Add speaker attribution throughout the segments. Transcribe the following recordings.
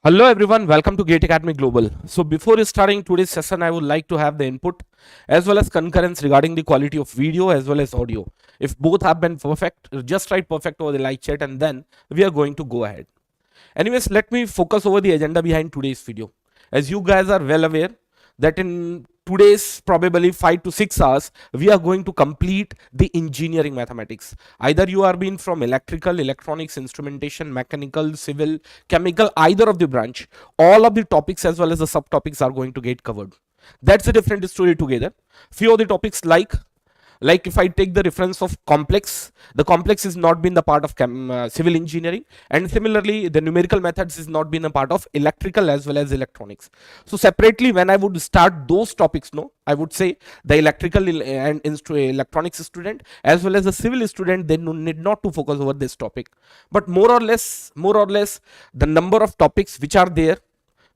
Speaker 1: Hello everyone, welcome to Gate Academy Global. So before starting today's session, I would like to have the input as well as concurrence regarding the quality of video as well as audio. If both have been perfect, just write perfect over the live chat and then we are going to go ahead. Anyways, let me focus over the agenda behind today's video. As you guys are well aware that in today's probably 5 to 6 hours, we are going to complete the engineering mathematics. Either you are being from electrical, electronics, instrumentation, mechanical, civil, chemical, either of the branch, all of the topics as well as the subtopics are going to get covered. That's a different story together. Few of the topics like if I take the reference of complex, the complex is not been the part of civil engineering, and similarly the numerical methods is not been a part of electrical as well as electronics. So separately, when I would start those topics, no, I would say the electrical and electronics student as well as the civil student, they need not to focus over this topic, but more or less the number of topics which are there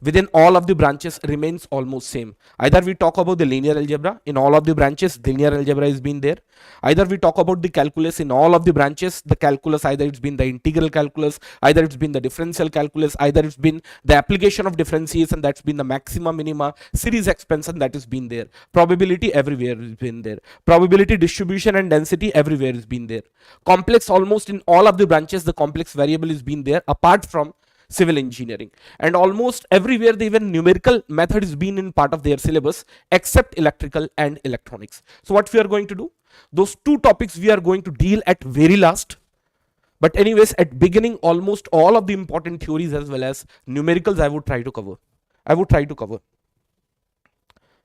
Speaker 1: within all of the branches remains almost same. Either we talk about the linear algebra, in all of the branches linear algebra has been there. Either we talk about the calculus, in all of the branches the calculus, either it's been the integral calculus, either it's been the differential calculus, either it's been the application of differentiation, that's been the maxima minima, series expansion, that has been there. Probability everywhere has been there. Probability distribution and density everywhere has been there. Complex, almost in all of the branches the complex variable is been there apart from civil engineering, and almost everywhere the even numerical method is been in part of their syllabus except electrical and electronics. So what we are going to do, those two topics we are going to deal at very last, but anyways at beginning almost all of the important theories as well as numericals I would try to cover.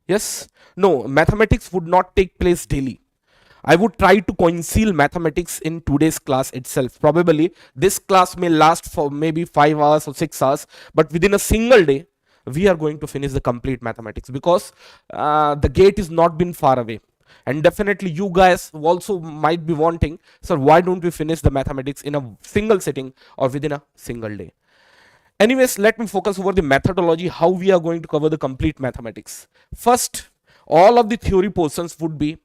Speaker 1: Yes, no, mathematics would not take place daily. I would try to conceal mathematics in today's class itself. Probably this class may last for maybe 5 hours or 6 hours, but within a single day, we are going to finish the complete mathematics, because the gate is not been far away. And definitely you guys also might be wanting, sir, why don't we finish the mathematics in a single sitting or within a single day? Anyways, let me focus over the methodology, how we are going to cover the complete mathematics. First, all of the theory portions would be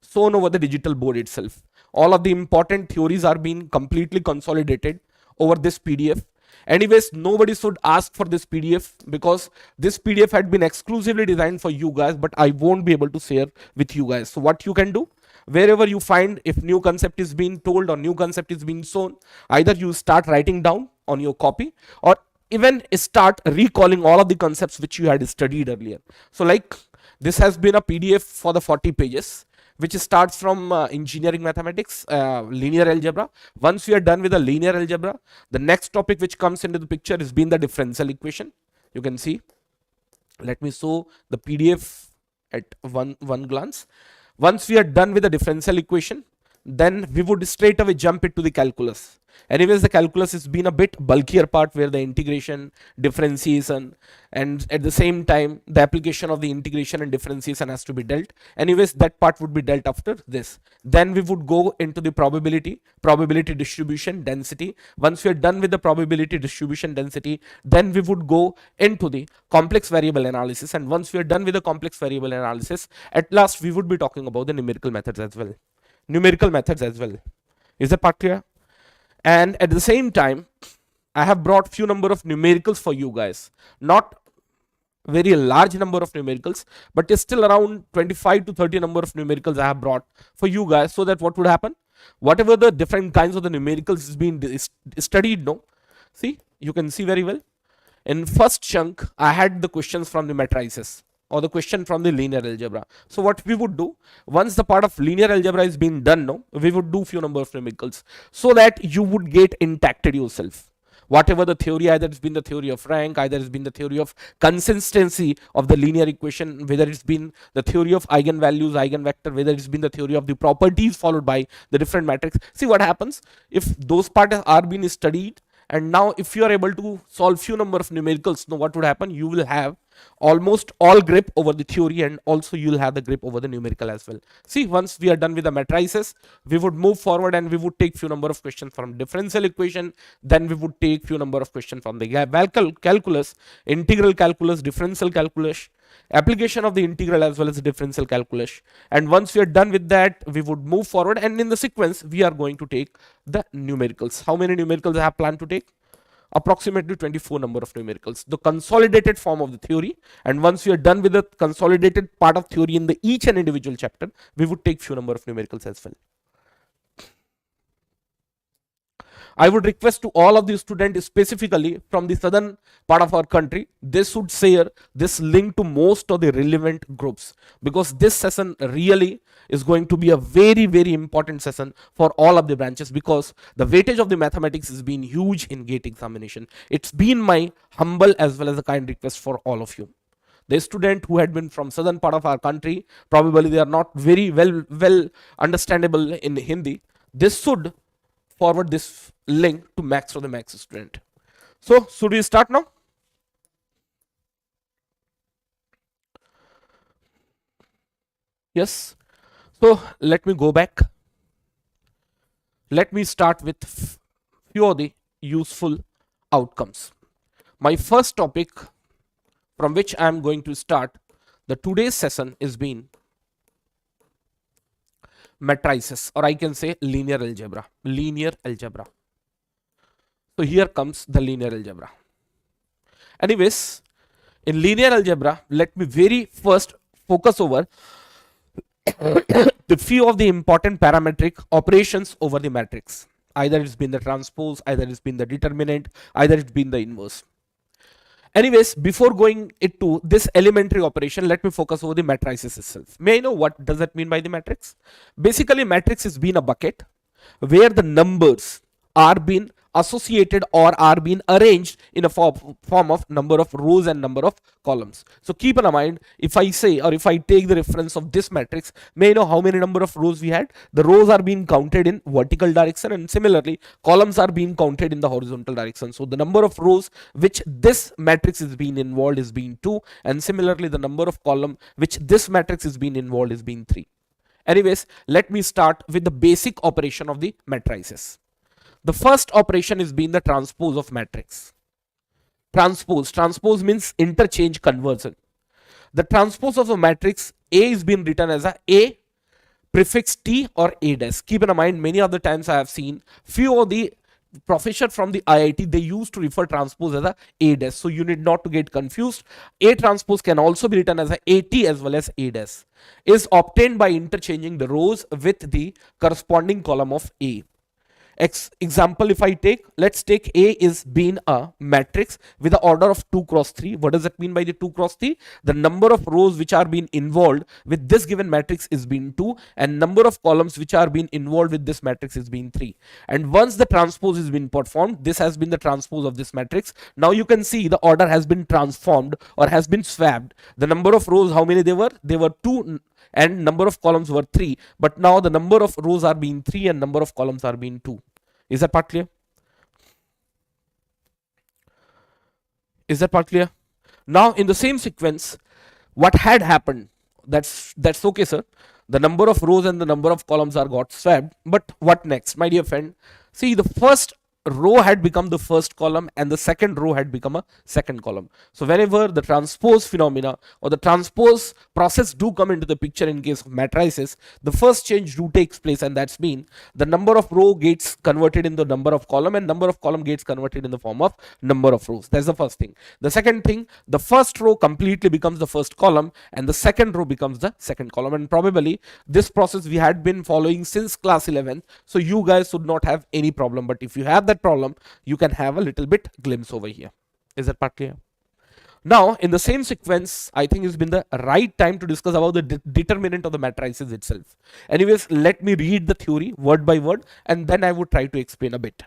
Speaker 1: shown over the digital board itself. All of the important theories are being completely consolidated over this PDF. Anyways, nobody should ask for this PDF because this PDF had been exclusively designed for you guys, but I won't be able to share with you guys. So what you can do, wherever you find if new concept is being told or new concept is being shown, either you start writing down on your copy or even start recalling all of the concepts which you had studied earlier. So like this has been a PDF for the 40 pages, which starts from engineering mathematics, linear algebra. Once we are done with the linear algebra, the next topic which comes into the picture is being the differential equation. You can see, let me show the PDF at one glance. Once we are done with the differential equation, then we would straight away jump into the calculus. Anyways, the calculus has been a bit bulkier part where the integration, differentiation, and at the same time the application of the integration and differentiation has to be dealt. Anyways, that part would be dealt after this. Then we would go into the probability distribution, density. Once we are done with the probability distribution, density, then we would go into the complex variable analysis, and once we are done with the complex variable analysis, at last we would be talking about the numerical methods as well. Is that part clear? And at the same time, I have brought few number of numericals for you guys. Not very large number of numericals, but it's still around 25 to 30 number of numericals I have brought for you guys, so that what would happen? Whatever the different kinds of the numericals is being studied, no? See, you can see very well. In first chunk, I had the questions from the matrices or the question from the linear algebra. So what we would do, once the part of linear algebra is being done, no, we would do few number of numericals so that you would get intacted yourself. Whatever the theory, either it's been the theory of rank, either it's been the theory of consistency of the linear equation, whether it's been the theory of eigenvalues, eigenvector, whether it's been the theory of the properties followed by the different matrix. See what happens if those parts are being studied, and now if you are able to solve few number of numericals, now what would happen? You will have almost all grip over the theory, and also you'll have the grip over the numerical as well. See, once we are done with the matrices, we would move forward and we would take few number of questions from differential equation. Then we would take few number of questions from the calculus, integral calculus, differential calculus, application of the integral as well as the differential calculus. And once we are done with that, we would move forward, and in the sequence we are going to take the numericals. How many numericals I have planned to take? approximately 24 number of numericals, the consolidated form of the theory. And once we are done with the consolidated part of theory in the each and individual chapter, we would take few number of numericals as well. I would request to all of the students, specifically from the southern part of our country, they should share this link to most of the relevant groups, because this session really is going to be a very, very important session for all of the branches, because the weightage of the mathematics has been huge in GATE examination. It's been my humble as well as a kind request for all of you. The student who had been from southern part of our country, probably they are not very well understandable in Hindi. This should forward this link to max or the max student. So should we start now? Yes. So let me go back. Let me start with few of the useful outcomes. My first topic from which I am going to start the today's session is being matrices, or I can say linear algebra. Linear algebra. So here comes the linear algebra. Anyways, in linear algebra, let me very first focus over the few of the important parametric operations over the matrix. Either it's been the transpose, either it's been the determinant, either it's been the inverse. Anyways, before going into this elementary operation, let me focus over the matrices itself. May I know what does that mean by the matrix? Basically, matrix has been a bucket where the numbers are being associated or are being arranged in a form of number of rows and number of columns. So keep in mind, if I say, or if I take the reference of this matrix, may I know how many number of rows we had? The rows are being counted in vertical direction, and similarly columns are being counted in the horizontal direction. So the number of rows which this matrix is being involved is being 2, and similarly the number of column which this matrix is being involved is being 3. Anyways, let me start with the basic operation of the matrices. The first operation is being the transpose of matrix. Transpose means interchange conversion. The transpose of a matrix A is being written as a prefix T or A dash. Keep in mind, many other times I have seen few of the professor from the IIT, they used to refer transpose as a dash. So you need not to get confused. A transpose can also be written as AT as well as A dash. Is obtained by interchanging the rows with the corresponding column of A. Example, if I take, let's take A is being a matrix with the order of 2 cross 3. What does that mean by the 2 cross 3? The number of rows which are being involved with this given matrix is being 2, and number of columns which are being involved with this matrix is being 3. And once the transpose is being performed, this has been the transpose of this matrix. Now you can see the order has been transformed or has been swapped. The number of rows, how many they were? They were 2, and number of columns were 3, but now the number of rows are being 3 and number of columns are being 2. Is that part clear? Is that part clear? Now in the same sequence, what had happened, that's okay, sir. The number of rows and the number of columns are got swapped, but what next, my dear friend? See, the first row had become the first column and the second row had become a second column. So whenever the transpose phenomena or the transpose process do come into the picture in case of matrices, the first change do takes place, and that's mean the number of row gets converted in the number of column and number of column gets converted in the form of number of rows. That's the first thing. The second thing, the first row completely becomes the first column and the second row becomes the second column, and probably this process we had been following since class 11, so you guys should not have any problem. But if you have that problem, you can have a little bit glimpse over here. Is that part clear? Now in the same sequence, I think it's been the right time to discuss about the determinant of the matrices itself. Anyways, let me read the theory word by word and then I would try to explain a bit.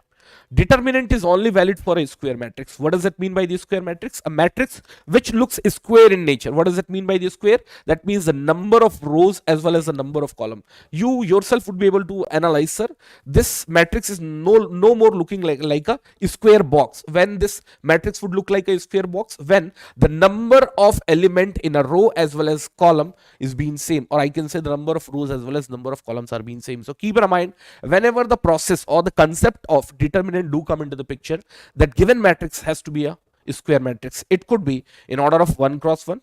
Speaker 1: Determinant is only valid for a square matrix. What does that mean by the square matrix? A matrix which looks square in nature. What does that mean by the square? That means the number of rows as well as the number of column. You yourself would be able to analyze, sir. This matrix is no more looking like a square box. When this matrix would look like a square box, when the number of element in a row as well as column is being same, or I can say the number of rows as well as number of columns are being same. So keep in mind, whenever the process or the concept of determinant do come into the picture, that given matrix has to be a square matrix. It could be in order of 1 cross 1,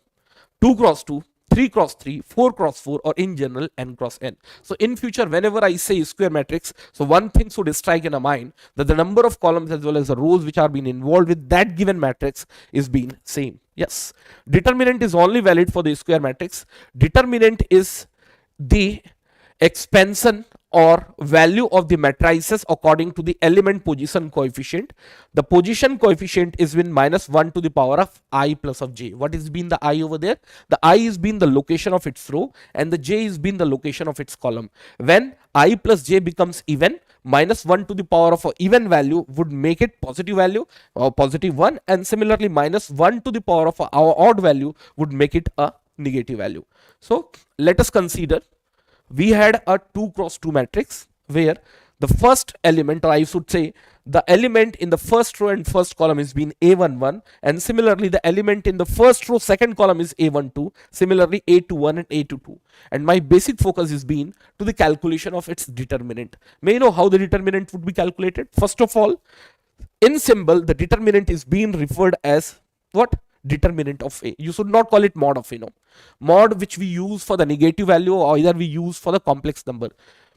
Speaker 1: 2 cross 2, 3 cross 3, 4 cross 4, or in general n cross n. So in future, whenever I say square matrix, so one thing should strike in a mind that the number of columns as well as the rows which are being involved with that given matrix is being same. Yes, determinant is only valid for the square matrix. Determinant is the expansion or value of the matrices according to the element position coefficient. The position coefficient is been minus 1 to the power of I plus of j. What is been the I over there? The I is been the location of its row and the j is been the location of its column. When I plus j becomes even, minus 1 to the power of an even value would make it positive value or positive 1, and similarly minus 1 to the power of our odd value would make it a negative value. So let us consider we had a 2 cross 2 matrix where the first element, or I should say the element in the first row and first column is being a11, and similarly the element in the first row second column is a12, similarly a21 and a22, and my basic focus is being to the calculation of its determinant. May you know how the determinant would be calculated? First of all, in symbol the determinant is being referred as what? Determinant of a. You should not call it mod of a, no. Mod which we use for the negative value or either we use for the complex number.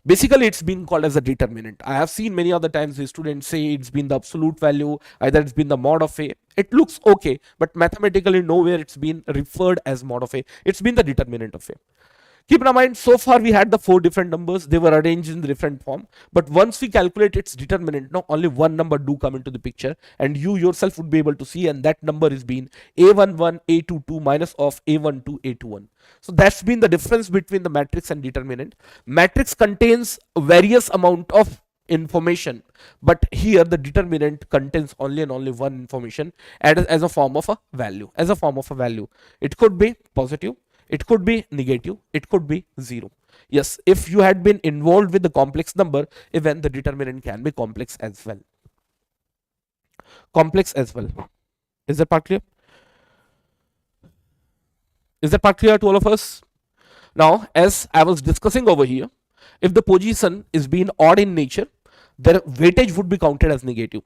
Speaker 1: Basically it's been called as a determinant. I have seen many other times the students say it's been the absolute value, either it's been the mod of a. It looks okay, but mathematically nowhere it's been referred as mod of a. It's been the determinant of a. Keep in mind, so far we had the 4 different numbers, they were arranged in the different form, but once we calculate its determinant, now only one number do come into the picture, and you yourself would be able to see, and that number is being a11 a22 minus of a12 a21. So that's been the difference between the matrix and determinant. Matrix contains various amount of information, but here the determinant contains only and only one information as a form of a value. It could be positive, it could be negative, it could be 0. Yes, if you had been involved with the complex number, even the determinant can be complex as well. Is that part clear? Is that part clear to all of us? Now, as I was discussing over here, if the position is being odd in nature, their weightage would be counted as negative.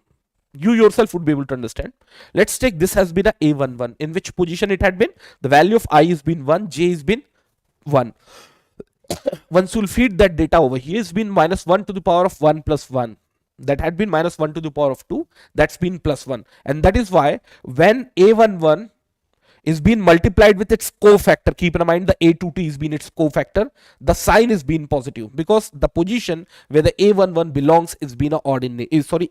Speaker 1: You yourself would be able to understand. Let's take this has been a a11. In which position it had been? The value of I has been 1, j has been 1. Once you'll feed that data over here, it's been minus 1 to the power of 1 plus 1. That had been minus 1 to the power of 2. That's been plus 1. And that is why when a11 is being multiplied with its cofactor, keep in mind the a22 is being its cofactor, the sign is being positive because the position where the a11 belongs is being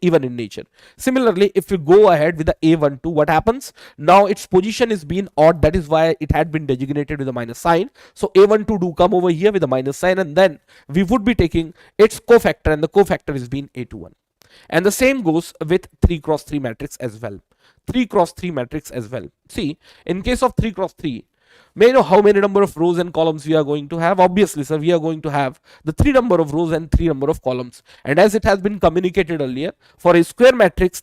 Speaker 1: even in nature. Similarly, if you go ahead with the a12, what happens? Now its position is being odd, that is why it had been designated with a minus sign. So a12 do come over here with a minus sign, and then we would be taking its cofactor, and the cofactor is being a21. And the same goes with 3 cross 3 matrix as well. 3 cross 3 matrix as well. See, in case of 3 cross 3, may you know how many number of rows and columns we are going to have? Obviously, sir, we are going to have the 3 number of rows and 3 number of columns. And as it has been communicated earlier, for a square matrix,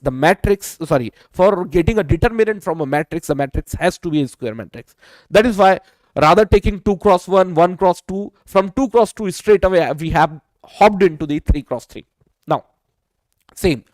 Speaker 1: for getting a determinant from a matrix, the matrix has to be a square matrix. That is why rather taking 2 cross 1, 1 cross 2, from 2 cross 2 straight away we have hopped into the 3 cross 3. Now, same.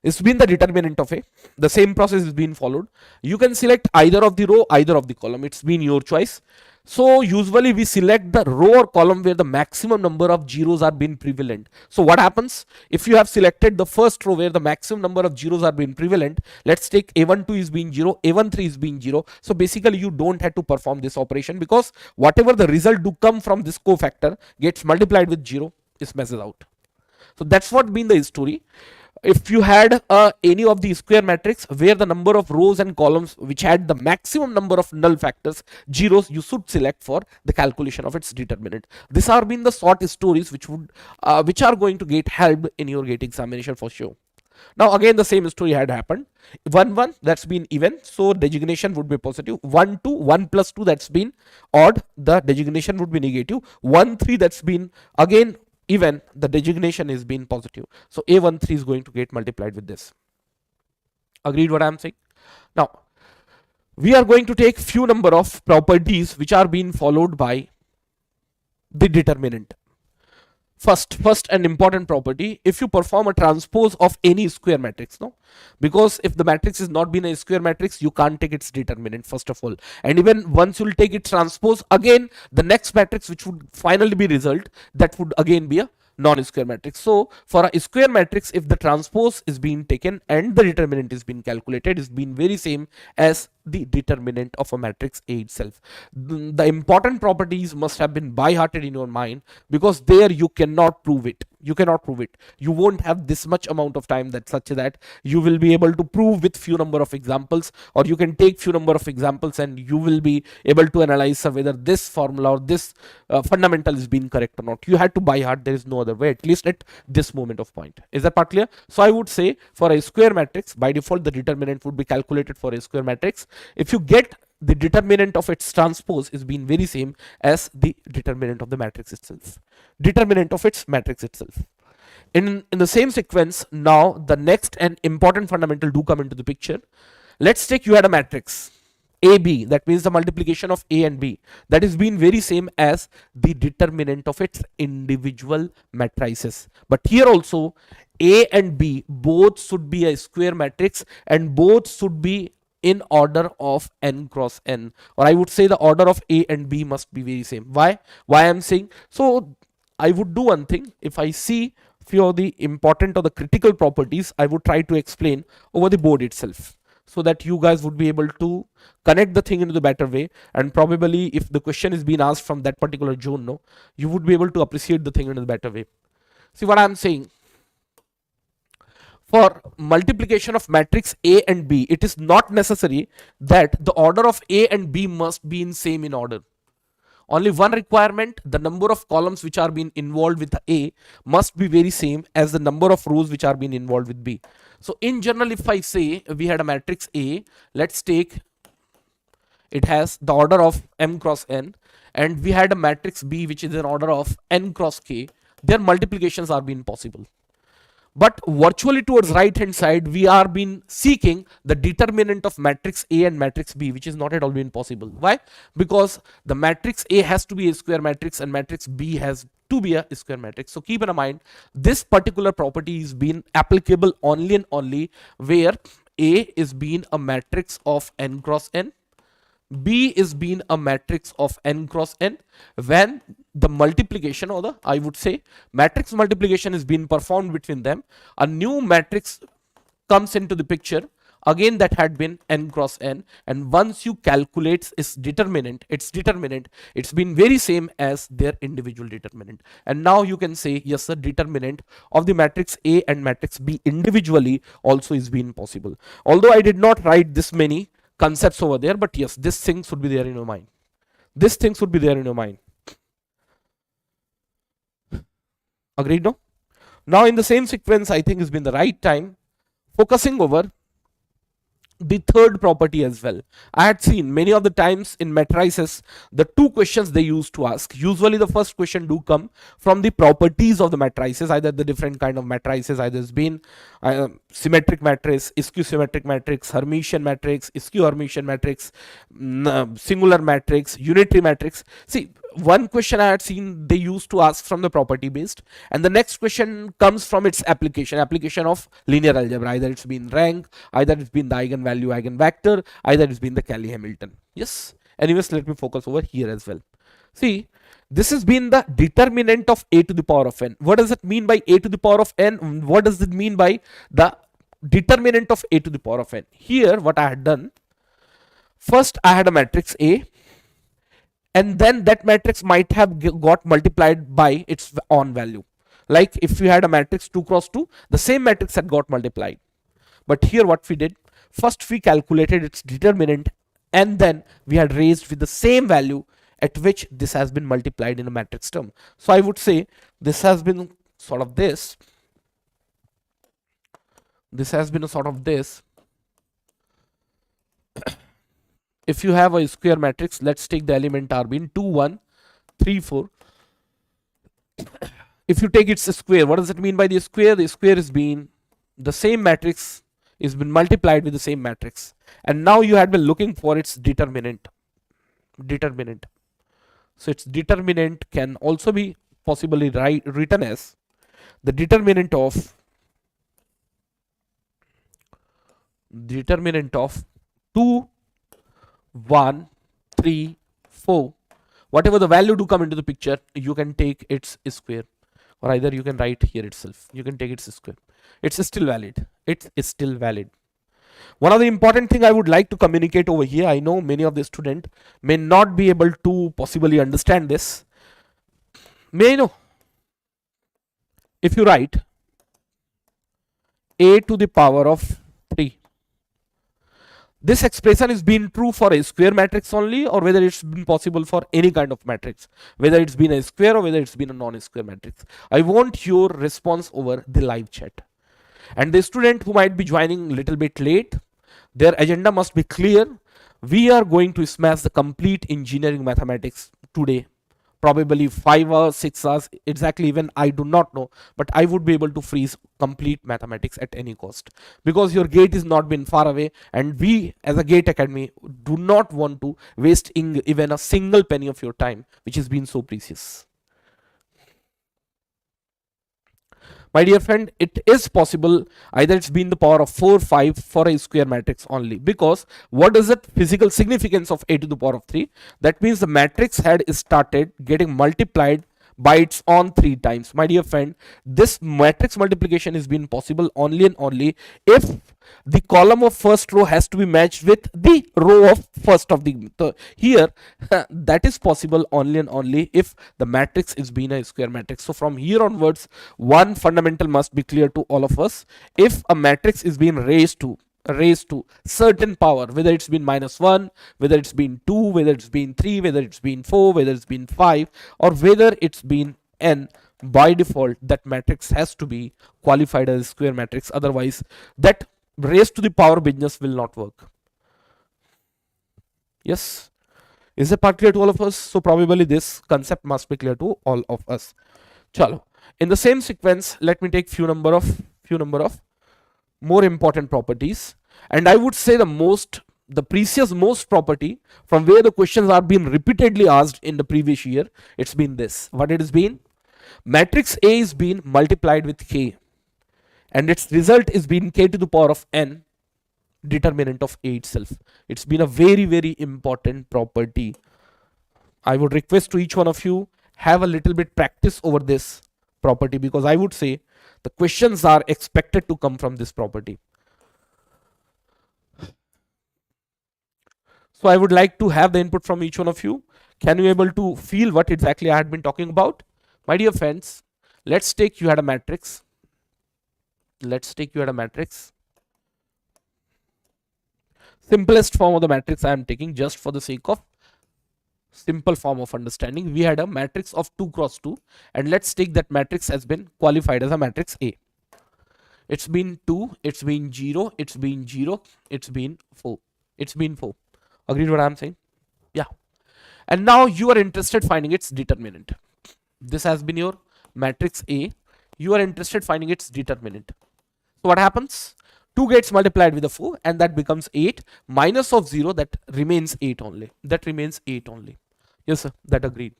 Speaker 1: It's been the determinant of a. The same process is being followed. You can select either of the row, either of the column. It's been your choice. So usually we select the row or column where the maximum number of zeros are being prevalent. So what happens if you have selected the first row where the maximum number of zeros are being prevalent? Let's take a12 is being 0, a13 is being 0. So basically you don't have to perform this operation because whatever the result do come from this cofactor gets multiplied with 0, is messes out. So that's what been the story. If you had any of the square matrix where the number of rows and columns which had the maximum number of null factors, zeros, you should select for the calculation of its determinant. These are been the short stories which are going to get helped in your gate examination for sure. Now again the same story had happened. 1 1, that's been even, so designation would be positive. 1 2, 1 plus 2, that's been odd, the designation would be negative. 1 3, that's been again even, the designation is being positive. So a13 is going to get multiplied with this. Agreed what I am saying? Now we are going to take few number of properties which are being followed by the determinant. First an important property, if you perform a transpose of any square matrix, no, because if the matrix is not been a square matrix, you can't take its determinant first of all, and even once you'll take its transpose, again the next matrix which would finally be result, that would again be a non-square matrix. So for a square matrix, if the transpose is being taken and the determinant is being calculated, is being very same as the determinant of a matrix A itself. The important properties must have been by hearted in your mind, because there you cannot prove it. You cannot prove it. You won't have this much amount of time that such that you will be able to prove with few number of examples, or you can take few number of examples and you will be able to analyze whether this formula or this fundamental is being correct or not. You had to by heart. There is no other way, at least at this moment of point. Is that part clear? So I would say for a square matrix, by default the determinant would be calculated for a square matrix if you get the determinant of its transpose is being very same as the determinant of the matrix itself, determinant of its matrix itself. In the same sequence, now the next and important fundamental do come into the picture. Let's take you had a matrix AB, that means the multiplication of A and B, that is being very same as the determinant of its individual matrices. But here also A and B both should be a square matrix, and both should be in order of n cross n, or I would say the order of A and B must be very same. Why I'm saying so? I would do one thing. If I see few of the important or the critical properties, I would try to explain over the board itself, so that you guys would be able to connect the thing into the better way, and probably if the question is being asked from that particular zone, no, you would be able to appreciate the thing in a better way. See what I'm saying? For multiplication of matrix A and B, it is not necessary that the order of A and B must be in same in order. Only one requirement, the number of columns which are being involved with A must be very same as the number of rows which are being involved with B. So in general, if I say we had a matrix A, let's take it has the order of m cross n, and we had a matrix B which is an order of n cross k, their multiplications are being possible. But virtually towards right hand side, we are been seeking the determinant of matrix A and matrix B, which is not at all been possible. Why? Because the matrix A has to be a square matrix and matrix B has to be a square matrix. So keep in mind, this particular property is being applicable only and only where A is being a matrix of n cross n, B is being a matrix of n cross n, when the multiplication, or the I would say matrix multiplication, is being performed between them, a new matrix comes into the picture, again that had been n cross n, and once you calculate its determinant, it's been very same as their individual determinant. And now you can say yes, the determinant of the matrix A and matrix B individually also is being possible. Although I did not write this many concepts over there, but yes, this thing should be there in your mind. This thing should be there in your mind. Agreed, no? Now in the same sequence, I think it's been the right time focusing over the third property as well. I had seen many of the times in matrices, the two questions they used to ask, usually the first question do come from the properties of the matrices, either the different kind of matrices, either it's been symmetric matrix, skew symmetric matrix, Hermitian matrix, skew Hermitian matrix, singular matrix, unitary matrix. See, one question I had seen they used to ask from the property based, and the next question comes from its application of linear algebra. Either it's been rank, either it's been the eigenvalue, eigenvector, either it's been the Cayley-Hamilton. Yes. Anyways, let me focus over here as well. See, this has been the determinant of a to the power of n. What does it mean by a to the power of n? What does it mean by the determinant of a to the power of n? Here, what I had done, first I had a matrix A, and then that matrix might have got multiplied by its own value. Like if we had a matrix 2 cross 2, the same matrix had got multiplied. But here what we did, first we calculated its determinant, and then we had raised with the same value at which this has been multiplied in a matrix term. So I would say this has been sort of this. This has been a sort of this. If you have a square matrix, let's take the element are being 2, 1, 3, 4. If you take its square, what does it mean by the square? The square is being the same matrix is been multiplied with the same matrix, and now you had been looking for its determinant. So its determinant can also be possibly written as the determinant of 2, 1, 3, 4, whatever the value do come into the picture, you can take its square, or either you can write here itself, you can take its square. It's still valid. It is still valid. One of the important thing I would like to communicate over here, I know many of the student may not be able to possibly understand this. May I know, if you write a to the power of 3, this expression is been true for a square matrix only, or whether it's been possible for any kind of matrix, whether it's been a square or whether it's been a non-square matrix. I want your response over the live chat. And the student who might be joining a little bit late, their agenda must be clear. We are going to smash the complete engineering mathematics today. Probably 5 hours, 6 hours, exactly even I do not know, but I would be able to freeze complete mathematics at any cost, because your gate is not been far away, and we as a Gate Academy do not want to waste even a single penny of your time, which has been so precious. My dear friend, it is possible either it's been the power of 4, 5 for a square matrix only, because what is the physical significance of a to the power of 3? That means the matrix had started getting multiplied by its own 3 times. My dear friend, this matrix multiplication is been possible only and only if the column of first row has to be matched with the row of first of the here that is possible only and only if the matrix is being a square matrix. So from here onwards, one fundamental must be clear to all of us. If a matrix is being raised to certain power, whether it's been -1, whether it's been 2, whether it's been 3, whether it's been 4, whether it's been 5, or whether it's been n, by default that matrix has to be qualified as a square matrix, otherwise that raised to the power business will not work. Yes, is the part clear to all of us? So probably this concept must be clear to all of us. Chalo, in the same sequence, let me take few number of more important properties, and I would say the precious most property from where the questions are being repeatedly asked in the previous year. It's been this. What it has been? Matrix A is being multiplied with K, and its result is being K to the power of n, determinant of A itself. It's been a very, very important property. I would request to each one of you have a little bit practice over this property, because I would say the questions are expected to come from this property. So I would like to have the input from each one of you. Can you able to feel what exactly I had been talking about? My dear friends, let's take you had a matrix. Simplest form of the matrix I am taking just for the sake of simple form of understanding. We had a matrix of 2 cross 2, and let's take that matrix has been qualified as a matrix A. It's been 2, it's been 0, it's been 0, it's been 4. It's been 4. Agreed what I'm saying? Yeah. And now you are interested finding its determinant. This has been your matrix A. You are interested finding its determinant. So what happens? 2 gets multiplied with a 4, and that becomes 8, minus of 0, that remains 8 only. Yes sir, that agreed.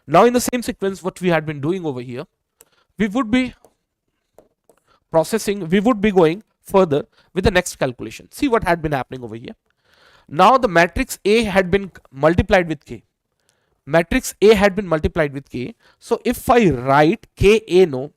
Speaker 1: Now in the same sequence what we had been doing over here, we would be going further with the next calculation. See what had been happening over here. Now the matrix A had been multiplied with K. So if I write Ka no,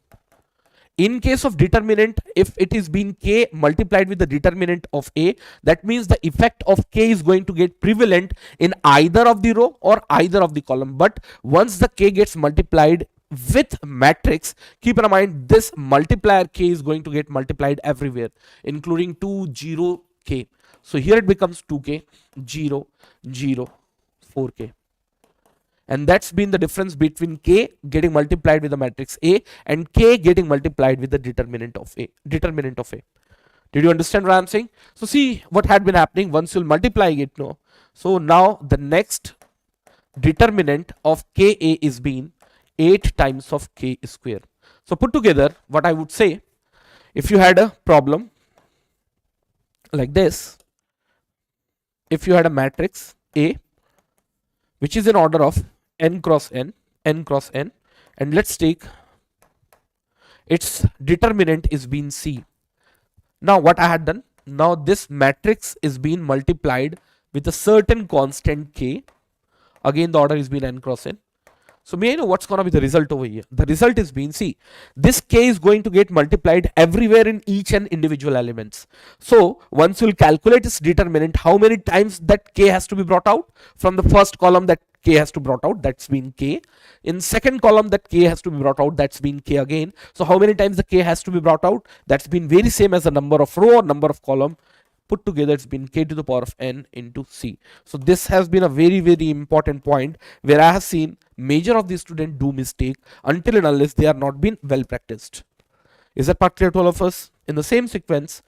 Speaker 1: in case of determinant, if it is being K multiplied with the determinant of A, that means the effect of K is going to get prevalent in either of the row or either of the column. But once the K gets multiplied with matrix, keep in mind this multiplier K is going to get multiplied everywhere, including 2, 0, K. So here it becomes 2K, 0, 0, 4K. And that's been the difference between K getting multiplied with the matrix A and K getting multiplied with the determinant of A. Did you understand what I'm saying? So see what had been happening once you'll multiply it now. So now the next determinant of Ka is being 8 times of K square. So put together what I would say, if you had a problem like this, if you had a matrix A which is in order of n cross n, and let's take its determinant is being C. Now what I had done, now this matrix is being multiplied with a certain constant k. Again the order is being n cross n. So may I know what's going to be the result over here? The result is being, see, this k is going to get multiplied everywhere in each and individual elements. So once you'll calculate its determinant, how many times that k has to be brought out? From the first column that k has to be brought out, that's been k. In second column that k has to be brought out, that's been k again. So how many times the k has to be brought out? That's been very same as the number of row or number of column. Put together, it's been k to the power of n into c. So this has been a very, very important point where I have seen major of the students do mistake until and unless they are not been well practiced. Is that part clear to all of us? In the same sequence,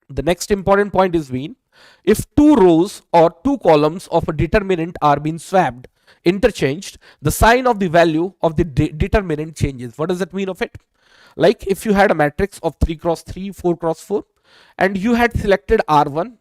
Speaker 1: the next important point is being, if two rows or two columns of a determinant are being swapped, interchanged, the sign of the value of the determinant changes. What does that mean of it? Like if you had a matrix of 3 cross 3, 4 cross 4, and you had selected R1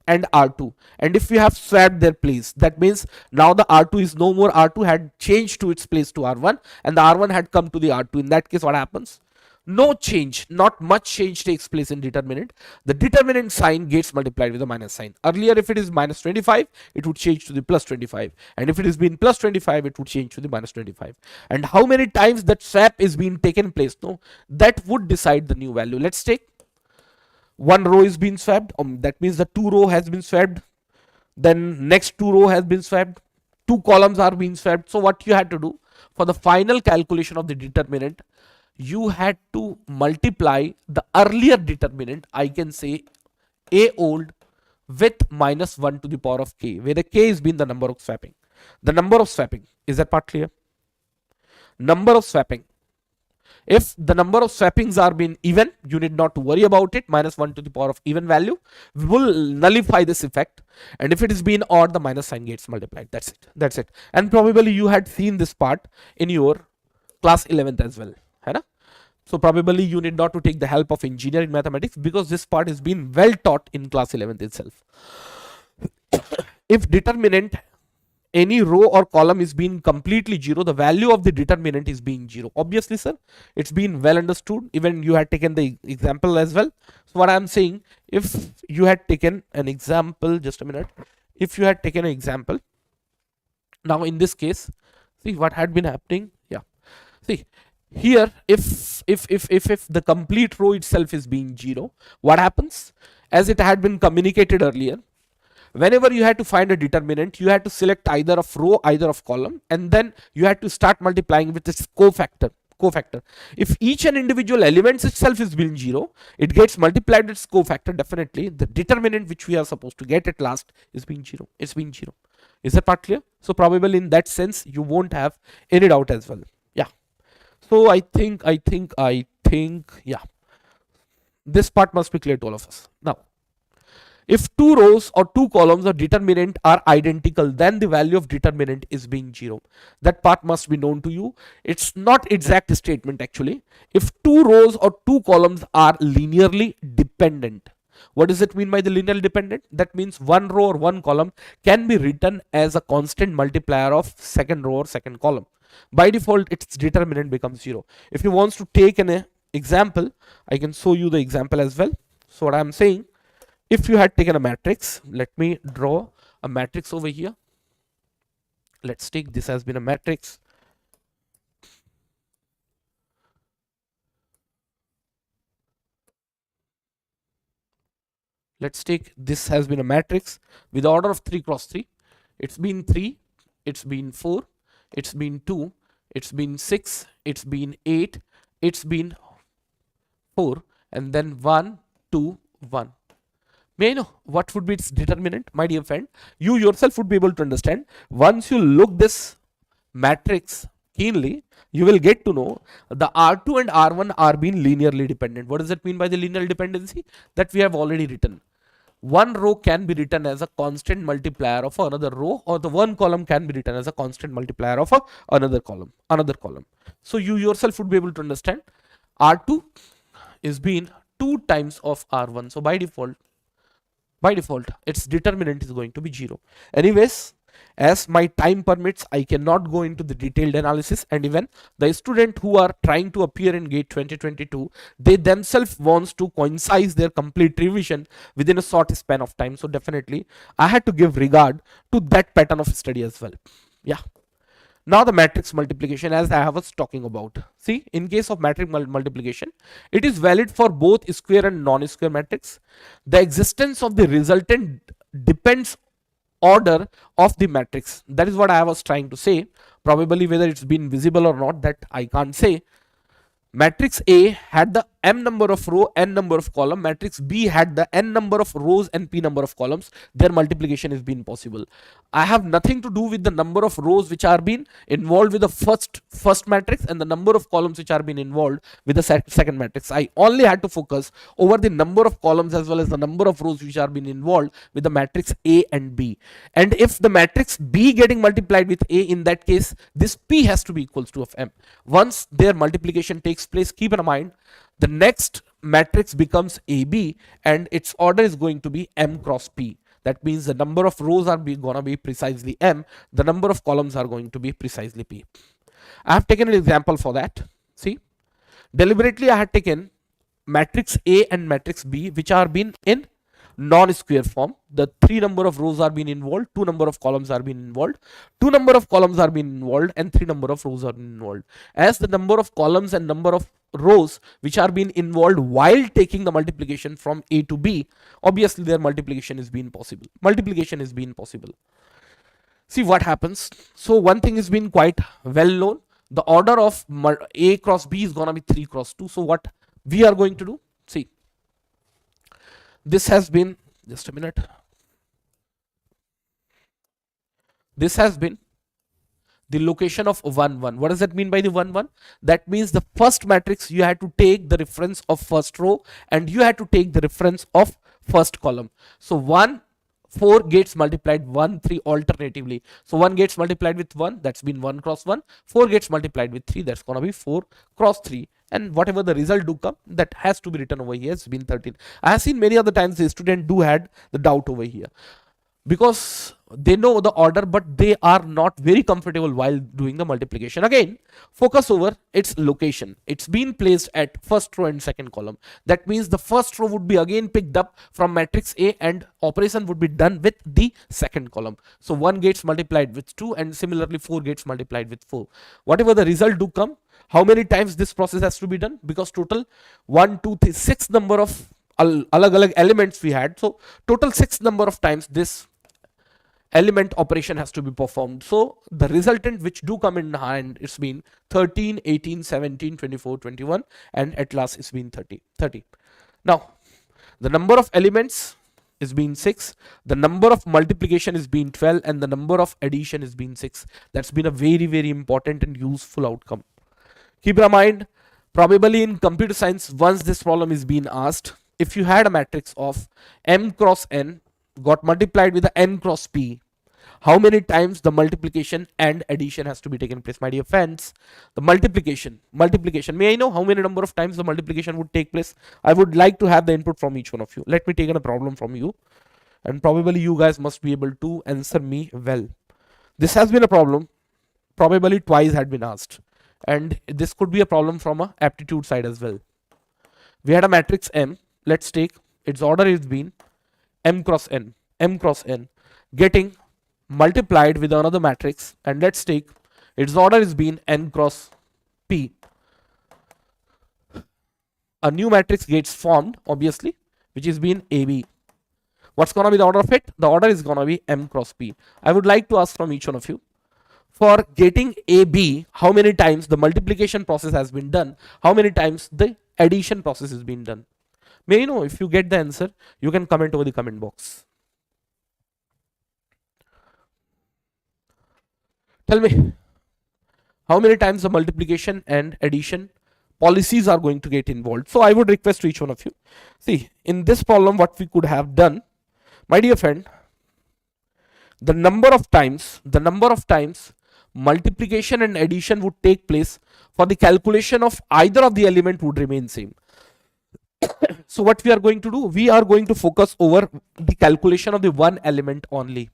Speaker 1: and R2, and if we have swapped their place, that means now the R2 is no more R2, had changed to its place to R1, and the R1 had come to the R2. In that case, what happens? No change, not much change takes place in determinant. The determinant sign gets multiplied with a minus sign. Earlier, if it is minus 25, it would change to the plus 25. And if it is been plus 25, it would change to the minus 25. And how many times that swap is being taken place? No, that would decide the new value. Let's take one row is being swapped. That means the two row has been swapped. Then next two row has been swapped. Two columns are being swapped. So what you had to do for the final calculation of the determinant, you had to multiply the earlier determinant, I can say a old, with minus 1 to the power of k, where the k is been the number of swapping. The number of swapping, is that part clear? Number of swapping. If the number of swappings are being even, you need not to worry about it. Minus 1 to the power of even value will nullify this effect. And if it is being odd, the minus sign gets multiplied. That's it. That's it. And probably you had seen this part in your class 11th as well. So probably you need not to take the help of engineering mathematics, because this part is being well taught in class 11th itself. If determinant, any row or column is being completely 0, the value of the determinant is being 0. Obviously, sir, it's been well understood. Even you had taken the example as well. So what I'm saying, if you had taken an example, just a minute, if you had taken an example, now in this case, see what had been happening. Yeah, see here, if the complete row itself is being 0, what happens? As it had been communicated earlier, whenever you had to find a determinant, you had to select either of row, either of column, and then you had to start multiplying with its cofactor. If each and individual elements itself is being 0, it gets multiplied with its cofactor. Definitely the determinant which we are supposed to get at last is being 0. It's being 0. Is that part clear? So probably in that sense you won't have any doubt as well. Yeah. So I think yeah, this part must be clear to all of us. Now, if two rows or two columns of determinant are identical, then the value of determinant is being 0. That part must be known to you. It's not exact statement actually. If two rows or two columns are linearly dependent, what does it mean by the linearly dependent? That means one row or one column can be written as a constant multiplier of second row or second column. By default, its determinant becomes 0. If you want to take an example, I can show you the example as well. So what I'm saying, if you had taken a matrix, let me draw a matrix over here. Let's take this has been a matrix. Let's take this has been a matrix with the order of 3 cross 3. It's been 3, it's been 4, it's been 2, it's been 6, it's been 8, it's been 4, and then 1, 2, 1. May I know what would be its determinant? My dear friend, you yourself would be able to understand. Once you look this matrix keenly, you will get to know the R2 and R1 are being linearly dependent. What does that mean by the linear dependency? That we have already written. One row can be written as a constant multiplier of another row, or the one column can be written as a constant multiplier of another column. So you yourself would be able to understand R2 is being 2 times of R1. So by default, its determinant is going to be 0. Anyways, As my time permits, I cannot go into the detailed analysis, and even the student who are trying to appear in GATE 2022, they themselves wants to concise their complete revision within a short span of time. So definitely I had to give regard to that pattern of study as well. Yeah. Now the matrix multiplication, as I was talking about. See, in case of matrix multiplication, it is valid for both square and non-square matrix. The existence of the resultant depends order of the matrix. That is what I was trying to say. Probably whether it's been visible or not, that I can't say. Matrix A had the m number of row, n number of column. Matrix B had the n number of rows and p number of columns. Their multiplication is being possible. I have nothing to do with the number of rows which are being involved with the first matrix and the number of columns which are being involved with the second matrix. I only had to focus over the number of columns as well as the number of rows which are being involved with the matrix A and B. And if the matrix B getting multiplied with A, in that case this P has to be equals to of M. Once their multiplication takes place, keep in mind the next matrix becomes AB and its order is going to be M cross P. That means the number of rows are gonna be precisely M, the number of columns are going to be precisely P. I have taken an example for that. See, deliberately I had taken matrix A and matrix B which are been in non-square form. The 3 number of rows are being involved, 2 number of columns are being involved, 2 number of columns are being involved, and 3 number of rows are being involved. As the number of columns and number of rows which are being involved while taking the multiplication from A to B, obviously their multiplication is being possible. See what happens. So one thing is being quite well known. The order of A cross B is gonna be 3 cross 2. So what we are going to do, see, this has been, just a minute, this has been the location of 1 1. What does that mean by the 1 1? That means the first matrix you had to take the reference of first row and you had to take the reference of first column. So 1 4 gets multiplied 1 3 alternatively. So 1 gets multiplied with 1, that's been 1 cross 1. 4 gets multiplied with 3, that's gonna be 4 cross 3. And whatever the result do come, that has to be written over here. It's been 13. I have seen many other times the student do had the doubt over here, because they know the order but they are not very comfortable while doing the multiplication. Again, focus over its location. It's been placed at first row and second column. That means the first row would be again picked up from matrix A and operation would be done with the second column. So 1 gets multiplied with 2 and similarly 4 gets multiplied with 4. Whatever the result do come, how many times this process has to be done? Because total 1 2 3 6 number of alag elements we had. So total 6 number of times this element operation has to be performed. So the resultant which do come in hand, it's been 13 18 17 24 21 and at last it's been 30. Now the number of elements is been 6, the number of multiplication is been 12, and the number of addition is been 6. That's been a very important and useful outcome. Keep in mind, probably in computer science, once this problem is being asked, if you had a matrix of m cross n got multiplied with the n cross p, how many times the multiplication and addition has to be taken place? My dear friends, the multiplication, may I know how many number of times the multiplication would take place? I would like to have the input from each one of you. Let me take a problem from you, and probably you guys must be able to answer me well. This has been a problem, probably twice had been asked, and this could be a problem from a aptitude side as well. We had a matrix M. Let's take its order is been m cross n getting multiplied with another matrix, and let's take its order is been n cross p. A new matrix gets formed, obviously, which is been AB. What's gonna be the order of it? The order is gonna be m cross p. I would like to ask from each one of you, for getting AB, how many times the multiplication process has been done? How many times the addition process has been done? May you know, if you get the answer, you can comment over the comment box. Tell me, how many times the multiplication and addition policies are going to get involved? So I would request to each one of you, see, in this problem what we could have done, my dear friend, the number of times multiplication and addition would take place for the calculation of either of the element would remain same. So what we are going to do, we are going to focus over the calculation of the one element only,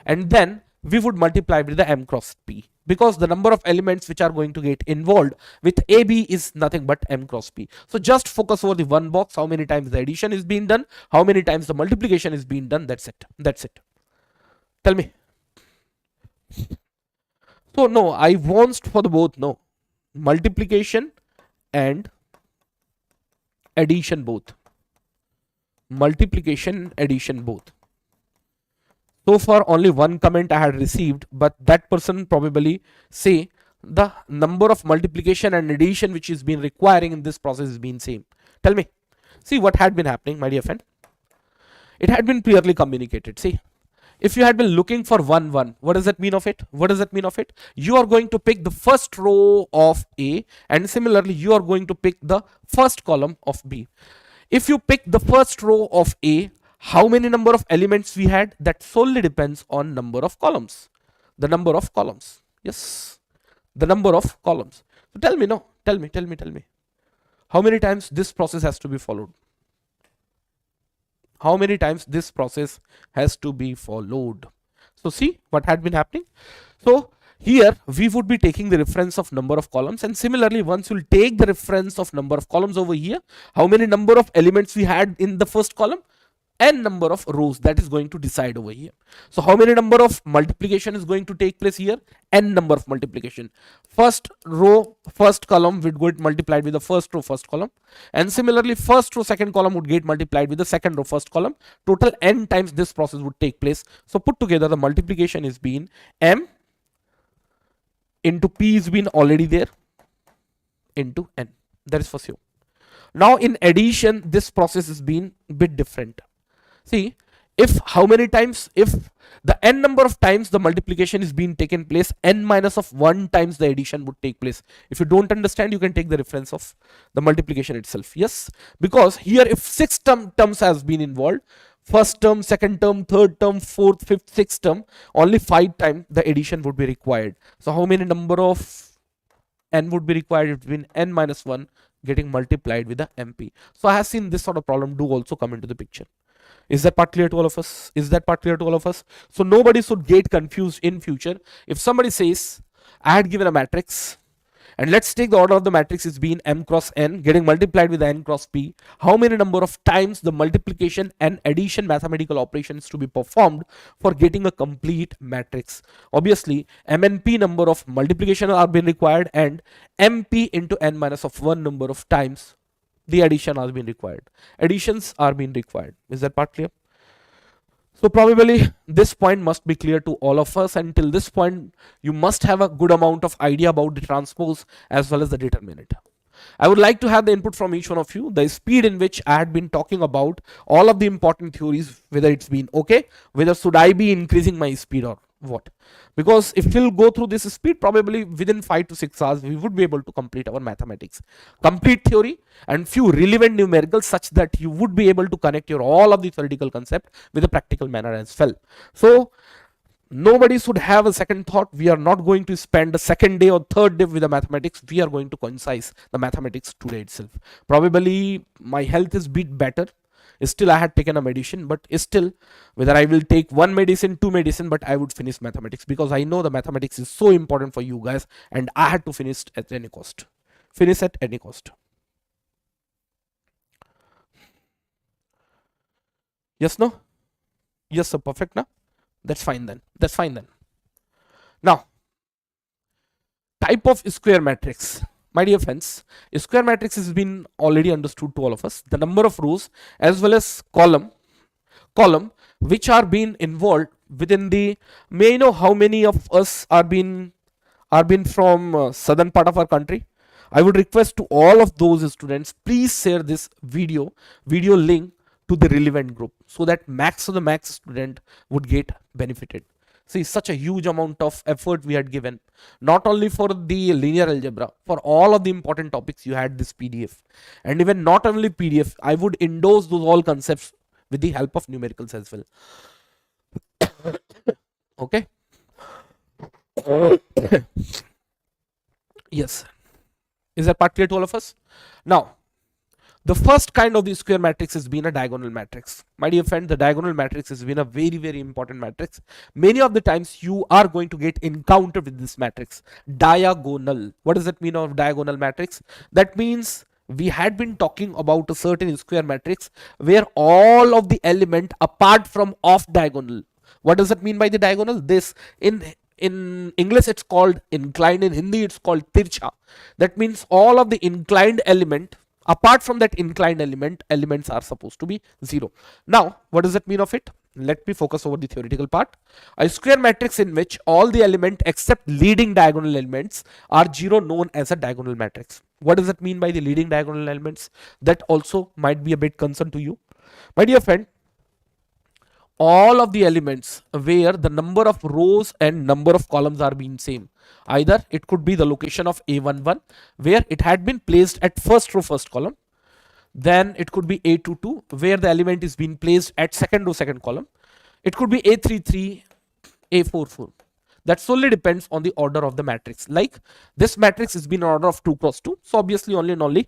Speaker 1: and then we would multiply with the m cross p, because the number of elements which are going to get involved with AB is nothing but m cross p. So just focus over the one box, how many times the addition is being done, how many times the multiplication is being done. That's it. That's it. Tell me. So no, I want for the both. No, multiplication and addition both. Multiplication, addition both. So far only one comment I had received, but that person probably say the number of multiplication and addition which is been requiring in this process is been same. Tell me. See what had been happening, my dear friend. It had been clearly communicated. See, if you had been looking for 1 1, what does that mean of it? What does that mean of it? You are going to pick the first row of A, and similarly you are going to pick the first column of B. If you pick the first row of A, how many number of elements we had? That solely depends on number of columns. The number of columns. Yes, the number of columns. So tell me, no, tell me. How many times this process has to be followed? How many times this process has to be followed? So see what had been happening. So here we would be taking the reference of number of columns, and similarly once you'll take the reference of number of columns over here, how many number of elements we had in the first column, n number of rows, that is going to decide over here. So how many number of multiplication is going to take place here? N number of multiplication. First row, first column would get multiplied with the first row, first column, and similarly first row, second column would get multiplied with the second row, first column. Total n times this process would take place. So put together the multiplication is being m into p is been already there into n. That is for sure. Now in addition, this process is being a bit different. See, if how many times, if the n number of times the multiplication is being taken place, n minus of 1 times the addition would take place. If you don't understand, you can take the reference of the multiplication itself. Yes, because here if 6 terms has been involved, first term, second term, third term, fourth, fifth, sixth term, only 5 times the addition would be required. So how many number of n would be required between n minus 1 getting multiplied with the mp? So I have seen this sort of problem do also come into the picture. Is that part clear to all of us? Is that part clear to all of us? So nobody should get confused in future. If somebody says, I had given a matrix, and let's take the order of the matrix is being m cross n getting multiplied with n cross p, how many number of times the multiplication and addition mathematical operations to be performed for getting a complete matrix? Obviously, m and p number of multiplication are being required, and mp into n minus of 1 number of times the addition has been required. Additions are being required. Is that part clear? So probably this point must be clear to all of us. Until this point, you must have a good amount of idea about the transpose as well as the determinant. I would like to have the input from each one of you, the speed in which I had been talking about all of the important theories, whether it's been okay, whether should I be increasing my speed or what. Because if we'll go through this speed, probably within 5 to 6 hours, we would be able to complete our mathematics. Complete theory and few relevant numericals such that you would be able to connect your all of the theoretical concept with a practical manner as well. So nobody should have a second thought. We are not going to spend the second day or third day with the mathematics. We are going to concise the mathematics today itself. Probably my health is bit better. Still I had taken a medicine, but still whether I will take 1 medicine, 2 medicine, but I would finish mathematics because I know the mathematics is so important for you guys, and I had to finish at any cost. Finish at any cost. Yes, no? Yes, sir, perfect, no? That's fine then. That's fine then. Now, type of square matrix. My dear friends, square matrix has been already understood to all of us. The number of rows as well as column which are being involved within the, may I know how many of us are been from southern part of our country? I would request to all of those students, please share this video link to the relevant group so that max of the max student would get benefited. See, such a huge amount of effort we had given, not only for the linear algebra, for all of the important topics you had this PDF, and even not only PDF, I would endorse those all concepts with the help of numericals as well. Okay. Yes. Is that part clear to all of us? Now, The first kind of the square matrix has been a diagonal matrix. My dear friend, the diagonal matrix has been a very, very important matrix. Many of the times you are going to get encountered with this matrix, diagonal. What does that mean of diagonal matrix? That means we had been talking about a certain square matrix where all of the element apart from off diagonal. What does that mean by the diagonal? This in English it's called inclined, in Hindi it's called tircha. That means all of the inclined element apart from that inclined elements are supposed to be 0. Now what does that mean of it? Let me focus over the theoretical part. A square matrix in which all the element except leading diagonal elements are 0 known as a diagonal matrix. What does that mean by the leading diagonal elements? That also might be a bit concern to you. My dear friend, all of the elements where the number of rows and number of columns are being same. Either it could be the location of A11 where it had been placed at first row first column. Then it could be A22 where the element is being placed at second row second column. It could be A33, A44. That solely depends on the order of the matrix. Like this matrix has been in order of 2 cross 2. So obviously only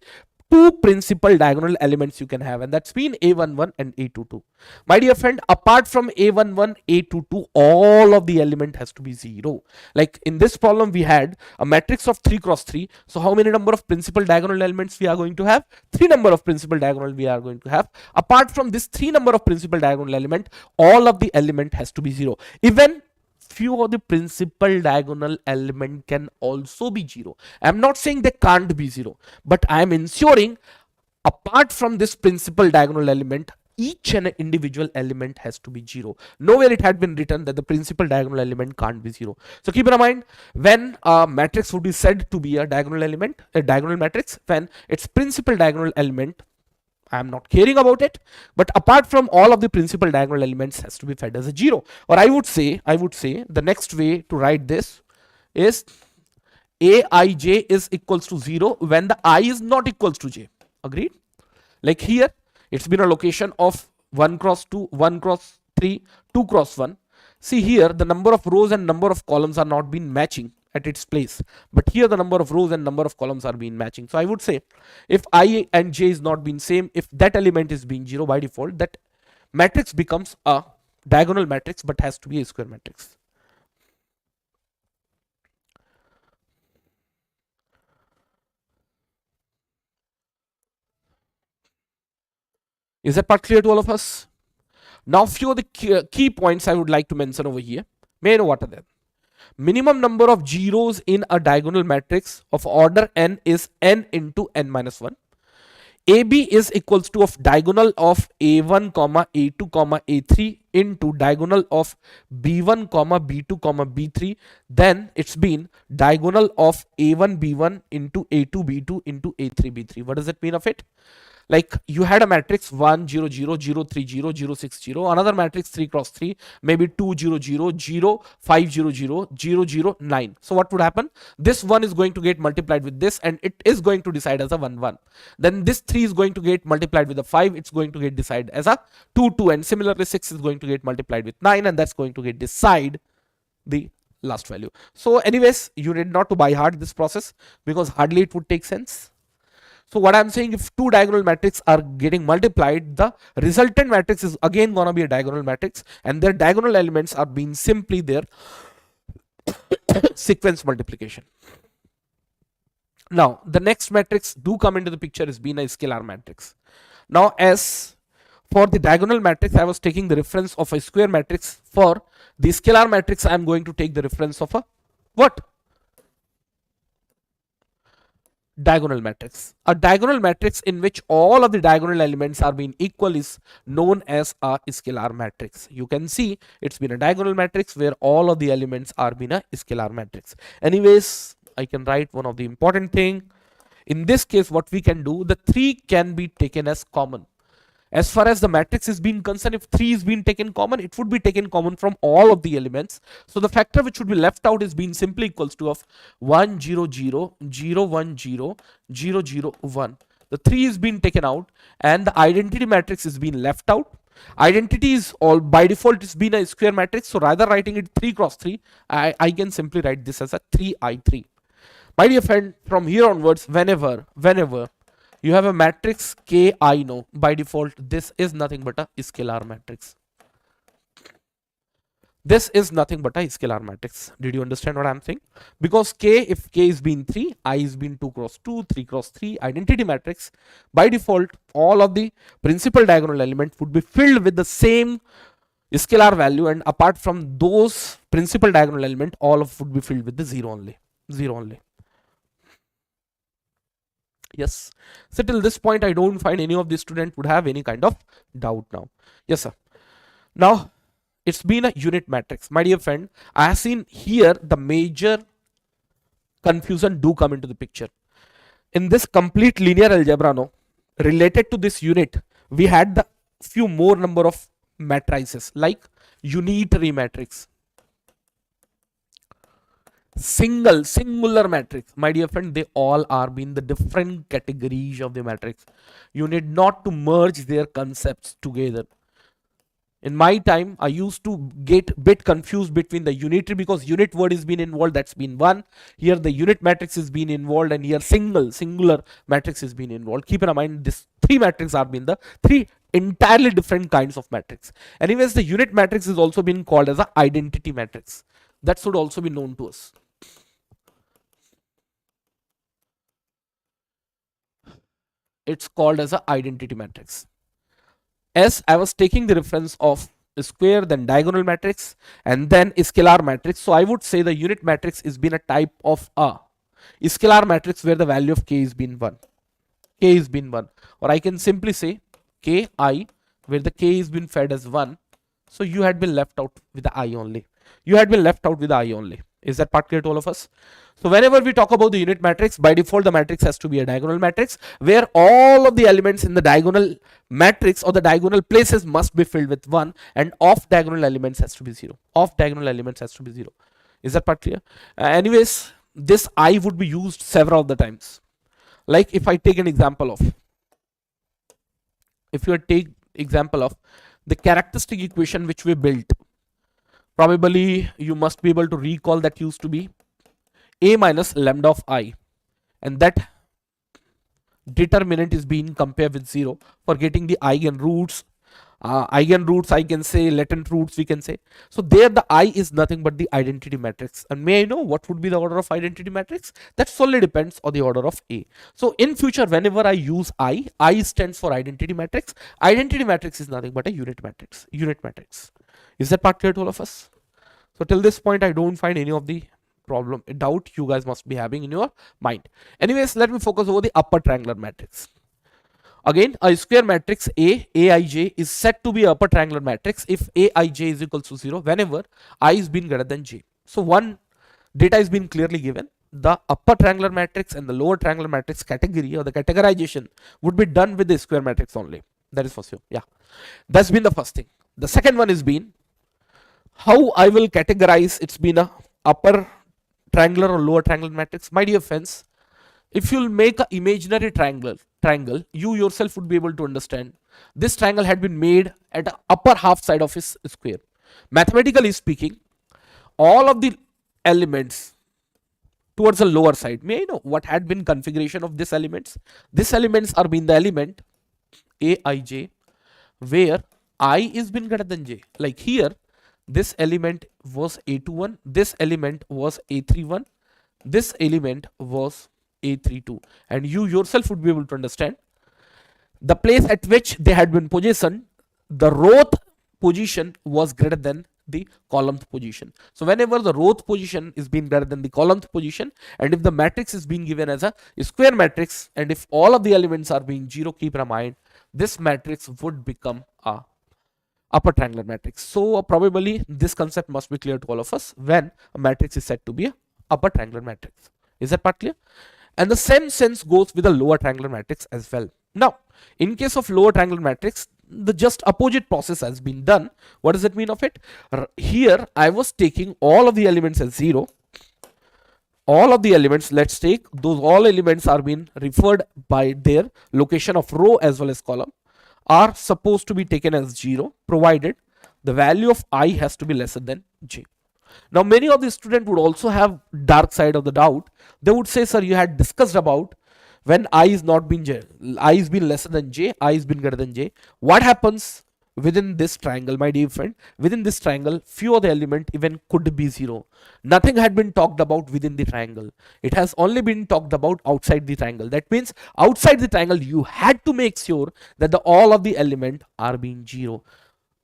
Speaker 1: two principal diagonal elements you can have, and that's been A11 and A22. My dear friend, apart from A11, A22, all of the element has to be 0. Like in this problem we had a matrix of 3 cross 3. So how many number of principal diagonal elements we are going to have? 3 number of principal diagonal we are going to have. Apart from this 3 number of principal diagonal element, all of the element has to be 0. Even few of the principal diagonal element can also be 0. I'm not saying they can't be 0, but I am ensuring apart from this principal diagonal element, each and individual element has to be 0. Nowhere it had been written that the principal diagonal element can't be 0. So keep in mind, when a matrix would be said to be a diagonal element, a diagonal matrix, when its principal diagonal element, I am not caring about it, but apart from all of the principal diagonal elements has to be fed as a 0. Or I would say the next way to write this is Aij is equals to 0 when the I is not equals to j. Agreed? Like here it's been a location of 1 cross 2, 1 cross 3, 2 cross 1. See here the number of rows and number of columns are not been matching at its place, but here the number of rows and number of columns are being matching. So I would say if I and j is not being same, if that element is being 0 by default, that matrix becomes a diagonal matrix but has to be a square matrix. Is that part clear to all of us? Now few of the key points I would like to mention over here. May I know what are they? Minimum number of zeros in a diagonal matrix of order n is n into n minus 1. AB is equals to of diagonal of A1, A2, A3 into diagonal of B1, B2, B3. Then it's been diagonal of A1, B1 into A2, B2 into A3, B3. What does that mean of it? Like you had a matrix 1 0 0 0 3 0 0 6 0, another matrix 3 cross 3, maybe 2 0 0 0 5 0 0 0 0 9. So what would happen? This 1 is going to get multiplied with this and it is going to decide as a 1 1. Then this 3 is going to get multiplied with a 5, it's going to get decided as a 2 2, and similarly 6 is going to get multiplied with 9 and that's going to get decide the last value. So anyways, you need not to by heart this process because hardly it would take sense. So what I'm saying, if two diagonal matrices are getting multiplied, the resultant matrix is again gonna be a diagonal matrix and their diagonal elements are being simply their sequence multiplication. Now the next matrix do come into the picture is being a scalar matrix. Now as for the diagonal matrix, I was taking the reference of a square matrix. For the scalar matrix, I am going to take the reference of a what? Diagonal matrix. A diagonal matrix in which all of the diagonal elements are being equal is known as a scalar matrix. You can see it's been a diagonal matrix where all of the elements are being a scalar matrix. Anyways, I can write one of the important thing. In this case, what we can do, the 3 can be taken as common. As far as the matrix is being concerned, if 3 is being taken common, it would be taken common from all of the elements. So the factor which would be left out is being simply equals to of 1 0 0 0 1 0 0 0 1. The 3 is being taken out and the identity matrix is being left out. Identity is all by default it's been a square matrix, so rather writing it 3 cross 3, I can simply write this as a 3i3. My dear friend, from here onwards, whenever You have a matrix Ki. No, by default, this is nothing but a scalar matrix. This is nothing but a scalar matrix. Did you understand what I'm saying? Because K, if K is being 3, I is being 2 cross 2, 3 cross 3, identity matrix, by default, all of the principal diagonal elements would be filled with the same scalar value, and apart from those principal diagonal element, all of would be filled with the 0 only. 0 only. Yes. So till this point, I don't find any of the student would have any kind of doubt now. Yes, sir. Now, it's been a unit matrix. My dear friend, I have seen here the major confusion do come into the picture. In this complete linear algebra, no, related to this unit, we had the few more number of matrices like unitary matrix, singular matrix. My dear friend, they all are being the different categories of the matrix. You need not to merge their concepts together. In my time, I used to get a bit confused between the unitary, because unit word is been involved, that's been one. Here the unit matrix is being involved, and here singular matrix is being involved. Keep in mind, this three matrices are being the three entirely different kinds of matrix. Anyways, the unit matrix is also being called as an identity matrix. That should also be known to us. It's called as an identity matrix. As I was taking the reference of square, then diagonal matrix, and then scalar matrix. So I would say the unit matrix is been a type of a scalar matrix where the value of k is been 1. K is been 1. Or I can simply say ki, where the k is been fed as 1. So you had been left out with the I only. You had been left out with the I only. Is that part clear to all of us? So whenever we talk about the unit matrix, by default the matrix has to be a diagonal matrix, where all of the elements in the diagonal matrix or the diagonal places must be filled with 1, and off diagonal elements has to be 0. Off diagonal elements has to be 0. Is that part clear? Anyways, this I would be used several of the times. Like if I take an example of, the characteristic equation which we built, probably you must be able to recall that used to be a minus lambda of I, and that determinant is being compared with 0 for getting the eigenroots. Eigenroots, I can say, latent roots we can say. So there the I is nothing but the identity matrix. And may I know what would be the order of identity matrix? That solely depends on the order of A. So in future, whenever I use I stands for identity matrix. Identity matrix is nothing but a unit matrix. Unit matrix. Is that part clear to all of us? So till this point, I don't find any of the doubt you guys must be having in your mind. Anyways, let me focus over the upper triangular matrix. Again, a square matrix Aij is said to be an upper triangular matrix if Aij is equal to 0 whenever I is being greater than j. So one data is being clearly given. The upper triangular matrix and the lower triangular matrix category or the categorization would be done with the square matrix only. That is for sure. Yeah, that's been the first thing. The second one is been how I will categorize. It's been a upper triangular or lower triangular matrix. My dear friends, if you'll make an imaginary triangle, you yourself would be able to understand this triangle had been made at the upper half side of its square. Mathematically speaking, all of the elements towards the lower side, may I know what had been configuration of these elements? These elements are being the element Aij where I is been greater than j. Like here, this element was A21, this element was A31, this element was A32, and you yourself would be able to understand the place at which they had been positioned, the row position was greater than the column position. So whenever the row position is being greater than the column position, and if the matrix is being given as a square matrix, and if all of the elements are being 0, keep in mind this matrix would become a upper triangular matrix. So probably this concept must be clear to all of us when a matrix is said to be a upper triangular matrix. Is that part clear? And the same sense goes with the lower triangular matrix as well. Now, in case of lower triangular matrix, the just opposite process has been done. What does it mean of it? Here, I was taking all of the elements as 0. All of the elements, let's take those all elements are being referred by their location of row as well as column, are supposed to be taken as 0, provided the value of I has to be lesser than j. Now, many of the students would also have dark side of the doubt. They would say, sir, you had discussed about when I is not been j, I is been lesser than j, I is been greater than j, what happens within this triangle, my dear friend? Within this triangle, few of the element even could be zero. Nothing had been talked about within the triangle. It has only been talked about outside the triangle. That means outside the triangle you had to make sure that the all of the element are being zero.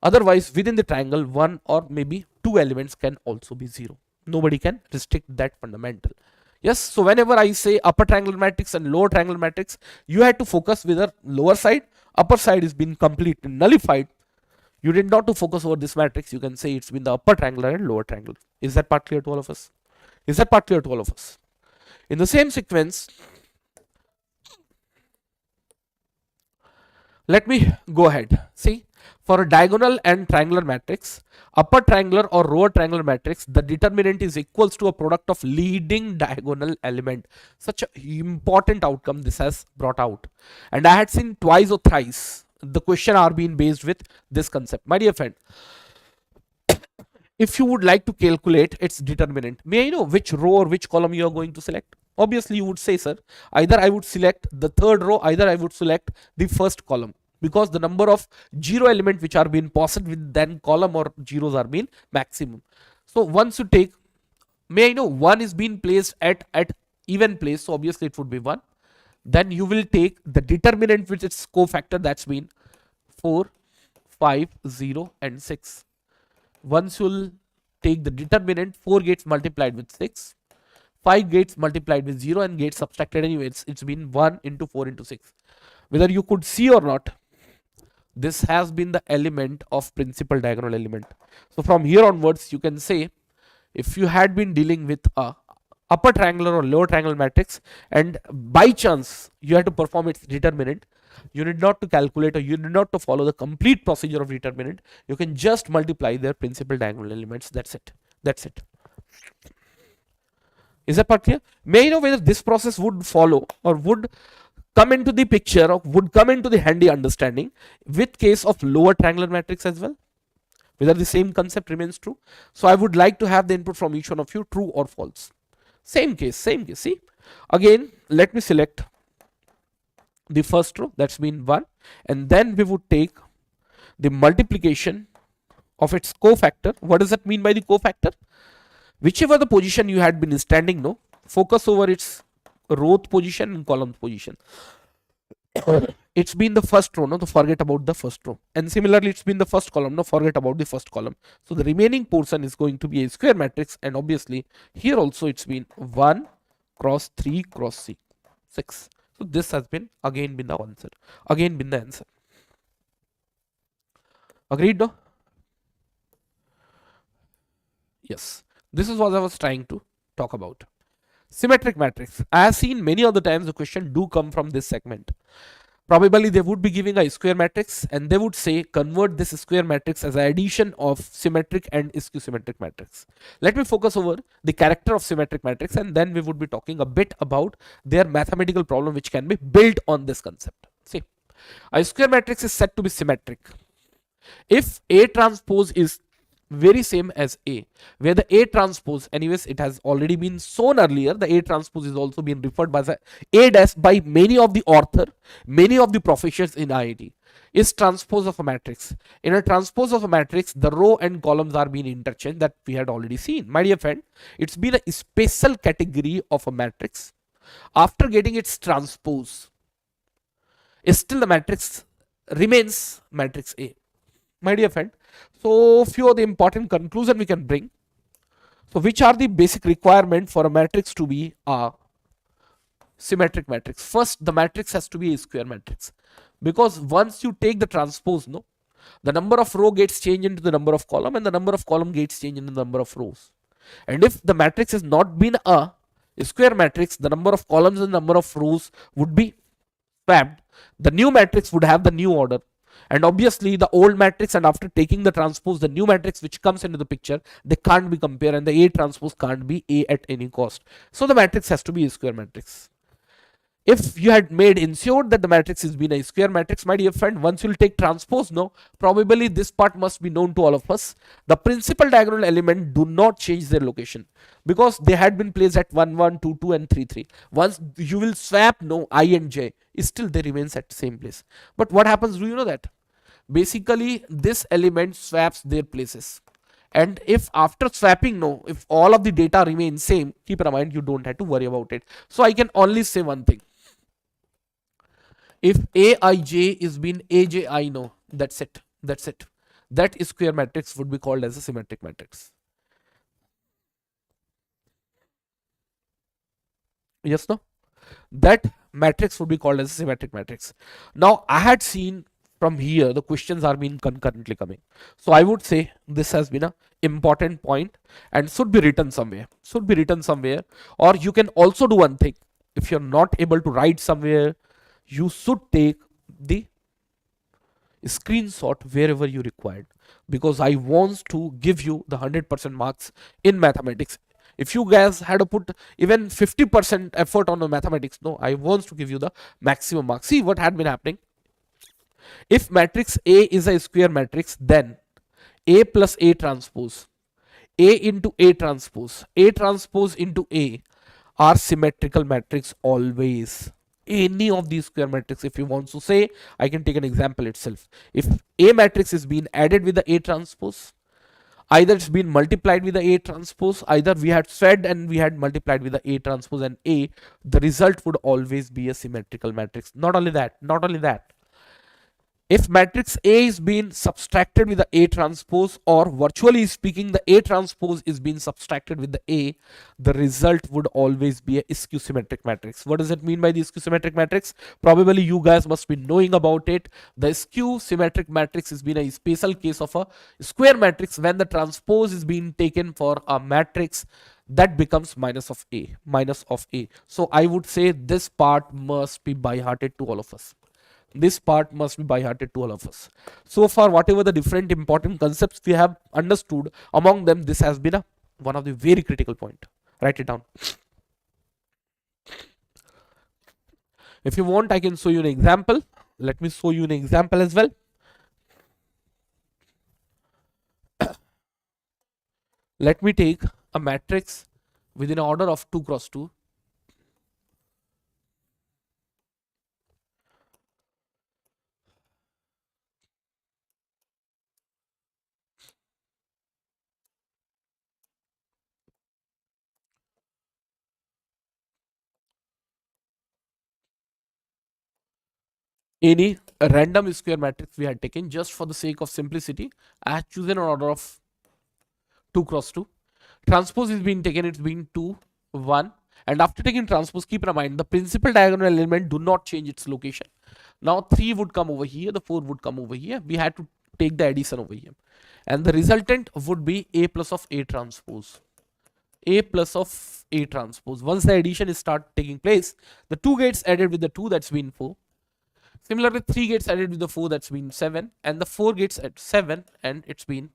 Speaker 1: Otherwise within the triangle one or maybe two elements can also be zero. Nobody can restrict that fundamental. Yes, so whenever I say upper triangular matrix and lower triangular matrix, you had to focus with the lower side. Upper side is been completely nullified. You did not to focus over this matrix. You can say it's been the upper triangular and lower triangular. Is that part clear to all of us? Is that part clear to all of us? In the same sequence, let me go ahead. See, for a diagonal and triangular matrix, upper triangular or lower triangular matrix, the determinant is equals to a product of leading diagonal element. Such an important outcome this has brought out. And I had seen twice or thrice the question are being based with this concept. My dear friend, if you would like to calculate its determinant, may I know which row or which column you are going to select? Obviously you would say, sir, either I would select the third row, either I would select the first column, because the number of zero element which are being posited with then column or zeros are being maximum. So once you take, may I know one is being placed at even place, so obviously it would be 1. Then you will take the determinant with its cofactor, that's been 4, 5, 0 and 6. Once you'll take the determinant, 4 gets multiplied with 6, 5 gets multiplied with 0 and gets subtracted anyway. It's been 1 into 4 into 6. Whether you could see or not, this has been the element of principal diagonal element. So from here onwards, you can say if you had been dealing with a upper triangular or lower triangular matrix and by chance you had to perform its determinant, you need not to calculate or you need not to follow the complete procedure of determinant. You can just multiply their principal diagonal elements. That's it. That's it. Is that part clear? May I know whether this process would follow or would come into the picture or would come into the handy understanding with case of lower triangular matrix as well? Whether the same concept remains true? So I would like to have the input from each one of you, true or false. Same case, same case. See, again, let me select the first row, that's been 1, and then we would take the multiplication of its cofactor. What does that mean by the cofactor? Whichever the position you had been standing, no, focus over its row position and column position. It's been the first row, no, to forget about the first row, and similarly it's been the first column, no, forget about the first column. So the remaining portion is going to be a square matrix, and obviously here also it's been 1 cross 3 cross 6. So this has been again been the answer, again been the answer. Agreed, no? Yes, this is what I was trying to talk about. Symmetric matrix. I have seen many of the times the question do come from this segment. Probably they would be giving a square matrix and they would say convert this square matrix as an addition of symmetric and skew-symmetric matrix. Let me focus over the character of symmetric matrix and then we would be talking a bit about their mathematical problem which can be built on this concept. See, a square matrix is said to be symmetric if A transpose is very same as A, where the A transpose, anyways it has already been shown earlier, the A transpose is also being referred by the A dash by many of the author, many of the professors in IIT, is transpose of a matrix. In a transpose of a matrix, the row and columns are being interchanged, that we had already seen. My dear friend, it's been a special category of a matrix. After getting its transpose, still the matrix remains matrix A. My dear friend, so few of the important conclusion we can bring. So which are the basic requirement for a matrix to be a symmetric matrix? First, the matrix has to be a square matrix, because once you take the transpose, no, the number of row gets changed into the number of column and the number of column gets changed into the number of rows. And if the matrix has not been a square matrix, the number of columns and number of rows would be swapped. The new matrix would have the new order. And obviously the old matrix and after taking the transpose, the new matrix which comes into the picture, they can't be compared and the A transpose can't be A at any cost. So the matrix has to be a square matrix. If you had made ensured that the matrix is been a square matrix, my dear friend, once you'll take transpose, no, probably this part must be known to all of us. The principal diagonal element do not change their location because they had been placed at 1 1 2 2 and 3 3. Once you will swap, no, I and j, still they remains at the same place. But what happens, do you know that? Basically this element swaps their places, and if after swapping, no, if all of the data remain same, keep in mind you don't have to worry about it. So I can only say one thing: if aij is been aji, no, that's it, that's it. That square matrix would be called as a symmetric matrix. Yes, no, that matrix would be called as a symmetric matrix. Now I had seen from here the questions are being concurrently coming, so I would say this has been a important point and should be written somewhere, or you can also do one thing: if you're not able to write somewhere, you should take the screenshot wherever you required, because I want to give you the 100% marks in mathematics. If you guys had to put even 50% effort on the mathematics, no, I want to give you the maximum marks. See what had been happening: if matrix A is a square matrix, then A plus A transpose, A into A transpose into A are symmetrical matrix always. Any of these square matrix, if you want to say, I can take an example itself. If A matrix is being added with the A transpose, either it's been multiplied with the A transpose, either we had said and we had multiplied with the A transpose and A, the result would always be a symmetrical matrix. Not only that, if matrix A is being subtracted with the A transpose, or virtually speaking the A transpose is being subtracted with the A, the result would always be a skew symmetric matrix. What does it mean by the skew symmetric matrix? Probably you guys must be knowing about it. The skew symmetric matrix is being a special case of a square matrix when the transpose is being taken for a matrix that becomes minus of A. So I would say this part must be by hearted to all of us. This part must be by hearted to all of us. So far, whatever the different important concepts we have understood, among them this has been one of the very critical point. Write it down. If you want, I can show you an example. Let me show you an example as well. Let me take a matrix within an order of 2 cross 2. Any random square matrix we had taken, just for the sake of simplicity, I have chosen an order of 2 cross 2. Transpose is being taken, it's been 2 1, and after taking transpose, keep in mind the principal diagonal element do not change its location. Now 3 would come over here, the 4 would come over here, we had to take the addition over here, and the resultant would be A plus of A transpose. A plus of A transpose. Once the addition is start taking place, the 2 gets added with the 2, that's been 4. Similarly, 3 gets added with the 4, that's been 7, and the 4 gets at 7, and it's been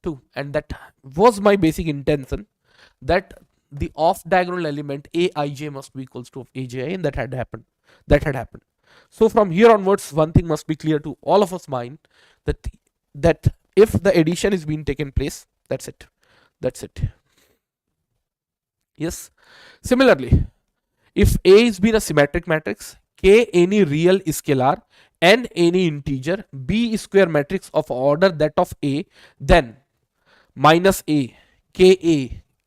Speaker 1: 2. And that was my basic intention, that the off diagonal element Aij must be equals to of Aj, and that had happened. So from here onwards, one thing must be clear to all of us mind, that if the addition is being taken place, that's it. Yes. Similarly, if A is been a symmetric matrix, K any real scalar, N any integer, B square matrix of order that of A, then minus A, Ka,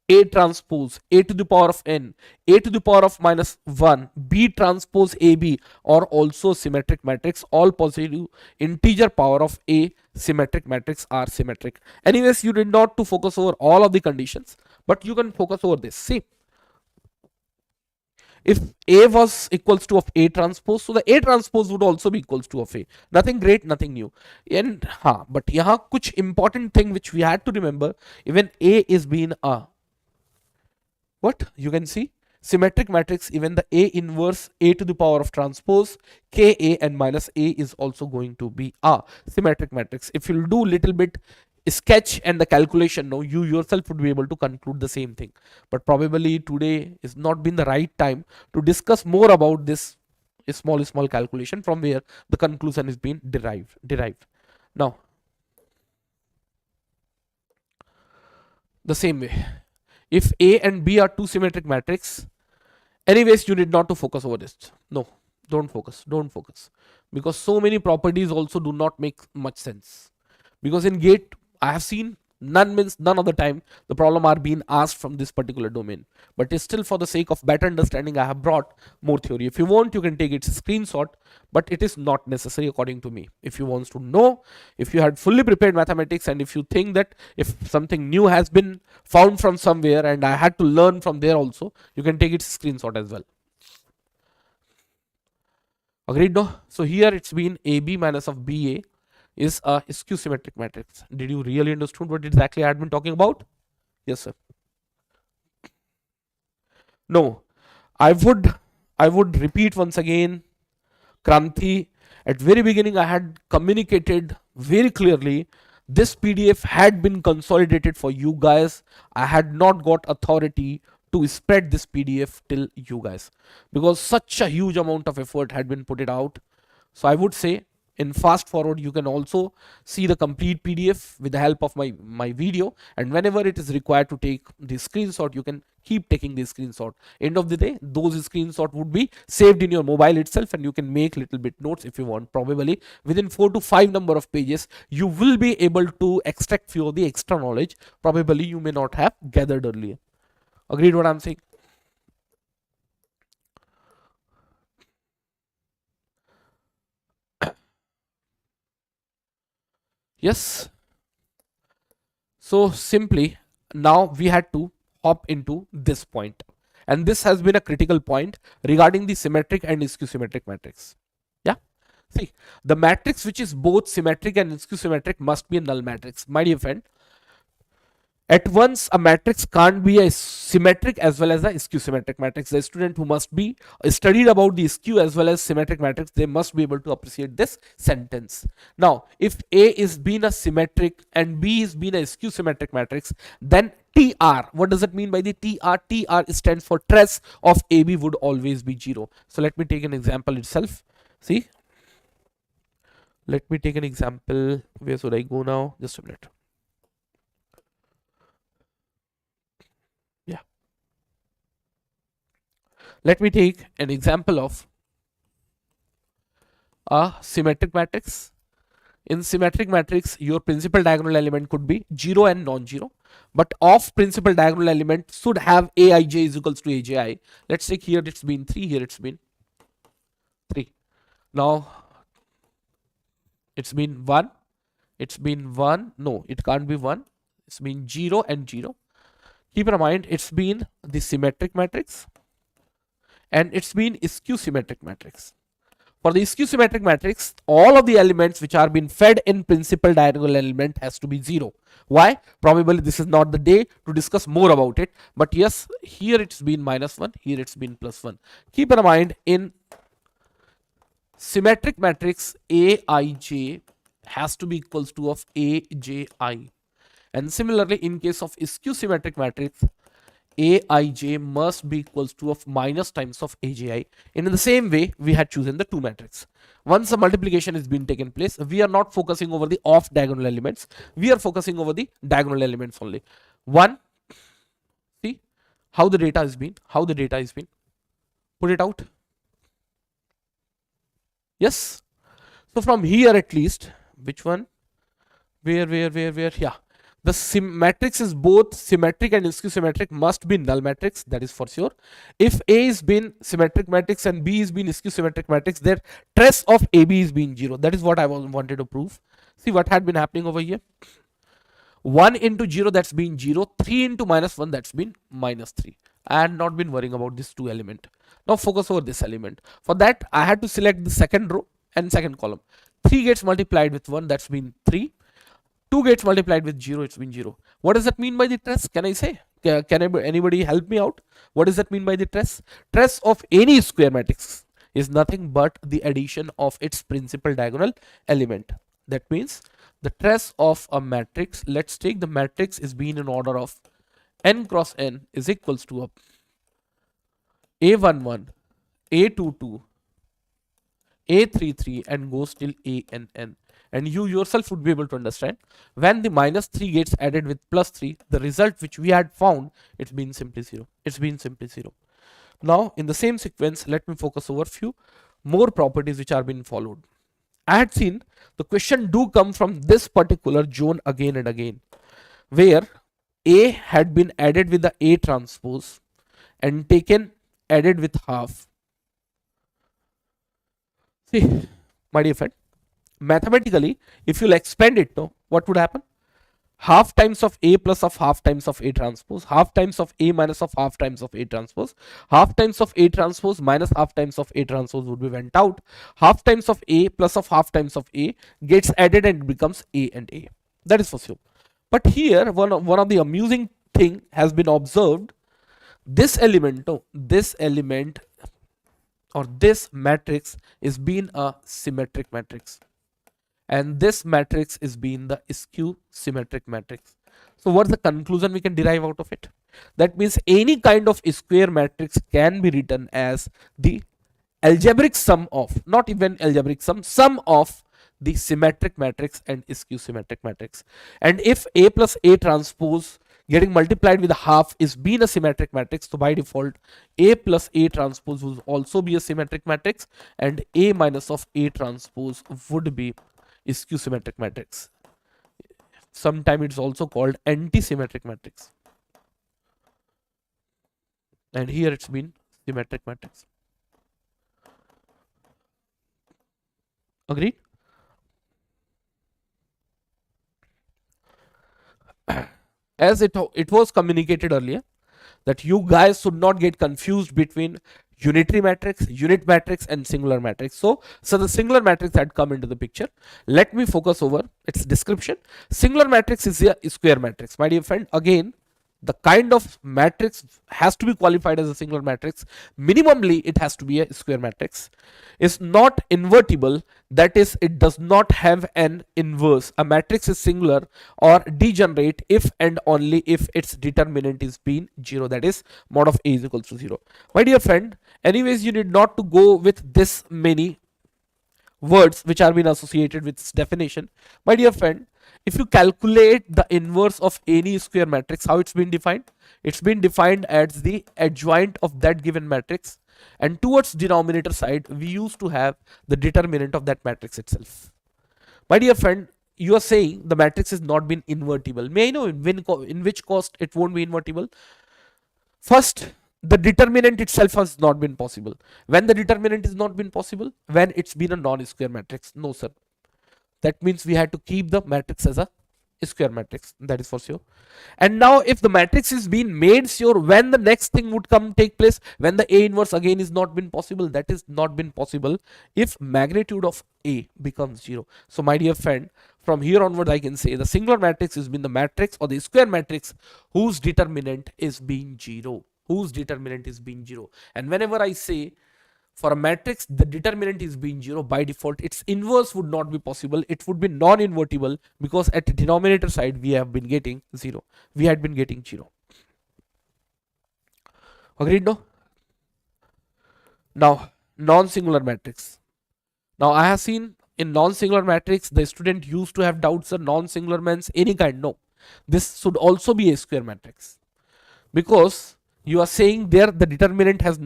Speaker 1: A transpose, A to the power of N, A to the power of minus 1, B transpose AB are also symmetric matrix. All positive integer power of A symmetric matrix are symmetric. Anyways, you did not to focus over all of the conditions, but you can focus over this. See, if A was equals to of A transpose, so the A transpose would also be equals to of A. Nothing great, nothing new. And but यहाँ कुछ important thing which we had to remember, even A is being a what you can see symmetric matrix, even the A inverse A to the power of transpose Ka and minus A is also going to be a symmetric matrix. If you'll do little bit sketch and the calculation, no, you yourself would be able to conclude the same thing. But probably today is not been the right time to discuss more about this small calculation from where the conclusion is being derived. Now, the same way, if A and B are two symmetric matrices, anyways, you need not to focus over this. No, don't focus, because so many properties also do not make much sense. Because in gate, I have seen none means none of the time the problem are being asked from this particular domain, but it's still for the sake of better understanding I have brought more theory. If you want, you can take its screenshot, but it is not necessary according to me. If you want to know, if you had fully prepared mathematics, and if you think that if something new has been found from somewhere and I had to learn from there also, you can take its screenshot as well. Agreed, no? So here it's been AB minus of BA is a skew symmetric matrix. Did you really understood what exactly I had been talking about? Yes, sir. No, I would repeat once again, Kranti. At very beginning, I had communicated very clearly. This PDF had been consolidated for you guys. I had not got authority to spread this PDF till you guys, because such a huge amount of effort had been put it out. So I would say, in fast forward, you can also see the complete PDF with the help of my video, and whenever it is required to take the screenshot, you can keep taking the screenshot. End of the day, those screenshot would be saved in your mobile itself, and you can make little bit notes if you want. Probably within 4 to 5 number of pages, you will be able to extract few of the extra knowledge probably you may not have gathered earlier. Agreed what I'm saying? Yes. So simply now we had to hop into this point, and this has been a critical point regarding the symmetric and skew symmetric matrix. Yeah, see, the matrix which is both symmetric and skew symmetric must be a null matrix, my dear friend. At once, a matrix can't be a symmetric as well as a skew symmetric matrix. The student who must be studied about the skew as well as symmetric matrix, they must be able to appreciate this sentence. Now, if A is being a symmetric and B is being a skew symmetric matrix, then TR, what does it mean by the TR? TR stands for trace of AB would always be 0. So let me take an example itself. See, let me take an example. Where should I go now? Just a minute. Let me take an example of a symmetric matrix. In symmetric matrix, your principal diagonal element could be 0 and non-zero, but of principal diagonal element should have Aij is equals to Aj. Let's take here it's been 3, here it's been 3. Now it's been 1, it's been 1, no, it can't be 1, it's been 0 and 0. Keep in mind, it's been the symmetric matrix and it's been skew symmetric matrix. For the skew symmetric matrix, all of the elements which are being fed in principal diagonal element has to be 0. Why? Probably this is not the day to discuss more about it, but yes, here it's been -1, here it's been +1. Keep in mind, in symmetric matrix, Aij has to be equals to of Aj, and similarly in case of skew symmetric matrix, Aij must be equals to of minus times of Aj. And in the same way, we had chosen the two matrix. Once the multiplication has been taken place, we are not focusing over the off diagonal elements. We are focusing over the diagonal elements only. 1, see how the data has been, put it out. Yes. So from here at least, which one? Where? Yeah. The matrix is both symmetric and skew symmetric must be null matrix, that is for sure. If A is being symmetric matrix and B is being skew symmetric matrix, their trace of AB is being 0. That is what I wanted to prove. See what had been happening over here. 1 into 0, that's been 0. 3 into -1, that's been -3. I had not been worrying about this two element. Now focus over this element. For that, I had to select the second row and second column. 3 gets multiplied with 1, that's been 3. 2 gets multiplied with 0, it's been 0. What does that mean by the trace? Can I say? Can anybody help me out? What does that mean by the trace? Trace of any square matrix is nothing but the addition of its principal diagonal element. That means the trace of a matrix. Let's take the matrix is being in order of n cross n is equals to a a11, a22, a33 and goes till a and you yourself would be able to understand when the minus 3 gets added with plus 3, the result which we had found, it's been simply 0. It's been simply 0. Now in the same sequence, let me focus over few more properties which are being followed. I had seen the question do come from this particular zone again and again, where A had been added with the A transpose and taken added with half. See, my dear friend, mathematically, if you'll expand it, no, what would happen? Half times of A plus of half times of A transpose, half times of A minus of half times of A transpose, half times of A transpose minus half times of A transpose would be went out, half times of A plus of half times of A gets added and becomes A and A. That is for sure. But here, one of the amusing thing has been observed. This element, or this matrix is being a symmetric matrix, and this matrix is being the skew symmetric matrix. So what's the conclusion we can derive out of it? That means any kind of square matrix can be written as the algebraic sum of, not even algebraic sum of the symmetric matrix and skew symmetric matrix. And if A plus A transpose getting multiplied with a half is being a symmetric matrix, so by default A plus A transpose will also be a symmetric matrix, and A minus of A transpose would be skew symmetric matrix. Sometimes it's also called anti-symmetric matrix, and here it's been symmetric matrix. Agreed? As it was communicated earlier, that you guys should not get confused between unitary matrix, unit matrix and singular matrix. So the singular matrix had come into the picture. Let me focus over its description. Singular matrix is a square matrix. My dear friend, again, the kind of matrix has to be qualified as a singular matrix. Minimally, it has to be a square matrix. It's not invertible, that is, it does not have an inverse. A matrix is singular or degenerate if and only if its determinant is being 0, that is, mod of A is equals to 0. My dear friend, anyways, you need not to go with this many words which are being associated with this definition. My dear friend, if you calculate the inverse of any square matrix, how it's been defined? It's been defined as the adjoint of that given matrix, and towards denominator side we used to have the determinant of that matrix itself. My dear friend, you are saying the matrix is not been invertible. May I know in which cost it won't be invertible? First, the determinant itself has not been possible. When the determinant is not been possible? When it's been a non-square matrix. No sir, that means we had to keep the matrix as a square matrix, that is for sure. And now if the matrix is being made sure, when the next thing would take place, when the A inverse again is not been possible, that is not been possible if magnitude of A becomes 0. So my dear friend, from here onward I can say the singular matrix has been the matrix or the square matrix whose determinant is being 0, and whenever I say for a matrix the determinant is being 0, by default its inverse would not be possible, it would be non-invertible, because at the denominator side we have been getting 0, we had been getting 0. Agreed? No? Now non-singular matrix. Now I have seen in non-singular matrix the student used to have doubts that non-singular means any kind. No, this should also be a square matrix, because you are saying there the determinant has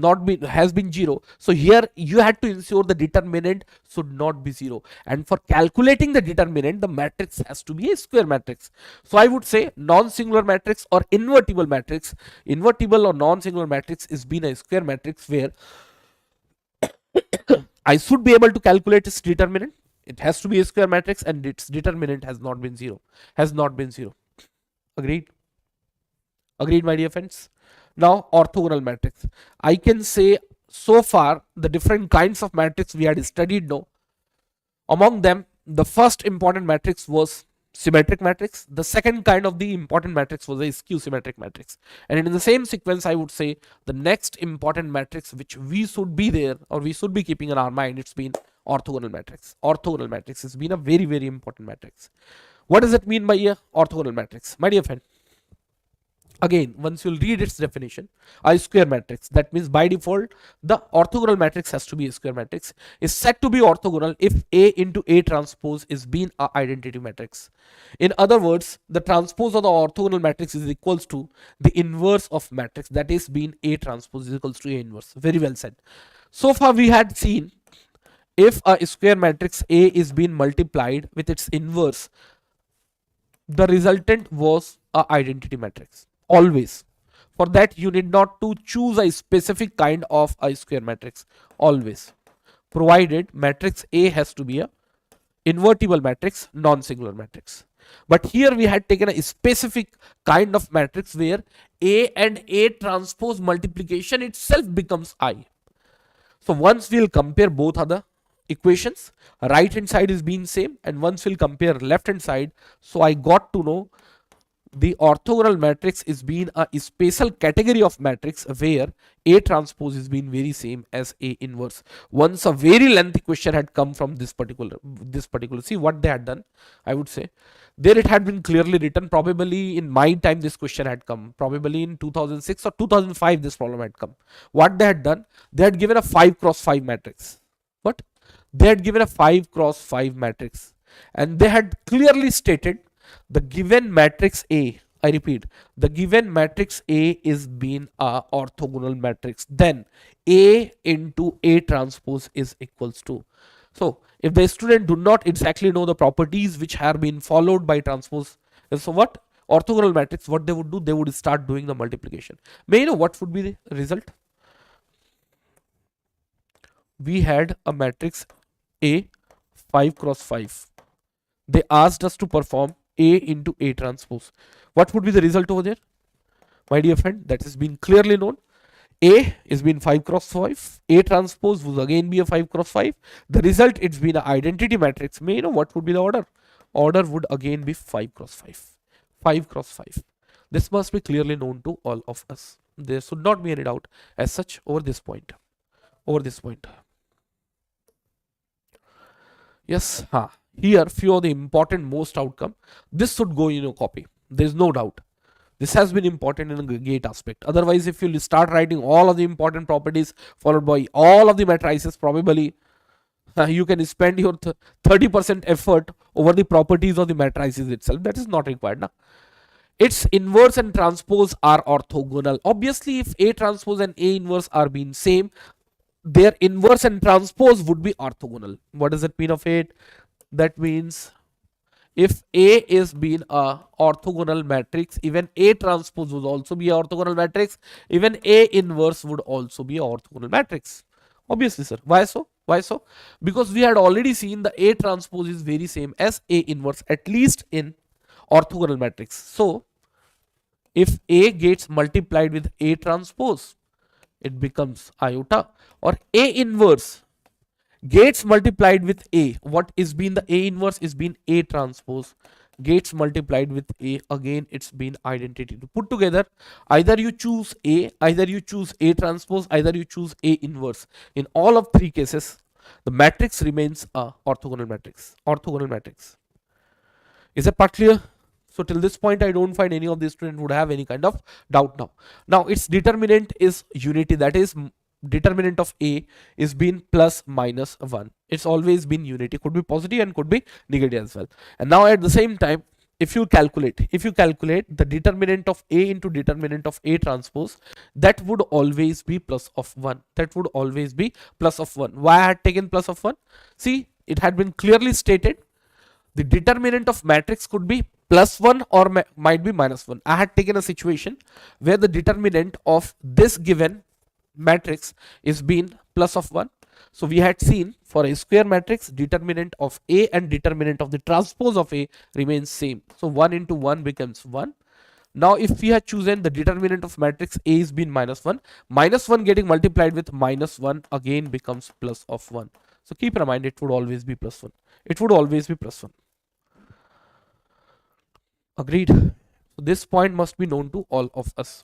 Speaker 1: been 0, so here you had to ensure the determinant should not be 0, and for calculating the determinant the matrix has to be a square matrix. So I would say non-singular matrix or invertible matrix, invertible or non-singular matrix is being a square matrix where I should be able to calculate its determinant, it has to be a square matrix, and its determinant has not been 0. Agreed? Agreed, my dear friends? Now orthogonal matrix. I can say so far the different kinds of matrix we had studied now. Among them, the first important matrix was symmetric matrix. The second kind of the important matrix was a skew symmetric matrix. And in the same sequence, I would say the next important matrix which we should be there or we should be keeping in our mind, it's been Orthogonal matrix. Orthogonal matrix has been a very, very important matrix. What does it mean by a orthogonal matrix? My dear friend, again, once you'll read its definition, a square matrix, that means by default the orthogonal matrix has to be a square matrix, is said to be orthogonal if A into A transpose is being a identity matrix. In other words, the transpose of the orthogonal matrix is equals to the inverse of matrix, that is being A transpose is equals to A inverse. Very well said. So far we had seen if a square matrix A is being multiplied with its inverse, the resultant was a identity matrix. Always. For that you need not to choose a specific kind of a square matrix. Always. Provided matrix A has to be a invertible matrix, non-singular matrix. But here we had taken a specific kind of matrix where A and A transpose multiplication itself becomes I. So once we'll compare both other equations, right hand side is being same, and once we'll compare left hand side, so I got to know the orthogonal matrix is being a special category of matrix where A transpose is being very same as A inverse. Once a very lengthy question had come from this particular, see what they had done, I would say there it had been clearly written. Probably in my time this question had come, probably in 2006 or 2005 this problem had come. What they had done, they had given a 5 cross 5 matrix. What? They had given a 5 cross 5 matrix, and they had clearly stated the given matrix A, I repeat, the given matrix A is being a orthogonal matrix, then A into A transpose is equals to. So if the student do not exactly know the properties which have been followed by transpose, so what orthogonal matrix, what they would do, they would start doing the multiplication. May you know what would be the result? We had a matrix A 5 cross 5. They asked us to perform A into A transpose. What would be the result over there? My dear friend, that has been clearly known. A is been 5 cross 5. A transpose would again be a 5 cross 5. The result, it's been an identity matrix. May you know what would be the order? Order would again be 5 cross 5. 5 cross 5. This must be clearly known to all of us. There should not be any doubt as such over this point. Over this point. Yes, here few of the important most outcome. This should go in your copy. There is no doubt. This has been important in a gate aspect. Otherwise, if you start writing all of the important properties followed by all of the matrices, probably you can spend your 30% effort over the properties of the matrices itself. That is not required. Its inverse and transpose are orthogonal. Obviously, if A transpose and A inverse are being same, their inverse and transpose would be orthogonal. What does it mean of it? That means if A is being a orthogonal matrix, even A transpose would also be a orthogonal matrix, even A inverse would also be a orthogonal matrix. Obviously, sir. Why so? Why so? Because we had already seen the A transpose is very same as A inverse, at least in orthogonal matrix. So if A gets multiplied with A transpose, it becomes iota, or A inverse gets multiplied with A. What is being the A inverse is being A transpose gets multiplied with A. Again, it's been identity. To put together, either you choose A, either you choose A transpose, either you choose A inverse. In all of three cases, the matrix remains a orthogonal matrix. Orthogonal matrix. Is that part clear? So till this point, I don't find any of the students would have any kind of doubt now. Now its determinant is unity, that is determinant of A is been plus minus 1. It's always been unity, could be positive and could be negative as well. And now at the same time, if you calculate the determinant of A into determinant of A transpose, that would always be plus of 1. That would always be plus of 1. Why I had taken plus of 1? See, it had been clearly stated the determinant of matrix could be plus 1 or might be minus 1. I had taken a situation where the determinant of this given matrix is being plus of 1. So we had seen for a square matrix, determinant of A and determinant of the transpose of A remains same. So 1 into 1 becomes 1. Now if we had chosen the determinant of matrix A is being minus 1, minus 1 getting multiplied with minus 1 again becomes plus of 1. So keep in mind, it would always be plus 1. It would always be plus 1. Agreed. So this point must be known to all of us.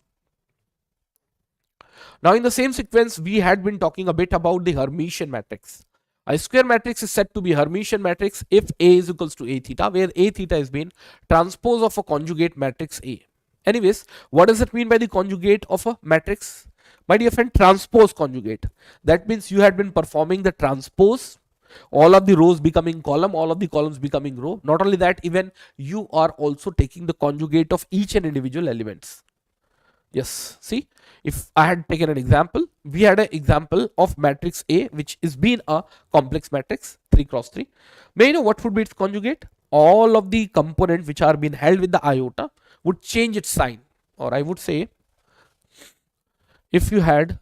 Speaker 1: Now in the same sequence, we had been talking a bit about the Hermitian matrix. A square matrix is said to be Hermitian matrix if A is equals to A theta, where A theta is being transpose of a conjugate matrix A. Anyways, what does it mean by the conjugate of a matrix? My dear friend, transpose conjugate. That means you had been performing the transpose, all of the rows becoming column, all of the columns becoming row. Not only that, even you are also taking the conjugate of each and individual elements. Yes, see, if I had taken an example, we had an example of matrix A, which is being a complex matrix 3 cross 3. May you know what would be its conjugate? All of the components which are being held with the iota would change its sign. Or I would say, if you had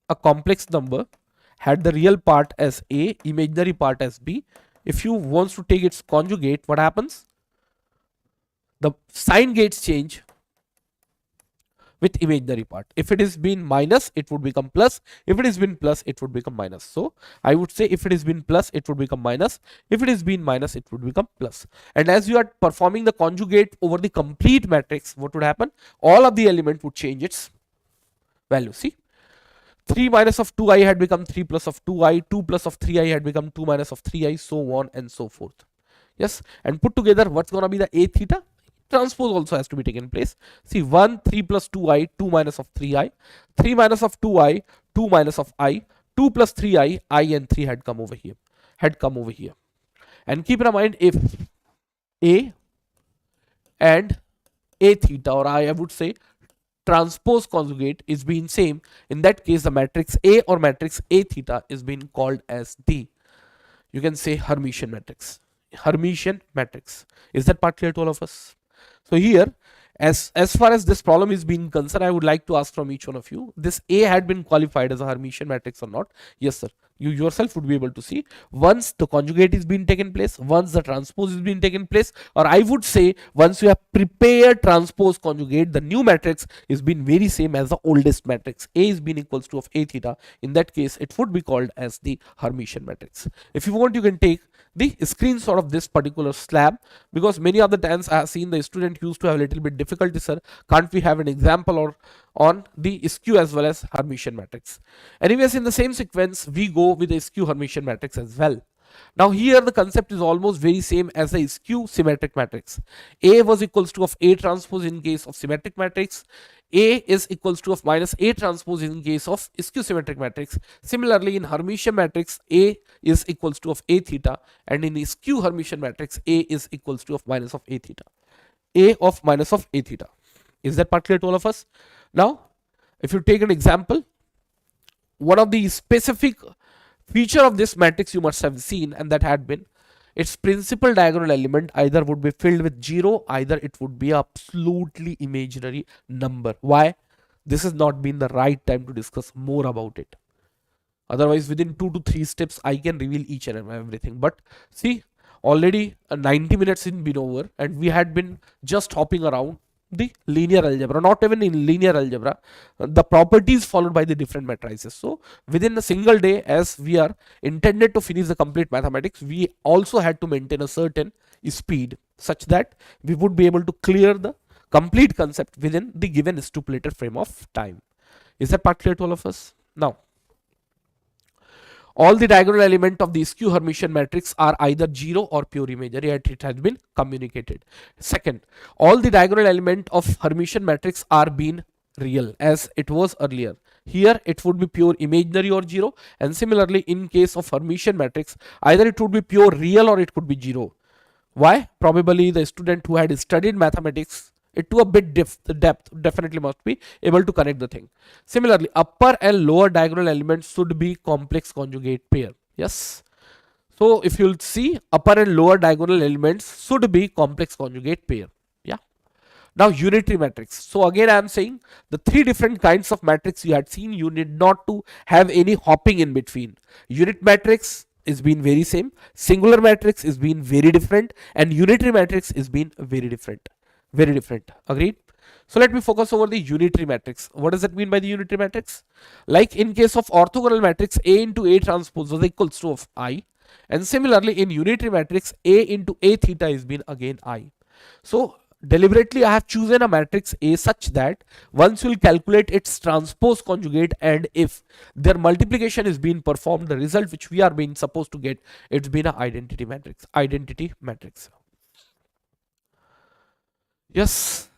Speaker 1: a complex number, had the real part as A, imaginary part as B, if you want to take its conjugate, what happens? The sign gates change with imaginary part. If it is been minus, it would become plus. If it is been plus, it would become minus. So I would say if it is been plus, it would become minus. If it is been minus, it would become plus. And as you are performing the conjugate over the complete matrix, what would happen? All of the element would change its value. See, 3 minus of 2i had become 3 plus of 2i, 2 plus of 3i had become 2 minus of 3i, so on and so forth. Yes, and put together, what's going to be the A theta? Transpose also has to be taken place. See, 1, 3 plus 2i, 2 minus of 3i, 3 minus of 2i, 2 minus of I, 2 plus 3i, I and 3 had come over here. And keep in mind, if A and A theta, or I would say transpose conjugate, is being same, in that case the matrix A or matrix A theta is being called as the, you can say, Hermitian matrix. Hermitian matrix. Is that part clear to all of us? So here, as far as this problem is being concerned, I would like to ask from each one of you, this A had been qualified as a Hermitian matrix or not? Yes, sir. You yourself would be able to see once the conjugate is being taken place, once the transpose is being taken place, or I would say once you have prepared transpose conjugate, the new matrix is being very same as the oldest matrix. A is being equals to of A theta. In that case, it would be called as the Hermitian matrix. If you want, you can take the screenshot of this particular slab, because many of the times I have seen the student used to have a little bit difficulty, sir, can't we have an example or on the skew as well as Hermitian matrix? Anyways, in the same sequence we go with the skew Hermitian matrix as well. Now here the concept is almost very same as the skew symmetric matrix. A was equals to of A transpose in case of symmetric matrix. A is equals to of minus A transpose in case of skew symmetric matrix. Similarly, in Hermitian matrix, A is equals to of A theta, and in the skew Hermitian matrix, A is equals to of minus of A theta. A of minus of A theta. Is that part clear to all of us? Now, if you take an example, one of the specific feature of this matrix you must have seen, and that had been its principal diagonal element either would be filled with 0, either it would be absolutely imaginary number. Why? This has not been the right time to discuss more about it. Otherwise, within 2 to 3 steps, I can reveal each and everything. But see, already 90 minutes in been over, and we had been just hopping around the linear algebra, not even in linear algebra, the properties followed by the different matrices. So within a single day, as we are intended to finish the complete mathematics, we also had to maintain a certain speed such that we would be able to clear the complete concept within the given stipulated frame of time. Is that part clear to all of us? Now, all the diagonal element of the skew Hermitian matrix are either 0 or pure imaginary, and it has been communicated. Second, all the diagonal element of Hermitian matrix are being real as it was earlier. Here it would be pure imaginary or 0, and similarly in case of Hermitian matrix, either it would be pure real or it could be 0. Why? Probably the student who had studied mathematics it to a bit depth definitely must be able to connect the thing. Similarly, upper and lower diagonal elements should be complex conjugate pair. Yes. So if you'll see, upper and lower diagonal elements should be complex conjugate pair. Yeah. Now unitary matrix. So again I am saying the 3 different kinds of matrix you had seen, you need not to have any hopping in between. Unit matrix is being very same, singular matrix is being very different, and unitary matrix is being very different. Very different. Agreed? So let me focus over the unitary matrix. What does that mean by the unitary matrix? Like in case of orthogonal matrix, A into A transpose is equals to of I, and similarly in unitary matrix, A into A theta is being again I. So deliberately I have chosen a matrix A such that once you'll calculate its transpose conjugate, and if their multiplication is being performed, the result which we are being supposed to get, it's been an identity matrix. Identity matrix. Yes.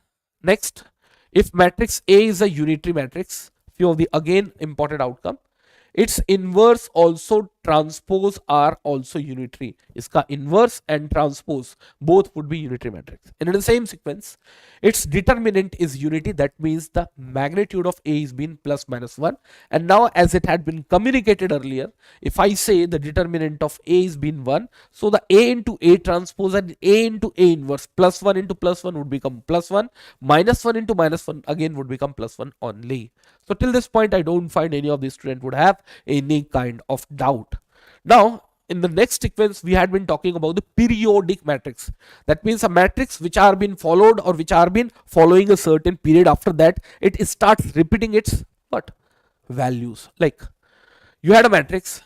Speaker 1: Next, if matrix A is a unitary matrix, few of the again important outcome, its inverse also transpose are also unitary. इसका inverse and transpose both would be unitary matrix. And in the same sequence, its determinant is unity. That means the magnitude of A is being plus minus 1. And now, as it had been communicated earlier, if I say the determinant of A is being 1, so the A into A transpose and A into A inverse, plus 1 into plus 1 would become plus 1, minus 1 into minus 1 again would become plus 1 only. So till this point, I don't find any of the student would have any kind of doubt. Now, in the next sequence, we had been talking about the periodic matrix. That means a matrix which are been followed or which are been following a certain period. After that, it starts repeating its what? Values. Like you had a matrix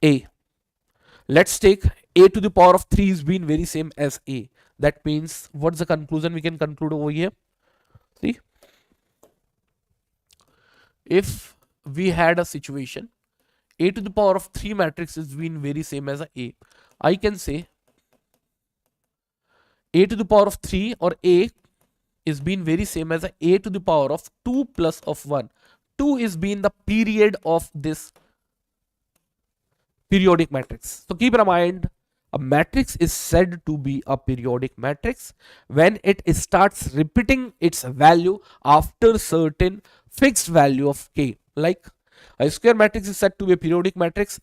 Speaker 1: A. Let's take A to the power of 3 is being very same as A. That means what's the conclusion we can conclude over here? See, if we had a situation A to the power of 3 matrix is being very same as a, I can say A to the power of 3 or A is being very same as A to the power of 2 plus of 1. 2 is being the period of this periodic matrix. So keep in mind, a matrix is said to be a periodic matrix when it starts repeating its value after certain fixed value of k. Like a square matrix is said to be a periodic matrix.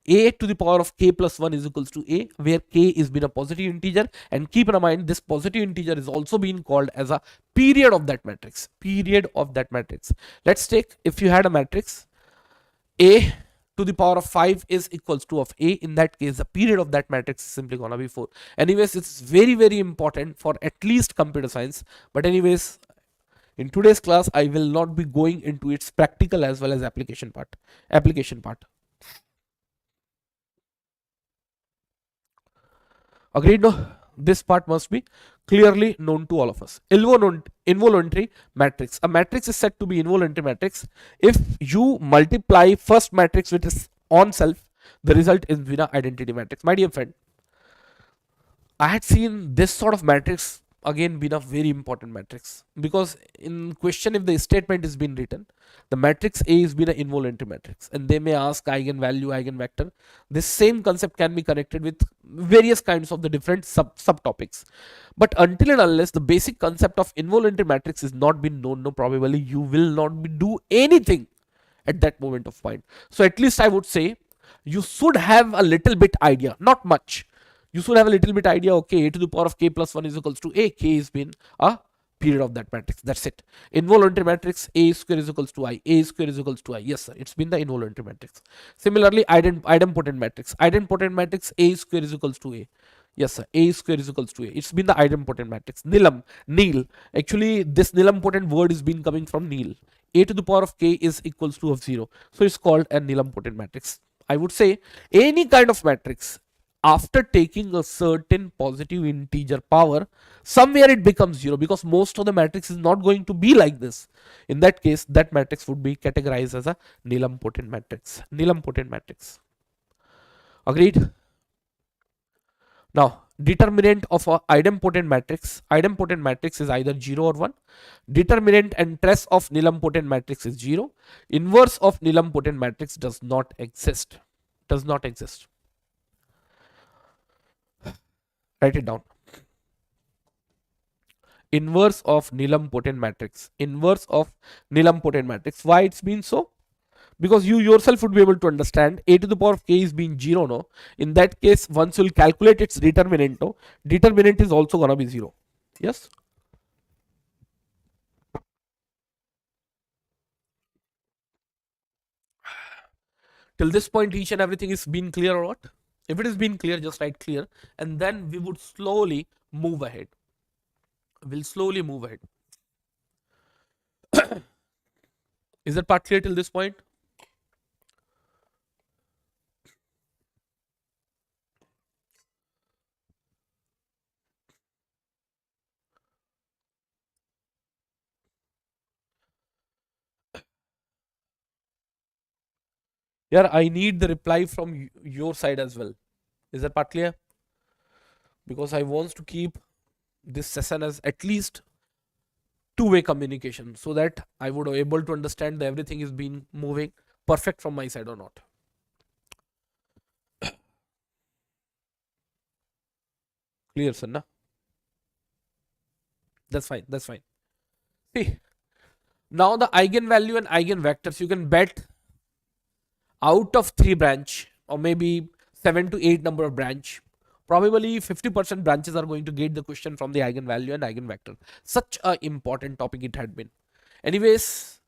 Speaker 1: A to the power of k plus 1 is equals to A, where k is been a positive integer, and keep in mind this positive integer is also being called as a period of that matrix. Period of that matrix. Let's take, if you had a matrix A to the power of 5 is equals to of A, in that case the period of that matrix is simply gonna be 4. Anyways, it's very important for at least computer science, but anyways, in today's class I will not be going into its practical as well as application part. Agreed? No? This part must be clearly known to all of us. Involuntary matrix. A matrix is said to be involuntary matrix if you multiply first matrix with its own self, the result is an identity matrix. My dear friend, I had seen this sort of matrix again been a very important matrix, because in question if the statement is being written, the matrix A is been an involuntary matrix and they may ask eigenvalue, eigenvector. This same concept can be connected with various kinds of the different subtopics, but until and unless the basic concept of involuntary matrix is not been known, no, probably you will not be do anything at that moment of point. So at least I would say you should have a little bit idea, not much. You should have a little bit idea. Okay, A to the power of k plus 1 is equals to A. K has been a period of that matrix. That's it. Involuntary matrix, A square is equals to I. A square is equals to I. Yes, sir. It's been the involuntary matrix. Similarly, idempotent matrix. Idempotent matrix, A square is equals to A. Yes, sir. A square is equals to A. It's been the idempotent matrix. Nil. Actually, this nilpotent word is been coming from nil. A to the power of k is equals to of 0. So it's called a nilpotent matrix. I would say any kind of matrix after taking a certain positive integer power, somewhere it becomes 0, because most of the matrix is not going to be like this. In that case, that matrix would be categorized as a nilpotent matrix. Agreed? Now, determinant of a idempotent matrix is either 0 or 1. Determinant and trace of nilpotent matrix is 0. Inverse of nilpotent matrix does not exist. Write it down. Inverse of nilpotent matrix. Why it's been so? Because you yourself would be able to understand A to the power of k is being 0, no? In that case, once you'll calculate its determinant, no? Determinant is also gonna be 0. Yes? Till this point, each and everything is been clear or what? If it is been clear, just write clear, and then we would slowly move ahead. Is that part clear till this point? Here I need the reply from your side as well. Is that part clear? Because I want to keep this session as at least two-way communication, so that I would be able to understand that everything is being moving perfect from my side or not. Clear, sir? Na? That's fine. That's fine. See, now the eigenvalue and eigenvectors, you can bet out of 3 branch or maybe 7 to 8 number of branch, probably 50% branches are going to get the question from the eigenvalue and eigenvector. Such a important topic it had been. Anyways,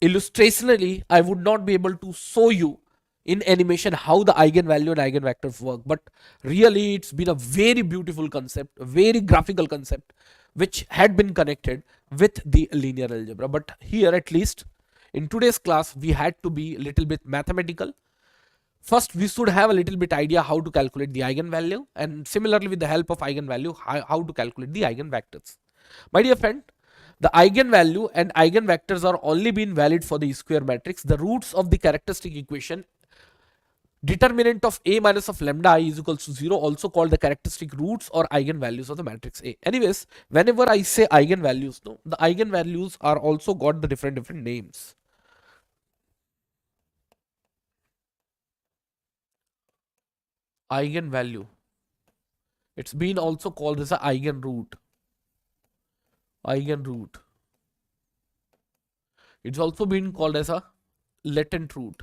Speaker 1: illustrationally, I would not be able to show you in animation how the eigenvalue and eigenvectors work, but really it's been a very beautiful concept, a very graphical concept, which had been connected with the linear algebra. But here, at least in today's class, we had to be a little bit mathematical. First, we should have a little bit idea how to calculate the eigenvalue, and similarly with the help of eigenvalue, how to calculate the eigenvectors. My dear friend, the eigenvalue and eigenvectors are only been valid for the square matrix. The roots of the characteristic equation, determinant of A minus of lambda I is equals to 0, also called the characteristic roots or eigenvalues of the matrix A. Anyways, whenever I say eigenvalues, no, the eigenvalues are also got the different names. Eigenvalue, it's been also called as a eigenroot. It's also been called as a latent root.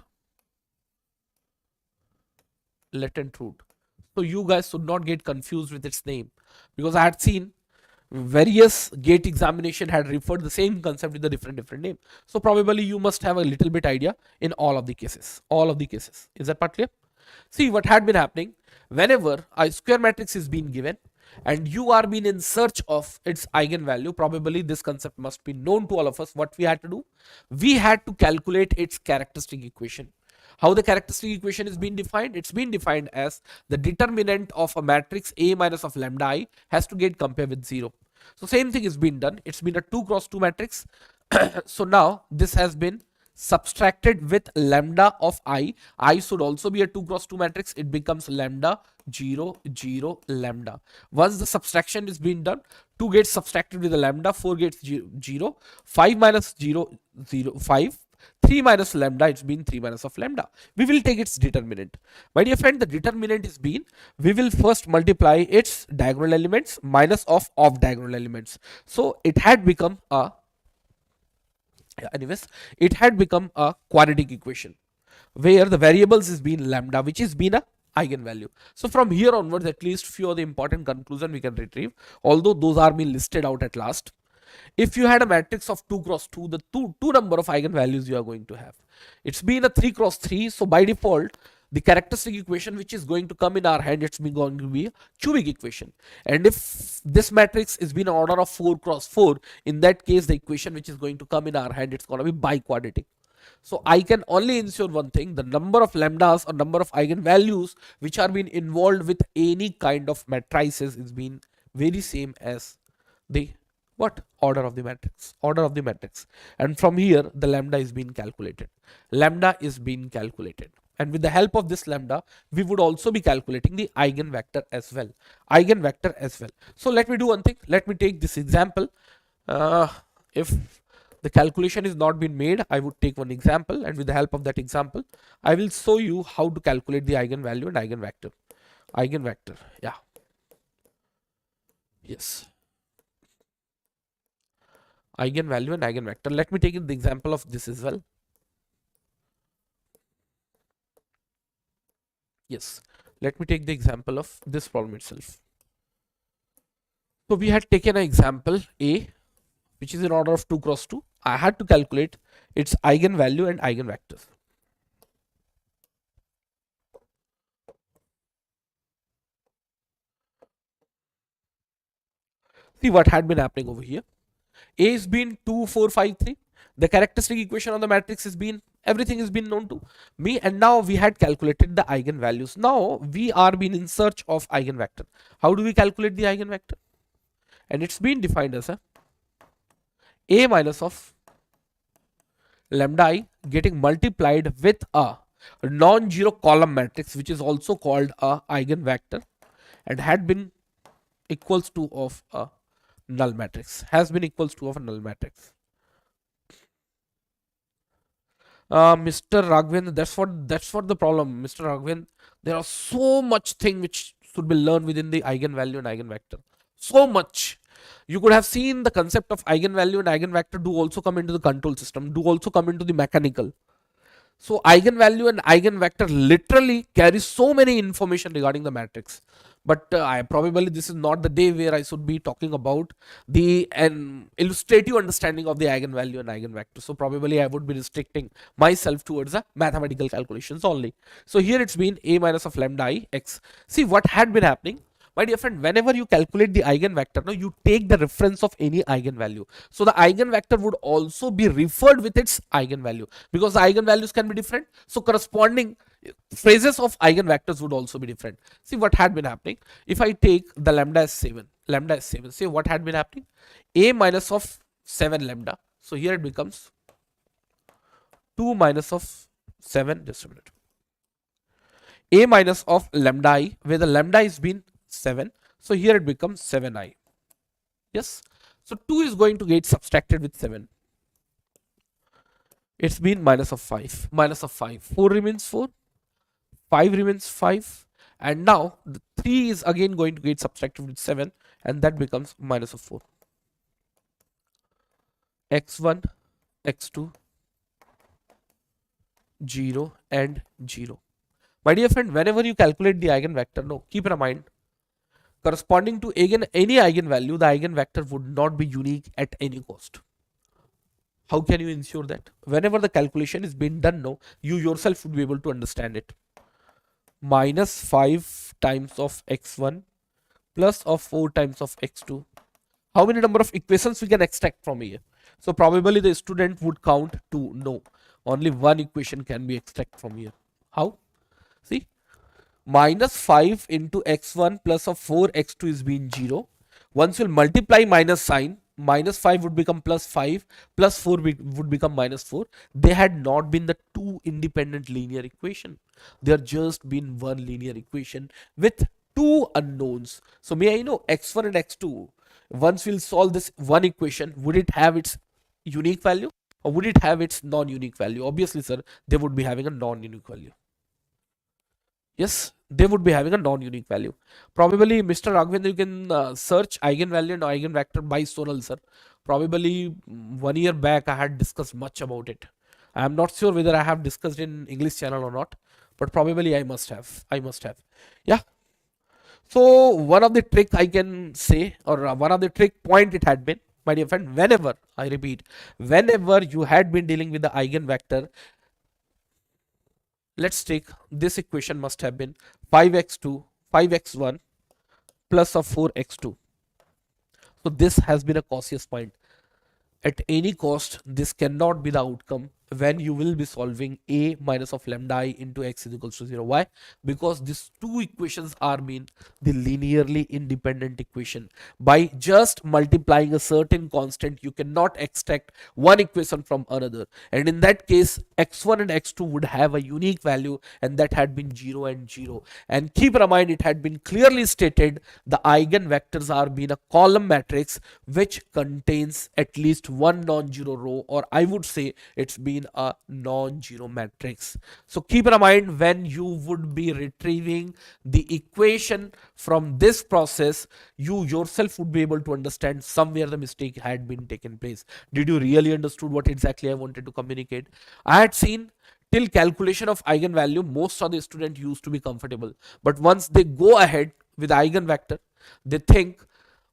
Speaker 1: So you guys should not get confused with its name, because I had seen various gate examination had referred the same concept with a different name. So probably you must have a little bit idea in all of the cases. Is that part clear? See, what had been happening, whenever a square matrix is being given and you are being in search of its eigenvalue, probably this concept must be known to all of us. What we had to do, we had to calculate its characteristic equation. How the characteristic equation is being defined? It's been defined as the determinant of a matrix A minus of lambda I has to get compared with 0. So same thing is being done. It's been a 2 cross 2 matrix. So now this has been subtracted with lambda of I. I should also be a 2 cross 2 matrix. It becomes lambda 0 0 lambda. Once the subtraction is being done, 2 gets subtracted with the lambda, 4 gets 0, 5 minus 0 0 5, 3 minus lambda, it's been 3 minus of lambda. We will take its determinant. My dear friend, the determinant is been, we will first multiply its diagonal elements minus of diagonal elements. So it had become a quadratic equation where the variables is been lambda, which is been a eigenvalue. So from here onwards, at least few of the important conclusion we can retrieve, although those are being listed out at last. If you had a matrix of 2 cross 2, the two number of eigenvalues you are going to have. It's been a 3 cross 3, so by default, the characteristic equation which is going to come in our hand, it's going to be a cubic equation. And if this matrix is been an order of 4 cross 4, in that case, the equation which is going to come in our hand, it's going to be biquadratic. So I can only ensure one thing, the number of lambdas or number of eigenvalues which are being involved with any kind of matrices is being very same as the order of the matrix. And from here the lambda is being calculated. And with the help of this lambda, we would also be calculating the eigenvector as well. So let me do one thing. Let me take this example. If the calculation is not been made, I would take one example, and with the help of that example, I will show you how to calculate the eigenvalue and eigenvector. Yeah. Yes. Eigenvalue and eigenvector. Let me take the example of this as well. Yes, let me take the example of this problem itself. So we had taken an example A, which is in order of 2 cross 2. I had to calculate its eigenvalue and eigenvectors. See what had been happening over here. A has been 2 4 5 3. The characteristic equation of the matrix has been, everything has been known to me, and now we had calculated the eigenvalues. Now we are being in search of eigenvector. How do we calculate the eigenvector? And it's been defined as a minus of lambda I getting multiplied with a non-zero column matrix, which is also called a eigenvector, and had been equals to of a null matrix, has been equals to of a null matrix. Mr. Raghavan, that's what the problem, Mr. Raghavan. There are so much thing which should be learned within the eigenvalue and eigenvector. So much. You could have seen the concept of eigenvalue and eigenvector do also come into the control system, do also come into the mechanical. So eigenvalue and eigenvector literally carry so many information regarding the matrix. But I probably this is not the day where I should be talking about the an illustrative understanding of the eigenvalue and eigenvector. So probably I would be restricting myself towards the mathematical calculations only. So here it's been a minus of lambda I x. See what had been happening. My dear friend, whenever you calculate the eigenvector, no, you take the reference of any eigenvalue. So the eigenvector would also be referred with its eigenvalue, because the eigenvalues can be different. So corresponding phrases of eigenvectors would also be different. See what had been happening. If I take the lambda as 7, see what had been happening. A minus of 7 lambda. So here it becomes 2 minus of 7, just a minute. A minus of lambda I, where the lambda is been 7. So here it becomes 7i. Yes. So 2 is going to get subtracted with 7. It's been minus of 5. Minus of 5. 4 remains 4. 5 remains 5. And now the 3 is again going to get subtracted with 7. And that becomes minus of 4. x1, x2, 0 and 0. My dear friend, whenever you calculate the eigenvector, no, keep in mind, corresponding to any eigenvalue, the eigenvector would not be unique at any cost. How can you ensure that? Whenever the calculation is being done, no, you yourself would be able to understand it. Minus 5 times of x1 plus of 4 times of x2. How many number of equations we can extract from here? So probably the student would count 2. No, only one equation can be extracted from here. How? See, minus 5 into x1 plus of 4 x2 is being 0. Once you'll multiply minus sign, minus 5 would become plus 5, plus 4 would become minus 4. They had not been the two independent linear equation. They are just been one linear equation with two unknowns. So may I know x1 and x2, once we'll solve this one equation, would it have its unique value or would it have its non-unique value? Obviously, sir, they would be having a non-unique value. Yes, they would be having a non-unique value. Probably, Mr. Raghavendra, you can search eigenvalue and eigenvector by Sonal, sir. Probably 1 year back, I had discussed much about it. I am not sure whether I have discussed in English channel or not, but probably I must have. Yeah. So one of the trick I can say, or one of the trick point it had been, my dear friend, whenever, I repeat, whenever you had been dealing with the eigenvector, let's take this equation must have been 5x2, 5x1 plus of 4x2. So this has been a cautious point. At any cost, this cannot be the outcome when you will be solving a minus of lambda I into x is equals to 0. Why? Because these two equations are mean the linearly independent equation. By just multiplying a certain constant, you cannot extract one equation from another. And in that case, x1 and x2 would have a unique value, and that had been 0 and 0. And keep in mind, it had been clearly stated the eigenvectors are being a column matrix which contains at least one non-zero row, or I would say it's been a non-zero matrix. So keep in mind, when you would be retrieving the equation from this process, you yourself would be able to understand somewhere the mistake had been taken place. Did you really understood what exactly I wanted to communicate? I had seen till calculation of eigenvalue, most of the students used to be comfortable, but once they go ahead with eigenvector, they think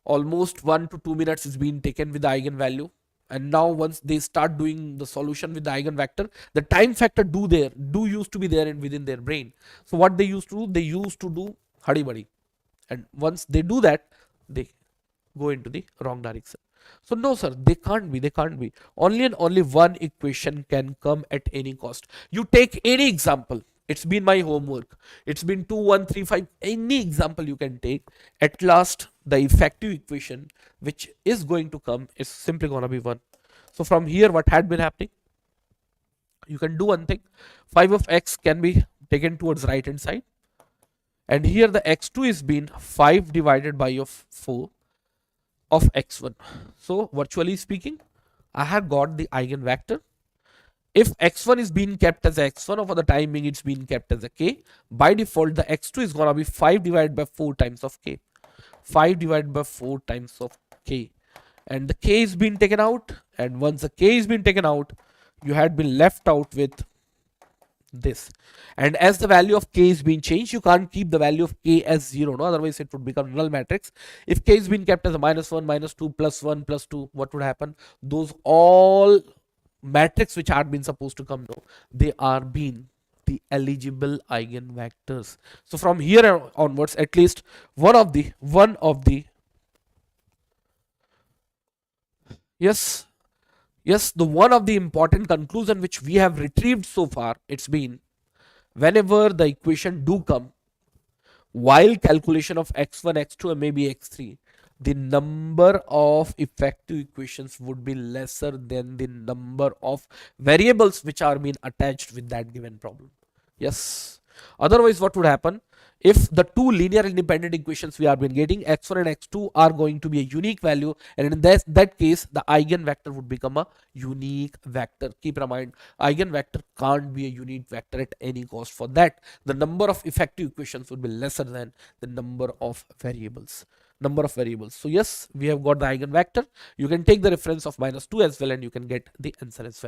Speaker 1: almost 1 to 2 minutes is being taken with the eigenvalue. And now once they start doing the solution with the eigenvector, the time factor used to be there and within their brain. So what they used to do, they used to do hurry buddy, and once they do that, they go into the wrong direction. So no sir, they can't be. Only and only one equation can come at any cost. You take any example, it's been my homework, it's been 2 1 3 5, any example you can take, at last the effective equation which is going to come is simply gonna be 1. So from here, what had been happening, You can do one thing. 5 of x can be taken towards right hand side, and here the x2 is being 5 divided by of 4 of x1. So virtually speaking, I have got the eigenvector. If x1 is being kept as x1, or for the time being it's being kept as a k, by default the x2 is gonna be 5 divided by 4 times of k. 5 divided by 4 times of k, and the k is being taken out, and once the k is being taken out, you had been left out with this. And as the value of k is being changed, you can't keep the value of k as 0, no, otherwise it would become null matrix. If k is being kept as a -1, -2, +1, +2, what would happen? Those all matrix which are been supposed to come, no, they are being the eligible eigenvectors. So from here onwards, at least one of the yes, the one of the important conclusion which we have retrieved so far, it's been whenever the equation do come, while calculation of x1, x2, and maybe x3, the number of effective equations would be lesser than the number of variables which are being attached with that given problem. Yes. Otherwise, what would happen? If the two linear independent equations we have been getting, x1 and x2, are going to be a unique value, and in that case, the eigenvector would become a unique vector. Keep in mind, eigenvector can't be a unique vector at any cost. For that, the number of effective equations would be lesser than the number of variables. So yes, we have got the eigenvector. You can take the reference of -2 as well, and you can get the answer as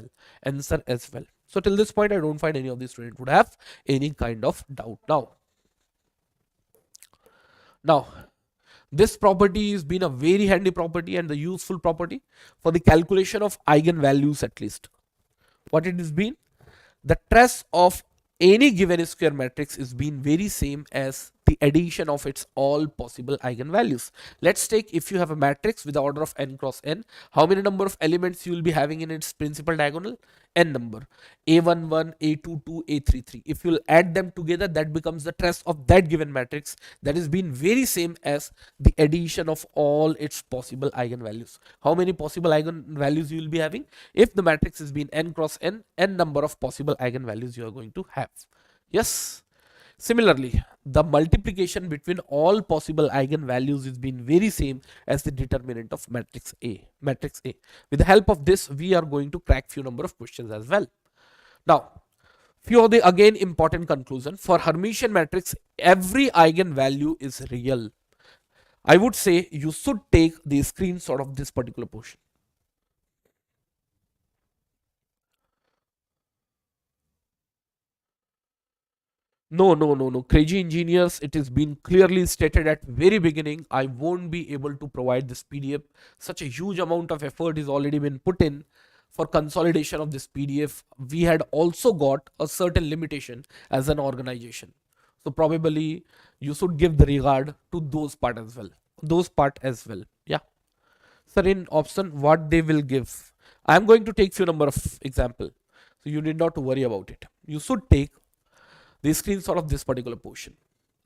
Speaker 1: well. So till this point, I don't find any of these students would have any kind of doubt. Now, this property has been a very handy property and the useful property for the calculation of eigenvalues. At least what it has been, the trace of any given square matrix is being very same as the addition of its all possible eigenvalues. Let's take, if you have a matrix with the order of n cross n, how many number of elements you will be having in its principal diagonal? N number. A11, A22, A33. If you'll add them together, that becomes the trace of that given matrix. That is being very same as the addition of all its possible eigenvalues. How many possible eigenvalues you will be having? If the matrix is being n cross n, n number of possible eigenvalues you are going to have. Yes. Similarly, the multiplication between all possible eigenvalues is being very same as the determinant of matrix A. With the help of this, we are going to crack few number of questions as well. Now, few of the again important conclusion. For Hermitian matrix, every eigenvalue is real. I would say you should take the screenshot of this particular portion. No. Crazy engineers, it has been clearly stated at very beginning, I won't be able to provide this PDF. Such a huge amount of effort is already been put in for consolidation of this PDF. We had also got a certain limitation as an organization. So probably you should give the regard to those part as well. Yeah. Sir, in option, what they will give? I am going to take few number of example. So you need not to worry about it. You should take the screenshot of this particular portion.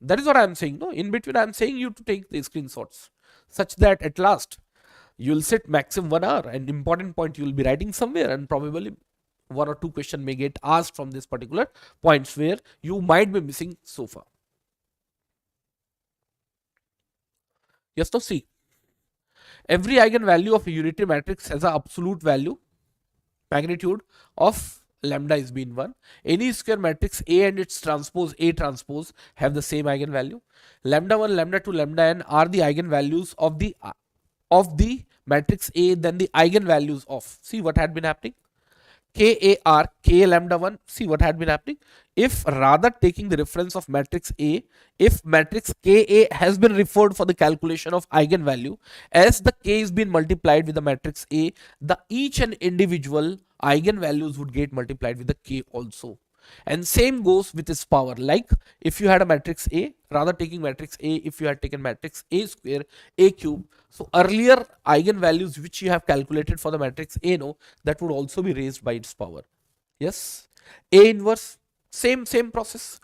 Speaker 1: That is what I am saying. No, in between I am saying you to take the screenshots such that at last you will sit maximum 1 hour, and important point you will be writing somewhere, and probably 1 or 2 questions may get asked from this particular points where you might be missing so far. Yes, so see, every eigenvalue of a unitary matrix has an absolute value magnitude of lambda is being 1. Any square matrix A and its transpose A transpose have the same eigenvalue. Lambda 1, lambda 2, lambda n are the eigenvalues of the matrix A, then the eigenvalues of, see what had been happening, KAR, K lambda 1, see what had been happening. If rather taking the reference of matrix A, if matrix KA has been referred for the calculation of eigenvalue, as the K is being multiplied with the matrix A, the each and individual eigenvalues would get multiplied with the K also. And same goes with its power. Like if you had a matrix A, rather taking matrix A, if you had taken matrix A square, A cube, so earlier eigenvalues which you have calculated for the matrix A, no, that would also be raised by its power. Yes. A inverse, same process.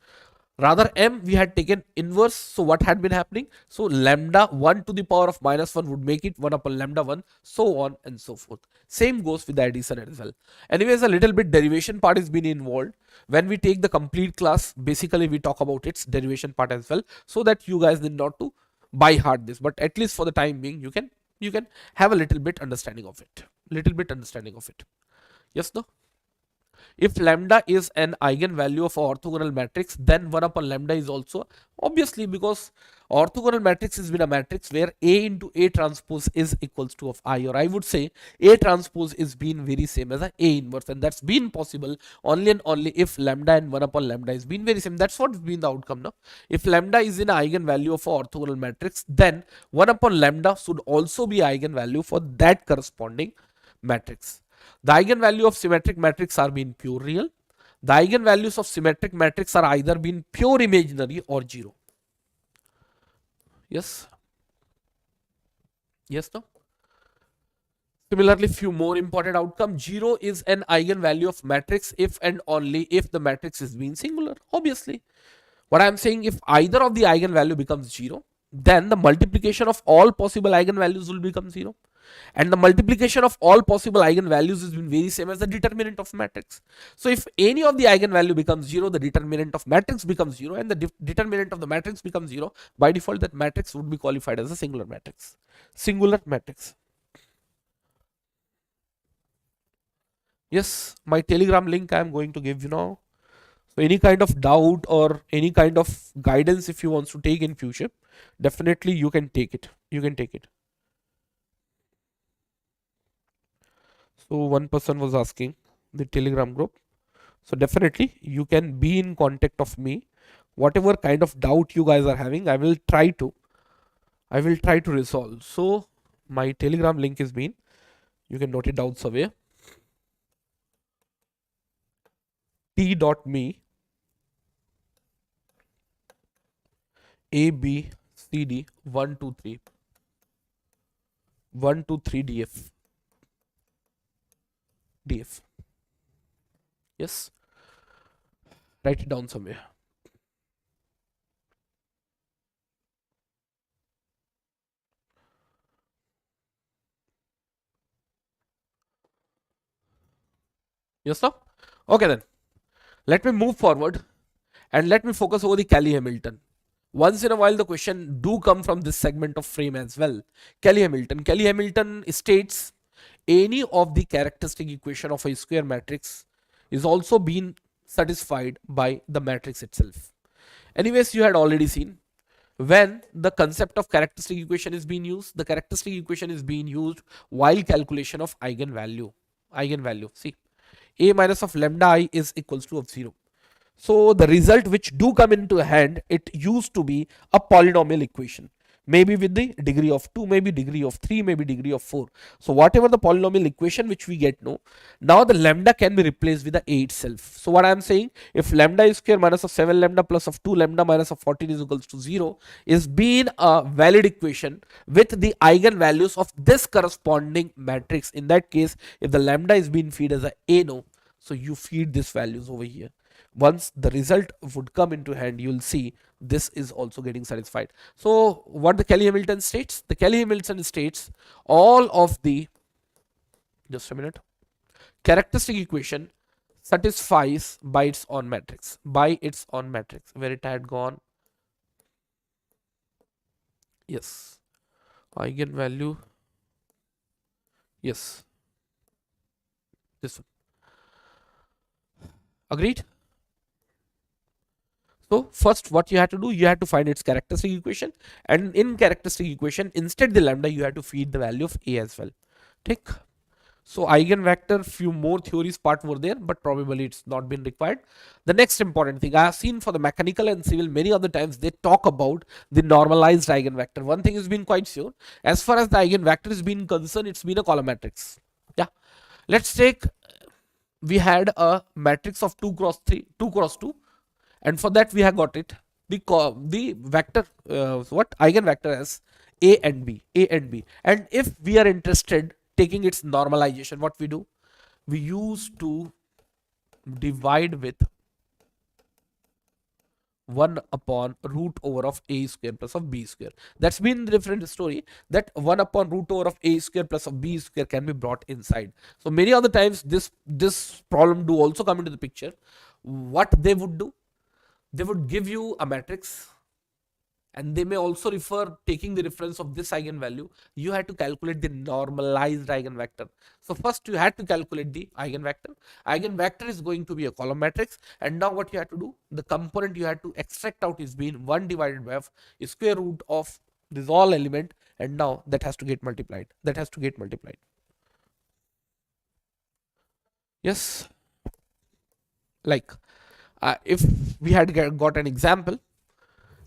Speaker 1: Rather m we had taken inverse, so what had been happening? So lambda 1 to the power of minus 1 would make it 1 upon lambda 1, so on and so forth. Same goes with the addition as well. Anyways, a little bit derivation part is being involved. When we take the complete class, basically we talk about its derivation part as well, so that you guys need not to by heart this, but at least for the time being you can have a little bit understanding of it. Yes, no? If lambda is an eigenvalue of an orthogonal matrix, then 1 upon lambda is also, obviously, because orthogonal matrix is been a matrix where A into A transpose is equals to of I, or I would say A transpose is been very same as a inverse, and that's been possible only and only if lambda and 1 upon lambda is been very same. That's what's been the outcome now. If lambda is an eigenvalue of an orthogonal matrix, then 1 upon lambda should also be eigenvalue for that corresponding matrix. The eigenvalue of symmetric matrix are being pure real. The eigenvalues of symmetric matrix are either being pure imaginary or zero. Yes? Yes, no? Similarly, few more important outcomes. 0 is an eigenvalue of matrix if and only if the matrix is being singular. Obviously, what I am saying, if either of the eigenvalue becomes 0, then the multiplication of all possible eigenvalues will become 0. And the multiplication of all possible eigenvalues is very same as the determinant of matrix. So if any of the eigenvalue becomes 0, the determinant of matrix becomes 0, and the determinant of the matrix becomes 0, by default that matrix would be qualified as a singular matrix. Yes, my Telegram link I am going to give you now. So any kind of doubt or any kind of guidance if you want to take in future, definitely you can take it. So one person was asking the Telegram group. So definitely you can be in contact of me. Whatever kind of doubt you guys are having, I will try to resolve. So my Telegram link is being, you can note it down somewhere. t.me ABCD 123 DF. Yes, write it down somewhere. Yes, sir? Okay then. Let me move forward and let me focus over the Cayley-Hamilton. Once in a while the question do come from this segment of frame as well. Cayley-Hamilton states any of the characteristic equation of a square matrix is also being satisfied by the matrix itself. Anyways, you had already seen when the concept of characteristic equation is being used, the characteristic equation is being used while calculation of eigenvalue. See, a minus of lambda I is equals to of 0. So the result which do come into hand, it used to be a polynomial equation, maybe with the degree of 2, maybe degree of 3, maybe degree of 4. So whatever the polynomial equation which we get now the lambda can be replaced with the a itself. So what I am saying, if lambda is square minus of 7 lambda plus of 2 lambda minus of 14 is equals to 0 is being a valid equation with the eigenvalues of this corresponding matrix. In that case, if the lambda is being fed as a so you feed these values over here. Once the result would come into hand, you will see this is also getting satisfied. So what the Cayley-Hamilton states? The Cayley-Hamilton states all of the, just a minute, characteristic equation satisfies by its own matrix. Where it had gone. Yes. Eigenvalue. Yes. This one. Agreed? So first what you have to do, you have to find its characteristic equation, and in characteristic equation instead the lambda you have to feed the value of a as well. Take. So eigenvector, few more theories part were there, but probably it's not been required. The next important thing I have seen for the mechanical and civil, many other times they talk about the normalized eigenvector. One thing has been quite sure, as far as the eigenvector is being concerned, it's been a column matrix. Yeah, let's take, we had a matrix of 2 cross 3, 2 cross 2, and for that we have got it the vector eigenvector as a and b, and if we are interested taking its normalization, what we do, we used to divide with 1 upon root over of a square plus of b square. That's been the different story, that 1 upon root over of a square plus of b square can be brought inside. So many other times this problem do also come into the picture. What they would do, they would give you a matrix, and they may also refer, taking the reference of this eigenvalue, you had to calculate the normalized eigenvector. So first you had to calculate the eigenvector. Eigenvector is going to be a column matrix, and now what you have to do, the component you had to extract out is being 1 divided by square root of this all element, and now that has to get multiplied. Yes, like if we had got an example,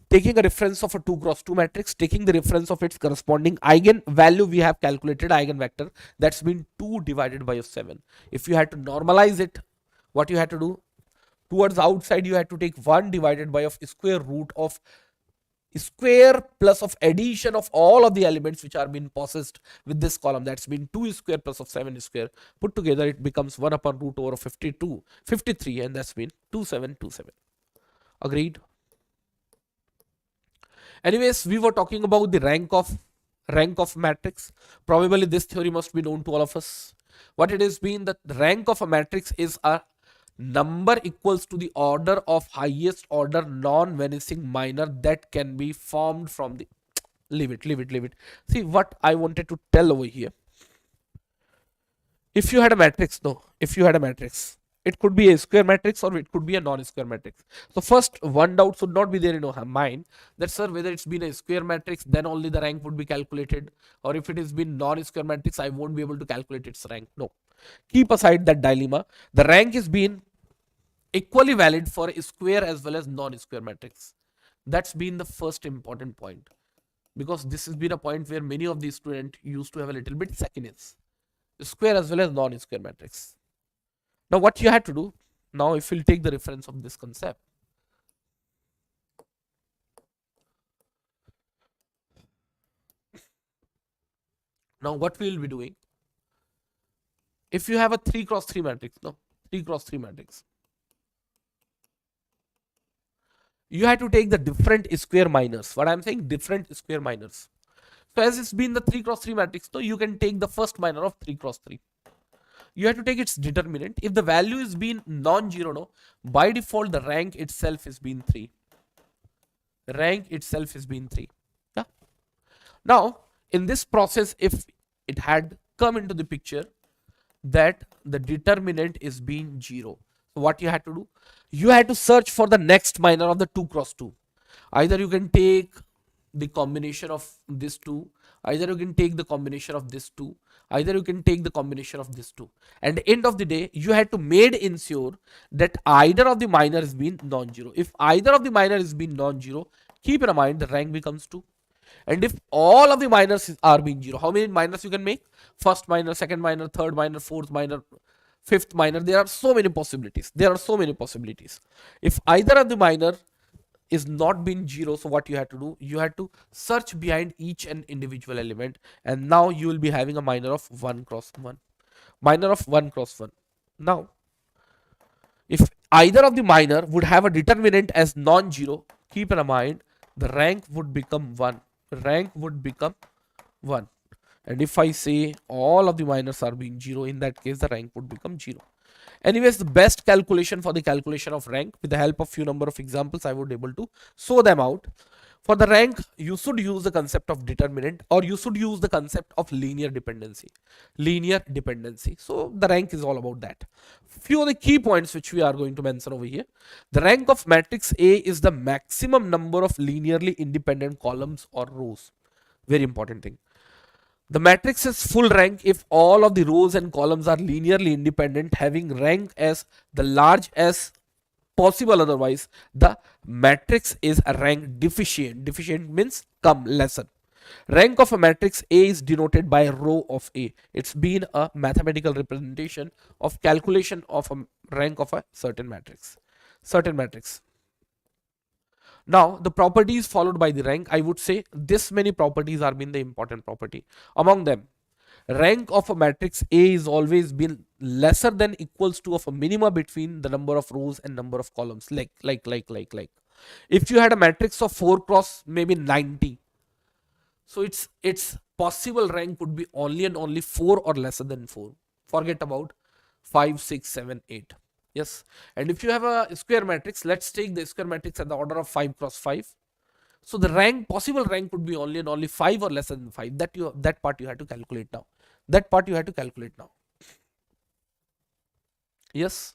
Speaker 1: taking a reference of a 2 cross 2 matrix, taking the reference of its corresponding eigenvalue, we have calculated eigenvector, that's been 2 divided by 7. If you had to normalize it, what you had to do, towards the outside you had to take 1 divided by square root of square plus of addition of all of the elements which are being possessed with this column, that's been 2 square plus of 7 square, put together it becomes 1 upon root over of 53, and that's been 2727. Agreed? Anyways, we were talking about the rank of matrix. Probably this theory must be known to all of us. What it has been, that the rank of a matrix is a number equals to the order of highest order non-vanishing minor that can be formed from the leave it. See what I wanted to tell over here. If you had a matrix, it could be a square matrix or it could be a non-square matrix. So first, one doubt should not be there in your mind, that sir, whether it's been a square matrix, then only the rank would be calculated, or if it has been non-square matrix, I won't be able to calculate its rank. No, keep aside that dilemma. The rank is being equally valid for a square as well as non-square matrix. That's been the first important point, because this has been a point where many of these students used to have a little bit secondness. Square as well as non-square matrix. Now what you had to do, now if we'll take the reference of this concept, now what we will be doing, if you have a 3 cross 3 matrix, you have to take the different square minors. What I'm saying, different square minors. So as it's been the 3 cross 3 matrix, so you can take the first minor of 3 cross 3. You have to take its determinant. If the value is being non-zero, no, by default the rank itself is being 3. Yeah. Now in this process, if it had come into the picture that the determinant is being 0, so what you had to do, you had to search for the next minor of the 2 cross 2. Either you can take the combination of this 2, either you can take the combination of this 2, either you can take the combination of this 2, and end of the day you had to made ensure that either of the minor is being non-zero. If either of the minor is being non-zero, keep in mind the rank becomes 2. And if all of the minors are being 0, how many minors you can make? First minor, second minor, third minor, fourth minor, fifth minor. There are so many possibilities. If either of the minor is not being 0, so what you have to do, you have to search behind each and individual element, and now you will be having a minor of 1 cross 1. Now if either of the minor would have a determinant as non-zero, keep in mind the rank would become 1. And if I say all of the minors are being 0, in that case the rank would become 0. Anyways, the best calculation for the calculation of rank, with the help of few number of examples, I would able to show them out. For the rank, you should use the concept of determinant, or you should use the concept of linear dependency. So the rank is all about that. Few of the key points which we are going to mention over here. The rank of matrix A is the maximum number of linearly independent columns or rows. Very important thing. The matrix is full rank if all of the rows and columns are linearly independent, having rank as the large as possible. Otherwise, the matrix is a rank deficient. Deficient means lesser. Rank of a matrix A is denoted by row of A. It's been a mathematical representation of calculation of a rank of a certain matrix. Now the properties followed by the rank, I would say this many properties are been the important property. Among them, rank of a matrix A is always been lesser than equals to of a minima between the number of rows and number of columns. Like If you had a matrix of 4 cross maybe 90, so its possible rank would be only and only 4 or lesser than 4. Forget about 5, 6, 7, 8. Yes. And if you have a square matrix, let's take the square matrix at the order of 5 cross 5. So the rank, possible rank would be only and only 5 or lesser than 5. That part you have to calculate now. That part you have to calculate now. Yes.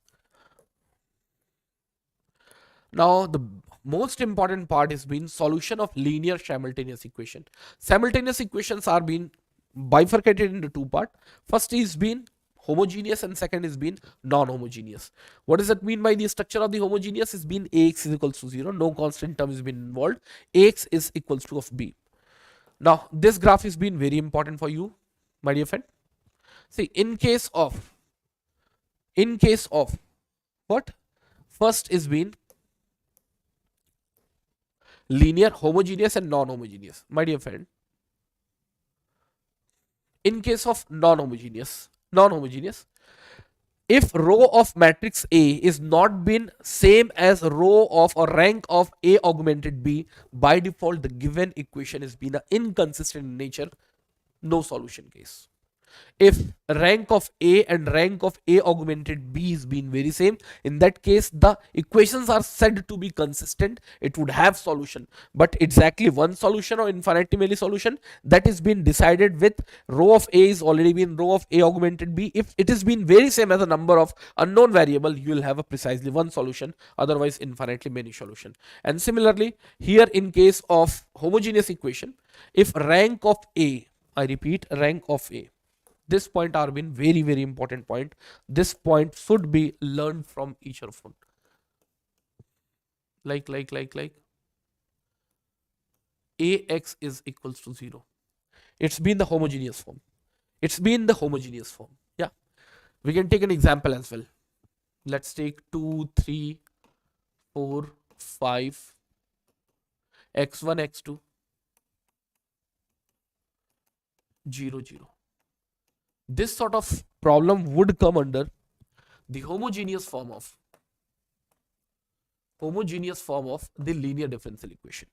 Speaker 1: Now the most important part is being solution of linear simultaneous equation. Simultaneous equations are being bifurcated into two parts. First is being homogeneous and second is being non-homogeneous. What does that mean by the structure of the homogeneous? Is being ax is equals to 0, no constant term is being involved, ax is equals to of b. Now this graph is being very important for you, my dear friend. See, in case of what? First is being linear, homogeneous and non-homogeneous. My dear friend, in case of non-homogeneous, if row of matrix A is not been same as row of or rank of A augmented B, by default the given equation is being inconsistent in nature, no solution case. If rank of A and rank of A augmented B is being very same, in that case the equations are said to be consistent, it would have solution. But exactly one solution or infinitely many solution, that is being decided with row of A is already been row of A augmented B. If it is been very same as a number of unknown variable, you will have a precisely one solution, otherwise infinitely many solution. And similarly here in case of homogeneous equation, if rank of A, I repeat, rank of A, this point are been very very important point. This point should be learned from each of them. Like ax is equals to 0. It's been the homogeneous form. Yeah, we can take an example as well. Let's take 2, 3, 4, 5, x1, x2, 0, 0. This sort of problem would come under the homogeneous form of the linear differential equation.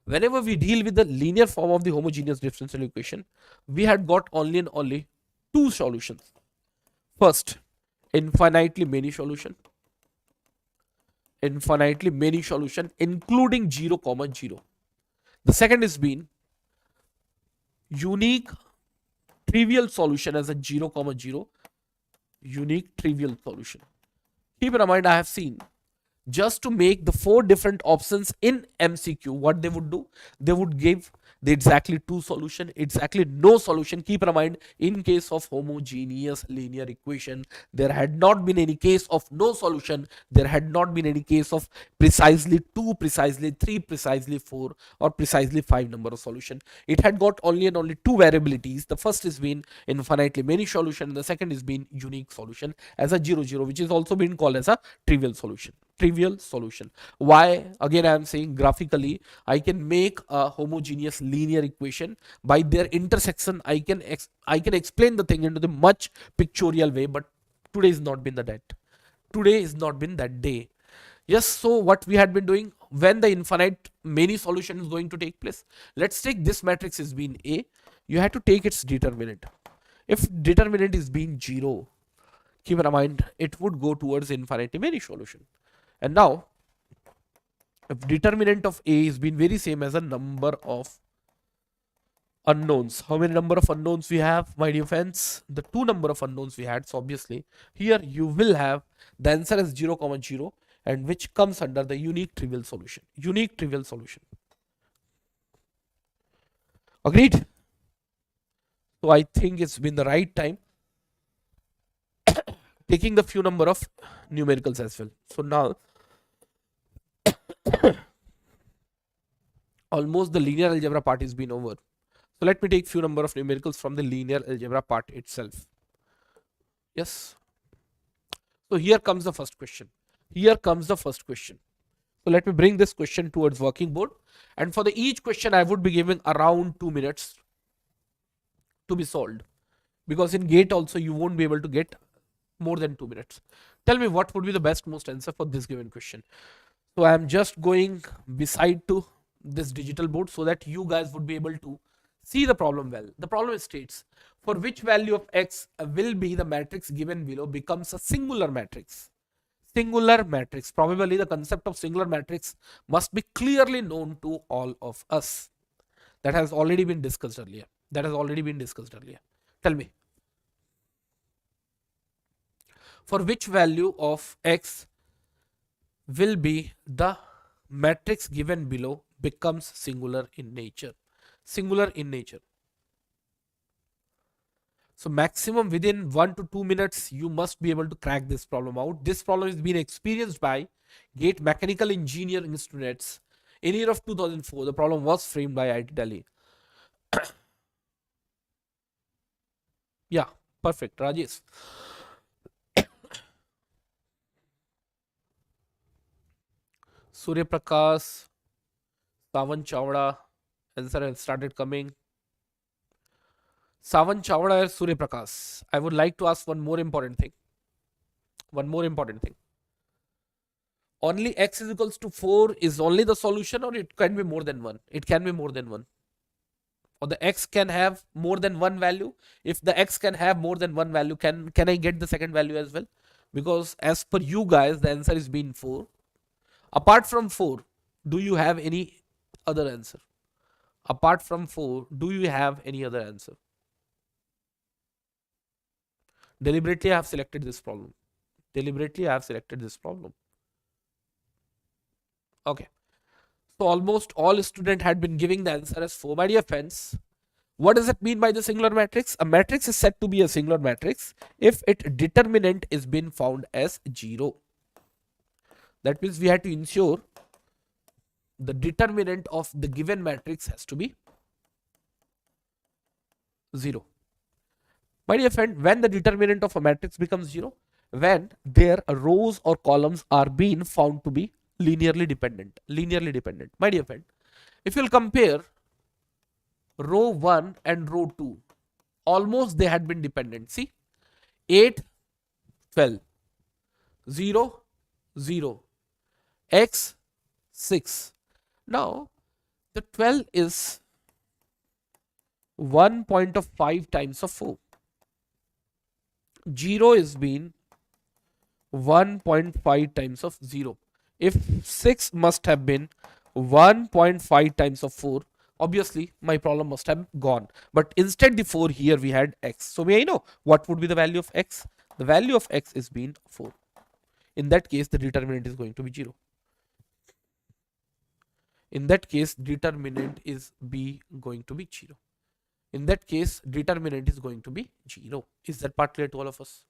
Speaker 1: Whenever we deal with the linear form of the homogeneous differential equation, we had got only and only two solutions. First, infinitely many solution, including 0, 0. The second is being unique trivial solution as a 0, 0, unique trivial solution. Keep in mind, I have seen, just to make the 4 different options in MCQ, what they would do, they would give the exactly 2 solution, exactly no solution. Keep in mind, in case of homogeneous linear equation, there had not been any case of no solution, there had not been any case of precisely 2, precisely 3, precisely 4 or precisely 5 number of solution. It had got only and only 2 variabilities. The first is being infinitely many solution and the second is being unique solution as a 0, 0, which is also being called as a trivial solution. Why? Again I am saying, graphically I can make a homogeneous linear equation. By their intersection I can explain the thing into the much pictorial way, but today is not been that day. Yes, so what we had been doing, when the infinite many solution is going to take place, let's take this matrix is being A, you have to take its determinant. If determinant is being 0, keep in mind it would go towards infinitely many solution. And now if determinant of A is been very same as a number of unknowns, how many number of unknowns we have, my dear friends? The 2 number of unknowns we had. So obviously here you will have the answer as 0, 0, and which comes under the unique trivial solution. Agreed? So I think it's been the right time taking the few number of numericals as well. So now almost the linear algebra part is been over. So let me take few number of numericals from the linear algebra part itself. Yes. So here comes the first question. So let me bring this question towards working board, and for the each question I would be giving around 2 minutes to be solved, because in gate also you won't be able to get more than 2 minutes. Tell me what would be the best most answer for this given question. So I am just going beside to this digital board so that you guys would be able to see the problem well. The problem states, for which value of x will be the matrix given below becomes a singular matrix. Singular matrix. Probably the concept of singular matrix must be clearly known to all of us. That has already been discussed earlier. Tell me. For which value of x will be the matrix given below becomes singular in nature. So maximum within 1 to 2 minutes you must be able to crack this problem out. This problem is being experienced by GATE mechanical engineering students in year of 2004. The problem was framed by IIT Delhi. Yeah, perfect, Rajesh. Surya Prakash, Savan Chawda, answer has started coming. Savan Chawda or Surya Prakash. I would like to ask one more important thing. Only x is equals to 4 is only the solution, or it can be more than one? It can be more than one. Or the x can have more than one value. If the x can have more than one value, can I get the second value as well? Because as per you guys, the answer is being 4. Apart from 4, do you have any other answer? Apart from 4, do you have any other answer? Deliberately I have selected this problem. Okay. So almost all students had been giving the answer as 4. My dear friends, what does it mean by the singular matrix? A matrix is said to be a singular matrix if its determinant is being found as 0. That means we had to ensure the determinant of the given matrix has to be 0. My dear friend, when the determinant of a matrix becomes 0, when their rows or columns are being found to be linearly dependent. My dear friend, if you'll compare row 1 and row 2, almost they had been dependent. See, 8, 12, 0, 0, x, 6. Now, the 12 is 1.5 times of 4. 0 is being 1.5 times of 0. If 6 must have been 1.5 times of 4, obviously my problem must have gone. But instead the 4 here we had x. So may I know what would be the value of x? The value of x is being 4. In that case, the determinant is going to be 0. In that case, determinant is going to be 0. Is that part clear to all of us?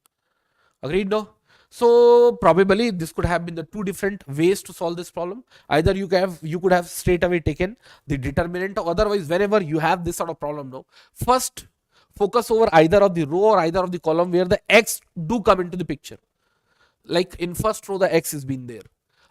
Speaker 1: Agreed, no? So probably this could have been the two different ways to solve this problem. Either you could have straight away taken the determinant, or otherwise whenever you have this sort of problem, no, first focus over either of the row or either of the column where the x do come into the picture. Like in first row the x is been there.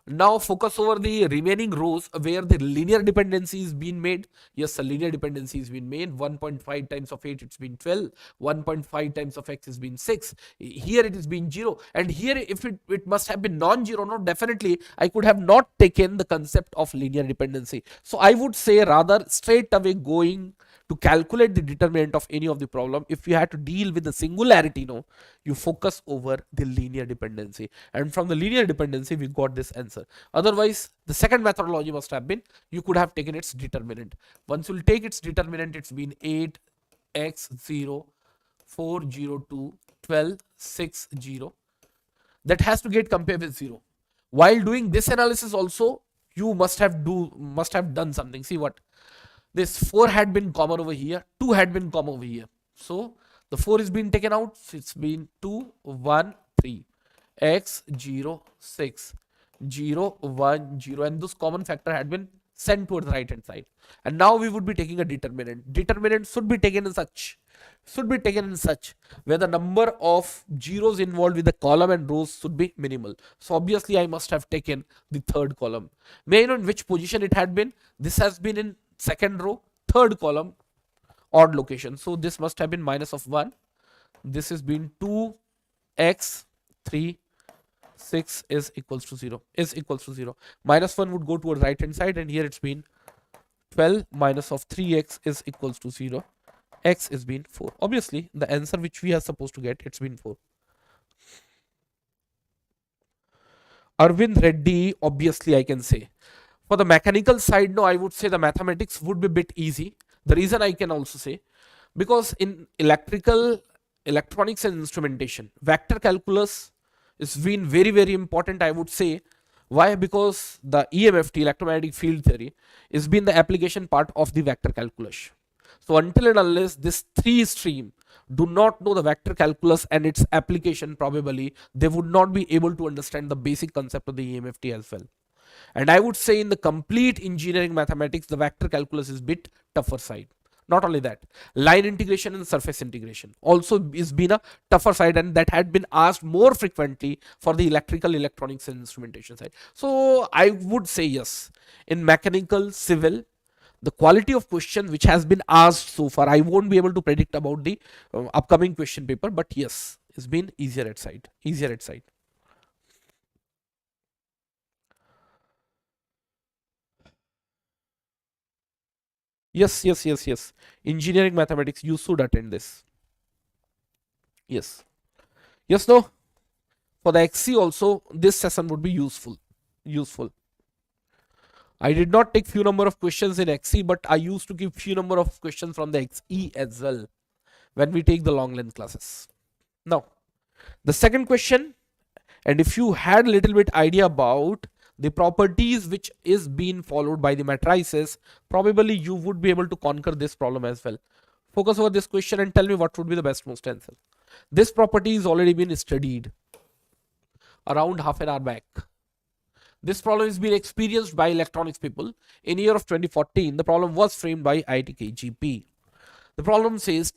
Speaker 1: Now focus over the remaining rows where the linear dependency is being made. Yes, a linear dependency is being made. 1.5 times of 8, it's been 12. 1.5 times of x is been 6. Here it is being 0. And here if it must have been non-zero, no, definitely I could have not taken the concept of linear dependency. So I would say rather straight away going to calculate the determinant of any of the problem, if you had to deal with the singularity, no, you focus over the linear dependency, and from the linear dependency we got this answer. Otherwise the second methodology must have been, you could have taken its determinant. Once you'll take its determinant, it's been 8 x 0 4 0 2 12 6 0. That has to get compared with 0. While doing this analysis also, you must have done something. See what, this 4 had been common over here, 2 had been common over here. So the 4 is being taken out. So it's been 2 1 3 x 0 6 0 1 0, and this common factor had been sent towards the right hand side. And now we would be taking a determinant. Determinant should be taken in such where the number of zeros involved with the column and rows should be minimal. So obviously I must have taken the third column. May I know in which position it had been? This has been in second row, third column, odd location. So this must have been minus of 1. This has been 2 x 3 6 is equals to 0, is equals to 0. Minus 1 would go towards right hand side, and here it's been 12 minus of 3x is equals to 0. X is been 4. Obviously, the answer which we are supposed to get, it's been 4. Arvind Reddy, obviously I can say. For the mechanical side, no, I would say the mathematics would be a bit easy. The reason I can also say, because in electronics and instrumentation, vector calculus is been very, very important, I would say. Why? Because the EMFT, electromagnetic field theory, is been the application part of the vector calculus. So until and unless this three stream do not know the vector calculus and its application, probably they would not be able to understand the basic concept of the EMFT as well. And I would say in the complete engineering mathematics, the vector calculus is bit tougher side. Not only that, line integration and surface integration also is been a tougher side, and that had been asked more frequently for the electrical, electronics and instrumentation side. So I would say yes, in mechanical, civil, the quality of question which has been asked so far, I won't be able to predict about the upcoming question paper, but yes, it's been easier at side, easier at side. Yes. Engineering mathematics, you should attend this. Yes. Yes, no. For the XC also, this session would be useful. Useful. I did not take few number of questions in XC, but I used to give few number of questions from the XE as well when we take the long length classes. Now, the second question, and if you had a little bit idea about the properties which is being followed by the matrices, probably you would be able to conquer this problem as well. Focus over this question and tell me what would be the best most answer. This property is already been studied around half an hour back. This problem is being experienced by electronics people. In year of 2014, the problem was framed by IIT-KGP. The problem says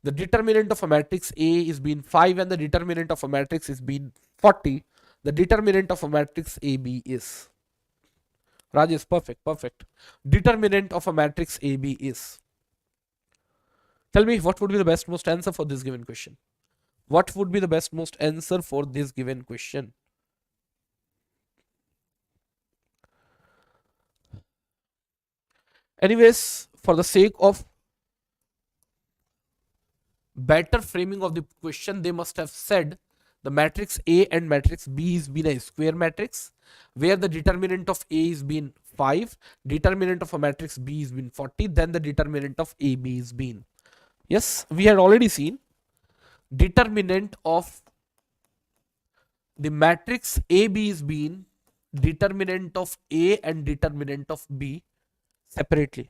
Speaker 1: the determinant of a matrix A is being 5 and the determinant of a matrix is being 40. The determinant of a matrix AB is, Rajesh, perfect. Determinant of a matrix AB is. Tell me what would be the best most answer for this given question. What would be the best most answer for this given question? Anyways, for the sake of better framing of the question, they must have said the matrix A and matrix B is been a square matrix, where the determinant of A is been 5, determinant of a matrix B is been 40, then the determinant of AB is been. Yes, we had already seen determinant of the matrix AB is been determinant of A and determinant of B separately.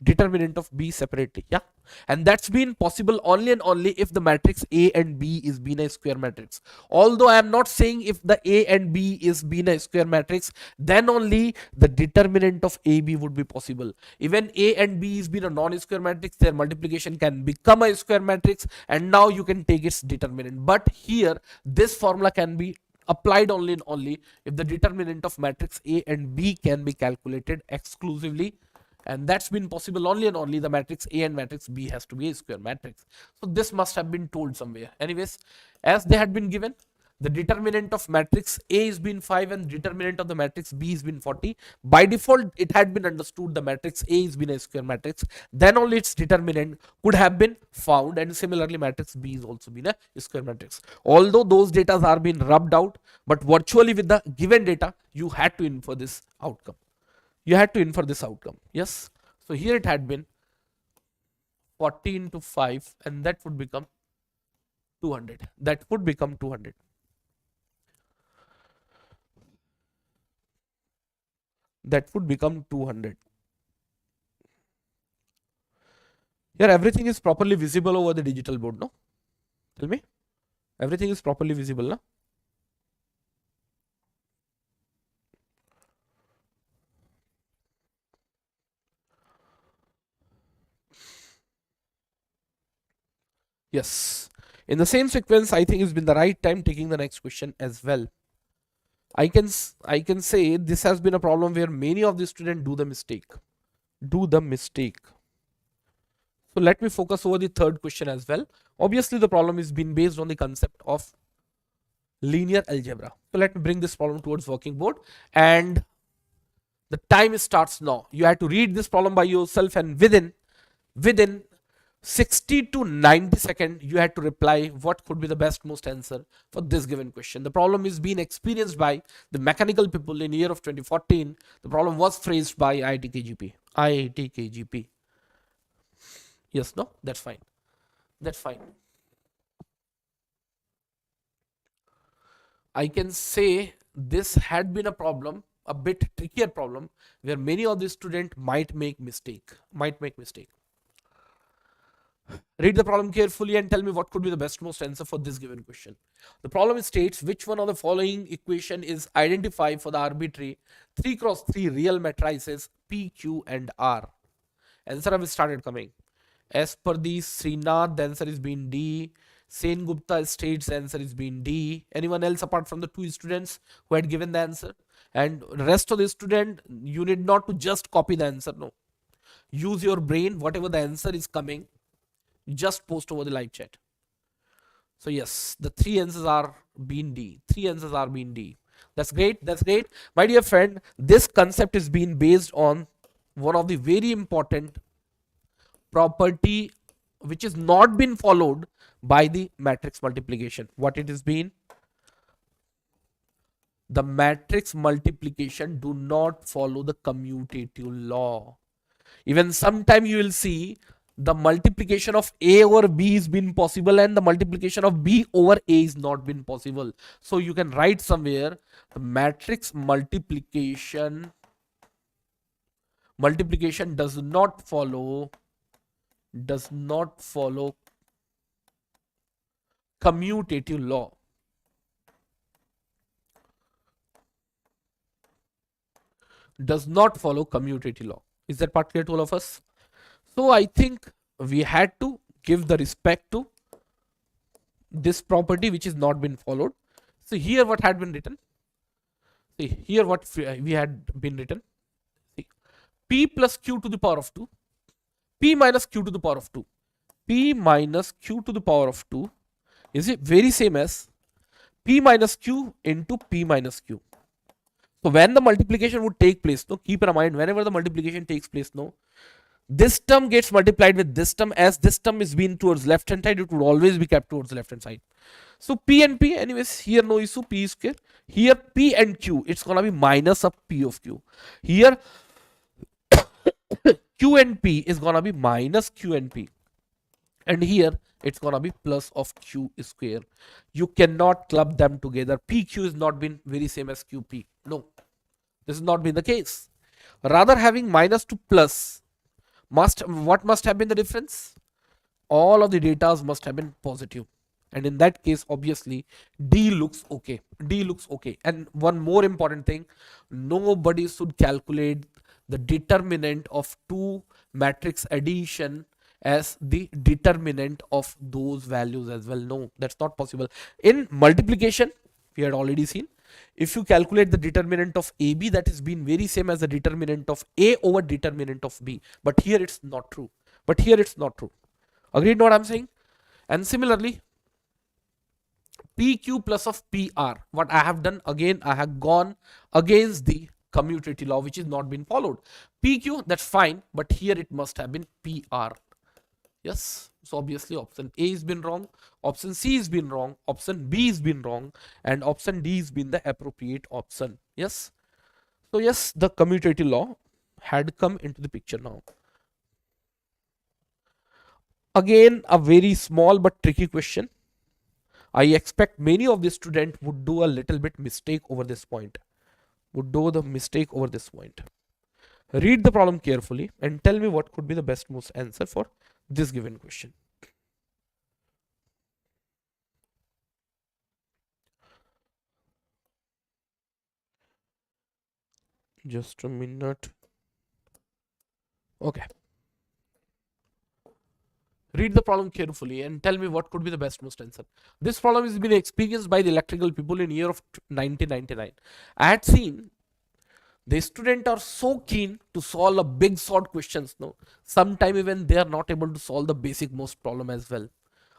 Speaker 1: Determinant of B separately, yeah, and that's been possible only and only if the matrix A and B is been a square matrix. Although I am not saying if the A and B is been a square matrix, then only the determinant of AB would be possible. Even A and B is been a non-square matrix, their multiplication can become a square matrix, and now you can take its determinant. But here this formula can be applied only and only if the determinant of matrix A and B can be calculated exclusively, and that's been possible only and only the matrix A and matrix B has to be a square matrix. So this must have been told somewhere. Anyways, as they had been given, the determinant of matrix A is been 5 and determinant of the matrix B is been 40. By default, it had been understood the matrix A is been a square matrix, then only its determinant could have been found, and similarly matrix B is also been a square matrix. Although those data are being rubbed out, but virtually with the given data, you had to infer this outcome. Yes, so here it had been 40 into 5, and that would become 200. That would become 200. That would become 200. Here everything is properly visible over the digital board, no? Tell me, everything is properly visible, no? Yes. In the same sequence, I think it's been the right time taking the next question as well. I can say this has been a problem where many of the students do the mistake. So let me focus over the third question as well. Obviously, the problem is been based on the concept of linear algebra. So let me bring this problem towards working board, and the time starts now. You have to read this problem by yourself, and within 60 to 90 seconds you had to reply what could be the best most answer for this given question. The problem is being experienced by the mechanical people in year of 2014. The problem was phrased by IIT KGP. Yes, no, that's fine. That's fine. I can say this had been a problem, a bit trickier problem, where many of the students might make mistake. Read the problem carefully and tell me what could be the best most answer for this given question. The problem states which one of the following equation is identified for the arbitrary 3 cross 3 real matrices P, Q and R. Answer have started coming. As per the Srinath, the answer is being D. Sen Gupta states the answer is being D. Anyone else apart from the two students who had given the answer? And rest of the student, you need not to just copy the answer. No. Use your brain. Whatever the answer is coming, just post over the live chat. So yes, the three answers are being D. That's great. My dear friend, this concept is being based on one of the very important property which is not been followed by the matrix multiplication. What it has been? The matrix multiplication do not follow the commutative law. Even sometime you will see the multiplication of A over B is been possible and the multiplication of B over A is not been possible. So you can write somewhere the matrix multiplication does not follow commutative law. Does not follow commutative law. Is that part clear to all of us? So I think we had to give the respect to this property which is not been followed. So here what had been written? See here what we had been written. See, P plus Q to the power of 2. P minus Q to the power of 2. P minus Q to the power of 2 is it very same as P minus Q into P minus Q. So when the multiplication would take place, no, keep in mind whenever the multiplication takes place, no, this term gets multiplied with this term. As this term is being towards left hand side, it would always be kept towards left hand side. So P and P, anyways, here no issue, P is square. Here P and Q, it's gonna be minus of P of Q. Here Q and P is gonna be minus Q and P. And here it's gonna be plus of Q square. You cannot club them together. PQ is not been very same as QP. No, this has not been the case. Rather having minus to plus, what must have been the difference? All of the datas must have been positive. And in that case, obviously, D looks okay. And one more important thing, nobody should calculate the determinant of two matrix addition as the determinant of those values as well. No, that's not possible. In multiplication, we had already seen, if you calculate the determinant of AB, that is been very same as the determinant of A over determinant of B. But here it's not true. Agreed what I'm saying? And similarly, PQ plus of PR. What I have done, again, I have gone against the commutative law, which is not been followed. PQ, that's fine, but here it must have been PR. Yes, so obviously option A has been wrong, option C has been wrong, option B has been wrong, and option D has been the appropriate option. Yes, so yes, the commutative law had come into the picture now. Again, a very small but tricky question. I expect many of the students would do a little bit mistake over this point. Read the problem carefully and tell me what could be the best most answer for this given question. Just a minute. Okay. Read the problem carefully and tell me what could be the best most answer. This problem has been experienced by the electrical people in year of 1999. I had seen the students are so keen to solve a big short questions. No, sometime even they are not able to solve the basic most problem as well.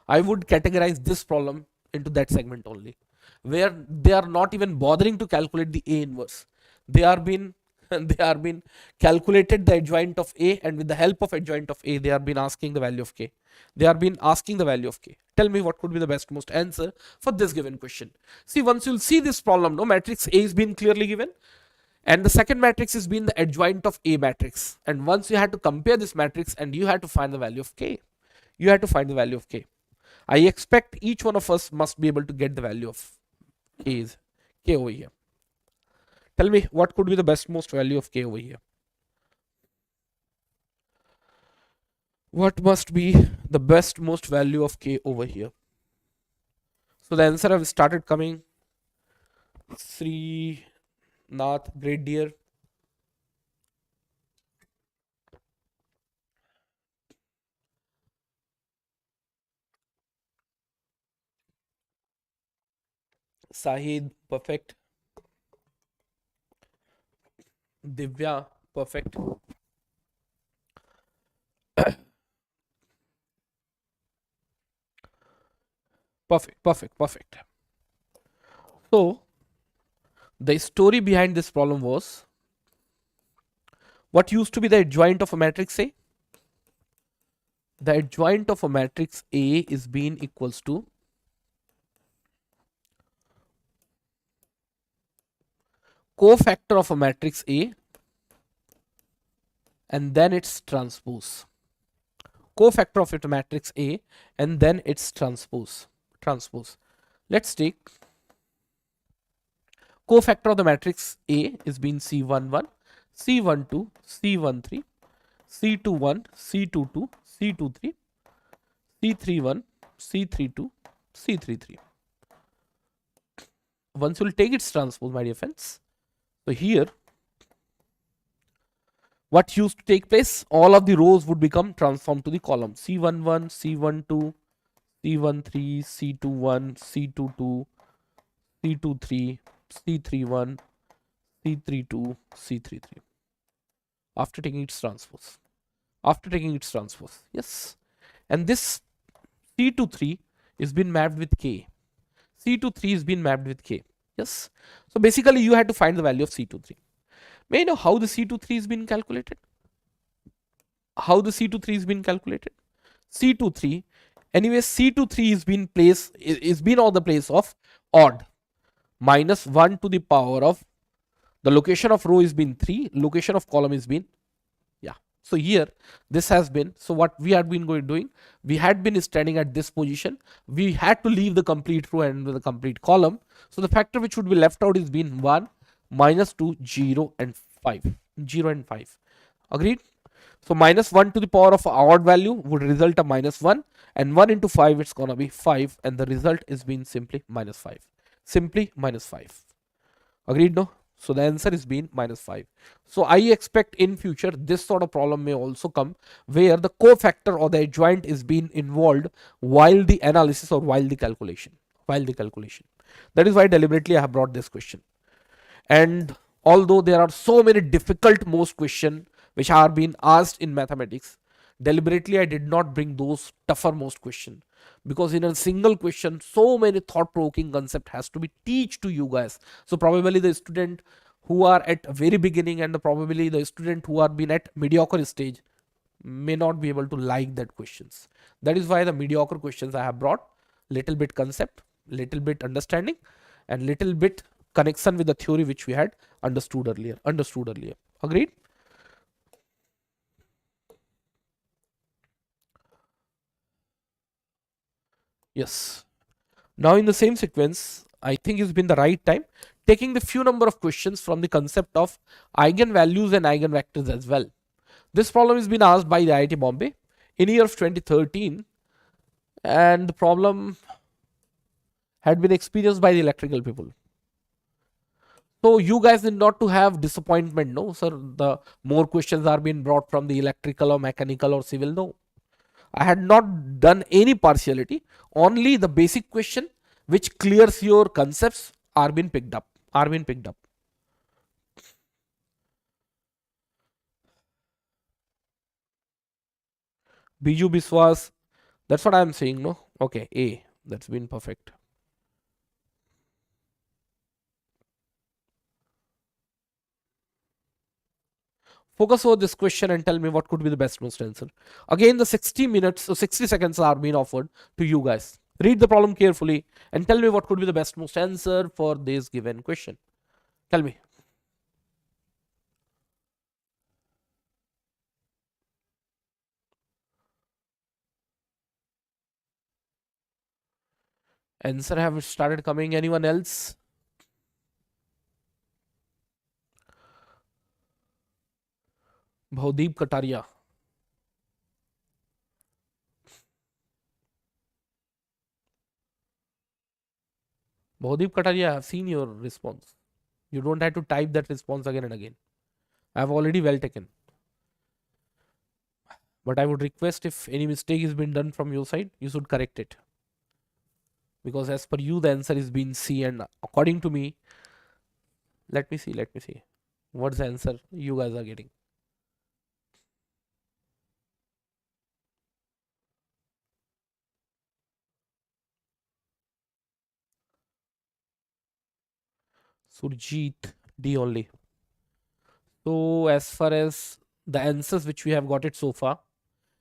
Speaker 1: I would categorize this problem into that segment only. where they are not even bothering to calculate the A inverse. They are been they are been calculated the adjoint of A, and with the help of adjoint of A, they are been asking the value of K. They are been asking the value of K. Tell me what could be the best most answer for this given question. See, once you'll see this problem, no, matrix A is been clearly given, and the second matrix is been the adjoint of A matrix. And once you had to compare this matrix and you had to find the value of K, you had to find the value of K. I expect each one of us must be able to get the value of K over here. Tell me what could be the best most value of K over here. What must be the best most value of K over here? So the answer have started coming. Sri Nath, great dear. Sahid, perfect. Divya, perfect. Perfect. So the story behind this problem was, what used to be the adjoint of a matrix A? The adjoint of a matrix A is being equals to cofactor of a matrix A and then its transpose. Cofactor of a matrix A and then its transpose. Let's take cofactor of the matrix A is being C11, C12, C13, C21, C22, C23, C31, C32, C33. Once you'll take its transpose, my dear friends. So here, what used to take place? All of the rows would become transformed to the column. C11, C12, C13, C21, C22, C23, C31, C32, C33. After taking its transpose. Yes. And this C23 is been mapped with K. C23 is been mapped with K. Yes. So basically you had to find the value of C23. May I know how the C23 is been calculated? C23, anyway, C23 is been on the place of odd. Minus 1 to the power of, the location of row is been 3, location of column is been, yeah. So here this has been, so what we had been doing, we had been standing at this position, we had to leave the complete row and the complete column. So the factor which would be left out is been 1, minus 2, 0 and 5. Agreed? So minus 1 to the power of odd value would result a minus 1, and 1 into 5 it's gonna be 5, and the result is being simply minus 5. Agreed, no? So the answer is being minus 5. So I expect in future this sort of problem may also come, where the cofactor or the adjoint is being involved while the analysis or while the calculation. That is why deliberately I have brought this question. And although there are so many difficult most question which are being asked in mathematics, deliberately I did not bring those tougher most question, because in a single question so many thought-provoking concept has to be teach to you guys. So probably the student who are at very beginning and probably the student who are been at mediocre stage may not be able to like that questions. That is why the mediocre questions I have brought little bit concept, little bit understanding, and little bit connection with the theory which we had understood earlier. Agreed? Yes. Now in the same sequence, I think it's been the right time taking the few number of questions from the concept of eigenvalues and eigenvectors as well. This problem has been asked by the IIT Bombay in year of 2013, and the problem had been experienced by the electrical people. So you guys need not to have disappointment, no sir, the more questions are being brought from the electrical or mechanical or civil. No, I had not done any partiality. Only the basic question which clears your concepts are being picked up. Biju Biswas, that's what I am saying, no? Okay, A, that's been perfect. Focus over this question and tell me what could be the best most answer. Again, the 60 minutes or 60 seconds are being offered to you guys. Read the problem carefully and tell me what could be the best most answer for this given question. Tell me. Answer have started coming. Anyone else? Bhavdeep Kataria. Bhavdeep Kataria, I have seen your response. You don't have to type that response again and again. I have already well taken. But I would request if any mistake has been done from your side, you should correct it. Because as per you, the answer is being C, and according to me, let me see. What's the answer you guys are getting? Surjit, D only. So as far as the answers which we have got it so far,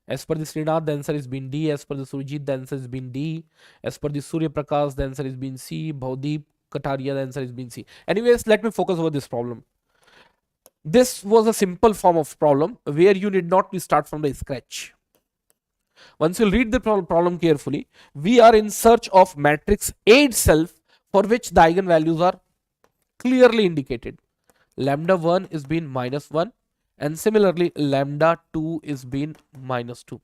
Speaker 1: as per the Srinath, the answer is been D. As per the Surjit, the answer is been D. As per the Surya Prakash, the answer is been C. Bhavdeep Kataria, the answer is been C. Anyways, let me focus over this problem. This was a simple form of problem where you need not to start from the scratch. Once you read the problem carefully, we are in search of matrix A itself, for which the eigenvalues are clearly indicated. Lambda 1 is being -1, and similarly lambda 2 is being -2.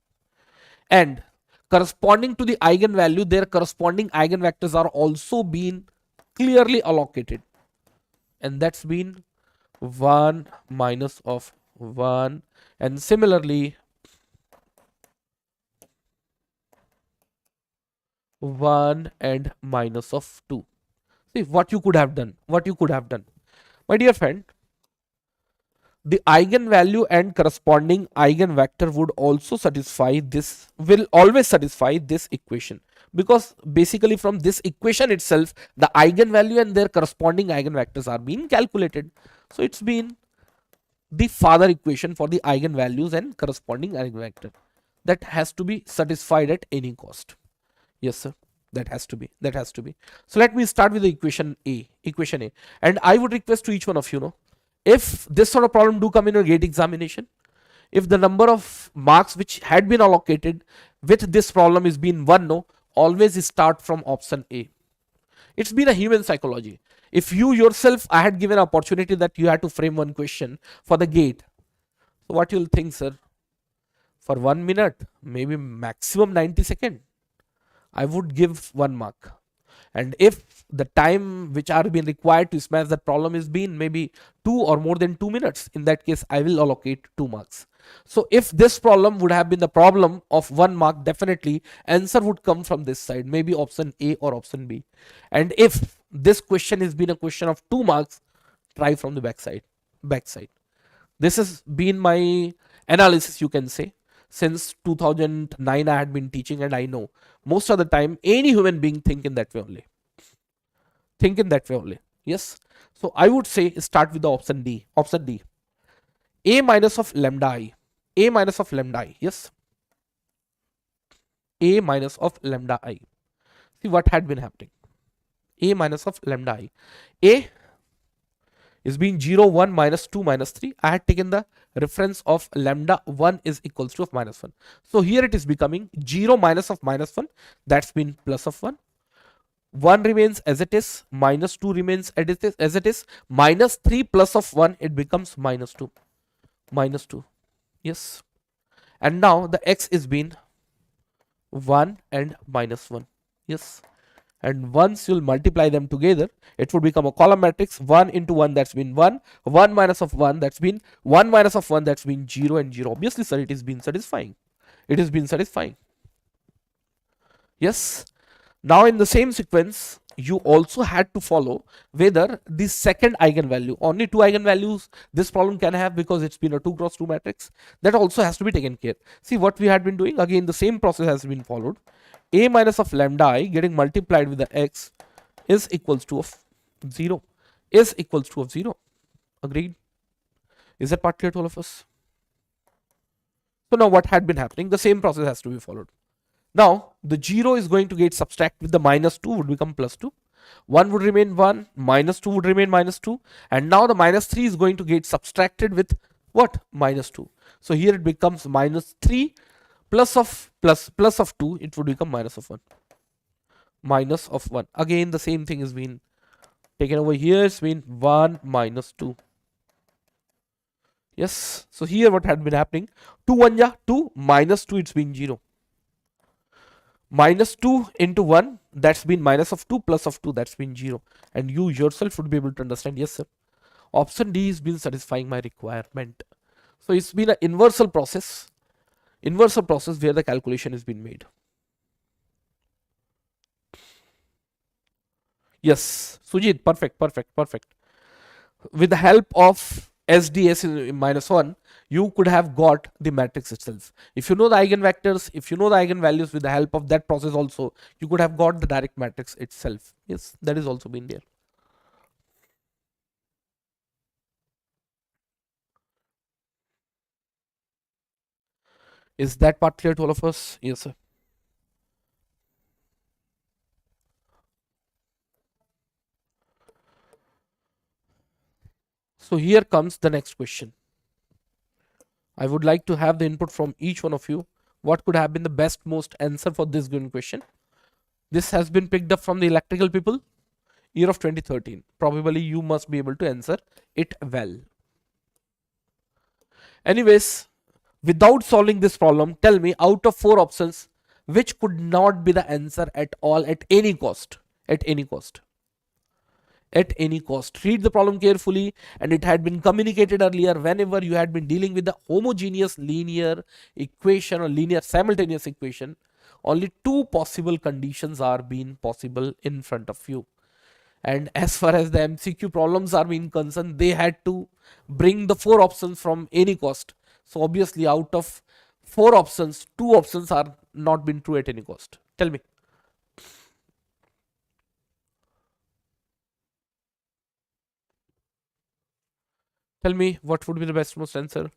Speaker 1: And corresponding to the eigenvalue, their corresponding eigenvectors are also being clearly allocated. And that's been 1 minus of 1, and similarly 1 and minus of 2. See what you could have done. My dear friend, the eigenvalue and corresponding eigenvector would also satisfy this, will always satisfy this equation, because basically from this equation itself the eigenvalue and their corresponding eigenvectors are being calculated. So it's been the father equation for the eigenvalues and corresponding eigenvector that has to be satisfied at any cost. Yes sir, that has to be. So let me start with the equation A, and I would request to each one of you, if this sort of problem do come in your gate examination, if the number of marks which had been allocated with this problem is been 1, no, always start from option A. It's been a human psychology. If you yourself, I had given an opportunity that you had to frame one question for the gate, so what you'll think, sir? For 1 minute, maybe maximum 90 seconds, I would give 1 mark. And if the time which are being required to smash that problem is been maybe 2 or more than 2 minutes, in that case I will allocate 2 marks. So if this problem would have been the problem of 1 mark, definitely answer would come from this side, maybe option A or option B. And if this question has been a question of 2 marks, try from the backside. This has been my analysis, you can say. Since 2009 I had been teaching, and I know most of the time any human being think in that way only. Yes, so I would say start with the option D. A minus of lambda I. Yes, A minus of lambda I. See what had been happening. A minus of lambda I. A is being 0, 1, minus 2, minus 3. I had taken the reference of lambda 1 is equals to of minus 1. So here it is becoming 0 minus of minus 1. That's been plus of 1. 1 remains as it is. Minus 2 remains as it is. Minus 3 plus of 1, it becomes minus 2. Yes. And now the x is being 1 and minus 1. Yes. And once you'll multiply them together, it would become a column matrix. 1 into 1, that's been 1. 1 minus of 1, that's been 1 minus of 1, that's been 0 and 0. Obviously, sir, it has been satisfying. Yes. Now in the same sequence, you also had to follow whether the second eigenvalue, only 2 eigenvalues this problem can have because it's been a 2 cross 2 matrix, that also has to be taken care. See what we had been doing, again the same process has been followed. A minus of lambda I getting multiplied with the x is equals to of 0. Agreed. Is that part clear to all of us? So now what had been happening, the same process has to be followed. Now the 0 is going to get subtracted with the minus 2 would become plus 2. 1 would remain 1, minus 2 would remain minus 2, and now the minus 3 is going to get subtracted with what? Minus 2. So here it becomes minus 3 plus of 2, it would become minus of 1. Minus of 1. Again the same thing is being taken over here, it's been 1 minus 2. Yes, so here what had been happening, 2 1 ja 2, minus 2 it's been 0. Minus 2 into 1, that's been minus of 2, plus of 2, that's been 0. And you yourself would be able to understand, yes sir, option D has been satisfying my requirement. So it's been an inversal process where the calculation has been made. Yes, Sujit, perfect. With the help of SDS in minus 1, you could have got the matrix itself. If you know the eigenvectors, if you know the eigenvalues, with the help of that process also, you could have got the direct matrix itself. Yes, that is also been there. Is that part clear to all of us? Yes, sir. So here comes the next question. I would like to have the input from each one of you. What could have been the best most answer for this given question? This has been picked up from the electrical people, year of 2013. Probably you must be able to answer it well. Anyways, without solving this problem, tell me out of 4 options, which could not be the answer at all at any cost? At any cost. At any cost. Read the problem carefully, and it had been communicated earlier. Whenever you had been dealing with the homogeneous linear equation or linear simultaneous equation, only 2 possible conditions are being possible in front of you. And as far as the MCQ problems are being concerned, they had to bring the 4 options from any cost. So obviously out of 4 options, 2 options are not been true at any cost. Tell me. Tell me what would be the best most answer.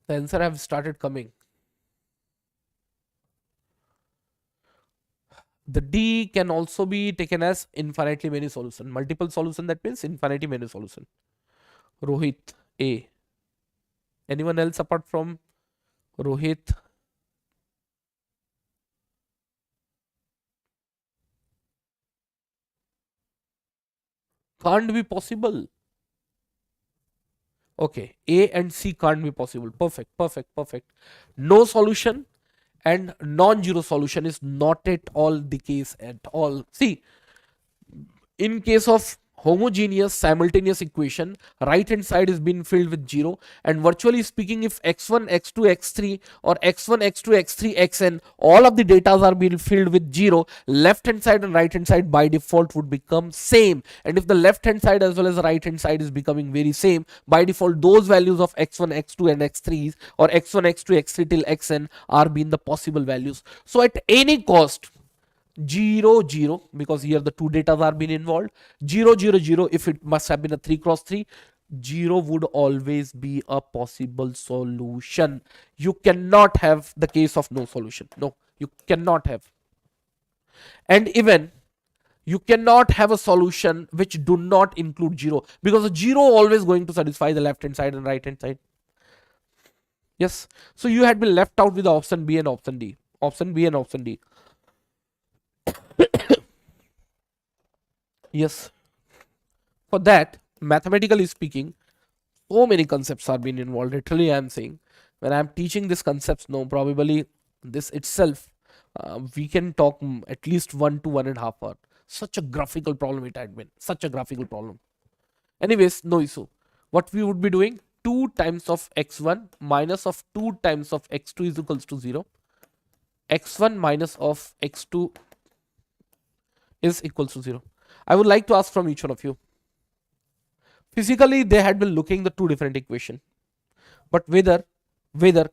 Speaker 1: The answer have started coming. The D can also be taken as infinitely many solution. Multiple solution, that means infinitely many solution. Rohit A. Anyone else apart from Rohit? Can't be possible. Okay, A and C can't be possible. Perfect. No solution and non-zero solution is not at all the case at all. See, in case of homogeneous simultaneous equation, right hand side is being filled with 0, and virtually speaking, if x1 x2 x3 or x1 x2 x3 xn, all of the data are being filled with 0, left hand side and right hand side by default would become same. And if the left hand side as well as the right hand side is becoming very same, by default those values of x1 x2 and x3 or x1 x2 x3 till xn are being the possible values. So at any cost, 0 0, because here the 2 data are being involved, 0 0 0, if it must have been a 3 cross 3, 0 would always be a possible solution. You cannot have the case of no solution. No, you cannot have. And even you cannot have a solution which do not include 0, because the 0 always going to satisfy the left hand side and right hand side. Yes, so you had been left out with the option B and option D. Option B and option D. Yes, for that, mathematically speaking, so many concepts are being involved. Literally, I am saying, when I am teaching these concepts, no, probably this itself, we can talk at least 1 to 1.5 hours. Such a graphical problem it had been. Such a graphical problem. Anyways, no issue. What we would be doing, 2 times of x1 minus of 2 times of x2 is equals to 0. x1 minus of x2 is equals to 0. I would like to ask from each one of you. Physically, they had been looking the 2 different equation, but whether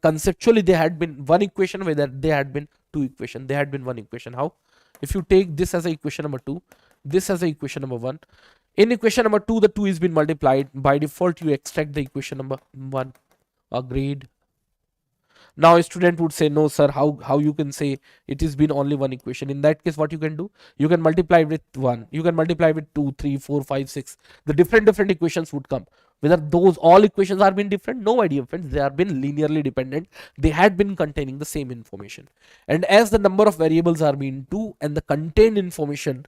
Speaker 1: conceptually they had been 1 equation, whether they had been 2 equation, they had been 1 equation. How? If you take this as a equation number 2, this as a equation number 1, In equation number 2, the 2 is been multiplied. By default, you extract the equation number 1. Agreed. Now a student would say, no sir, how you can say it has been only one equation? In that case, what you can do, you can multiply with 1, you can multiply with 2, 3, 4, 5, 6. The different equations would come. Whether those all equations are been different, no idea friends, they are been linearly dependent, they had been containing the same information. And as the number of variables are being 2 and the contained information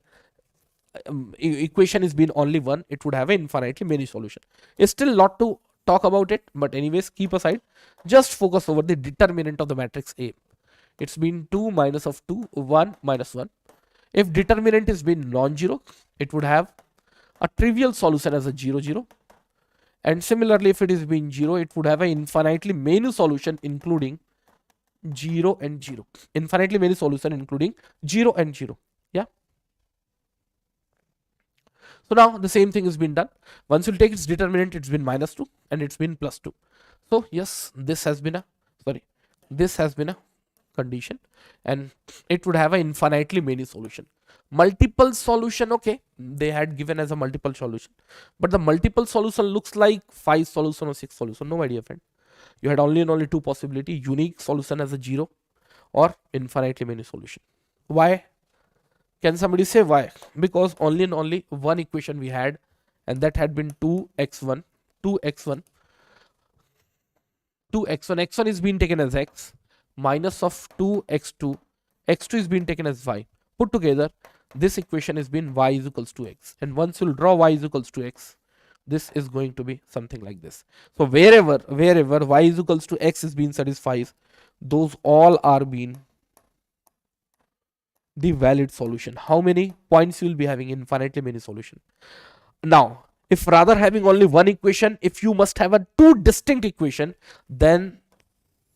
Speaker 1: equation is been only one, it would have an infinitely many solution. It's still lot to talk about it, but anyways, keep aside, just focus over the determinant of the matrix A. It's been 2 minus of 2, 1 minus 1. If determinant is been non-zero, it would have a trivial solution as a 0 0, and similarly if it is being 0, it would have an infinitely many solution including 0 and 0, infinitely many solution including 0 and 0. Yeah. So now the same thing has been done. Once you take its determinant, it's been minus 2 and it's been plus 2. So yes, this has been a condition, and it would have an infinitely many solution. Multiple solution, okay, they had given as a multiple solution, but the multiple solution looks like 5 solution or 6 solution. No idea friend. You had only and only 2 possibility, unique solution as a 0 or infinitely many solution. Why? Can somebody say why? Because only and only one equation we had, and that had been 2x1, 2x1, 2x1, x1 is being taken as x, minus of 2x2, x2 is being taken as y. Put together, this equation is being y is equals to x. And once you'll draw y is equals to x, this is going to be something like this. So wherever y is equals to x is being satisfied, those all are being the valid solution. How many points you will be having? Infinitely many solution. Now if rather having only one equation, if you must have a two distinct equation, then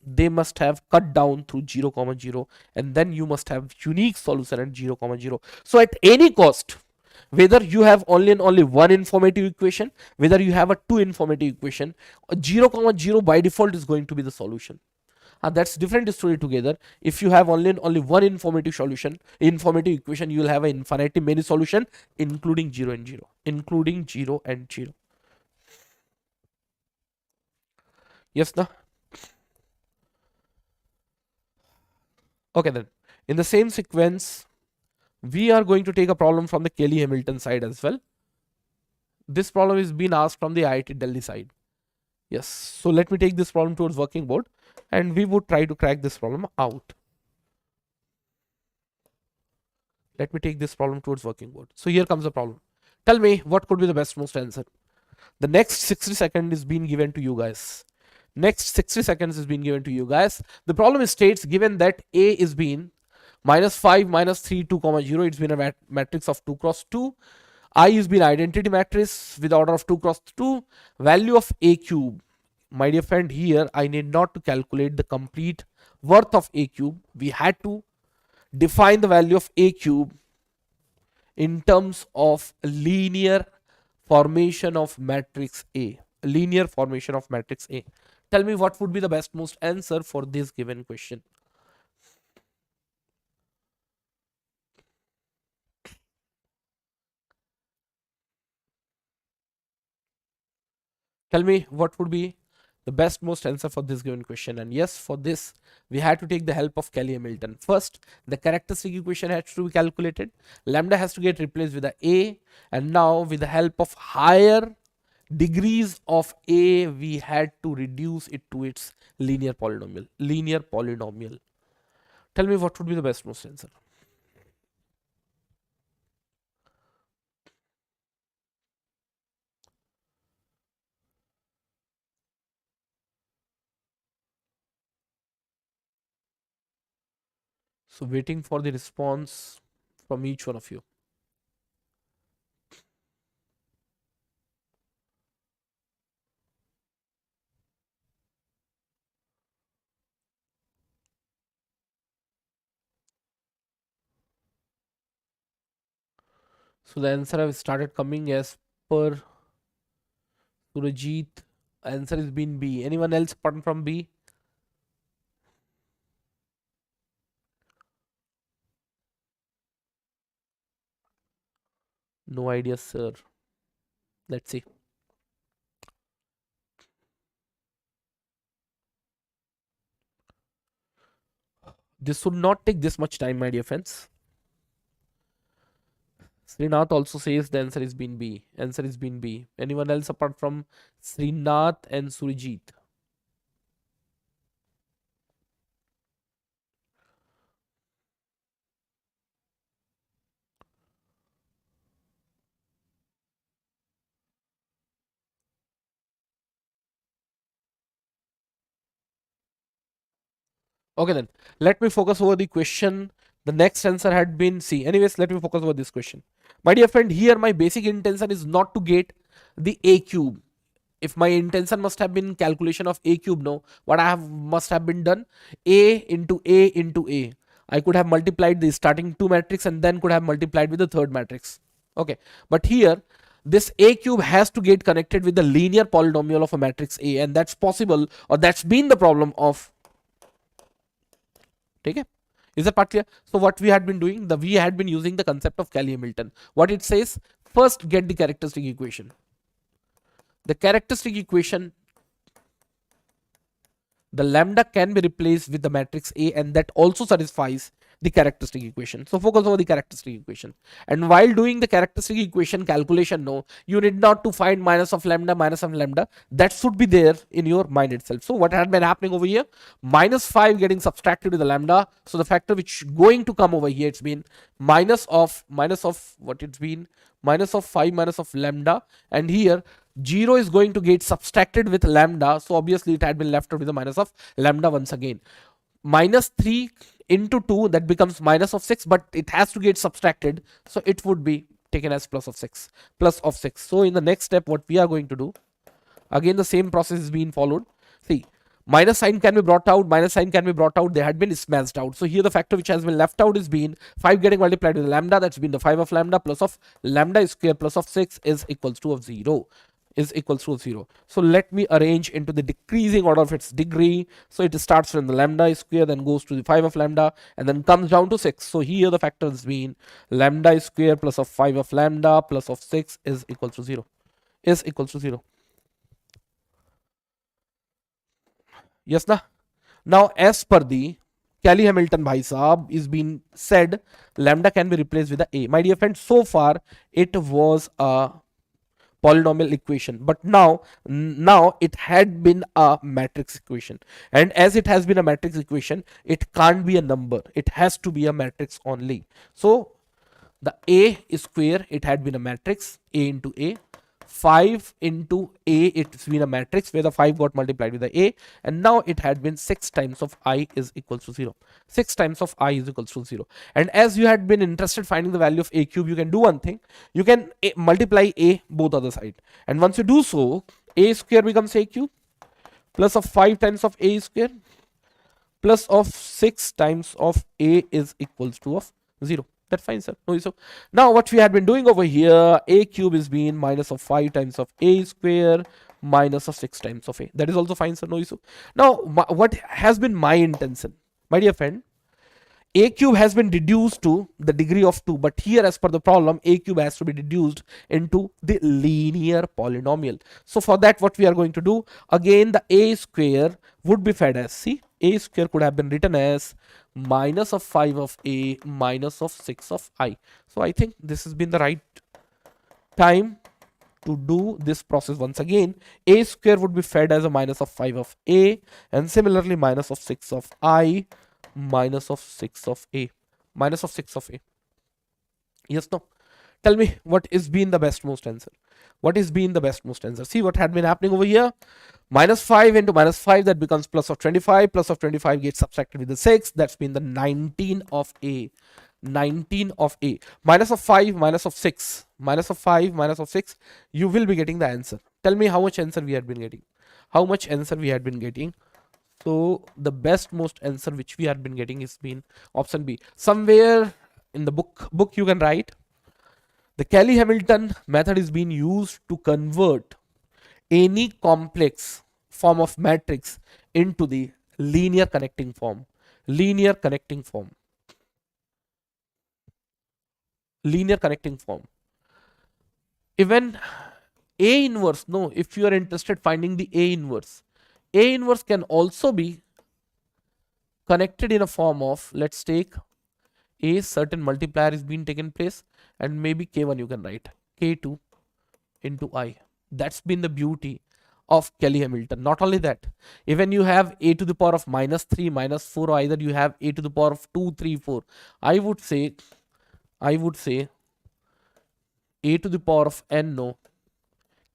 Speaker 1: they must have cut down through 0 comma 0, and then you must have unique solution at 0 comma 0. So at any cost, whether you have only and only one informative equation, whether you have a two informative equation, 0 comma 0 by default is going to be the solution. That's different story together. If you have only and only one informative equation, you will have an infinitely many solution including 0 and 0, including 0 and 0. Yes, no? Okay, then in the same sequence, we are going to take a problem from the Cayley-Hamilton side as well. This problem is being asked from the IIT Delhi side. Yes, so let me take this problem towards working board, and we would try to crack this problem out. Let me take this problem towards working board. So here comes the problem. Tell me what could be the best most answer. The next 60 seconds is being given to you guys. Next 60 seconds is being given to you guys. The problem states, given that A is being minus 5, minus 3, 2, comma 0, it's been a matrix of 2 cross 2. I is been identity matrix with order of 2 cross 2. Value of A cube. My dear friend, here I need not to calculate the complete worth of A cube. We had to define the value of A cube in terms of linear formation of matrix A. Linear formation of matrix A. Tell me what would be the best most answer for this given question. Tell me what would be the best most answer for this given question. And yes, for this we had to take the help of Cayley-Hamilton. First, the characteristic equation has to be calculated. Lambda has to get replaced with a, and now with the help of higher degrees of a, we had to reduce it to its linear polynomial. Linear polynomial. Tell me what would be the best most answer. So waiting for the response from each one of you. So the answer have started coming as per Surajit. Answer is been B. Anyone else apart from B? No idea, sir. Let's see. This should not take this much time, my dear friends. Srinath also says the answer is been B. Answer is been B. Anyone else apart from Srinath and Surijit? Okay then, let me focus over the question. The next answer had been C. Anyways, let me focus over this question. My dear friend, here my basic intention is not to get the A cube. If my intention must have been calculation of A cube, no, what I have must have been done, A into A into A. I could have multiplied the starting two matrix and then could have multiplied with the third matrix. Okay, but here this A cube has to get connected with the linear polynomial of a matrix A, and that's possible, or that's been the problem of. Okay, is that part clear? So what we had been doing, we had been using the concept of Cayley-Hamilton. What it says, first get the characteristic equation. The characteristic equation, the lambda can be replaced with the matrix A, and that also satisfies the characteristic equation. So focus over the characteristic equation. And while doing the characteristic equation calculation, no, you need not to find minus of lambda. That should be there in your mind itself. So what had been happening over here, minus 5 getting subtracted with the lambda. So the factor which going to come over here, it's been minus of what it's been, minus of 5 minus of lambda, and here 0 is going to get subtracted with lambda, so obviously it had been left out with a minus of lambda once again. Minus 3 into 2, that becomes minus of 6, but it has to get subtracted, so it would be taken as plus of 6. So in the next step, what we are going to do, again the same process is being followed. See, minus sign can be brought out, they had been smashed out. So here the factor which has been left out is been 5 getting multiplied with lambda, that's been the 5 of lambda plus of lambda square plus of 6 is equals to of 0. So let me arrange into the decreasing order of its degree. So it starts from the lambda square, then goes to the 5 of lambda, and then comes down to 6. So here the factor has been lambda square plus of 5 of lambda plus of 6 is equal to 0. Yes, na? Now as per the Cayley-Hamilton bhai sahab is being said, lambda can be replaced with a A. My dear friend, so far it was a polynomial equation, but now it had been a matrix equation, and as it has been a matrix equation, it can't be a number, it has to be a matrix only. So the A square, it had been a matrix, A into A, 5 into A, it's been a matrix where the 5 got multiplied with the A, and now it had been 6 times of I is equals to 0. 6 times of I is equals to 0. And as you had been interested finding the value of A cube, you can do one thing. You can multiply A both other side. And once you do so, A square becomes A cube plus of 5 times of A square plus of 6 times of A is equals to of 0. That's fine, sir. No issue. Now what we had been doing over here, A cube is being minus of 5 times of A square minus of 6 times of A. That is also fine, sir. No issue. Now what has been my intention, my dear friend, A cube has been reduced to the degree of 2, but here as per the problem, A cube has to be reduced into the linear polynomial. So for that, what we are going to do, again the A square would be fed as, see, A square could have been written as minus of 5 of A minus of 6 of I. So I think this has been the right time to do this process once again. A square would be fed as a minus of 5 of A, and similarly minus of 6 of I minus of 6 of A. Yes, no? Tell me what is being the best most answer. See what had been happening over here. Minus 5 into minus 5, that becomes plus of 25. Plus of 25 gets subtracted with the 6. That's been the 19 of A. Minus of 5, minus of 6. Minus of 5, minus of 6. You will be getting the answer. Tell me how much answer we had been getting. So the best most answer which we had been getting is been option B. Somewhere in the book you can write, the Cayley-Hamilton method is being used to convert any complex form of matrix into the linear connecting form. Even A inverse, no, if you are interested finding the A inverse can also be connected in a form of, let's take a certain multiplier is being taken place, and maybe k1 you can write k2 into I. That's been the beauty of Cayley-Hamilton. Not only that, even you have a to the power of -3, -4, or either you have a to the power of 2, 3, 4. I would say a to the power of n, no,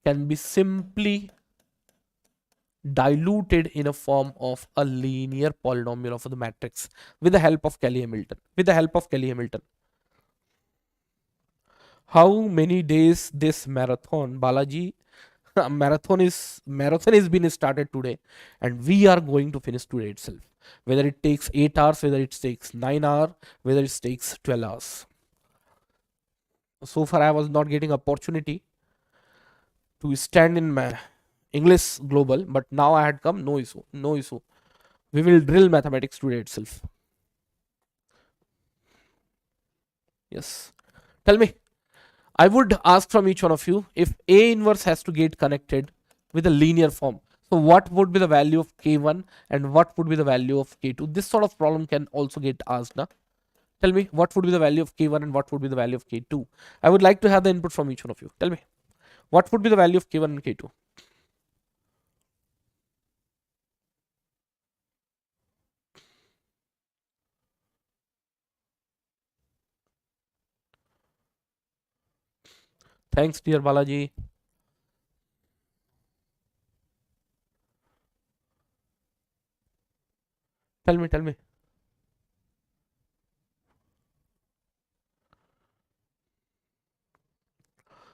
Speaker 1: can be simply diluted in a form of a linear polynomial of the matrix with the help of Cayley-Hamilton. How many days this marathon, Balaji? Marathon is being started today, and we are going to finish today itself. Whether it takes 8 hours, whether it takes 9 hours, whether it takes 12 hours. So far, I was not getting opportunity to stand in my English global, but now I had come. No issue, no issue. We will drill mathematics today itself. Yes. Tell me. I would ask from each one of you, if A inverse has to get connected with a linear form, so what would be the value of k1 and what would be the value of k2? This sort of problem can also get asked. Now, tell me what would be the value of k1 and what would be the value of k2? I would like to have the input from each one of you. Tell me what would be the value of k1 and k2? Thanks, dear Balaji. Tell me, tell me.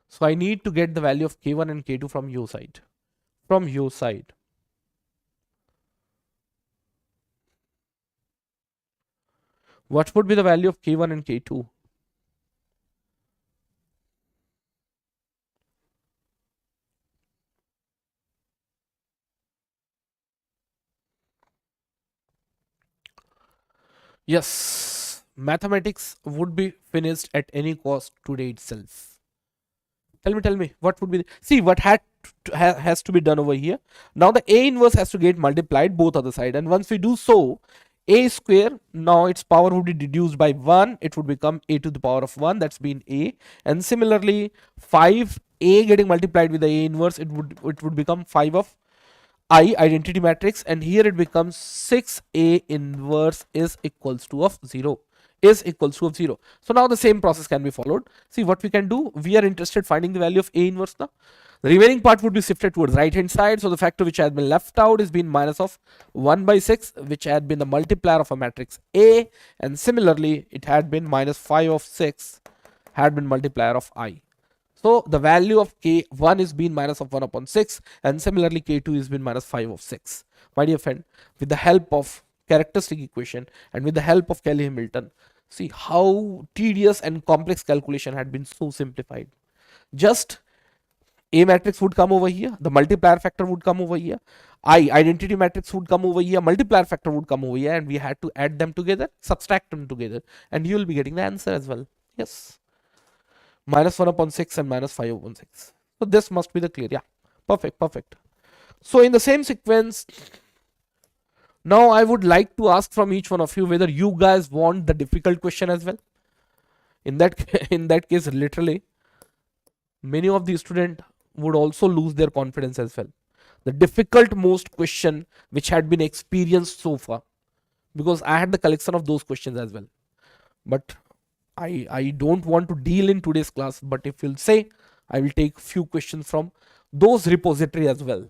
Speaker 1: So I need to get the value of k1 and k2 from your side. From your side. What would be the value of k1 and k2? Yes, mathematics would be finished at any cost today itself. Tell me, what would be see what has to be done over here. Now the A inverse has to get multiplied both other side, and once we do so, A square, now its power would be deduced by 1, it would become a to the power of 1, that's been A, and similarly 5A getting multiplied with the A inverse, it would become 5 of I identity matrix, and here it becomes 6A inverse is equals to of 0, is equals to of 0. So now the same process can be followed. See what we can do. We are interested finding the value of A inverse now. The remaining part would be shifted towards right hand side. So the factor which has been left out is been minus of 1 by 6, which had been the multiplier of a matrix A, and similarly it had been minus 5 of 6 had been multiplier of I. So the value of k1 is been minus of 1 upon 6, and similarly k2 is been minus 5 of 6. My dear friend, with the help of characteristic equation and with the help of Cayley-Hamilton, see how tedious and complex calculation had been so simplified. Just A matrix would come over here, the multiplier factor would come over here, I identity matrix would come over here, multiplier factor would come over here, and we had to add them together, subtract them together, and you will be getting the answer as well. Yes. Minus 1 upon 6 and minus 5 upon 6. So this must be the clear. Yeah, perfect, perfect. So in the same sequence, now I would like to ask from each one of you whether you guys want the difficult question as well. In that in that case, literally, many of the students would also lose their confidence as well. The difficult most question which had been experienced so far, because I had the collection of those questions as well. But I don't want to deal in today's class, but if you'll say, I will take few questions from those repository as well.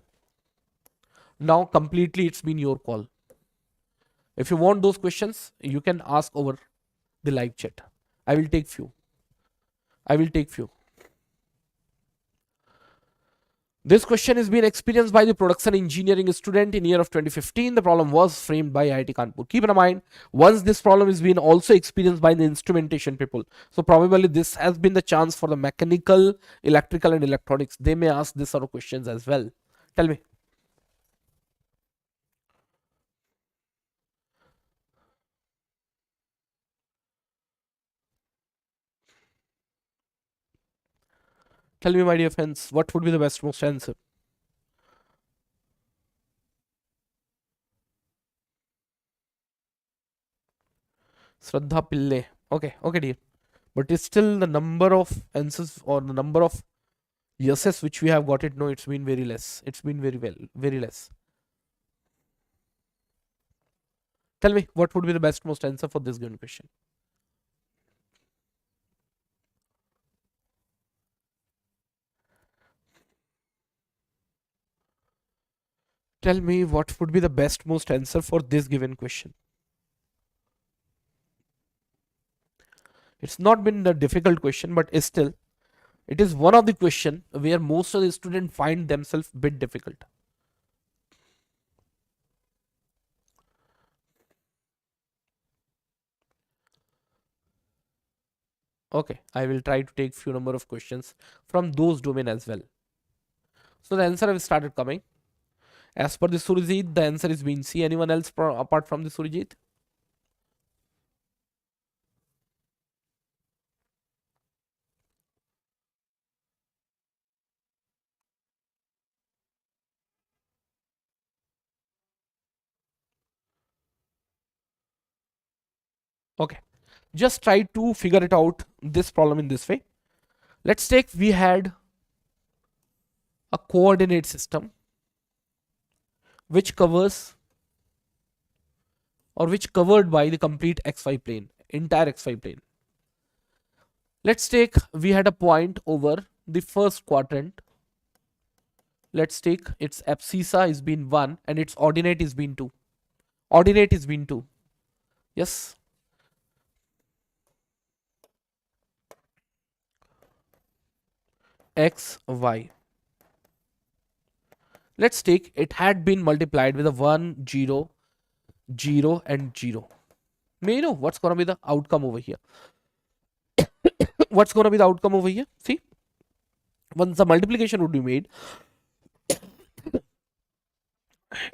Speaker 1: Now completely it's been your call. If you want those questions, you can ask over the live chat. I will take few. This question is being experienced by the production engineering student in year of 2015. The problem was framed by IIT Kanpur. Keep in mind, once this problem is being also experienced by the instrumentation people. So probably this has been the chance for the mechanical, electrical and electronics. They may ask this sort of questions as well. Tell me. Tell me, my dear friends, what would be the best most answer? Shraddha Pille. Okay, dear. But it's still the number of answers or the number of yeses which we have got it. No, it's been very less. It's been very less. Tell me, what would be the best most answer for this given question? Tell me, what would be the best most answer for this given question? It's not been a difficult question, but still, it is one of the question where most of the students find themselves a bit difficult. Okay, I will try to take few number of questions from those domain as well. So the answer have started coming. As per the Surjit, the answer is being C. Anyone else apart from the Surjit? Okay, just try to figure it out this problem in this way. Let's take, we had a coordinate system which covers or which covered by the complete xy plane, entire xy plane. Let's take, we had a point over the first quadrant. Let's take its abscissa is been 1 and its ordinate is been 2. Ordinate is been 2. Yes. X, Y. Let's take, it had been multiplied with a 1, 0, 0 and 0. May you know what's going to be the outcome over here? What's going to be the outcome over here? See, once the multiplication would be made,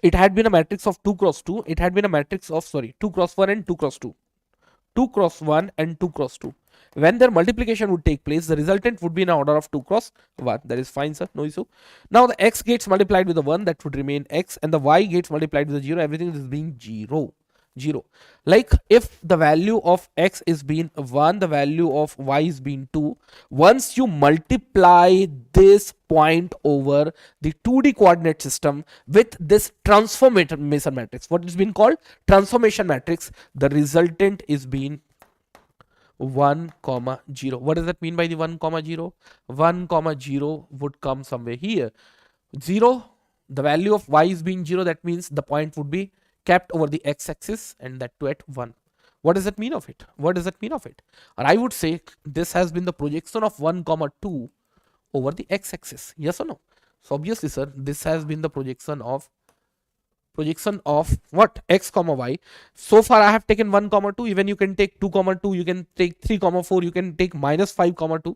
Speaker 1: it had been a matrix of 2 cross 2. It had been a matrix of, 2 cross 1 and 2 cross 2. 2 cross 1 and 2 cross 2. When their multiplication would take place, the resultant would be in order of 2 cross 1. That is fine, sir. No issue. Now the x gets multiplied with the 1, that would remain x, and the y gets multiplied with the 0. Everything is being 0. 0. Like if the value of x is being 1, the value of y is being 2. Once you multiply this point over the 2D coordinate system with this transformation matrix, what is being called transformation matrix, the resultant is being 1 comma 0. What does that mean by the 1 comma 0? 1 comma 0 would come somewhere here. 0, the value of y is being 0, that means the point would be kept over the x-axis, and that too at 1. What does that mean of it? What does that mean of it? Or I would say this has been the projection of 1 comma 2 over the x-axis. Yes or no? So obviously, sir, this has been the projection of what? X comma y. So far I have taken 1 comma 2. Even you can take 2 comma 2, you can take 3 comma 4, you can take minus 5 comma 2.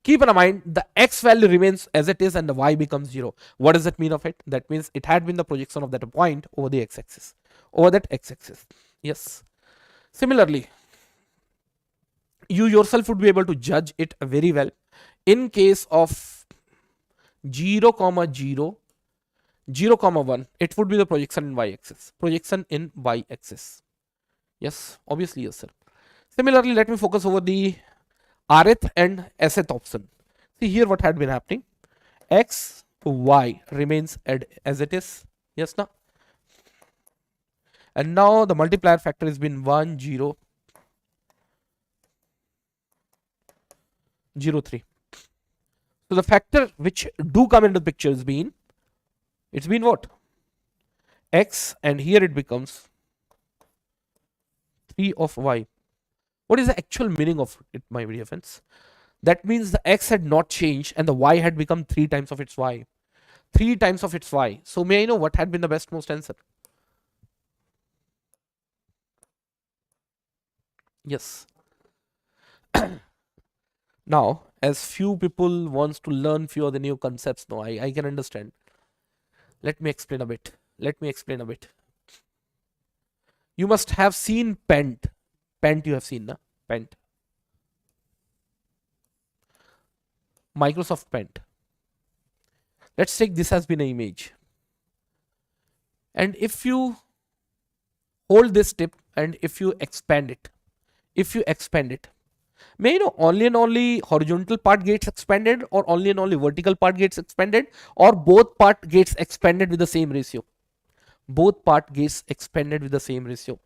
Speaker 1: Keep in mind the x value remains as it is and the y becomes 0. What does that mean of it? That means it had been the projection of that point over the x-axis, over that x-axis. Yes. Similarly, you yourself would be able to judge it very well. In case of 0 comma 0, 0 comma 1, it would be the projection in y-axis. Projection in y-axis. Yes, obviously, yes, sir. Similarly, let me focus over the rth and sth option. See here what had been happening. X, y remains as it is. Yes, now. And now the multiplier factor has been 1, 0, 0, 3. So the factor which do come into the picture has been, it's been what? X, and here it becomes 3 of y. What is the actual meaning of it, my dear friends? That means the x had not changed and the y had become 3 times of its y. 3 times of its y. So may I know what had been the best most answer? Yes. Now, as few people wants to learn few of the new concepts, no, I can understand. Let me explain a bit. You must have seen Pent. Pent you have seen, na? Pent. Microsoft Paint. Let's take this has been an image. And if you hold this tip and if you expand it, may you know only and only horizontal part gets expanded, or only and only vertical part gets expanded, or both part gets expanded with the same ratio? Both part gets expanded with the same ratio.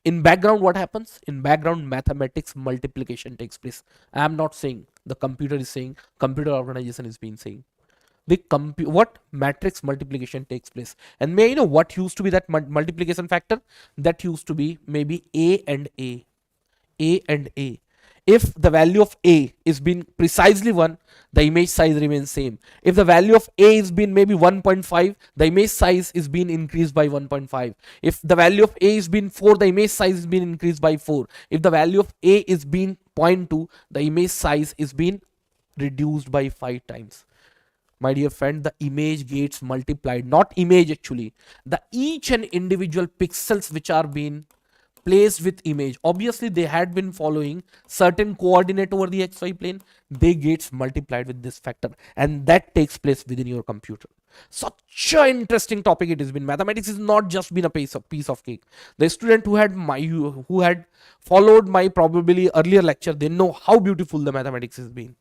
Speaker 1: In background, what happens? In background, mathematics multiplication takes place. I am not saying, the computer is saying, computer organization is being saying. The what matrix multiplication takes place. And may you know what used to be that multiplication factor? That used to be maybe a and a. If the value of a is been precisely 1, the image size remains same. If the value of a is been maybe 1.5, the image size is being increased by 1.5. If the value of a is been 4, the image size is being increased by 4. If the value of a is been 0.2, the image size is being reduced by 5 times. My dear friend, the image gets multiplied, not image actually, the each and individual pixels which are being placed with image, obviously they had been following certain coordinate over the xy plane, they gets multiplied with this factor, and that takes place within your computer. Such an interesting topic it has been. Mathematics has not just been a piece of cake. The student who had followed my probably earlier lecture, they know how beautiful the mathematics has been.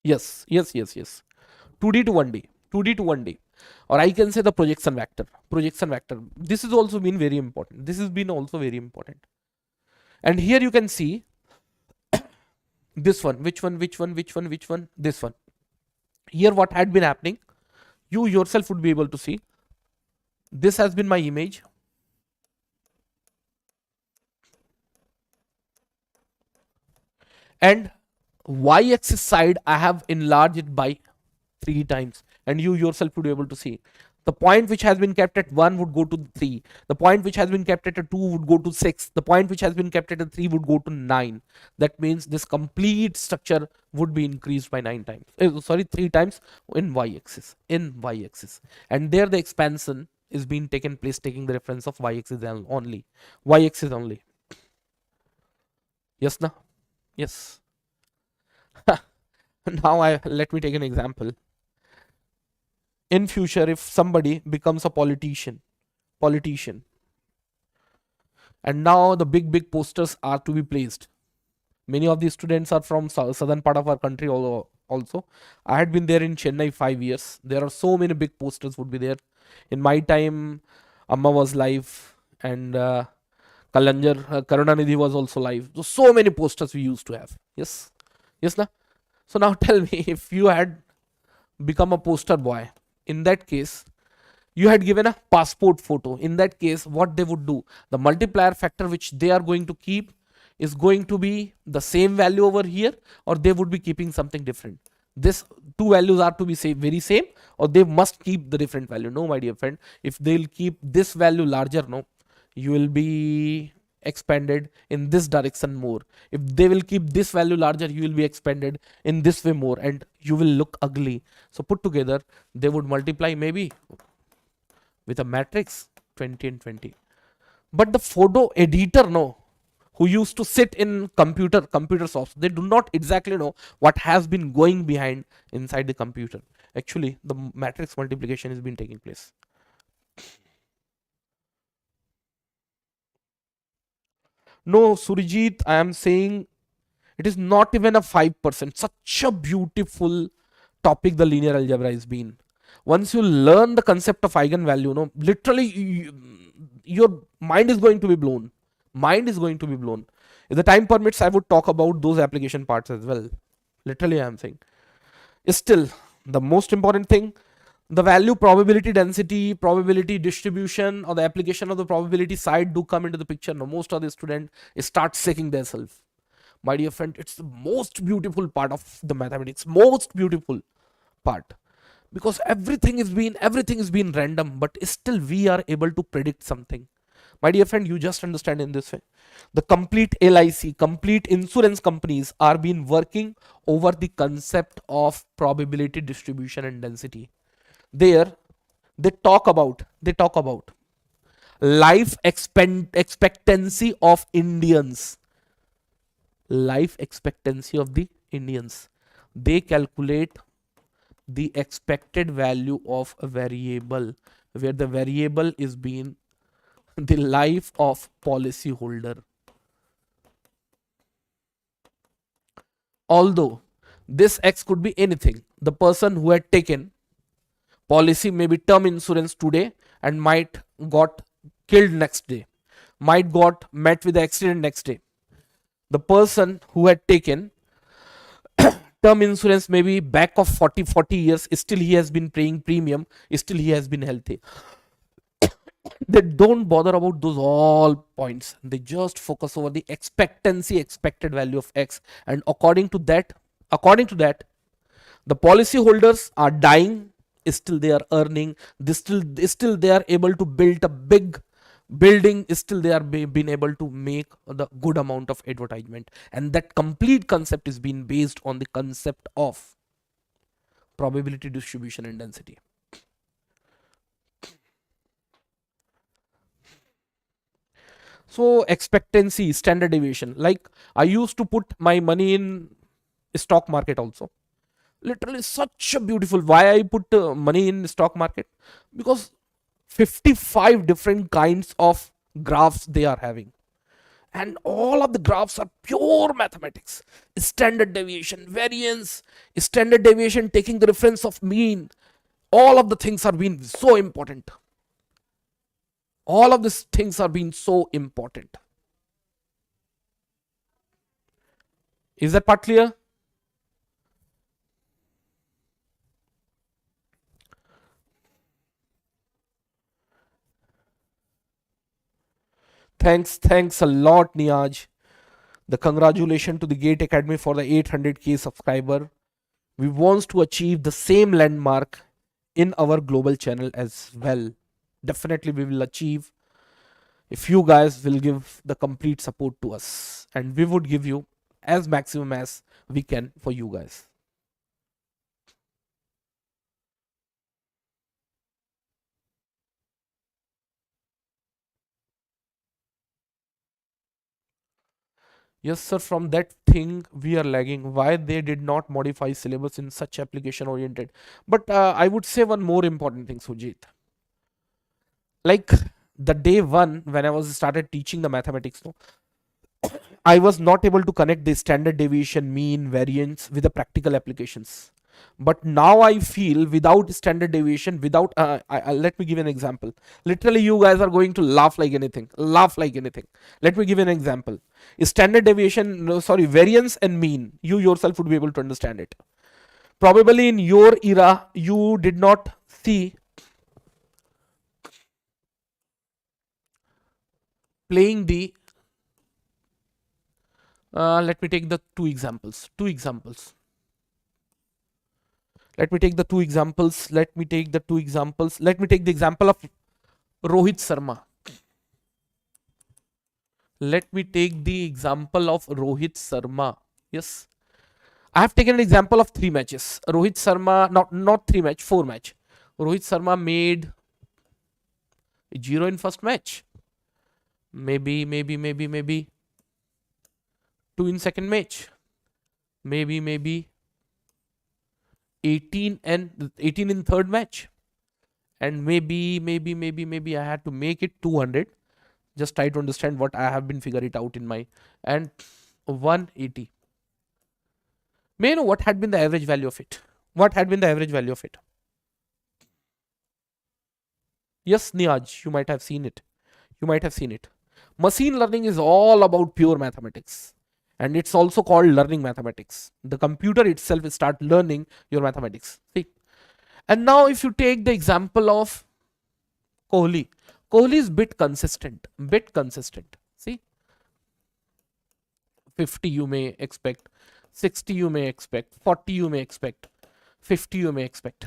Speaker 1: Yes. 2D to 1D. 2D to 1D. Or I can say the projection vector. This has also been very important. And here you can see this one. Which one? This one. Here what had been happening, you yourself would be able to see. This has been my image. And y-axis side I have enlarged it by 3 times, and you yourself would be able to see the point which has been kept at 1 would go to 3, the point which has been kept at 2 would go to 6, the point which has been kept at 3 would go to 9. That means this complete structure would be increased by 9 times, 3 times in y-axis, and there the expansion is being taken place taking the reference of y-axis only. Yes, na? Yes. Now let me take an example. In future, if somebody becomes a politician, and now the big posters are to be placed. Many of the students are from southern part of our country also. I had been there in Chennai 5 years. There are so many big posters would be there. In my time, Amma was live, and Karunanidhi was also live. So many posters we used to have. Yes, na? So now tell me, if you had become a poster boy, in that case, you had given a passport photo. In that case, what they would do, the multiplier factor which they are going to keep is going to be the same value over here, or they would be keeping something different. This two values are to be very same, or they must keep the different value. No, my dear friend, if they'll keep this value larger, no, you will be expanded in this direction more. If they will keep this value larger, you will be expanded in this way more, and you will look ugly. So put together, they would multiply maybe with a matrix 20 and 20. But the photo editor, no, who used to sit in computer software, they do not exactly know what has been going behind inside the computer. Actually, the matrix multiplication has been taking place. No, Surijit, I am saying it is not even a 5%. Such a beautiful topic the linear algebra has been. Once you learn the concept of eigenvalue, no, literally your mind is going to be blown. If the time permits, I would talk about those application parts as well. Literally, I am saying. Still, the most important thing, the value, probability density, probability distribution, or the application of the probability side do come into the picture. Now, most of the students start shaking themselves. My dear friend, it's the most beautiful part of the mathematics. Most beautiful part. Because everything is being random, but still we are able to predict something. My dear friend, you just understand in this way. The complete LIC, complete insurance companies are been working over the concept of probability distribution and density. There, they talk about expectancy of Indians. Life expectancy of the Indians. They calculate the expected value of a variable, where the variable is being the life of policy holder. Although this X could be anything, the person who had taken policy, maybe term insurance today, and might got killed next day, might got met with the accident next day. The person who had taken term insurance maybe back of 40 years, still he has been paying premium, still he has been healthy. They don't bother about those all points, they just focus over the expected value of X, and according to that the policy holders are dying, still they are earning, still they are able to build a big building, still they are been able to make the good amount of advertisement. And that complete concept is being based on the concept of probability distribution and density. So expectancy, standard deviation, like I used to put my money in stock market also. Literally such a beautiful, why I put money in stock market, because 55 different kinds of graphs they are having, and all of the graphs are pure mathematics. Standard deviation, variance, standard deviation taking the reference of mean, all of the things are being so important. All of these things are being so important. Is that part clear? Thanks a lot, Niaj. The congratulations to the Gate Academy for the 800K subscriber. We want to achieve the same landmark in our global channel as well. Definitely we will achieve if you guys will give the complete support to us, and we would give you as maximum as we can for you guys. Yes, sir, from that thing we are lagging. Why they did not modify syllabus in such application oriented? But I would say one more important thing, Sujit. Like the day one, when I was started teaching the mathematics, no, I was not able to connect the standard deviation, mean, variance with the practical applications. But now I feel without standard deviation, without let me give an example. Literally, you guys are going to laugh like anything. Laugh like anything. Let me give an example. Standard deviation, no, sorry, variance and mean. You yourself would be able to understand it. Probably in your era, you did not see playing the. Let me take the two examples. Let me take the two examples. Let me take the example of Rohit Sharma. Let me take the example of Rohit Sharma. Yes. I have taken an example of 3 matches. Rohit Sharma, not 3 match, 4 match. Rohit Sharma made 0 in first match. Maybe 2 in second match. Maybe 18 in third match. And maybe I had to make it 200. Just try to understand what I have been figure it out in my, and 180. May I know what had been the average value of it? Yes, Niaj, you might have seen it. Machine learning is all about pure mathematics. And it's also called learning mathematics. The computer itself start learning your mathematics. See? And now if you take the example of Kohli. Kohli is bit consistent. See? 50 you may expect. 60 you may expect. 40 you may expect. 50 you may expect.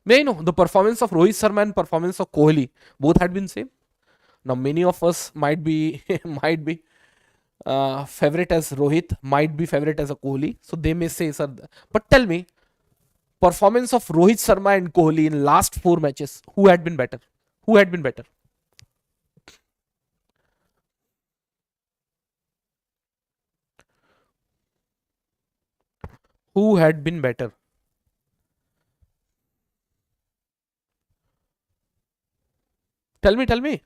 Speaker 1: May I know the performance of Rohit Sharma and performance of Kohli both had been same? Now many of us might be might be favorite as Rohit, might be favorite as a Kohli, so they may say sir, but tell me, performance of Rohit Sharma and Kohli in last 4 matches, who had been better? Who had been better? Who had been better? Tell me,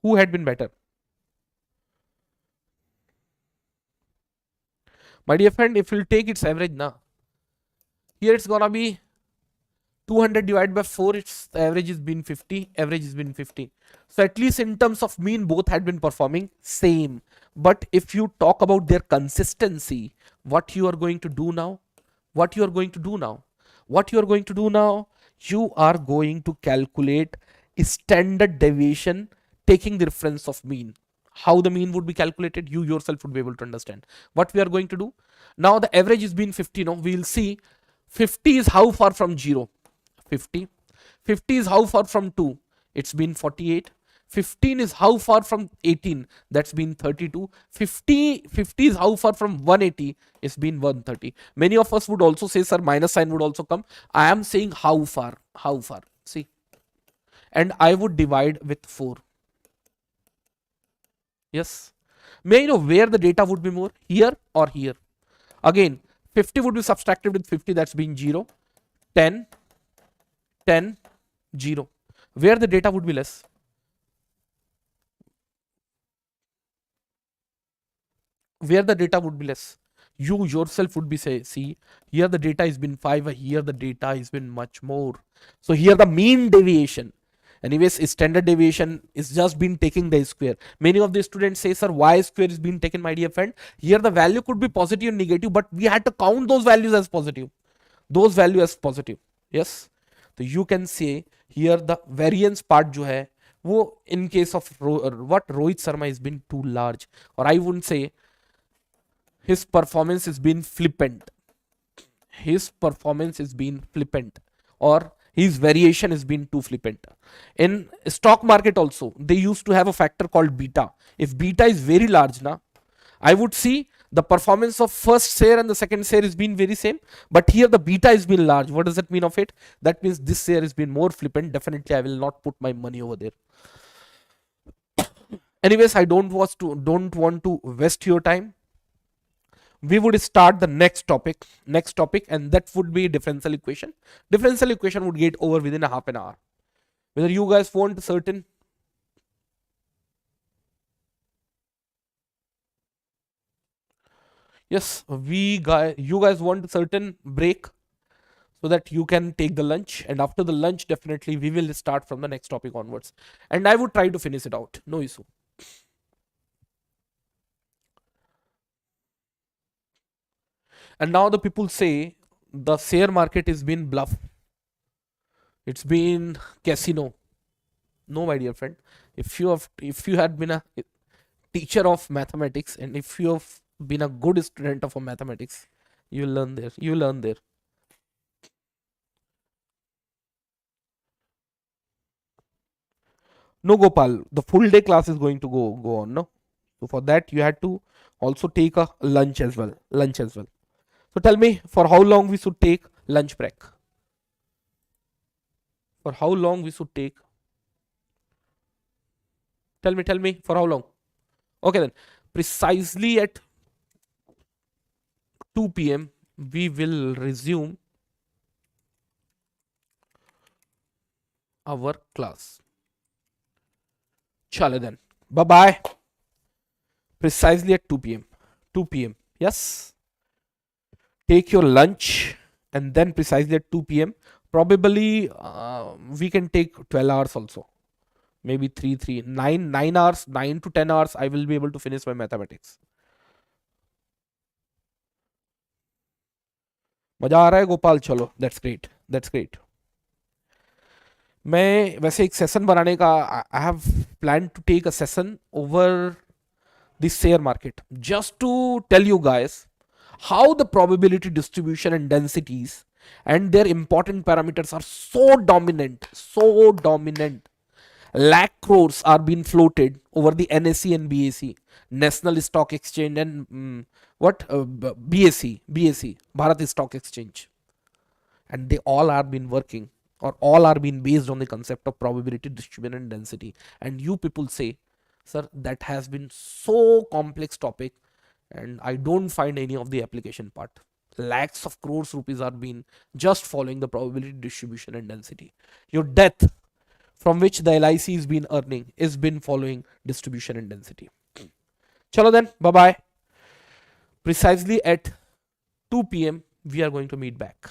Speaker 1: who had been better? My dear friend, if you'll take its average now, here it's gonna be 200 divided by 4, its the average is been 50, average has been 50. So at least in terms of mean, both had been performing same. But if you talk about their consistency, what you are going to do now? What you are going to do now? What you are going to do now? You are going to calculate standard deviation taking the reference of mean. How the mean would be calculated, you yourself would be able to understand. What we are going to do now, the average is been 50. Now we will see 50 is how far from 0? 50. 50 is how far from 2? It's been 48. 15 is how far from 18? That's been 32. 50 is how far from 180? It's been 130. Many of us would also say, sir, minus sign would also come. I am saying how far. How far? See. And I would divide with 4. Yes. May I know where the data would be more? Here or here? Again, 50 would be subtracted with 50. That's been 0. 10. 10, 0. Where the data would be less? Where the data would be less? You yourself would be say, see, here the data has been 5, here the data has been much more. So here the mean deviation, anyways, standard deviation is just been taking the square. Many of the students say, sir, y square is being taken, my dear friend. Here the value could be positive and negative, but we had to count those values as positive. Those values as positive. Yes. So you can say here the variance part जो है वो in case of what Rohit Sharma has been too large, or I wouldn't say his performance has been flippant. His performance has been flippant, or his variation has been too flippant. In stock market also, they used to have a factor called beta. If beta is very large, na, I would see the performance of first share and the second share has been very same, but here the beta has been large. What does that mean of it? That means this share has been more flippant. Definitely I will not put my money over there. Anyways, I don't want to waste your time. We would start the next topic, and that would be differential equation. Differential equation would get over within a half an hour. Whether you guys want certain, yes, you guys want a certain break so that you can take the lunch, and after the lunch definitely we will start from the next topic onwards, and I would try to finish it out, no issue. And now the people say the share market has been bluff, it's been casino. No, my dear friend, if you had been a teacher of mathematics, and if you have been a good student of mathematics, you will learn there. You will learn there. No, Gopal, the full day class is going to go on. No, so for that you had to also take a lunch as well. Lunch as well. So tell me, for how long we should take lunch break? For how long we should take? Tell me for how long? Okay then, precisely at 2 p.m. we will resume our class. Chale then. Bye bye. Precisely at 2 p.m. 2 p.m. Yes. Take your lunch, and then precisely at 2 p.m. Probably we can take 12 hours also. Maybe 9 hours, 9 to 10 hours. I will be able to finish my mathematics. मजा आ रहा है गोपाल? चलो, that's great. That's great. मैं वैसे एक session बनाने का, I have plan to take a session over the share market, just to tell you guys how the probability distribution and densities and their important parameters are so dominant, lakh crores are being floated over the NSE and BSE, National Stock Exchange, and BSE, Bharat Stock Exchange, and they all are been working, or all are being based on the concept of probability distribution and density. And you people say, sir, that has been so complex topic and I don't find any of the application part. Lakhs of crores rupees are being just following the probability distribution and density. Your death from which the LIC is been earning is been following distribution and density. Chalo then, bye bye. Precisely at 2 p.m. we are going to meet back.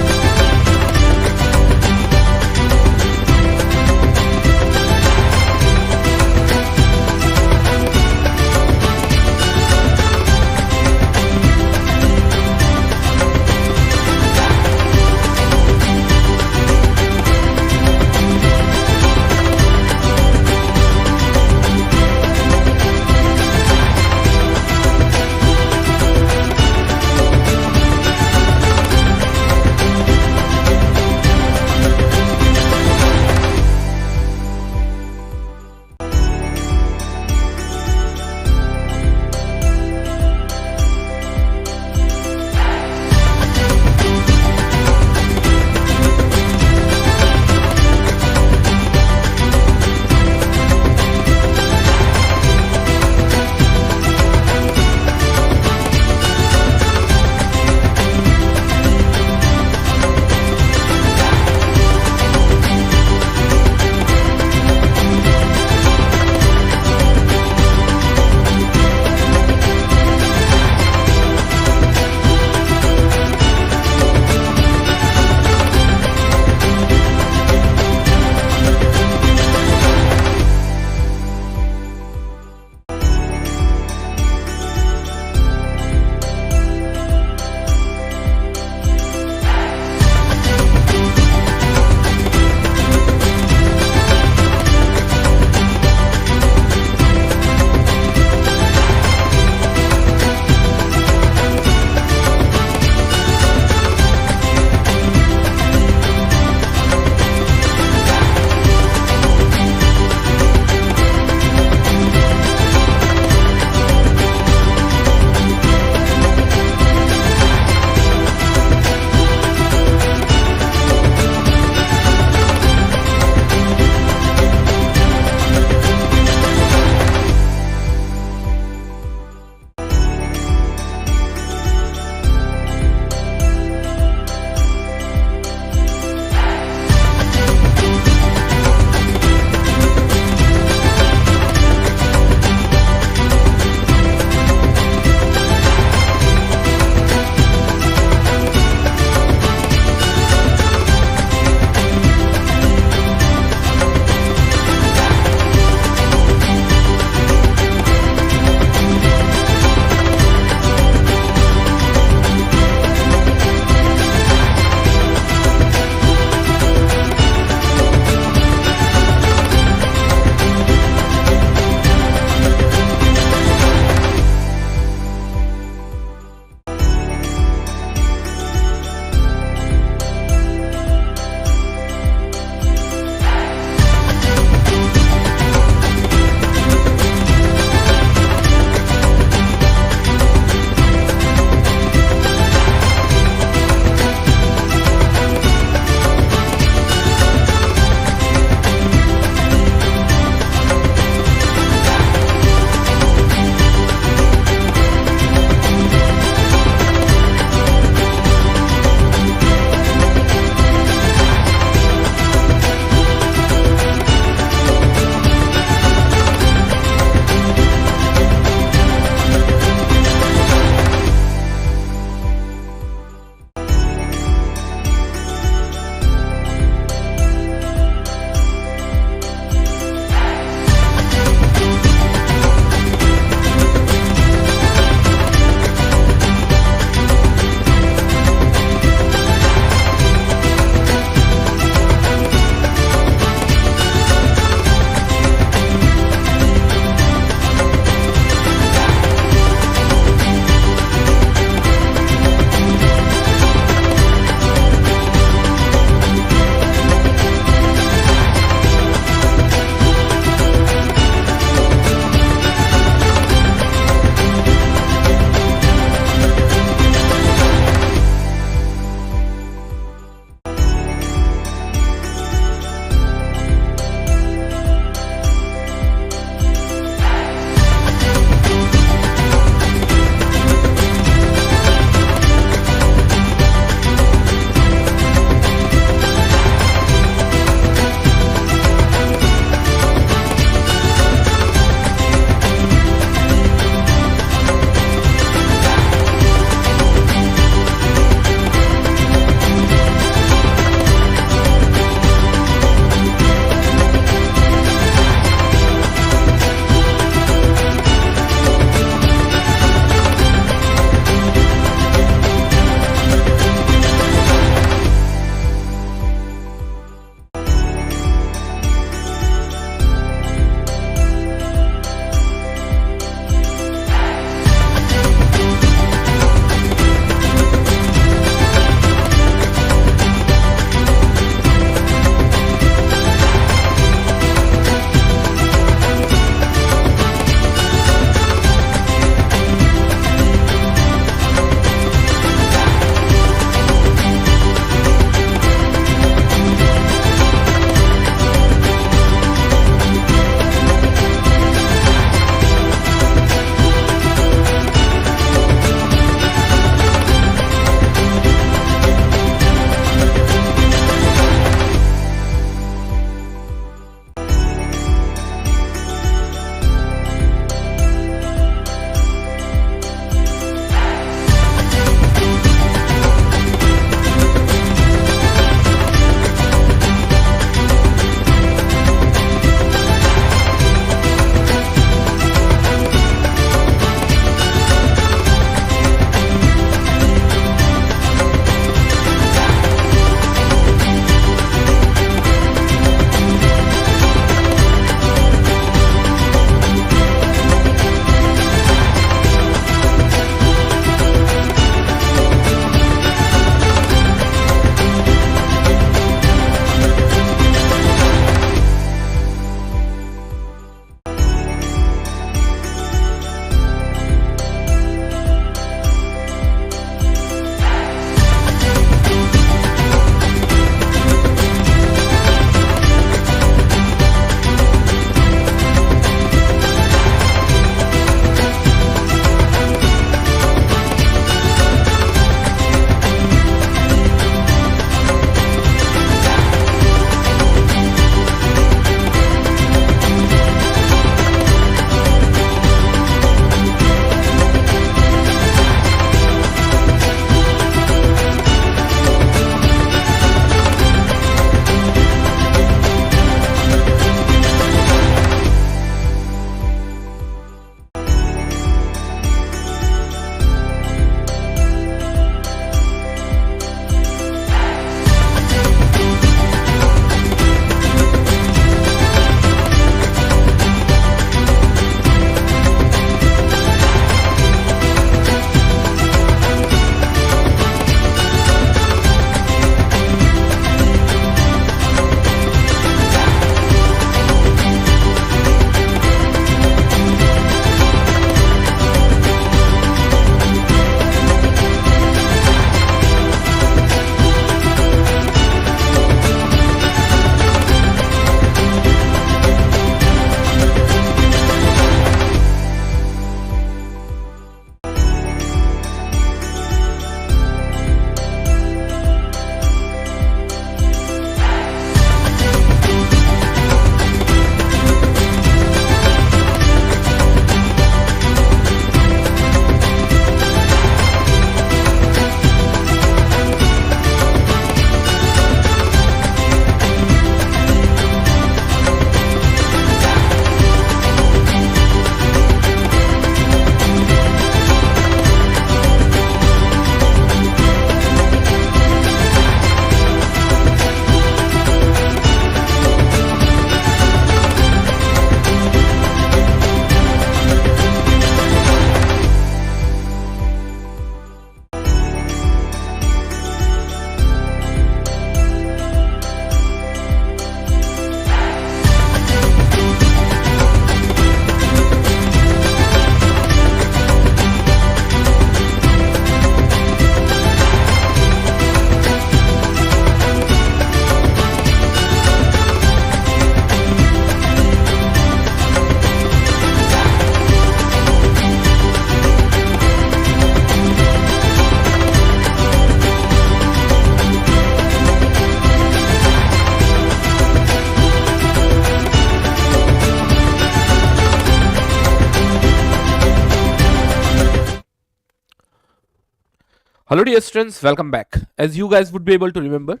Speaker 1: Hello dear students, welcome back. As you guys would be able to remember,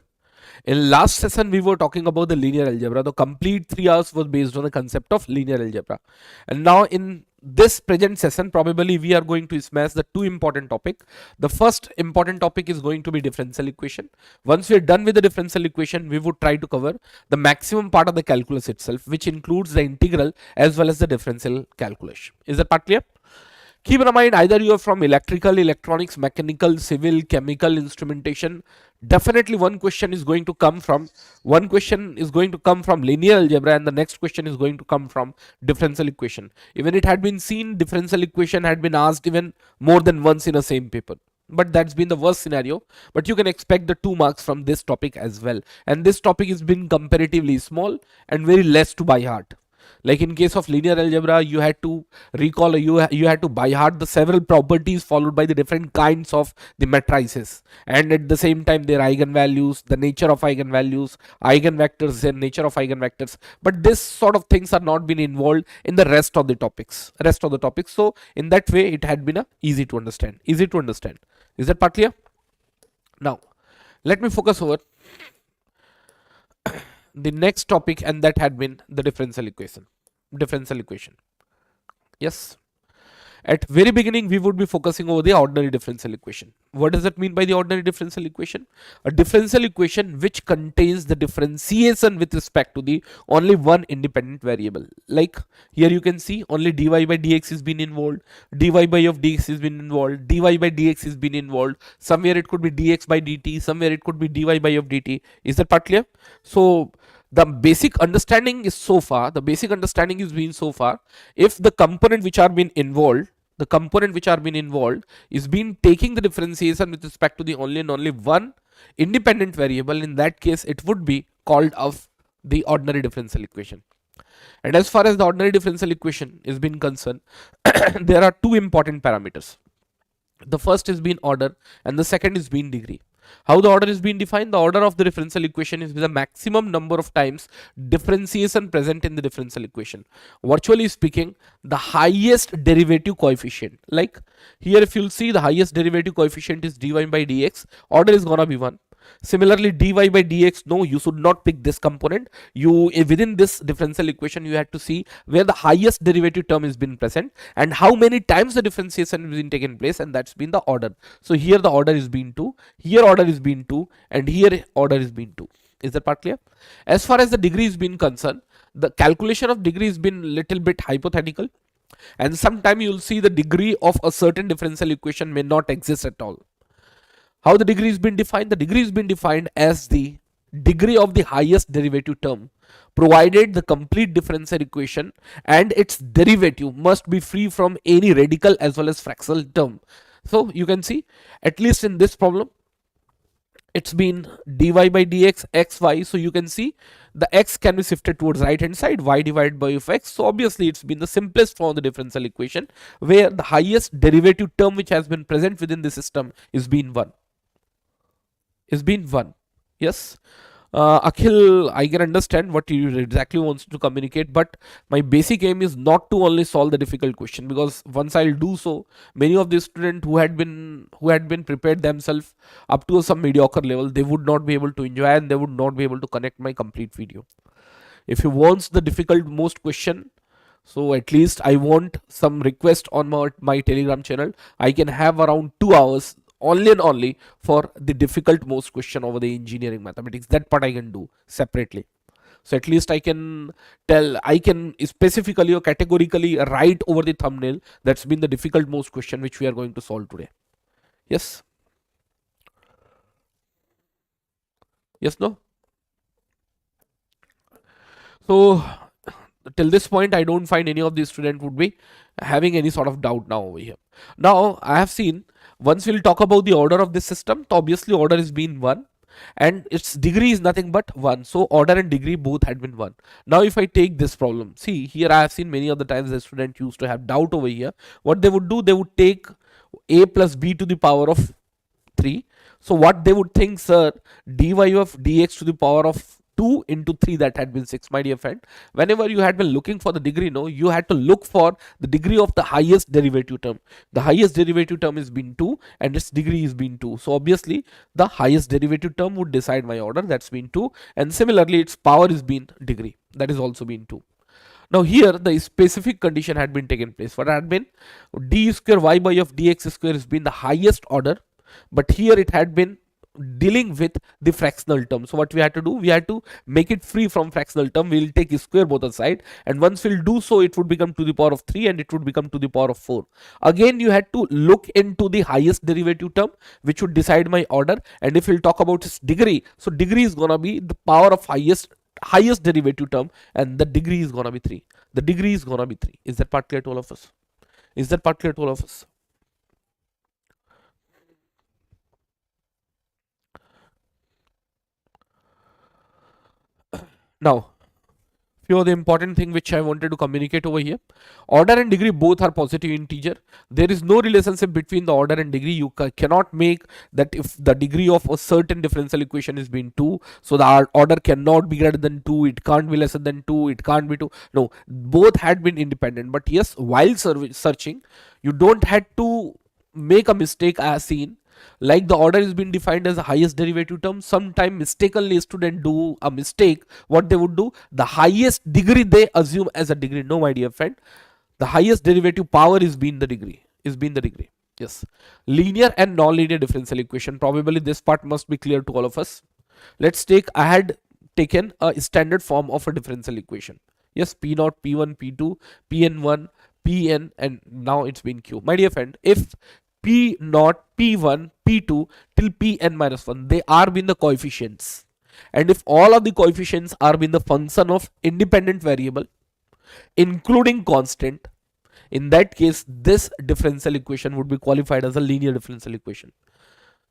Speaker 1: in last session we were talking about the linear algebra. The complete 3 hours was based on the concept of linear algebra. And now in this present session, probably we are going to smash the two important topic. The first important topic is going to be differential equation. Once we are done with the differential equation, we would try to cover the maximum part of the calculus itself, which includes the integral as well as the differential calculation. Is that part clear? Keep in mind, either you are from electrical, electronics, mechanical, civil, chemical, instrumentation. Definitely one question is going to come from linear algebra, and the next question is going to come from differential equation. Even it had been seen, differential equation had been asked even more than once in a same paper. But that's been the worst scenario. But you can expect the 2 marks from this topic as well. And this topic has been comparatively small and very less to by heart. Like in case of linear algebra, you had to recall, you had to by heart the several properties followed by the different kinds of the matrices, and at the same time their eigenvalues, the nature of eigenvalues, eigenvectors, and nature of eigenvectors. But this sort of things are not been involved in the rest of the topics. So in that way, it had been easy to understand. Is that part clear? Now, let me focus over the next topic, and that had been the differential equation. Yes, at very beginning we would be focusing over the ordinary differential equation. What does that mean by the ordinary differential equation? A differential equation which contains the differentiation with respect to the only one independent variable. Like here you can see only dy by dx is been involved, dy by of dx is been involved, dy by dx is been involved, somewhere it could be dx by dt, somewhere it could be dy by of dt. Is that part clear? So the basic understanding is so far, if the component which are been involved, is been taking the differentiation with respect to the only and only one independent variable. In that case, it would be called of the ordinary differential equation. And as far as the ordinary differential equation is being concerned, there are two important parameters. The first is being order and the second is being degree. How the order is being defined? The order of the differential equation is the maximum number of times differentiation present in the differential equation. Virtually speaking, the highest derivative coefficient. Like here, if you'll see, the highest derivative coefficient is dy by dx. Order is gonna be 1. Similarly, dy by dx, no, you should not pick this component. You within this differential equation, you have to see where the highest derivative term has been present and how many times the differentiation has been taken place, and that's been the order. So here the order is been 2, here order is been 2, and here order is been 2. Is that part clear? As far as the degree is been concerned, the calculation of degree has been little bit hypothetical, and sometime you'll see the degree of a certain differential equation may not exist at all. How the degree has been defined? The degree has been defined as the degree of the highest derivative term, provided the complete differential equation and its derivative must be free from any radical as well as fractional term. So you can see, at least in this problem, it's been dy by dx xy. So you can see the x can be shifted towards right hand side, y divided by of x. So obviously it's been the simplest form of the differential equation, where the highest derivative term which has been present within the system is been 1. Yes, Akhil, I can understand what you exactly wants to communicate, but my basic aim is not to only solve the difficult question, because once I'll do so, many of the students who had been prepared themselves up to some mediocre level, they would not be able to enjoy and they would not be able to connect my complete video. If you want the difficult most question, so at least I want some request on my Telegram channel. I can have around 2 hours only and only for the difficult most question over the engineering mathematics. That part I can do separately. So at least I can specifically or categorically write over the thumbnail that's been the difficult most question which we are going to solve today. Yes? Yes, no? So till this point, I don't find any of these students would be having any sort of doubt now over here. Now I have seen, once we'll talk about the order of this system, so obviously order is been 1 and its degree is nothing but 1. So order and degree both had been 1. Now if I take this problem, see here I have seen many of the times the student used to have doubt over here. What they would do, they would take a plus b to the power of 3. So what they would think, sir, dy of dx to the power of 2 into 3, that had been 6, my dear friend. Whenever you had been looking for the degree, no, you had to look for the degree of the highest derivative term. The highest derivative term is been 2 and its degree is been 2. So obviously the highest derivative term would decide my order, that's been 2, and similarly its power is been degree, that is also been 2. Now here the specific condition had been taken place. What had been d square y by of dx square has been the highest order, but here it had been dealing with the fractional term. So what we had to do, we had to make it free from fractional term. We will take a square both the side, and once we'll do so, it would become to the power of 3 and it would become to the power of 4. Again you had to look into the highest derivative term which would decide my order, and if we'll talk about its degree, so degree is gonna be the power of highest derivative term, and the degree is gonna be 3. The degree is gonna be 3. Is that part clear to all of us? Is that part clear to all of us? Now, few of the important thing which I wanted to communicate over here. Order and degree both are positive integer. There is no relationship between the order and degree. You cannot make that if the degree of a certain differential equation is being 2, so the order cannot be greater than 2, it can't be lesser than 2, it can't be 2. No, both had been independent. But yes, while searching, you don't had to make a mistake as seen. Like the order is being defined as the highest derivative term, sometime mistakenly student do a mistake. What they would do, the highest degree they assume as a degree. No, my dear friend, the highest derivative power is being the degree, yes. Linear and non-linear differential equation, probably this part must be clear to all of us. Let's take, I had taken a standard form of a differential equation. Yes, p0, p1, p2, pn1, pn, and now it's been q. My dear friend, if p0, p1, p2 till pn minus 1, they are being the coefficients, and if all of the coefficients are being the function of independent variable including constant, in that case this differential equation would be qualified as a linear differential equation.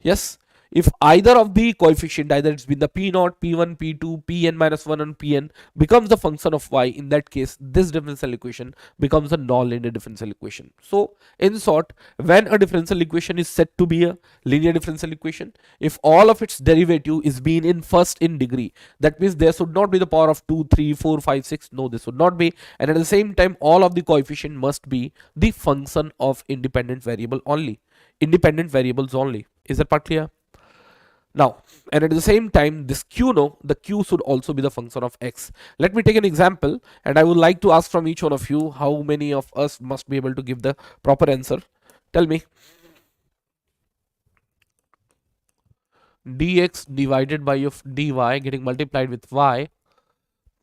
Speaker 1: Yes, if either of the coefficient, either it's been the p0, p1, p2, pn minus 1 and pn becomes the function of y, in that case this differential equation becomes a non-linear differential equation. So in short, when a differential equation is said to be a linear differential equation, if all of its derivative is being in first in degree, that means there should not be the power of 2, 3, 4, 5, 6. No, this would not be. And at the same time, all of the coefficient must be the function of independent variables only. Is that part clear? Now, and at the same time, this q, no, the q should also be the function of x. Let me take an example, and I would like to ask from each one of you, how many of us must be able to give the proper answer? Tell me. Dx divided by of dy getting multiplied with y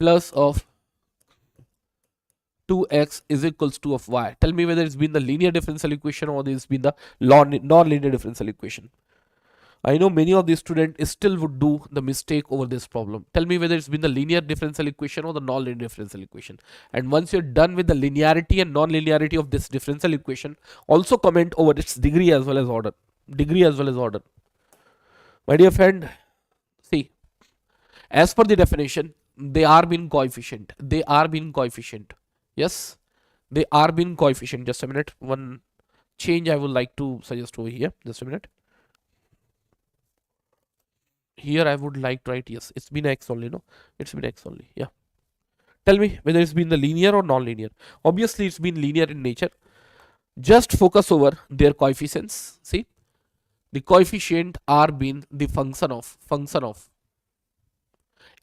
Speaker 1: plus of 2x is equals to of y. Tell me whether it's been the linear differential equation or it's been the non-linear differential equation. I know many of the students still would do the mistake over this problem. Tell me whether it's been the linear differential equation or the non-linear differential equation. And once you're done with the linearity and non-linearity of this differential equation, also comment over its degree as well as order. My dear friend, see, as per the definition, they are being coefficient. Yes, they are being coefficient. Just a minute. One change I would like to suggest over here. Just a minute. Here I would like to write, yes, it's been x only, no? It's been x only, yeah. Tell me whether it's been the linear or non-linear. Obviously, it's been linear in nature. Just focus over their coefficients. See, the coefficient are being the function of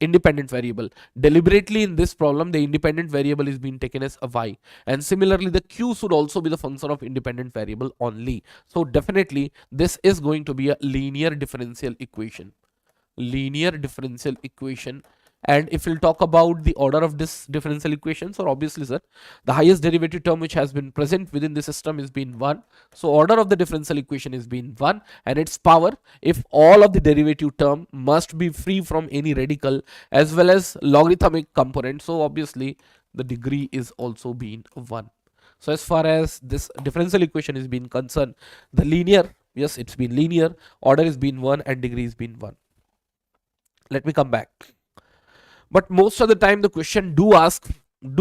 Speaker 1: independent variable. Deliberately in this problem, the independent variable is being taken as a y, and similarly the q should also be the function of independent variable only. So definitely this is going to be a linear differential equation. And if we'll talk about the order of this differential equation, so obviously, sir, the highest derivative term which has been present within the system is being 1. So order of the differential equation is being 1, and its power, if all of the derivative term must be free from any radical as well as logarithmic component, so obviously the degree is also being 1. So as far as this differential equation is being concerned, the linear, yes, it's been linear, order is being 1 and degree is being 1. Let me come back. But most of the time the question do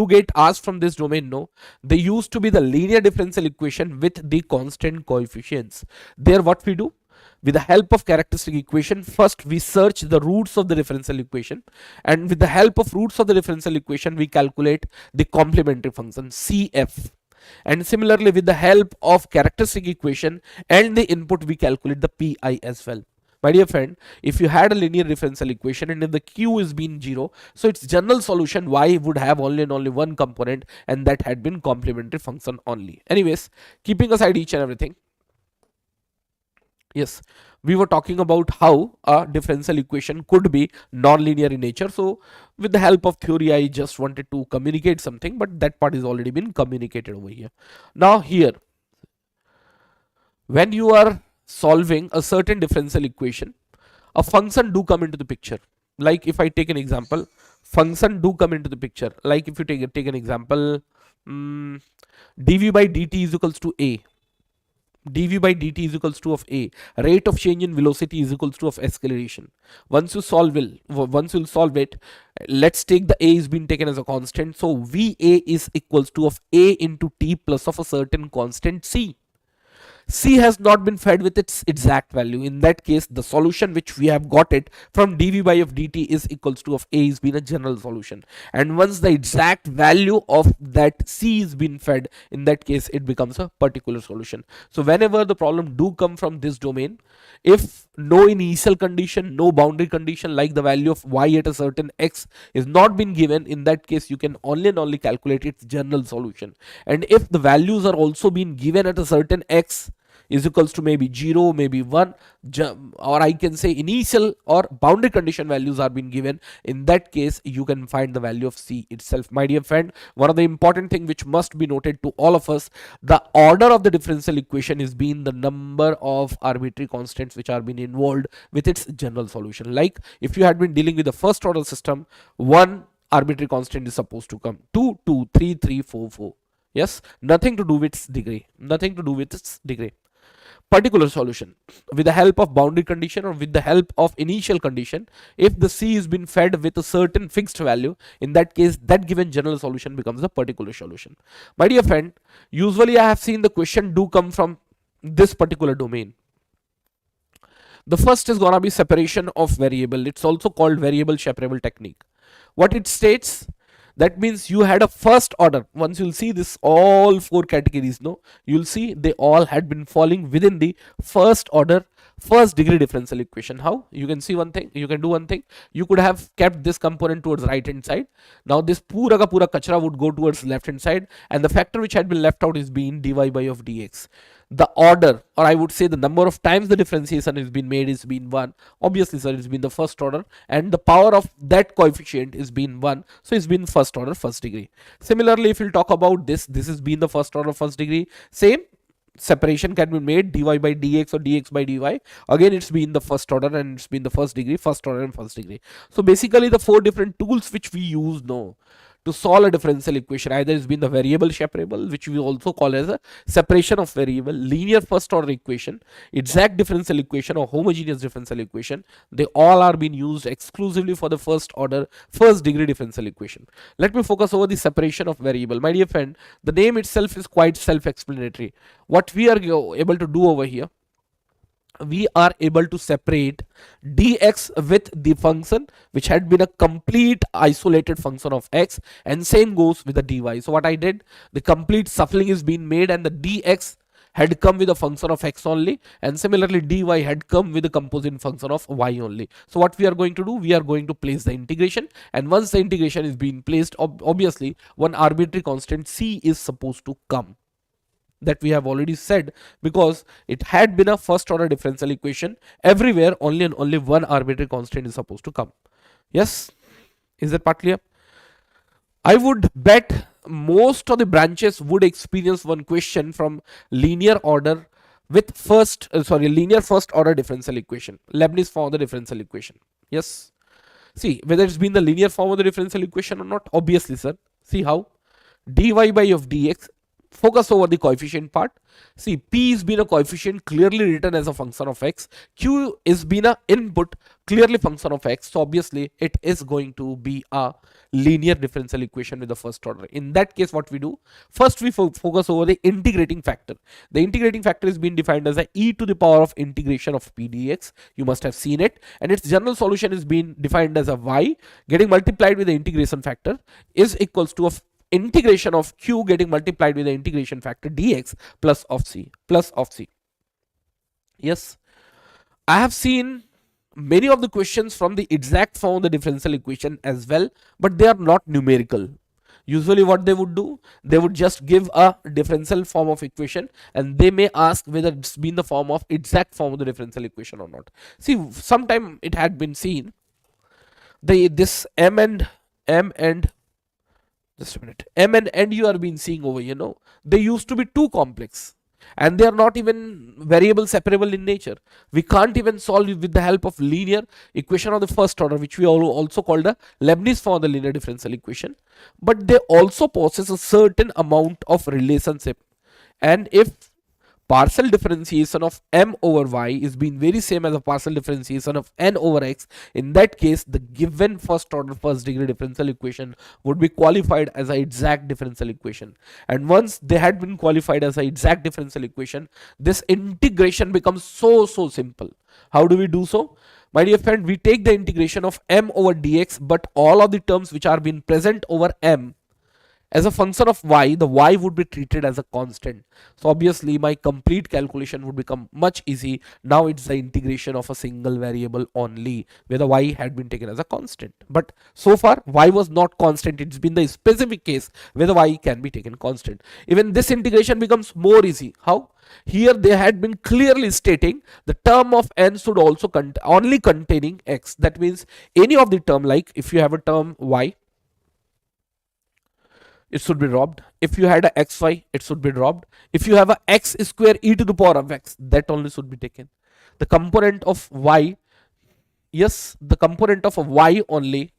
Speaker 1: get asked from this domain, no? They used to be the linear differential equation with the constant coefficients. There what we do? With the help of characteristic equation, first we search the roots of the differential equation, and with the help of roots of the differential equation we calculate the complementary function CF. And similarly, with the help of characteristic equation and the input, we calculate the PI as well. My dear friend, if you had a linear differential equation and if the Q is being 0, so its general solution Y would have only and only one component, and that had been complementary function only. Anyways, keeping aside each and everything, yes, we were talking about how a differential equation could be non-linear in nature. So with the help of theory, I just wanted to communicate something, but that part is already been communicated over here. Now here, when you are solving a certain differential equation, a function do come into the picture. Like if I take an example, function do come into the picture. Like if you take an example, dv by dt is equals to a. dv by dt is equals to of a. Rate of change in velocity is equals to of acceleration. Once you solve it, let's take the a is being taken as a constant. So va is equals to of a into t plus of a certain constant c. C has not been fed with its exact value. In that case, the solution which we have got it from dv by of dt is equals to of a is being a general solution. And once the exact value of that C is being fed, in that case, it becomes a particular solution. So whenever the problem do come from this domain, if no initial condition, no boundary condition like the value of y at a certain x is not been given, in that case, you can only and only calculate its general solution. And if the values are also being given at a certain x, is equals to maybe 0, maybe 1, or I can say initial or boundary condition values are being given, in that case you can find the value of C itself. My dear friend, one of the important thing which must be noted to all of us, the order of the differential equation is being the number of arbitrary constants which are being involved with its general solution. Like if you had been dealing with the first order system, 1 arbitrary constant is supposed to come, 2, 2, 3, 3, 4, 4. Yes, nothing to do with its degree, nothing to do with its degree. Particular solution, with the help of boundary condition or with the help of initial condition, if the C is been fed with a certain fixed value, in that case that given general solution becomes a particular solution. My dear friend, usually I have seen the question do come from this particular domain. The first is gonna be separation of variable. It's also called variable separable technique. What it states, that means you had a first order. Once you'll see this, all 4 categories, no, you'll see they all had been falling within the first order, first degree differential equation. How? You can see one thing, you can do one thing. You could have kept this component towards right hand side. Now this pura ka pura kachra would go towards left hand side, and the factor which had been left out is being dy by of dx. The order, or I would say the number of times the differentiation has been made is been 1. Obviously, sir, it's been the first order, and the power of that coefficient is been 1. So it's been first order, first degree. Similarly, if we'll talk about this has been the first order, first degree. Same separation can be made, dy by dx or dx by dy. Again, it's been the first order and it's been the first degree, first order and first degree. So basically, the 4 different tools which we use now to solve a differential equation, either it's been the variable separable, which we also call as a separation of variable, linear first order equation, exact differential equation or homogeneous differential equation. They all are being used exclusively for the first order, first degree differential equation. Let me focus over the separation of variable. My dear friend, the name itself is quite self-explanatory. What we are able to do over here, we are able to separate dx with the function which had been a complete isolated function of x, and same goes with the dy. So what I did, the complete shuffling is being made, and the dx had come with a function of x only, and similarly dy had come with a composite function of y only. So what we are going to do, we are going to place the integration, and once the integration is being placed, obviously one arbitrary constant c is supposed to come. That we have already said, because it had been a first order differential equation, everywhere only and only one arbitrary constant is supposed to come. Yes, is that part clear? I would bet most of the branches would experience one question from linear order with linear first order differential equation, Leibniz form of the differential equation. Yes, see whether it's been the linear form of the differential equation or not. Obviously, sir, see how dy by of dx focus over the coefficient part. See, p is been a coefficient clearly written as a function of x. Q is been a input clearly function of x. So obviously it is going to be a linear differential equation with the first order. In that case, what we do, first we focus over the integrating factor. The integrating factor is being defined as a e to the power of integration of p dx. You must have seen it, and its general solution is being defined as a y getting multiplied with the integration factor is equals to of integration of q getting multiplied with the integration factor dx plus of c. Yes, I have seen many of the questions from the exact form of the differential equation as well, but they are not numerical. Usually what they would do, they would just give a differential form of equation and they may ask whether it's been the form of exact form of the differential equation or not. See, sometime it had been seen this m and just a minute, m and n you are being seeing over here, they used to be too complex and they are not even variable separable in nature. We can't even solve it with the help of linear equation of the first order, which we also called a Leibniz form of the linear differential equation, but they also possess a certain amount of relationship. And if partial differentiation of m over y is being very same as a partial differentiation of n over x, in that case the given first order first degree differential equation would be qualified as an exact differential equation. And once they had been qualified as an exact differential equation, this integration becomes so simple. How do we do so? My dear friend, we take the integration of m over dx, but all of the terms which are being present over m as a function of y, the y would be treated as a constant. So obviously my complete calculation would become much easy. Now it's the integration of a single variable only, where the y had been taken as a constant. But so far y was not constant. It's been the specific case where the y can be taken constant. Even this integration becomes more easy. How? Here they had been clearly stating the term of n should also only containing x. That means any of the term, like if you have a term y, it should be dropped. If you had a xy, it should be dropped. If you have a x square e to the power of x, that only should be taken. The component of y, yes, the component of a y only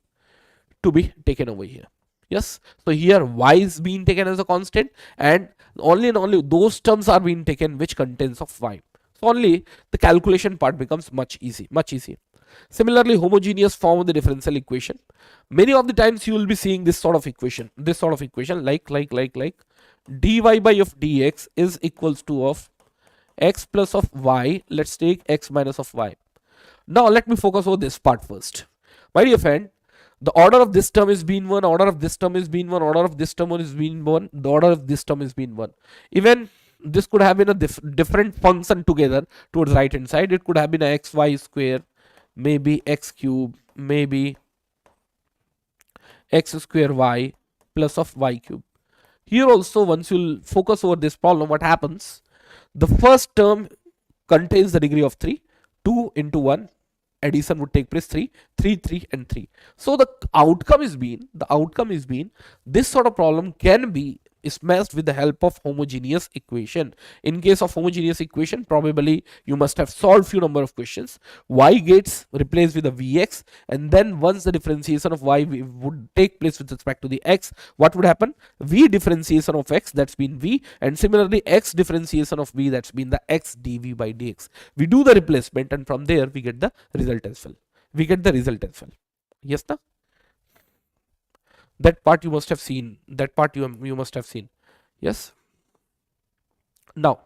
Speaker 1: to be taken over here. Yes, so here y is being taken as a constant, and only those terms are being taken which contains of y. So only the calculation part becomes much easy. Similarly, homogeneous form of the differential equation. Many of the times you will be seeing this sort of equation, like dy by of dx is equals to of x plus of y. Let's take x minus of y. Now let me focus on this part first. My dear friend, the order of this term is being 1, order of this term is being 1, order of this term is being 1, the order of this term is being 1. Even this could have been a different function together towards right hand side. It could have been a xy square, maybe x cube, maybe x square y plus of y cube. Here also, once you'll focus over this problem, what happens? The first term contains the degree of 3, 2 into 1, addition would take place 3, 3, 3 and 3. So the outcome is being this sort of problem can be smashed with the help of homogeneous equation. In case of homogeneous equation, probably you must have solved few number of questions. Y gets replaced with a vx, and then once the differentiation of y would take place with respect to the x, what would happen? V differentiation of x, that's been v, and similarly x differentiation of v, that's been the x dv by dx. We do the replacement, and from there we get the result as well. Yes, na? That part you must have seen. You must have seen. Yes. Now,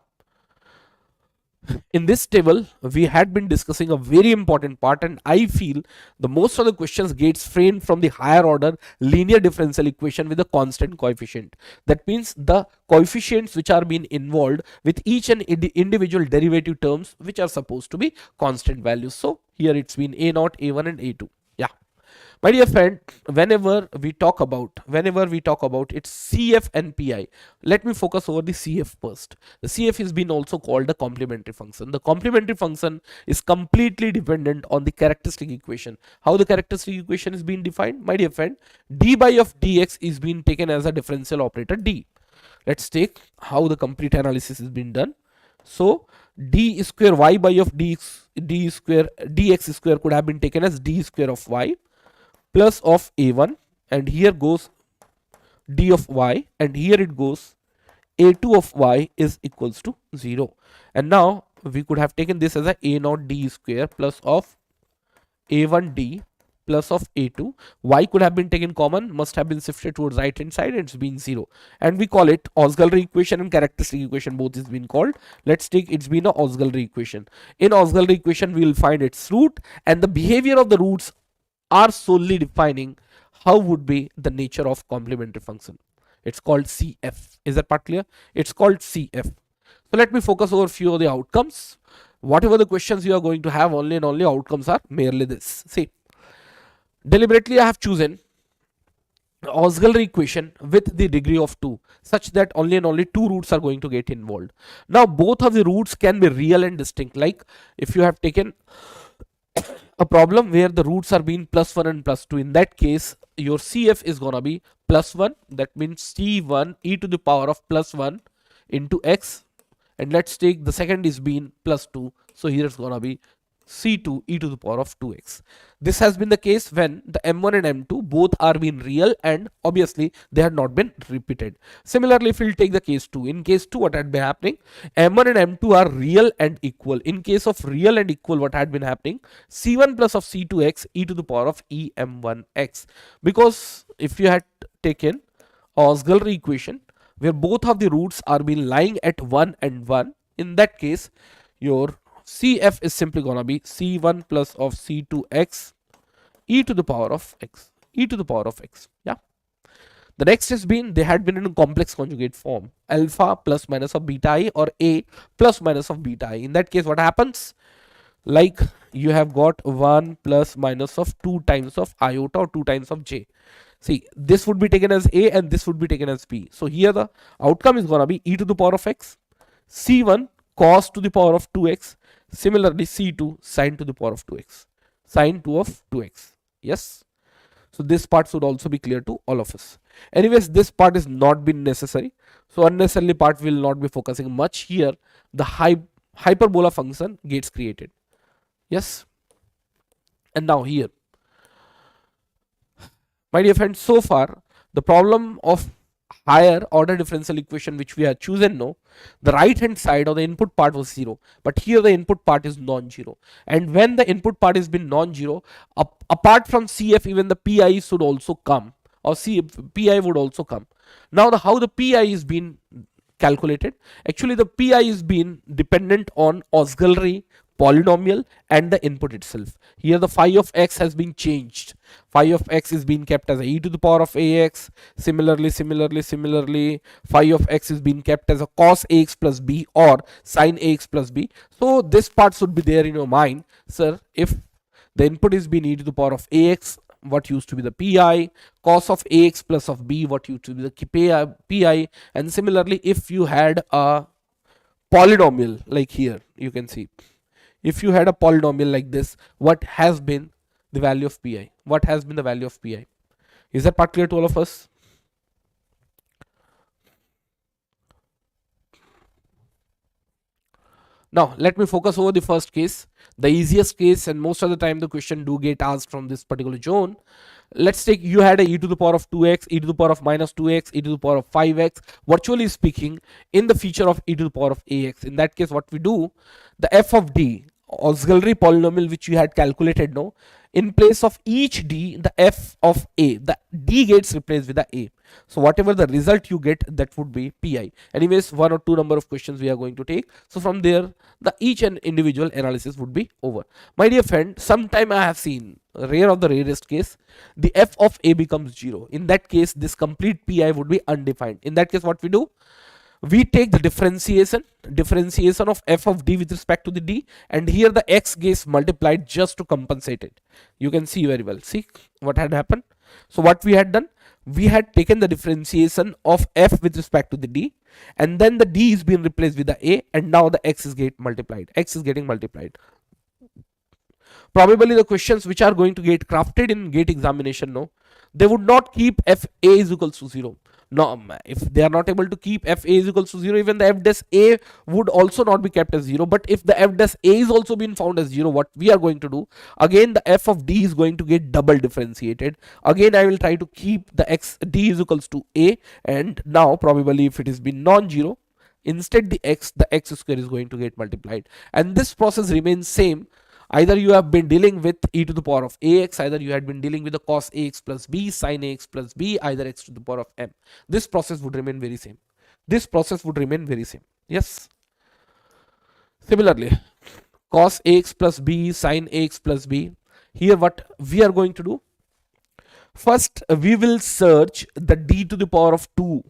Speaker 1: in this table, we had been discussing a very important part, and I feel the most of the questions gets framed from the higher order linear differential equation with a constant coefficient. That means the coefficients which are being involved with each and individual derivative terms which are supposed to be constant values. So here it's been a0, a1 and a2. Yeah. My dear friend, whenever we talk about its CF and PI, let me focus over the CF first. The CF is been also called the complementary function. The complementary function is completely dependent on the characteristic equation. How the characteristic equation is being defined? My dear friend, d by of dx is being taken as a differential operator d. Let's take how the complete analysis is being done. So d square y by of dx square could have been taken as d square of y plus of a1, and here goes d of y, and here it goes a2 of y is equals to 0. And now we could have taken this as a naught d square plus of a1d plus of a2. Y could have been taken common, must have been shifted towards right hand side, and it's been 0. And we call it auxiliary equation and characteristic equation, both is been called. Let's take it's been a auxiliary equation. In auxiliary equation we will find its root, and the behavior of the roots are solely defining how would be the nature of complementary function. It's called CF. Is that part clear? It's called CF. So let me focus over a few of the outcomes. Whatever the questions you are going to have, only and only outcomes are merely this. See, deliberately I have chosen auxiliary equation with the degree of 2 such that only and only 2 roots are going to get involved. Now both of the roots can be real and distinct. Like if you have taken a problem where the roots are being plus 1 and plus 2, in that case your CF is gonna be plus 1, that means C1 e to the power of plus 1 into x, and let's take the second is being plus 2, so here it's gonna be C2 e to the power of 2x. This has been the case when the m1 and m2 both are being real and obviously they had not been repeated. Similarly, if we'll take the case 2, in case 2 what had been happening, m1 and m2 are real and equal. In case of real and equal, what had been happening, c1 plus of c2x e to the power of em1x, because if you had taken auxiliary equation where both of the roots are being lying at 1 and 1, in that case your CF is simply gonna be C1 plus of C2x e to the power of x, e to the power of x. Yeah. The next has been, they had been in a complex conjugate form, alpha plus minus of beta I or A plus minus of beta I. In that case, what happens? Like you have got 1 plus minus of 2 times of iota or 2 times of j. See, this would be taken as A and this would be taken as B. So here the outcome is gonna be e to the power of x, C1 cos to the power of 2x, similarly C2 sine to the power of 2x, sine 2 of 2x. Yes, so this part should also be clear to all of us. Anyways, this part is not been necessary, so unnecessarily part will not be focusing much here. The hyperbola function gets created. Yes, and now here, my dear friends, so far the problem of higher order differential equation which we have chosen, no, the right hand side or the input part was 0, but here the input part is non-zero, and when the input part has been non-zero, apart from CF, even the PI should also come, or PI would also come. Now how the PI is being calculated, actually the PI is being dependent on auxiliary polynomial and the input itself. Here the phi of x has been changed. Phi of x is being kept as a e to the power of ax. Similarly, phi of x is being kept as a cos ax plus b or sin ax plus b. So this part should be there in your mind, sir. If the input is being e to the power of ax, what used to be the pi, cos of ax plus of b, what used to be the pi, and similarly if you had a polynomial like here, you can see, if you had a polynomial like this, what has been the value of pi? What has been the value of pi? Is that part clear to all of us? Now let me focus over the first case, the easiest case, and most of the time the question do get asked from this particular zone. Let's take, you had a e to the power of 2x, e to the power of minus 2x, e to the power of 5x, virtually speaking in the feature of e to the power of ax. In that case, what we do, the f of d, auxiliary polynomial which you had calculated, no, in place of each d, the f of a, the d gets replaced with the a. So whatever the result you get, that would be pi. Anyways, 1 or 2 number of questions we are going to take. So from there, the each and individual analysis would be over. My dear friend, sometime I have seen, rare of the rarest case, the f of a becomes 0. In that case, this complete pi would be undefined. In that case, what we do? We take the differentiation of f of d with respect to the d, and here the x gets multiplied just to compensate it. You can see very well. See what had happened. So what we had done, we had taken the differentiation of f with respect to the d, and then the d is being replaced with the a, and now the x is getting multiplied. X is getting multiplied. Probably the questions which are going to get crafted in gate examination, no, they would not keep f a is equals to 0. No, if they are not able to keep f a is equals to 0, even the f dash a would also not be kept as 0. But if the f dash a is also being found as 0, what we are going to do, again the f of d is going to get double differentiated. Again I will try to keep the x d is equals to a, and now probably if it is been non-zero, instead the x square is going to get multiplied, and this process remains same. Either you have been dealing with e to the power of ax, either you had been dealing with the cos ax plus b, sin ax plus b, either x to the power of m. This process would remain very same. This process would remain very same. Yes. Similarly, cos ax plus b, sin ax plus b. Here what we are going to do? First, we will search the d to the power of 2.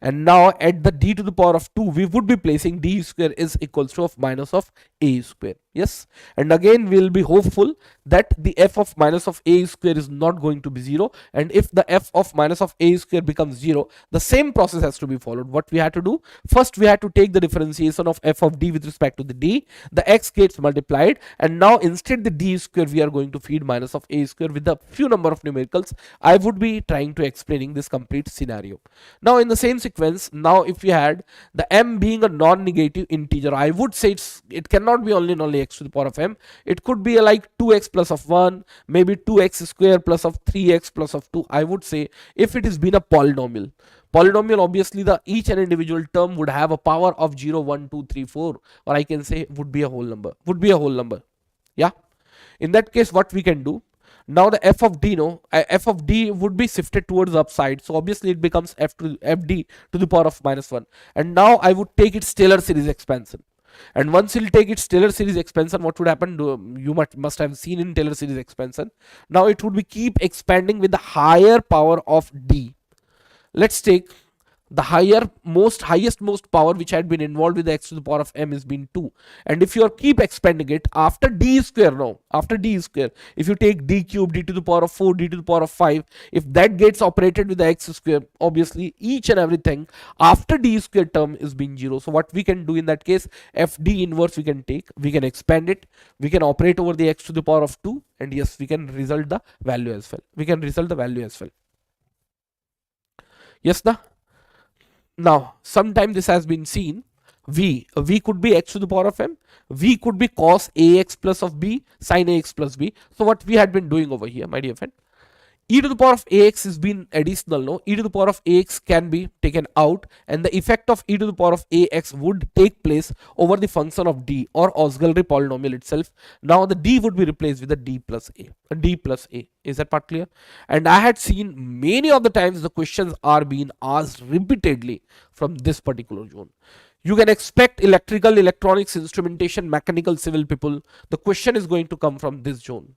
Speaker 1: And now at the d to the power of 2, we would be placing d square is equals to of minus of a square. Yes. And again, we will be hopeful that the f of minus of a square is not going to be 0. And if the f of minus of a square becomes 0, the same process has to be followed. What we had to do? First, we had to take the differentiation of f of d with respect to the d. The x gets multiplied. And now instead the d square, we are going to feed minus of a square with a few number of numericals. I would be trying to explaining this complete scenario. Now in the same sequence, now if we had the m being a non-negative integer, I would say it cannot be only x to the power of m. It could be like 2x plus of 1, maybe 2x square plus of 3x plus of 2. I would say if it has been a polynomial, obviously the each and individual term would have a power of 0, 1, 2, 3, 4, or I can say would be a whole number. Yeah. In that case, what we can do? Now the f of d, f of d would be shifted towards the upside, so obviously it becomes fd to the power of minus 1. And now I would take its Taylor series expansion. And once you'll take its Taylor series expansion, what would happen? You must have seen in Taylor series expansion. Now it would be keep expanding with the higher power of d. Let's take the highest most power which had been involved with the x to the power of m is been 2. And if you are keep expanding it after d square, if you take d cube, d to the power of 4, d to the power of 5, if that gets operated with the x square, obviously each and everything after d square term is being 0. So what we can do in that case, fd inverse we can take, we can expand it, we can operate over the x to the power of 2, and yes, we can result the value as well. Yes, na? Now, sometime this has been seen. V could be x to the power of m. V could be cos ax plus of b, sin ax plus b. So what we had been doing over here, my dear friend, e to the power of ax is been additional, no? E to the power of ax can be taken out, and the effect of e to the power of ax would take place over the function of d, or auxiliary polynomial itself. Now the d would be replaced with a d plus a. Is that part clear? And I had seen many of the times the questions are being asked repeatedly from this particular zone. You can expect electrical, electronics, instrumentation, mechanical, civil people. The question is going to come from this zone.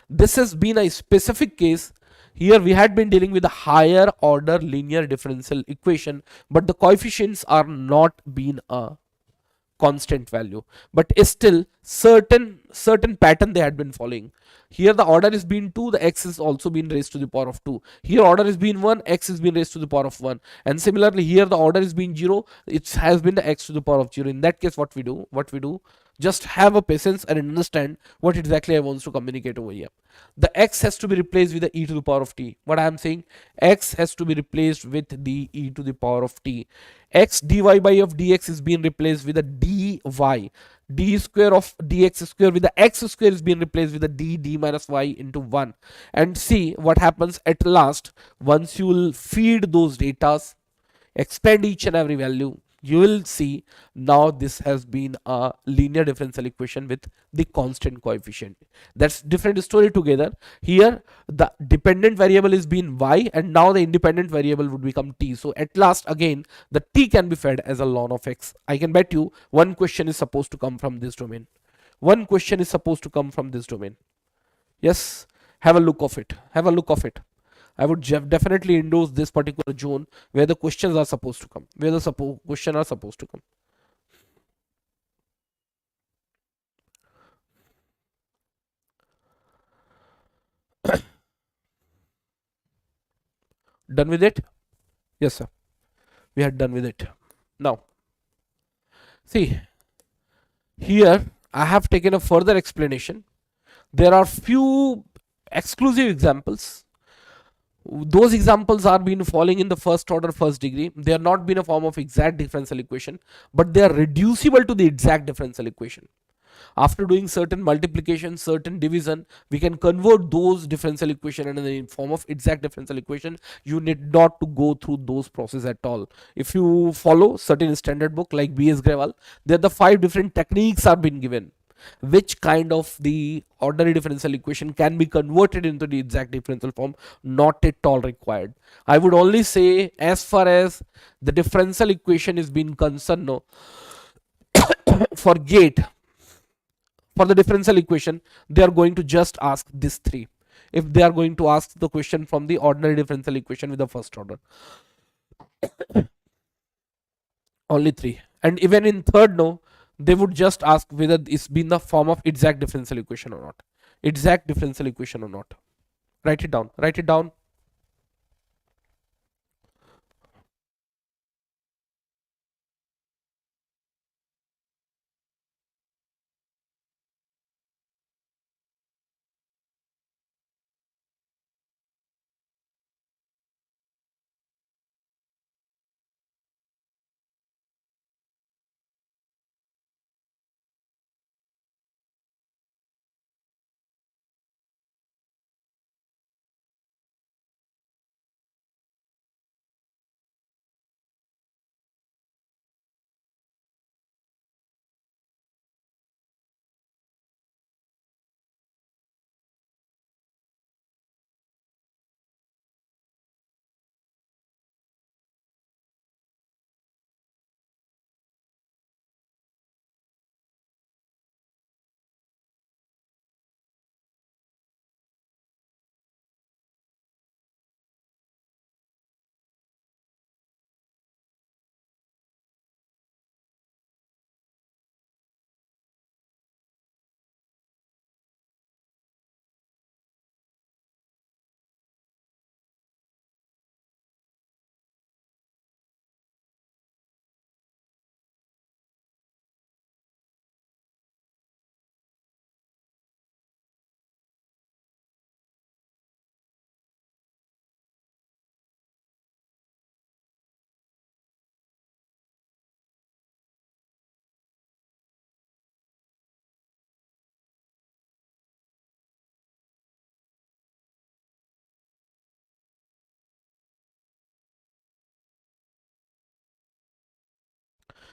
Speaker 1: This has been a specific case. Here we had been dealing with a higher order linear differential equation, but the coefficients are not being a constant value, but still certain pattern they had been following. Here the order is being 2, the x is also being raised to the power of 2. Here order is being 1, x is being raised to the power of 1. And similarly here the order is being 0, it has been the x to the power of 0. In that case, what we do, just have a patience and understand what exactly I want to communicate over here. The x has to be replaced with the e to the power of t. What I am saying, x has to be replaced with the e to the power of t. X dy by of dx is being replaced with a dy. D square of dx square with the x square is being replaced with a d minus y into 1. And see what happens at last. Once you will feed those datas, expand each and every value, you will see now this has been a linear differential equation with the constant coefficient. That's different story together. Here the dependent variable is being y, and now the independent variable would become t. So at last again the t can be fed as a ln of x. I can bet you one question is supposed to come from this domain. Yes, have a look of it. I would definitely endorse this particular zone where the questions are supposed to come. Done with it? Yes, sir. We had done with it. Now, see, here I have taken a further explanation. There are few exclusive examples Those examples are been falling in the first order first degree. They are not been a form of exact differential equation, but they are reducible to the exact differential equation. After doing certain multiplication, certain division, we can convert those differential equation in the form of exact differential equation. You need not to go through those process at all. If you follow certain standard book like BS Grewal, there the 5 different techniques are been given which kind of the ordinary differential equation can be converted into the exact differential form. Not at all required. I would only say, as far as the differential equation is being concerned, no, for gate, for the differential equation, they are going to just ask this 3 if they are going to ask the question from the ordinary differential equation with the first order. Only 3. And even in third, no, they would just ask whether it's been the form of exact differential equation or not. Exact differential equation or not. Write it down. Write it down.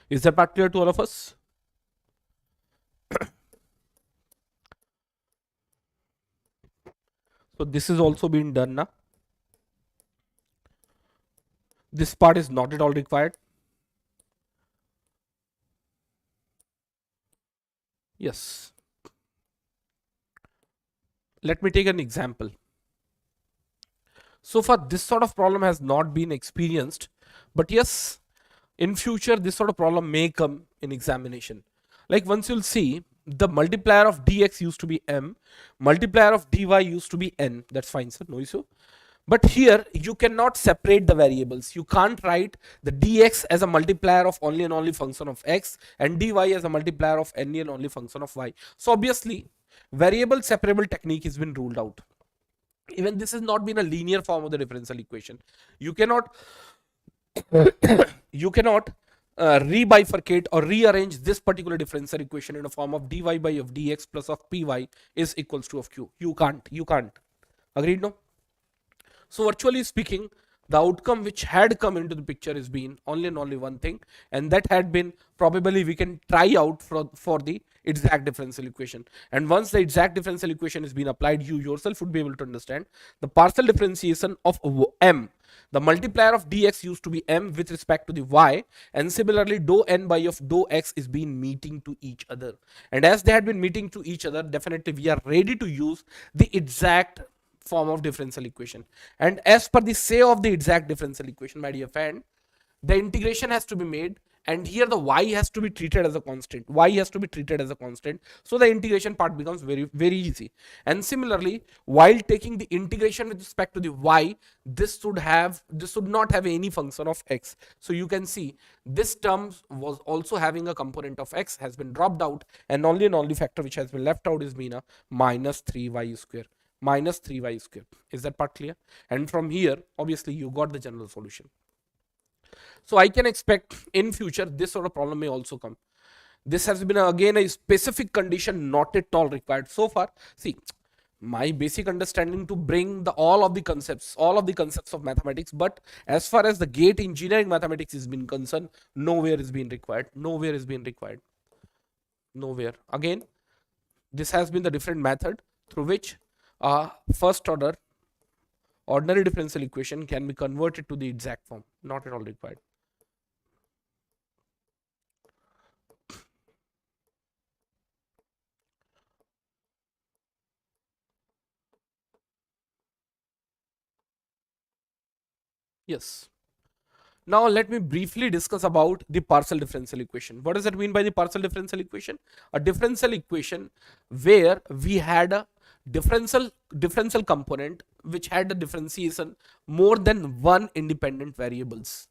Speaker 1: Is that part clear to all of us? So this is also being done now. This part is not at all required. Yes. Let me take an example. So far, this sort of problem has not been experienced, but yes, in future, this sort of problem may come in examination. Like once you'll see, the multiplier of dx used to be m, multiplier of dy used to be n. That's fine, sir, no issue. But here you cannot separate the variables. You can't write the dx as a multiplier of only and only function of x and dy as a multiplier of any and only function of y. So obviously, variable separable technique has been ruled out. Even this has not been a linear form of the differential equation. You cannot you cannot rebifurcate or rearrange this particular differential equation in a form of dy by of dx plus of py is equals to of q. You can't. Agreed, no? So virtually speaking, the outcome which had come into the picture is been only and only one thing, and that had been probably we can try out for the exact differential equation. And once the exact differential equation is being applied, you yourself would be able to understand the partial differentiation of m. The multiplier of dx used to be m with respect to the y, and similarly dou n by of dou x is being meeting to each other. And as they had been meeting to each other, definitely we are ready to use the exact form of differential equation. And as per the say of the exact differential equation, my dear friend, the integration has to be made, and here the y has to be treated as a constant. Y has to be treated as a constant, so the integration part becomes very easy. And similarly, while taking the integration with respect to the y, this should not have any function of x. So you can see this term was also having a component of x, has been dropped out, and only factor which has been left out is being a minus 3y square. minus 3y square. Is that part clear? And from here, obviously, you got the general solution. So I can expect in future this sort of problem may also come. This has been again a specific condition, not at all required so far. See, my basic understanding to bring all of the concepts of mathematics, but as far as the gate engineering mathematics is being concerned, nowhere is being required. Nowhere. Again, this has been the different method through which first order ordinary differential equation can be converted to the exact form. Not at all required. Yes. Now let me briefly discuss about the partial differential equation. What does that mean by the partial differential equation? A differential equation where we had a differential component which had a differentiation more than one independent variables.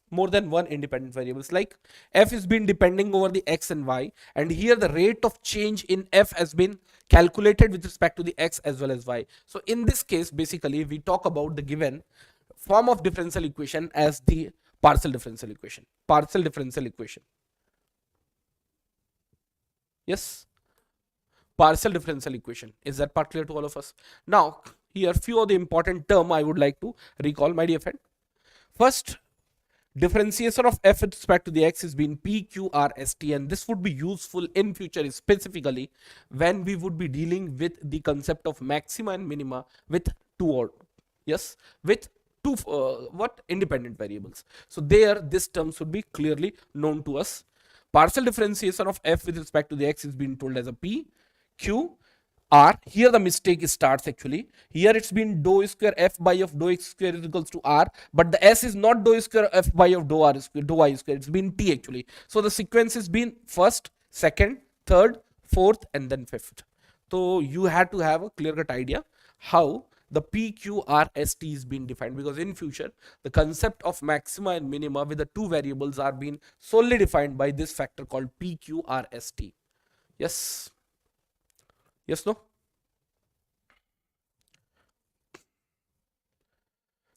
Speaker 1: Like f is been depending over the x and y, and here the rate of change in f has been calculated with respect to the x as well as y. So in this case, basically we talk about the given form of differential equation as the partial differential equation. Yes, partial differential equation. Is that part clear to all of us? Now here few of the important term I would like to recall, my dear friend. First, differentiation of f with respect to the x is being PQRST, and this would be useful in future specifically when we would be dealing with the concept of maxima and minima with with two independent variables. So there this term should be clearly known to us. Partial differentiation of f with respect to the x is being told as a PQ R. Here the mistake starts actually. Here it's been dou square f by of dou x square is equals to R, but the s is not dou square f by of dou r square, dou y square. It's been t actually. So the sequence has been first, second, third, fourth, and then fifth. So you had to have a clear-cut idea how the PQRST is being defined, because in future the concept of maxima and minima with the two variables are being solely defined by this factor called PQRST. Yes. Yes, no?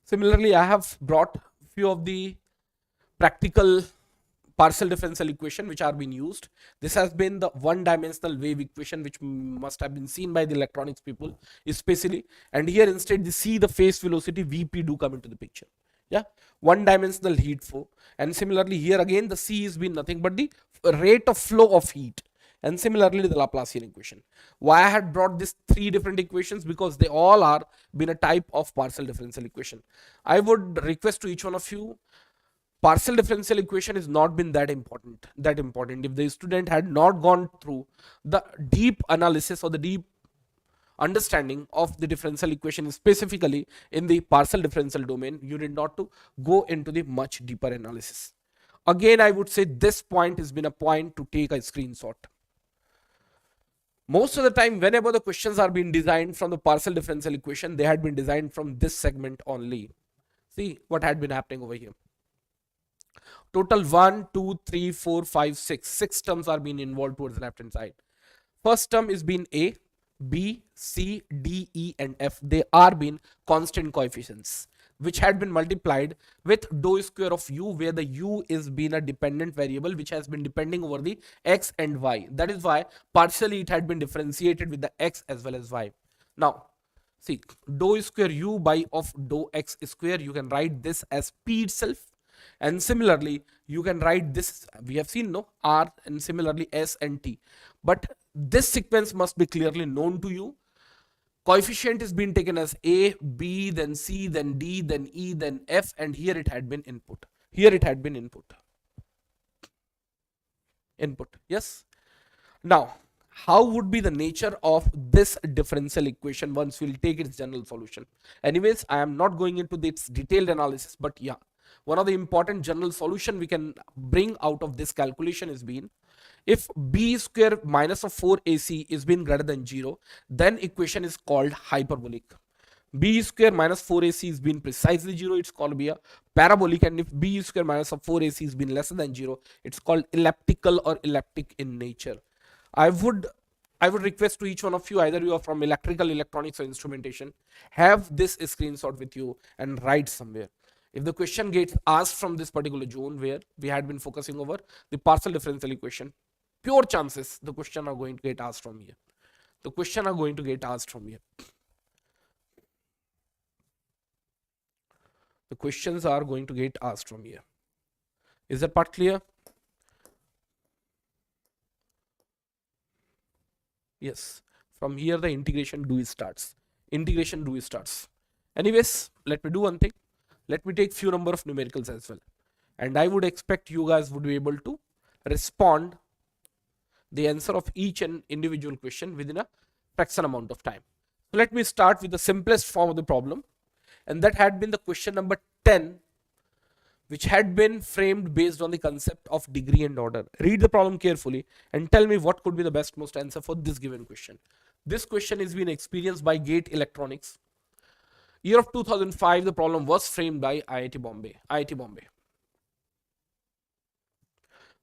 Speaker 1: Similarly, I have brought few of the practical partial differential equation which are being used. This has been the one-dimensional wave equation which must have been seen by the electronics people especially, and here instead they see the phase velocity Vp do come into the picture. Yeah, one-dimensional heat flow, and similarly here again the C is been nothing but the rate of flow of heat, and similarly the Laplacian equation. Why I had brought these three different equations? Because they all are been a type of partial differential equation. I would request to each one of you, partial differential equation is not been that important. If the student had not gone through the deep analysis or the deep understanding of the differential equation specifically in the partial differential domain, you need not to go into the much deeper analysis. Again, I would say this point has been a point to take a screenshot. Most of the time, whenever the questions are being designed from the partial differential equation, they had been designed from this segment only. See what had been happening over here. Total 1, 2, 3, 4, 5, 6. 6 terms are being involved towards the left hand side. First term is being A, B, C, D, E, and F. They are being constant coefficients which had been multiplied with dou square of u, where the u is being a dependent variable which has been depending over the x and y. That is why partially it had been differentiated with the x as well as y. Now see, dou square u by of dou x square, you can write this as p itself, and similarly you can write this, we have seen no, r, and similarly s and t, but this sequence must be clearly known to you. Coefficient is being taken as A, B, then C, then D, then E, then F, and here it had been input. Yes. Now, how would be the nature of this differential equation once we'll take its general solution? Anyways, I am not going into its detailed analysis, but yeah, one of the important general solution we can bring out of this calculation is being, if b square minus of 4ac is being greater than 0, then equation is called hyperbolic. B square minus 4ac is being precisely 0, it's called be a parabolic, and if b square minus of 4ac is being lesser than 0, it's called elliptical or elliptic in nature. I would I would request to each one of you, either you are from electrical, electronics or instrumentation, have this screenshot with you and write somewhere. If the question gets asked from this particular zone where we had been focusing over the partial differential equation, pure chances the question are going to get asked from here. The question are going to get asked from here. The questions are going to get asked from here. Is that part clear? Yes. From here the integration do starts. Integration do starts. Anyways, let me do one thing. Let me take few number of numericals as well. And I would expect you guys would be able to respond the answer of each and individual question within a fraction amount of time. So let me start with the simplest form of the problem. And that had been the question number 10, which had been framed based on the concept of degree and order. Read the problem carefully and tell me what could be the best most answer for this given question. This question is being experienced by Gate Electronics. Year of 2005, the problem was framed by IIT Bombay.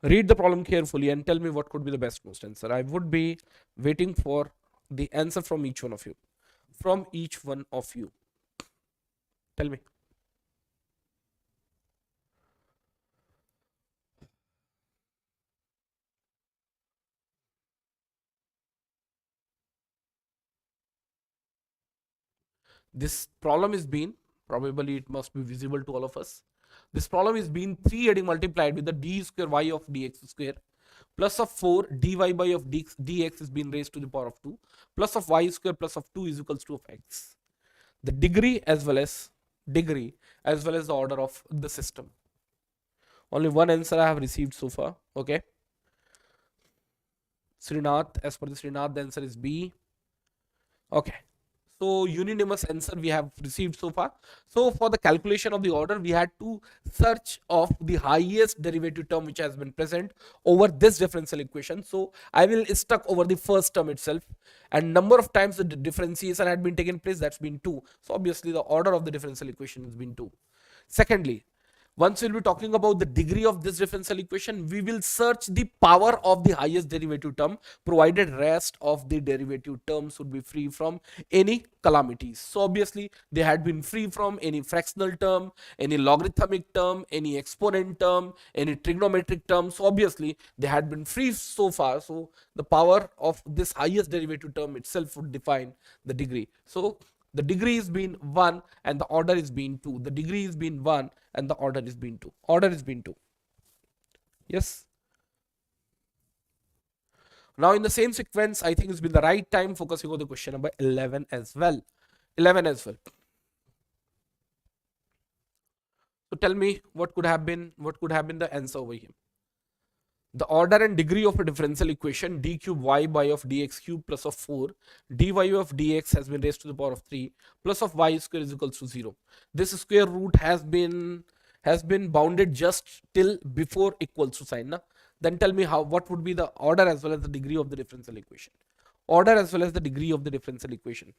Speaker 1: Read the problem carefully and tell me what could be the best most answer. I would be waiting for the answer from each one of you. Tell me. This problem is being, probably it must be visible to all of us. This problem is being 3 getting multiplied with the d square y of dx square plus of 4 dy by of dx is being raised to the power of 2 plus of y square plus of 2 is equals to of x. The degree as well as the order of the system. Only one answer I have received so far. Okay. Srinath, as per the Srinath, the answer is B. Okay. So unanimous answer we have received so far. So for the calculation of the order, we had to search of the highest derivative term which has been present over this differential equation. So I will stuck over the first term itself, and number of times the differentiation had been taken place, that's been 2. So obviously the order of the differential equation has been 2. Secondly, once we'll be talking about the degree of this differential equation, we will search the power of the highest derivative term, provided rest of the derivative terms would be free from any calamities. So obviously they had been free from any fractional term, any logarithmic term, any exponent term, any trigonometric term. So obviously they had been free so far. So the power of this highest derivative term itself would define the degree. So the degree is being 1 and the order is being 2. The degree is being 1 and the order is being 2. Order is being 2. Yes. Now in the same sequence, I think it's been the right time focusing on the question number 11 as well. So tell me what could have been the answer over here. The order and degree of a differential equation d cube y by of dx cube plus of 4 dy of dx has been raised to the power of 3 plus of y square is equals to 0. This square root has been bounded just till before equals to sign. Then tell me what would be the order as well as the degree of the differential equation. Order as well as the degree of the differential equation.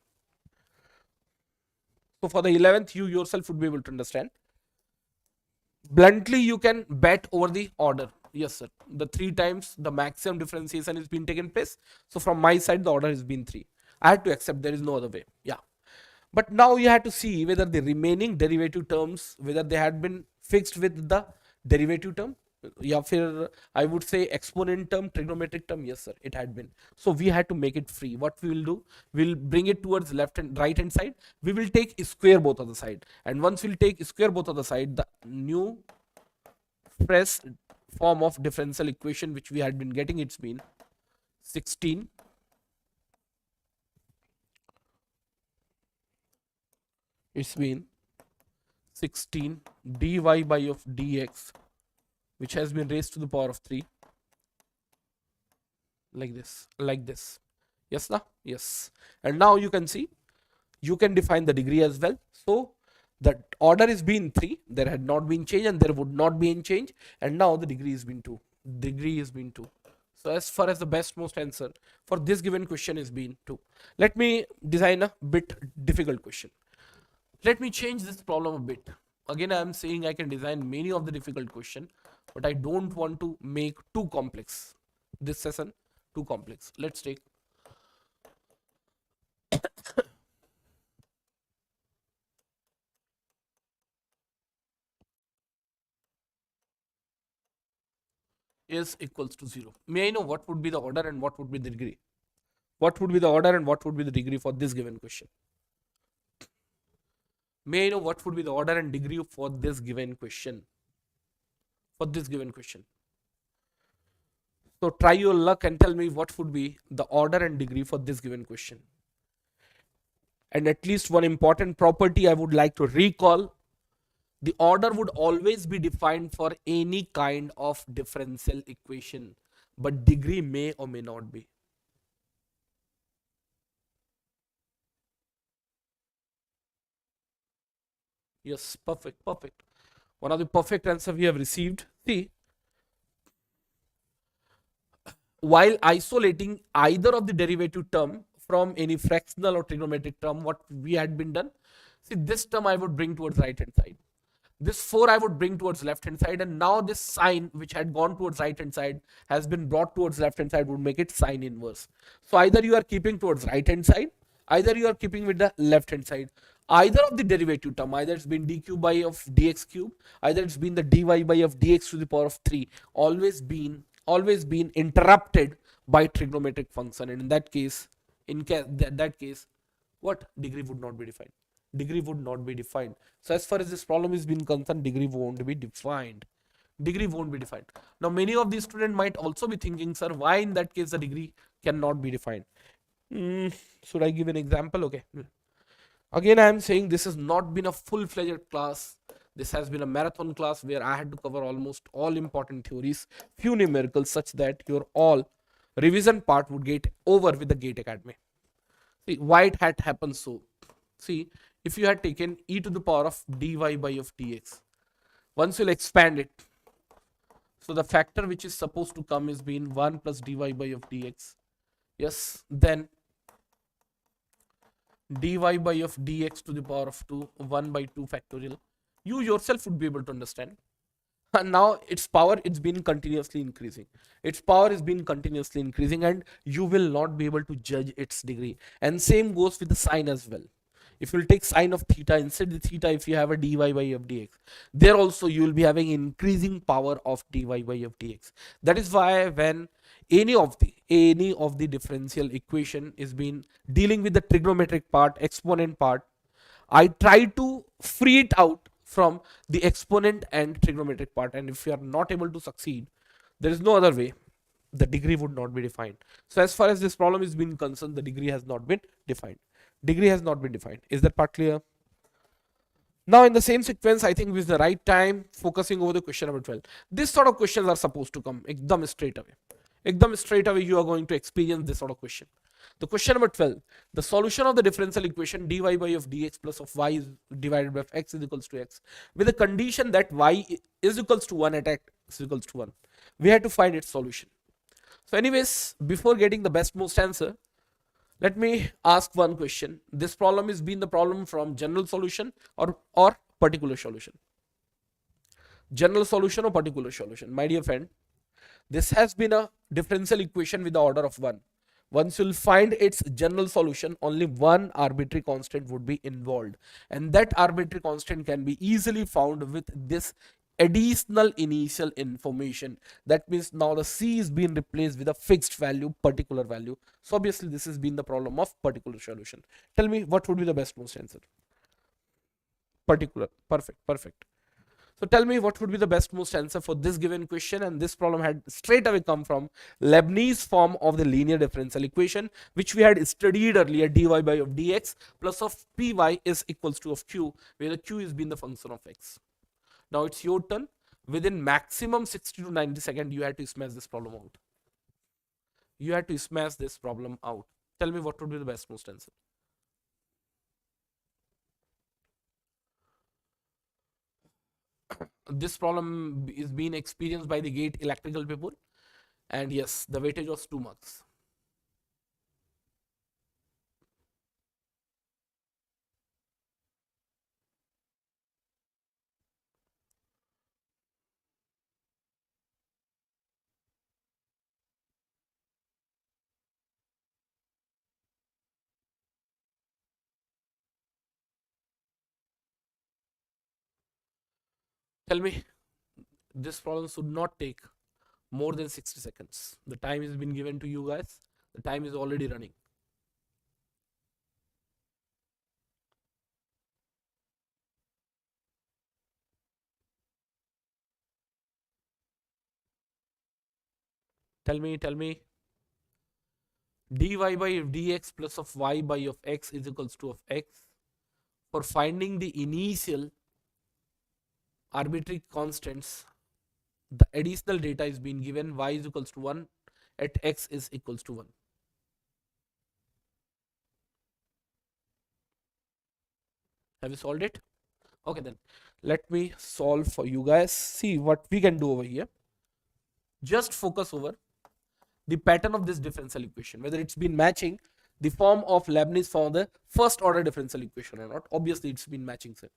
Speaker 1: So for the 11th, you yourself would be able to understand. Bluntly, you can bet over the order. Yes, sir. The 3 times the maximum differentiation is being taken place. So from my side, the order has been 3. I had to accept, there is no other way. Yeah. But now you have to see whether the remaining derivative terms, whether they had been fixed with the derivative term. Yeah, I would say exponent term, trigonometric term. Yes, sir. It had been. So we had to make it free. What we will do, we'll bring it towards left and right hand side. We will take square both of the side. And once we'll take square both of the side, the new fresh form of differential equation which we had been getting, it's been 16 dy by of dx which has been raised to the power of 3 like this. Yes, na? Yes. And now you can see, you can define the degree as well. So the order is being 3, there had not been change and there would not be any change, and now the degree is being 2. So as far as the best most answer for this given question is being 2. Let me design a bit difficult question. Let me change this problem a bit. Again, I am saying I can design many of the difficult question, but I don't want to make too complex this session, too complex. Let's take is equals to 0. May I know what would be the order and what would be the degree? What would be the order and what would be the degree for this given question? May I know what would be the order and degree for this given question? For this given question. So try your luck and tell me what would be the order and degree for this given question. And at least one important property I would like to recall: the order would always be defined for any kind of differential equation, but degree may or may not be. Yes, perfect, perfect. One of the perfect answer we have received. See, while isolating either of the derivative term from any fractional or trigonometric term, what we had been done, see, this term I would bring towards right hand side, this 4 I would bring towards left hand side, and now this sign which had gone towards right hand side has been brought towards left hand side, would make it sine inverse. So either you are keeping towards right hand side, either you are keeping with the left hand side. Either of the derivative term, either it's been d cube by of dx cube, either it's been the dy by of dx to the power of 3, always been interrupted by trigonometric function, and in that case, that case, what degree would not be defined? Degree would not be defined. So as far as this problem is being concerned, degree won't be defined. Degree won't be defined. Now many of these students might also be thinking, sir, why in that case the degree cannot be defined? Should I give an example? Okay. Again, I am saying this has not been a full-fledged class. This has been a marathon class where I had to cover almost all important theories, few numericals, such that your all revision part would get over with the GATE Academy. See, why it had happened so? See, if you had taken e to the power of dy by of dx, once you'll expand it, so the factor which is supposed to come is being 1 plus dy by of dx. Yes, then dy by of dx to the power of 2, 1 by 2 factorial. You yourself would be able to understand. And now its power, it's been continuously increasing. Its power is been continuously increasing, and you will not be able to judge its degree. And same goes with the sine as well. If you'll take sine of theta, instead the theta, if you have a dy by of dx, there also you will be having increasing power of dy by of dx. That is why when any of the differential equation is being dealing with the trigonometric part, exponent part, I try to free it out from the exponent and trigonometric part, and if you are not able to succeed, there is no other way. The degree would not be defined. So as far as this problem is being concerned, the degree has not been defined. Degree has not been defined. Is that part clear? Now in the same sequence, I think with the right time, focusing over the question number 12. This sort of questions are supposed to come ekdam straight away. Ekdam straight away you are going to experience this sort of question. The question number 12, the solution of the differential equation dy by of dx plus of y is divided by x is equals to x, with the condition that y is equals to 1 at x is equals to 1. We had to find its solution. So anyways, before getting the best most answer, let me ask one question. This problem is being the problem from general solution or particular solution? General solution or particular solution? My dear friend, this has been a differential equation with the order of 1. Once you'll find its general solution, only one arbitrary constant would be involved, and that arbitrary constant can be easily found with this additional initial information. That means now the c is being replaced with a fixed value, particular value. So obviously this has been the problem of particular solution. Tell me what would be the best most answer? Particular. Perfect, perfect. So tell me what would be the best most answer for this given question, and this problem had straight away come from Leibniz form of the linear differential equation, which we had studied earlier, dy by of dx plus of py is equals to of q, where the q is being the function of x. Now it's your turn. Within maximum 60 to 90 seconds, you had to smash this problem out. You had to smash this problem out. Tell me what would be the best most answer. This problem is being experienced by the GATE electrical people, and yes, the weightage was 2 marks. Tell me, this problem should not take More than 60 seconds. The time has been given to you guys. The time is already running. Tell me. dy by dx plus of y by of x is equals to of x. For finding the initial arbitrary constants, the additional data is being given y is equals to 1 at x is equals to 1. Have you solved it? Okay, then let me solve for you guys. See what we can do over here. Just focus over the pattern of this differential equation, whether it's been matching the form of Leibniz for the first order differential equation or not. Obviously it's been matching, sir.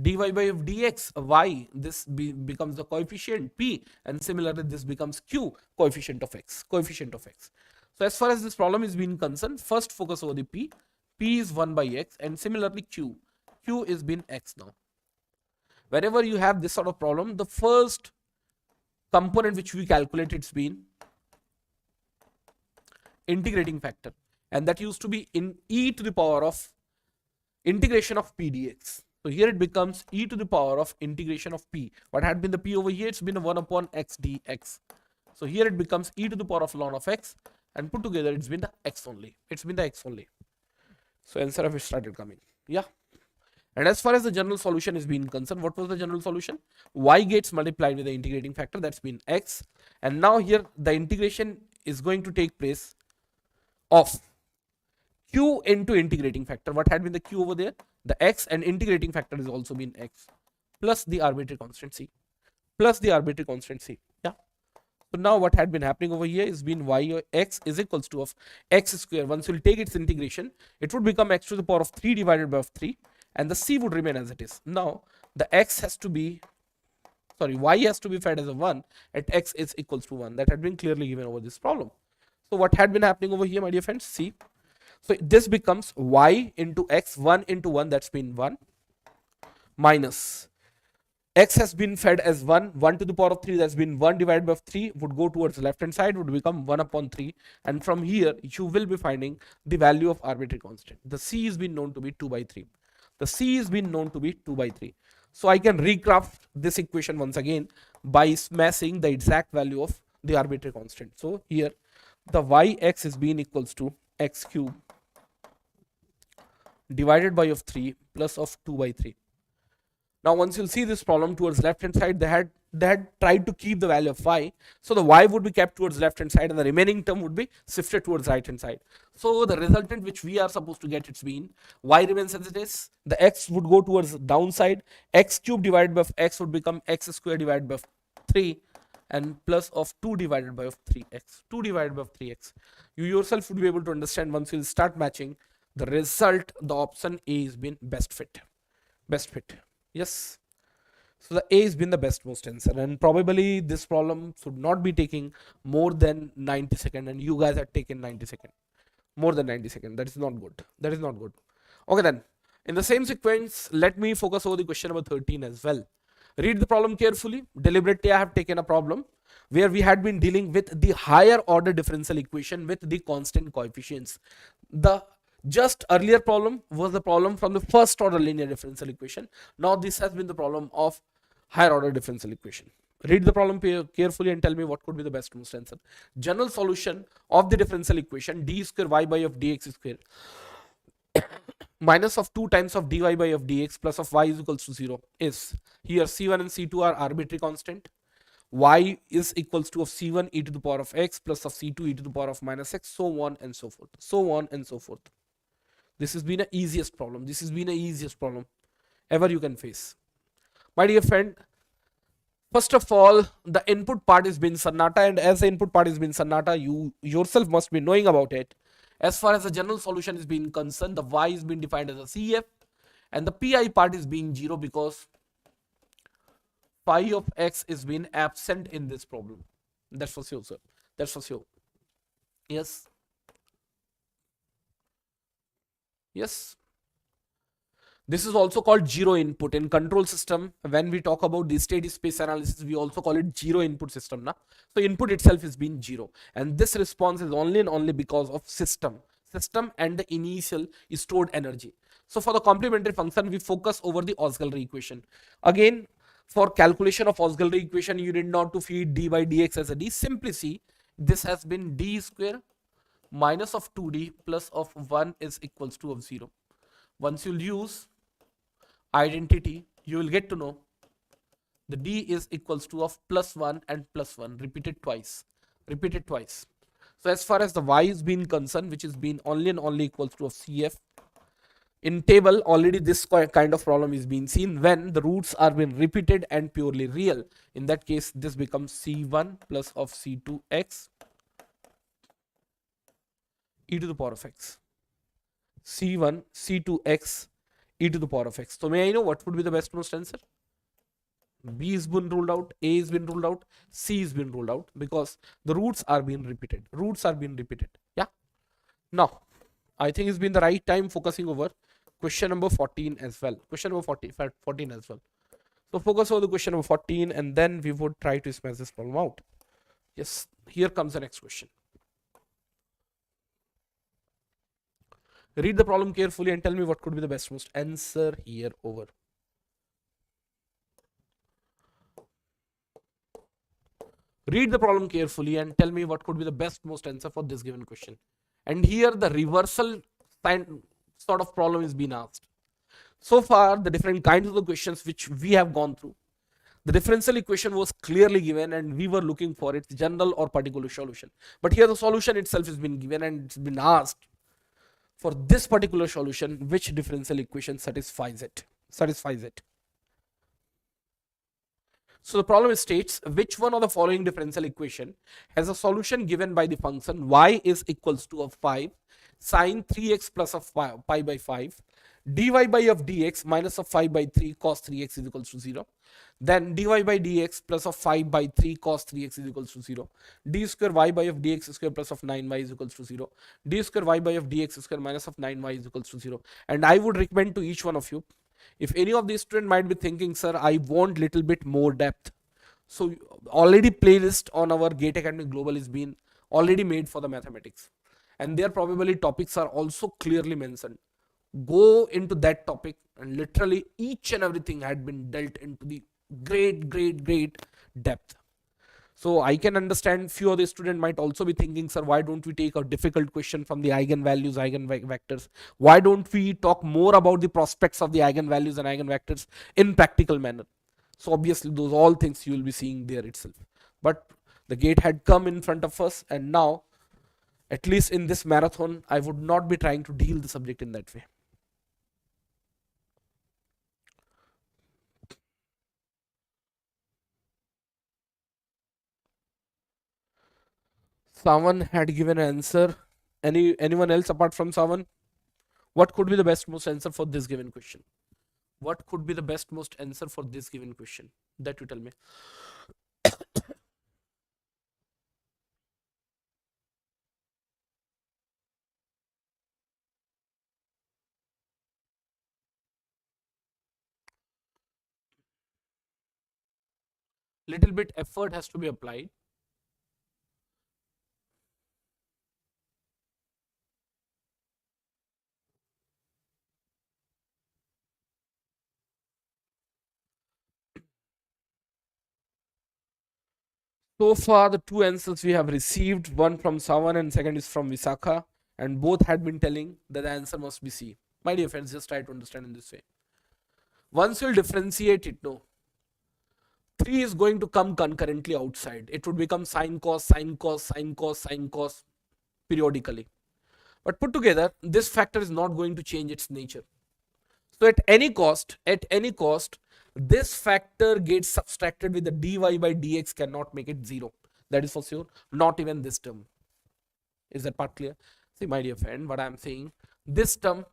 Speaker 1: Dy by of dx y, this becomes the coefficient p, and similarly this becomes q, coefficient of x. So as far as this problem is being concerned, first focus over the p is 1 by x, and similarly q is been x. Now wherever you have this sort of problem, the first component which we calculate, it's been integrating factor, and that used to be in e to the power of integration of p dx. So here it becomes e to the power of integration of p. What had been the p over here? It's been a 1 upon x dx. So here it becomes e to the power of ln of x, and put together it's been the x only. So answer have started coming. Yeah. And as far as the general solution is being concerned, what was the general solution? Y gets multiplied with the integrating factor, that's been x. And now here the integration is going to take place of q into integrating factor. What had been the q over there? The x, and integrating factor is also been x plus the arbitrary constant c. Yeah. So now what had been happening over here is been y or x is equals to of x square. Once you'll take its integration, it would become x to the power of 3 divided by of 3, and the c would remain as it is. Now the y has to be fed as a 1 at x is equals to 1. That had been clearly given over this problem. So what had been happening over here, my dear friends? See, so this becomes y into x, 1 into 1, that's been 1, minus x has been fed as 1 to the power of 3, that's been 1 divided by 3, would go towards the left hand side, would become 1 upon 3, and from here you will be finding the value of arbitrary constant. The c has been known to be 2 by 3. So I can recraft this equation once again by smashing the exact value of the arbitrary constant. So here the yx is being equals to x cube divided by of 3 plus of 2 by 3. Now once you'll see this problem towards left hand side, they had tried to keep the value of y, so the y would be kept towards left hand side and the remaining term would be shifted towards right hand side. So the resultant which we are supposed to get, it's been y remains as it is, the x would go towards the downside, x cube divided by x would become x square divided by 3, and plus of 2 divided by of 3x. You yourself would be able to understand once you start matching the result. The option A has been best fit. Yes. So the A has been the best most answer, and probably this problem should not be taking more than 90 seconds, and you guys have taken 90 seconds, more than 90 seconds. That is not good. Okay, then in the same sequence, let me focus over the question number 13 as well. Read the problem carefully. Deliberately I have taken a problem where we had been dealing with the higher order differential equation with the constant coefficients. The just earlier problem was the problem from the first order linear differential equation. Now this has been the problem of higher order differential equation. Read the problem carefully and tell me what could be the best most answer. General solution of the differential equation d square y by of dx square minus of 2 times of dy by of dx plus of y is equals to 0 is, here c1 and c2 are arbitrary constant, y is equals to of c1 e to the power of x plus of c2 e to the power of minus x, so on and so forth. This has been the easiest problem. Ever you can face. My dear friend, first of all, the input part is been Sannata, and as the input part is been Sannata, you yourself must be knowing about it. As far as the general solution is being concerned, the y is being defined as a CF, and the pi part is being 0 because phi of x is being absent in this problem. That's for sure, sir. That's for sure. Yes. This is also called zero input. In control system, when we talk about the state space analysis, we also call it zero input system. Na? So input itself is being zero. And this response is only and only because of system and the initial stored energy. So for the complementary function, we focus over the auxiliary equation. Again, for calculation of auxiliary equation, you need not to feed d by dx as a d. Simply see, this has been d square minus of 2d plus of 1 is equals to of 0. Once you'll use identity, you will get to know the d is equals to of plus 1 and plus 1 repeated twice. So as far as the y is being concerned, which is being only and only equals to of cf, in table already this kind of problem is being seen when the roots are being repeated and purely real. In that case, this becomes c1 plus of c2x e to the power of x. c1 c2x e to the power of x. So may I know what would be the best most answer? B is been ruled out, A is been ruled out, C is been ruled out because the roots are being repeated. Yeah. Now, I think it's been the right time focusing over question number 14 as well. Question number 14 as well. So focus over the question number 14 and then we would try to smash this problem out. Yes, here comes the next question. Read the problem carefully and tell me what could be the best most answer here over. Read the problem carefully and tell me what could be the best most answer for this given question. And here the reversal sort of problem is being asked. So far, the different kinds of the questions which we have gone through, the differential equation was clearly given and we were looking for its general or particular solution. But here the solution itself has been given and it's been asked for this particular solution, which differential equation satisfies it. So the problem states which one of the following differential equation has a solution given by the function y is equals to of 5 sine 3x plus of pi by 5 dy by of dx minus of 5 by 3 cos 3x is equals to 0. Then dy by dx plus of 5 by 3 cos 3x is equals to 0. D square y by of dx square plus of 9y is equals to 0. D square y by of dx square minus of 9y is equals to 0. And I would recommend to each one of you, if any of these students might be thinking, sir, I want little bit more depth. So already playlist on our Gate Academy Global is being already made for the mathematics. And there probably topics are also clearly mentioned. Go into that topic and literally each and everything had been dealt into the great depth. So I can understand few of the students might also be thinking, sir, why don't we take a difficult question from the eigenvalues, eigenvectors? Why don't we talk more about the prospects of the eigenvalues and eigenvectors in practical manner? So obviously those all things you will be seeing there itself. But the gate had come in front of us and now, at least in this marathon, I would not be trying to deal the subject in that way. Someone had given an answer. Anyone else apart from someone? What could be the best most answer for this given question? What could be the best most answer for this given question? That you tell me. Little bit effort has to be applied. So far, the two answers we have received, one from Savan and second is from Visakha, and both had been telling that the answer must be C. My dear friends, just try to understand in this way. Once you'll differentiate it, no, 3 is going to come concurrently outside. It would become sine cos periodically. But put together, this factor is not going to change its nature. So at any cost, this factor gets subtracted with the dy by dx cannot make it 0. That is for sure. Not even this term. Is that part clear? See, my dear friend, what I am saying, this term,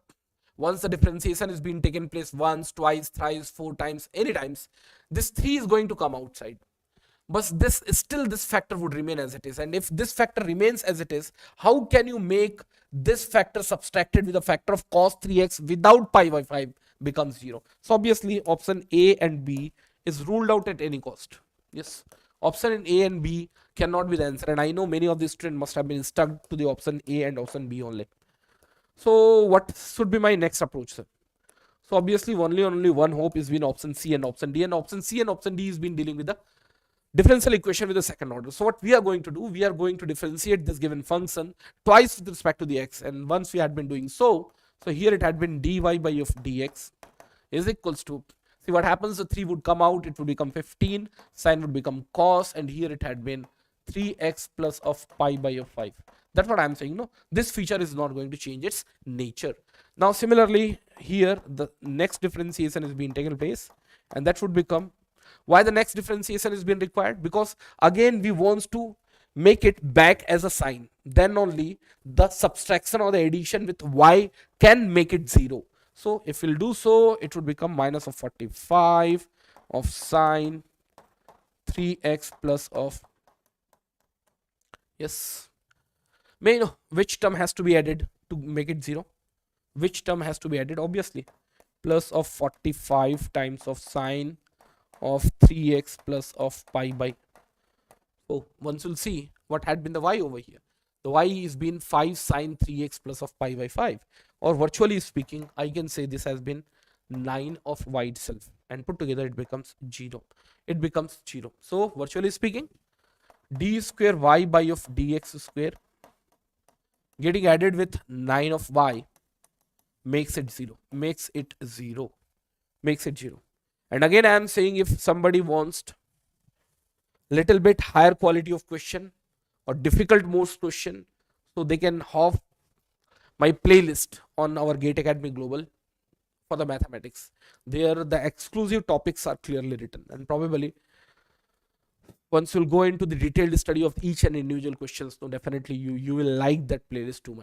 Speaker 1: once the differentiation is being taken place once, twice, thrice, 4 times, any times, this 3 is going to come outside. But this factor would remain as it is. And if this factor remains as it is, how can you make this factor subtracted with a factor of cos 3x without pi by 5 becomes 0. So obviously option A and B is ruled out at any cost. Yes, option in A and B cannot be the answer, and I know many of the students must have been stuck to the option A and option B only. So what should be my next approach, sir? So obviously only one hope is been option C and option D, and option C and option D is been dealing with the differential equation with the second order. So what we are going to do, we are going to differentiate this given function twice with respect to the x, and once we had been doing so here it had been dy by of dx is equals to, see what happens, the 3 would come out, it would become 15, sine would become cos, and here it had been 3x plus of pi by of 5. That's what I'm saying. No, this feature is not going to change its nature. Now similarly here the next differentiation is being taken place, and that would become, why the next differentiation is being required? Because again we want to make it back as a sign, then only the subtraction or the addition with y can make it 0. So if we'll do so, it would become minus of 45 of sine 3x plus of, yes, may I know which term has to be added to make it 0? Which term has to be added? Obviously plus of 45 times of sine of 3x plus of pi by. So once you'll see what had been the y over here. The y is been 5 sine 3x plus of pi by 5, or virtually speaking I can say this has been 9 of y itself, and put together it becomes 0. It becomes 0. So virtually speaking d square y by of dx square getting added with 9 of y makes it 0. Makes it 0. Makes it 0. And again I am saying, if somebody wants little bit higher quality of question or difficult most question, so they can have my playlist on our Gate Academy Global for the mathematics. There the exclusive topics are clearly written, and probably once you'll go into the detailed study of each and individual questions, so definitely you will like that playlist too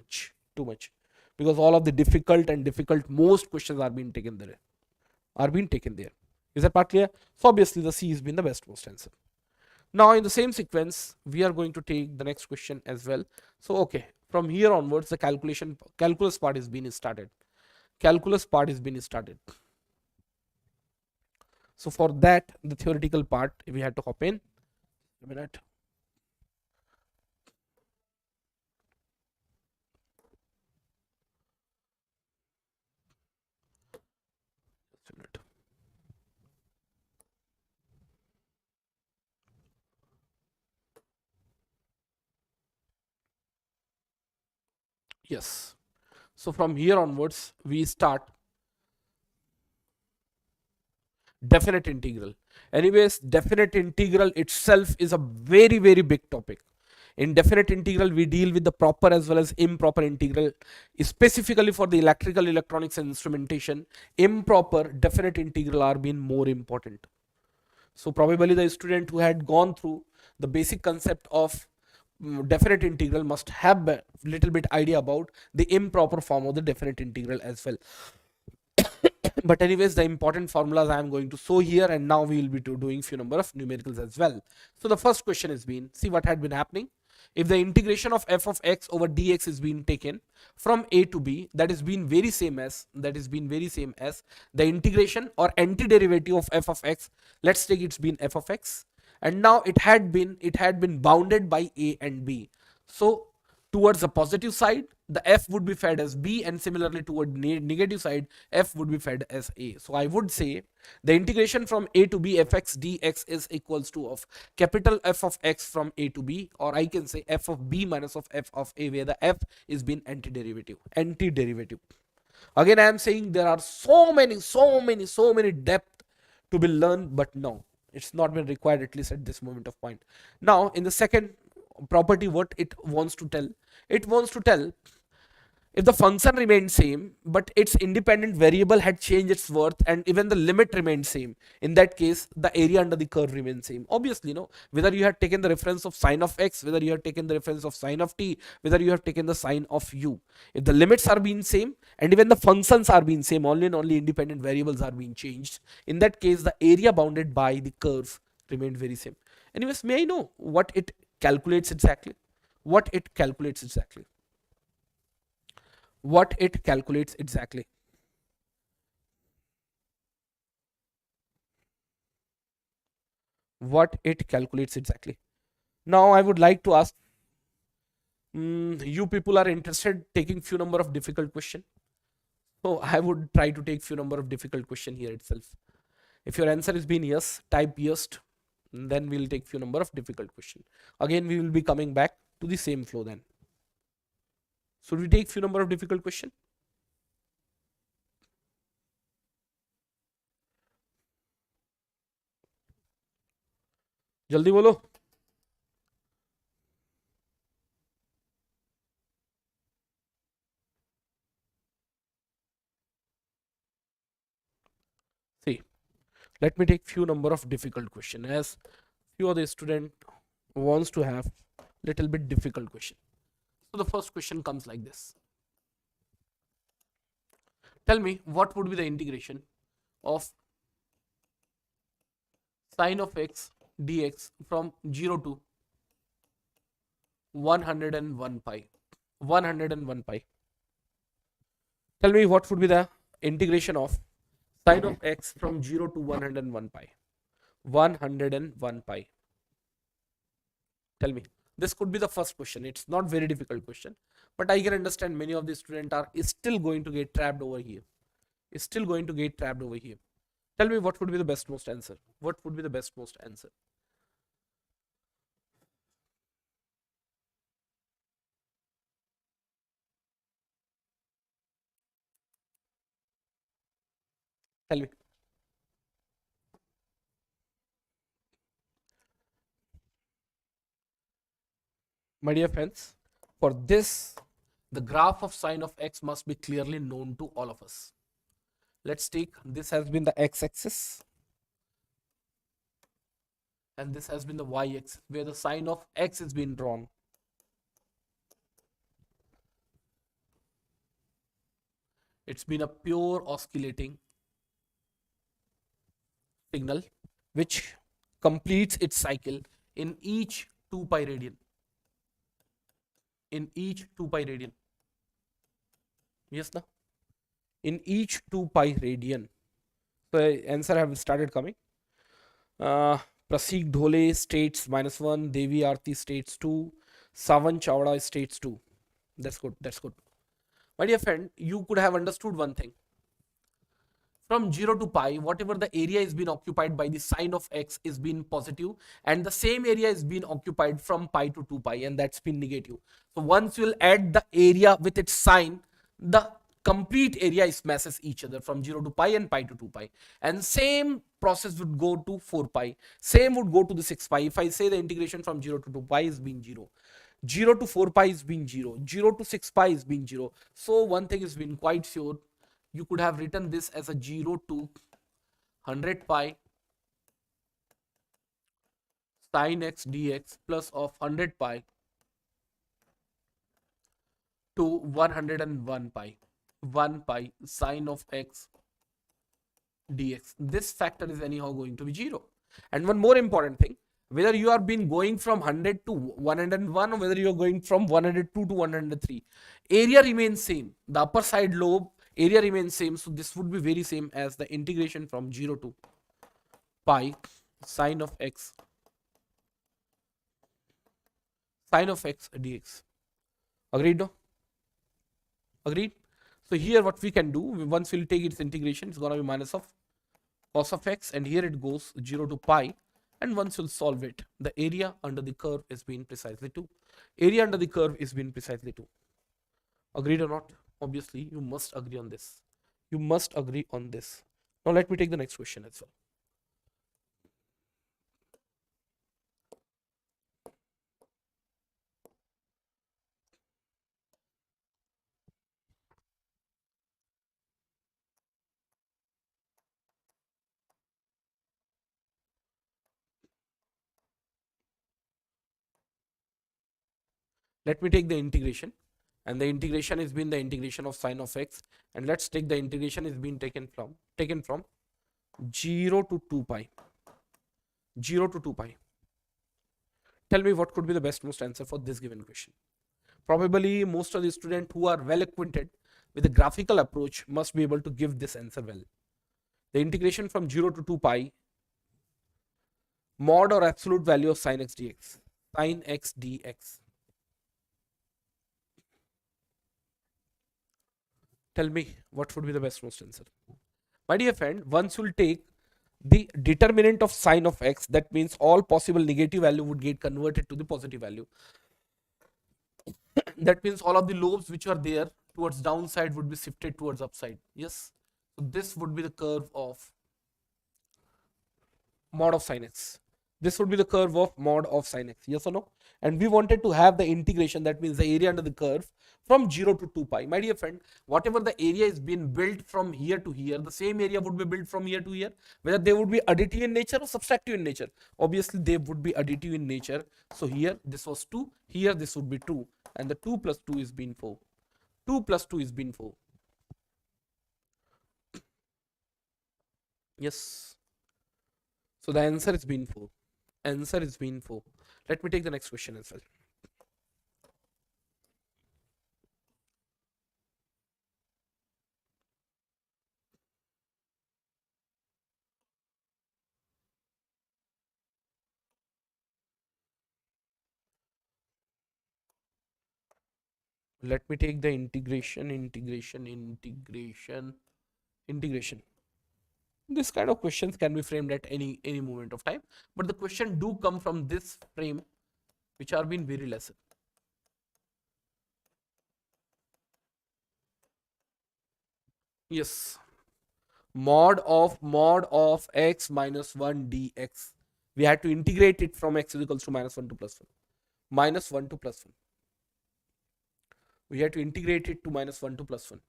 Speaker 1: much, because all of the difficult most questions are being taken there. Is that part clear? So obviously the C has been the best most answer. Now in the same sequence we are going to take the next question as well. So okay, from here onwards the calculus part is being started. So for that the theoretical part we had to hop in. A minute. Yes. So from here onwards we start definite integral. Anyways, definite integral itself is a very big topic. In definite integral we deal with the proper as well as improper integral. Specifically for the electrical, electronics and instrumentation, improper definite integral are being more important. So probably the student who had gone through the basic concept of definite integral must have a little bit idea about the improper form of the definite integral as well. But anyways, the important formulas I am going to show here, and now we will be doing few number of numericals as well. So the first question has been, see what had been happening. If the integration of f of x over dx is being taken from a to b, that is been very same as the integration or antiderivative of f of x. Let's take it's been f of x, and now it had been bounded by a and b. So towards the positive side the f would be fed as b, and similarly toward negative side f would be fed as a. So I would say the integration from a to b fx dx is equals to of capital F of x from a to b, or I can say f of b minus of f of a, where the f is been antiderivative. Again I am saying there are so many depth to be learned, but no, it's not been required, at least at this moment of point. Now in the second property, what it wants to tell, if the function remained same but its independent variable had changed its worth and even the limit remained same, in that case the area under the curve remains same. Obviously, no, whether you have taken the reference of sine of x, whether you have taken the reference of sine of t, whether you have taken the sine of u, if the limits are being same and even the functions are being same, only and only independent variables are being changed, in that case the area bounded by the curve remained very same. Anyways, may I know what it calculates exactly? What it calculates exactly? what it calculates exactly. Now I would like to ask, you people are interested taking few number of difficult question. So I would try to take few number of difficult question here itself. If your answer is been yes, type yes, then we'll take few number of difficult question. Again, we will be coming back to the same flow then. Should we take few number of difficult question? जल्दी बोलो. See, let me take few number of difficult question, as few of the student wants to have little bit difficult question. So the first question comes like this. Tell me what would be the integration of sine of x dx from 0 to 101 pi. 101 pi. Tell me what would be the integration of sine of x from 0 to 101 pi. 101 pi. Tell me. This could be the first question. It's not very difficult question, but I can understand many of the students are still going to get trapped over here. Still going to get trapped over here. Tell me what would be the best most answer. What would be the best most answer? Tell me. My dear friends, for this, the graph of sine of x must be clearly known to all of us. Let's take this has been the x-axis and this has been the y-axis where the sine of x is being drawn. It's been a pure oscillating signal which completes its cycle in each 2 pi radian. In each 2 pi radian. Yes, na? In each 2 pi radian. So answer have started coming. Praseek Dhole states -1, Devi Arti states 2, Savan Chawda states 2. That's good. That's good. My dear friend, you could have understood one thing. From 0 to pi, whatever the area is being occupied by the sine of x is being positive, and the same area is being occupied from pi to 2 pi, and that's been negative. So once you'll add the area with its sign, the complete area smashes each other from 0 to pi and pi to 2 pi. And same process would go to 4 pi. Same would go to the 6 pi. If I say the integration from 0 to 2 pi is being 0. 0 to 4 pi is being 0. 0 to 6 pi is being 0. So one thing is being quite sure. You could have written this as a 0 to 100 pi sine x dx plus of 100 pi to 101 pi. 1 pi sine of x dx. This factor is anyhow going to be 0. And one more important thing, whether you are been going from 100 to 101 or whether you are going from 102 to 103, area remains same. The upper side lobe area remains same. So this would be very same as the integration from 0 to pi sine of x dx. Agreed, no? Agreed? So here what we can do, once we'll take its integration, it's going to be minus of cos of x, and here it goes 0 to pi, and once you'll solve it, the area under the curve is being precisely 2. Area under the curve is being precisely 2. Agreed or not? Obviously, you must agree on this. You must agree on this. Now let me take the next question as well. Let me take the integration, and the integration is been the integration of sine of x, and let's take the integration is being taken from 0 to 2 pi. 0 to 2 pi. Tell me what could be the best most answer for this given question. Probably most of the students who are well acquainted with the graphical approach must be able to give this answer well. The integration from 0 to 2 pi Mod or absolute value of sin x dx. Sin x dx. Tell me what would be the best most answer. My dear friend, once you'll take the determinant of sine of x, that means all possible negative value would get converted to the positive value. That means all of the lobes which are there towards downside would be shifted towards upside. Yes. So this would be the curve of mod of sin x. This would be the curve of mod of sin x. Yes or no? And we wanted to have the integration, that means the area under the curve, from 0 to 2 pi. My dear friend, whatever the area is being built from here to here, the same area would be built from here to here. Whether they would be additive in nature or subtractive in nature. Obviously, they would be additive in nature. So here, this was 2. Here, this would be 2. And the 2 plus 2 is being 4. 2 plus 2 is being 4. Yes. So the answer is being 4. Answer is being 4. Let me take the next question as well. Let me take the integration. This kind of questions can be framed at any moment of time, but the question do come from this frame, which are being very lesser. Yes, mod of x minus 1 dx. We had to integrate it from x is equals to minus 1 to plus 1. Minus 1 to plus 1. We had to integrate it to minus 1 to plus 1.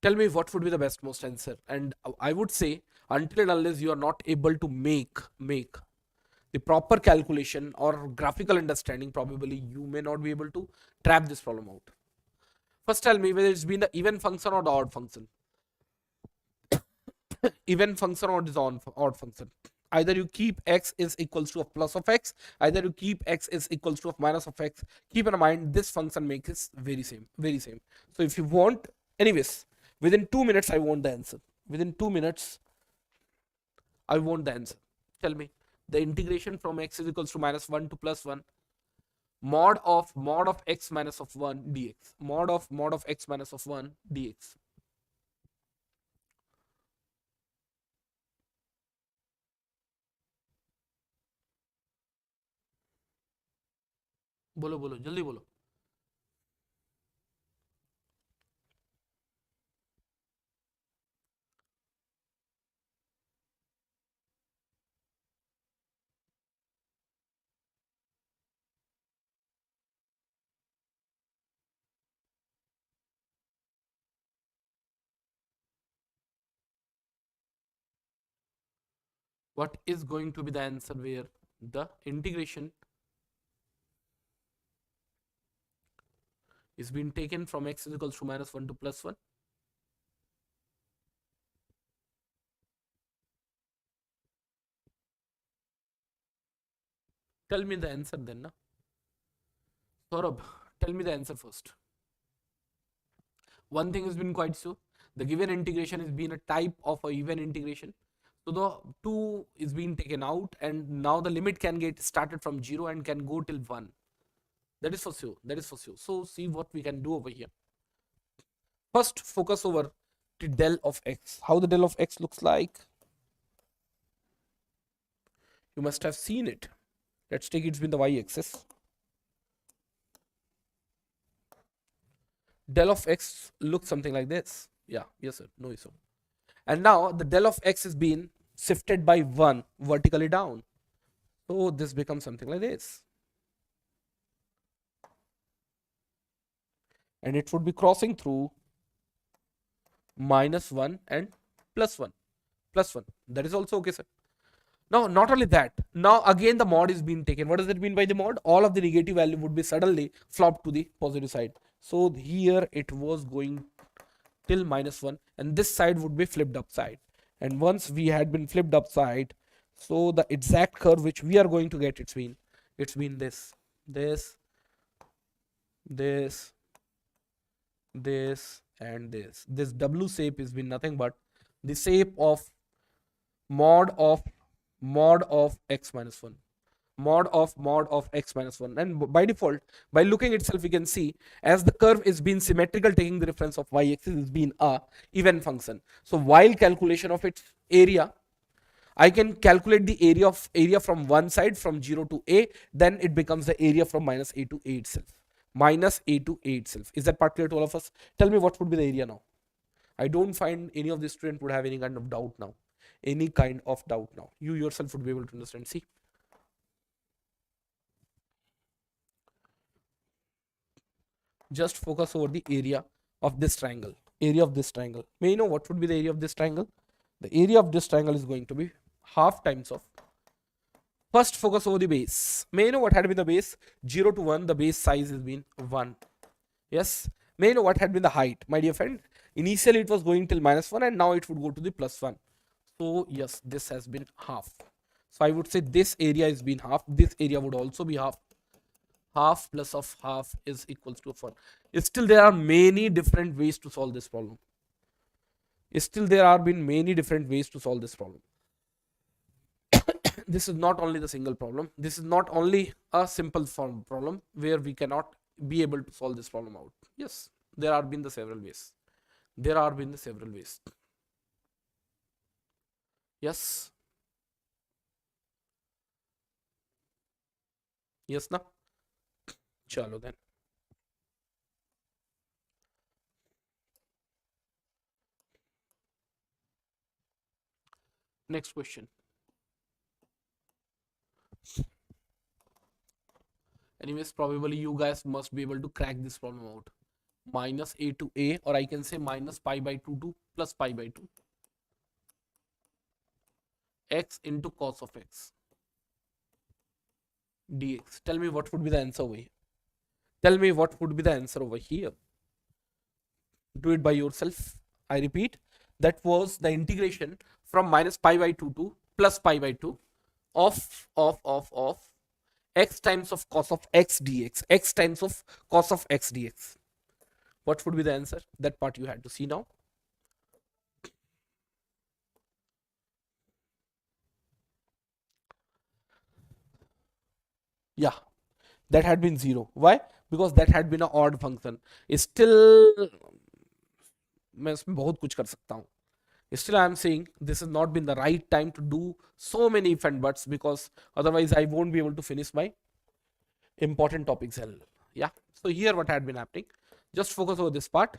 Speaker 1: Tell me what would be the best most answer. And I would say, until and unless you are not able to make the proper calculation or graphical understanding, probably you may not be able to trap this problem out. First tell me whether it's been the even function or the odd function. Even function or the odd function. Either you keep x is equals to a plus of x, either you keep x is equals to a minus of x. Keep in mind this function makes it very same. So if you want, anyways, within 2 minutes I want the answer. Within 2 minutes I want the answer. Tell me the integration from x is equals to minus 1 to plus 1, mod of x minus of 1 dx, mod of x minus of 1 dx. बोलो बोलो जल्दी बोलो. What is going to be the answer where the integration is being taken from x is equals to minus 1 to plus 1? Tell me the answer then. Na? Saurabh, tell me the answer first. One thing has been quite sure. The given integration is being a type of a even integration. So the 2 is being taken out, and now the limit can get started from 0 and can go till 1. That is for sure. So see what we can do over here. First, focus over to del of x. How the del of x looks like. You must have seen it. Let's take it's been the y-axis. Del of x looks something like this. Yeah, yes sir, no issue. And now the del of x is being shifted by 1 vertically down. So this becomes something like this. And it would be crossing through minus 1 and plus 1. That is also okay, sir. Now, not only that, now again the mod is being taken. What does it mean by the mod? All of the negative value would be suddenly flopped to the positive side. So here it was going till minus 1, and this side would be flipped upside. And once we had been flipped upside, so the exact curve which we are going to get, it's been this, and this. This W shape has been nothing but the shape of mod of mod of x minus 1, mod of x minus 1. And by default, by looking itself, we can see as the curve is being symmetrical, taking the reference of y-axis is being a even function. So while calculation of its area, I can calculate the area from one side from 0 to a, then it becomes the area from minus a to a itself. Minus a to a itself. Is that part clear to all of us? Tell me what would be the area now. I don't find any of the student would have any kind of doubt now. Any kind of doubt now. You yourself would be able to understand. See. Just focus over the area of this triangle. Area of this triangle. May you know what would be the area of this triangle? The area of this triangle is going to be half times of. First focus over the base. May you know what had been the base? 0 to 1, the base size has been 1. Yes. May you know what had been the height, my dear friend? Initially it was going till minus 1 and now it would go to the plus 1. So yes, this has been half. So I would say this area has been half. This area would also be half. Half plus of half is equals to 1. Still there are many different ways to solve this problem. Still there are been many different ways to solve this problem. This is not only the single problem. This is not only a simple form problem where we cannot be able to solve this problem out. Yes, there are been the several ways. There are been the several ways. Yes. Yes, na? Chalo then. Next question. Anyways, probably you guys must be able to crack this problem out. Minus a to a, or I can say minus pi by 2 to plus pi by 2. X into cos of x dx. Tell me what would be the answer over here. Tell me what would be the answer over here. Do it by yourself. I repeat, that was the integration from minus pi by 2 to plus pi by 2 of x times of cos of x dx. X times of cos of x dx. What would be the answer? That part you had to see now. Yeah, that had been 0. Why? Because that had been an odd function. Still मैं इसमें बहुत कुछ कर सकता हूँ. Still I am saying this has not been the right time to do so many if and buts, because otherwise I won't be able to finish my important topics. Yeah, so here what had been happening, just focus over this part.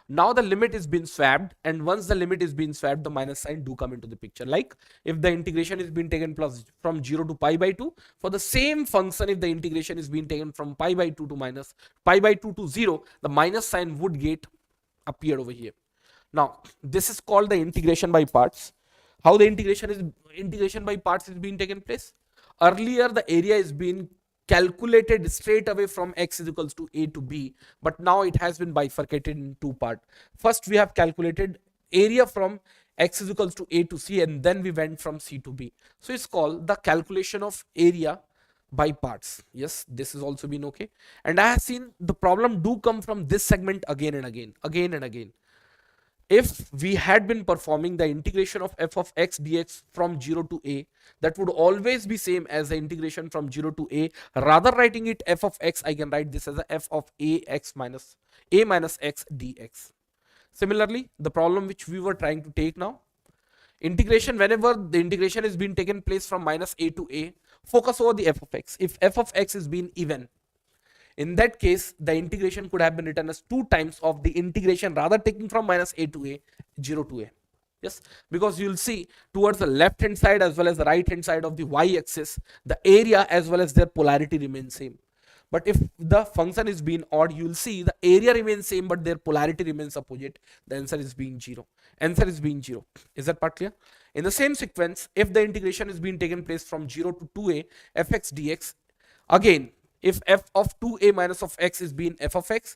Speaker 1: Now the limit is being swapped, and once the limit is being swapped, the minus sign do come into the picture. Like if the integration is being taken plus from 0 to pi by 2, for the same function, if the integration is being taken from pi by 2 to minus pi by 2 to 0, the minus sign would get appeared over here. Now this is called the integration by parts. How the integration by parts is being taken place? Earlier the area is being calculated straight away from x is equals to a to b, but now it has been bifurcated in two parts. First we have calculated area from x is equals to a to c, and then we went from c to b. So it's called the calculation of area by parts. Yes, this has also been okay. And I have seen the problem do come from this segment again and again. If we had been performing the integration of f of x dx from 0 to a, that would always be same as the integration from 0 to a. Rather writing it f of x, I can write this as a f of a minus x dx. Similarly, the problem which we were trying to take now, integration, whenever the integration is being taken place from minus a to a, focus over the f of x. If f of x is being even, in that case the integration could have been written as 2 times of the integration, rather taking from minus a to a, 0 to a. Yes, because you'll see towards the left hand side as well as the right hand side of the y-axis, the area as well as their polarity remains same. But if the function is being odd, you'll see the area remains same but their polarity remains opposite. The answer is being 0. Answer is being 0. Is that part clear? In the same sequence, if the integration is being taken place from 0 to 2a fx dx, again if f of 2a minus of x is being f of x,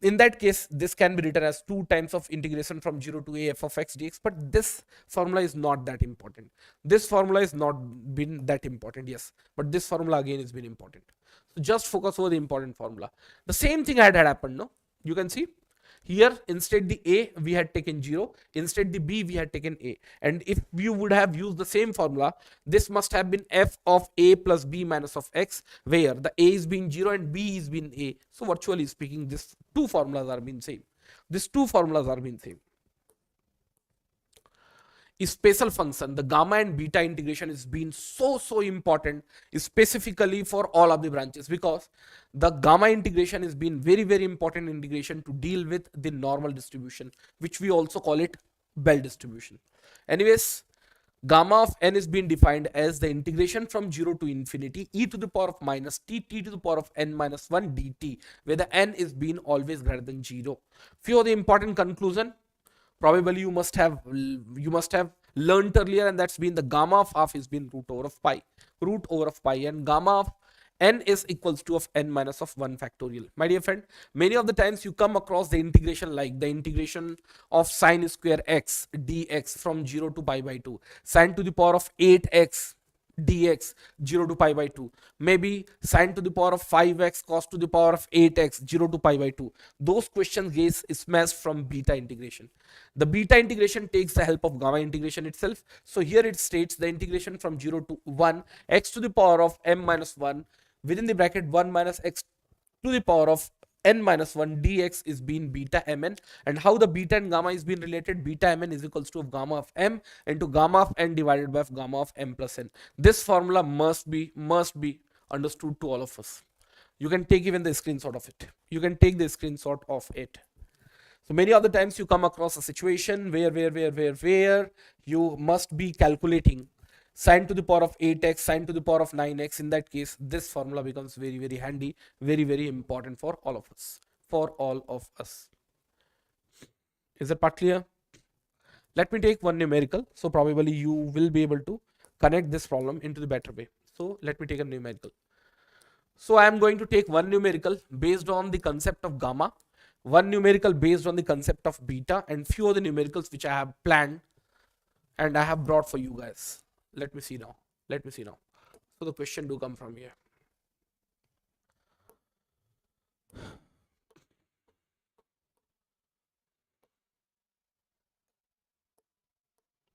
Speaker 1: in that case this can be written as 2 times of integration from 0 to a f of x dx. But this formula is not that important. This formula is not been that important, yes, but this formula again is been important. So just focus over the important formula. The same thing had happened, no? You can see Here instead the a we had taken 0, instead the b we had taken a, and if you would have used the same formula, this must have been f of a plus b minus of x, where the a is being 0 and b is being a. So virtually speaking, these two formulas are being same. These two formulas are being same. Special function, the gamma and beta integration is being so important, specifically for all of the branches, because the gamma integration is being very important integration to deal with the normal distribution, which we also call it Bell distribution. Anyways, gamma of n is being defined as the integration from 0 to infinity e to the power of minus t to the power of n minus 1 dt, where the n is being always greater than 0. Few of the important conclusion probably you must have learned earlier, and that's been the gamma of half is been root over of pi, and gamma of n is equals to of n minus of 1 factorial. My dear friend, many of the times you come across the integration like the integration of sine square x dx from 0 to pi by 2, sine to the power of 8x dx 0 to pi by 2, maybe sine to the power of 5x cos to the power of 8x 0 to pi by 2. Those questions get smashed from beta integration. The beta integration takes the help of gamma integration itself. So here it states the integration from 0 to 1 x to the power of m minus 1 within the bracket 1 minus x to the power of n minus 1 dx is being beta mn, and how the beta and gamma is being related, beta mn is equals to gamma of m into gamma of n divided by gamma of m plus n. This formula must be understood to all of us. You can take even the screenshot of it. You can take the screenshot of it. So many other times you come across a situation where you must be calculating sine to the power of 8x, sine to the power of 9x. In that case, this formula becomes very handy, very important for all of us. Is that part clear? Let me take one numerical, so probably you will be able to connect this problem into the better way. So let me take a numerical. So I am going to take one numerical based on the concept of gamma, one numerical based on the concept of beta, and few other numericals which I have planned and I have brought for you guys. Let me see now. So the question do come from here.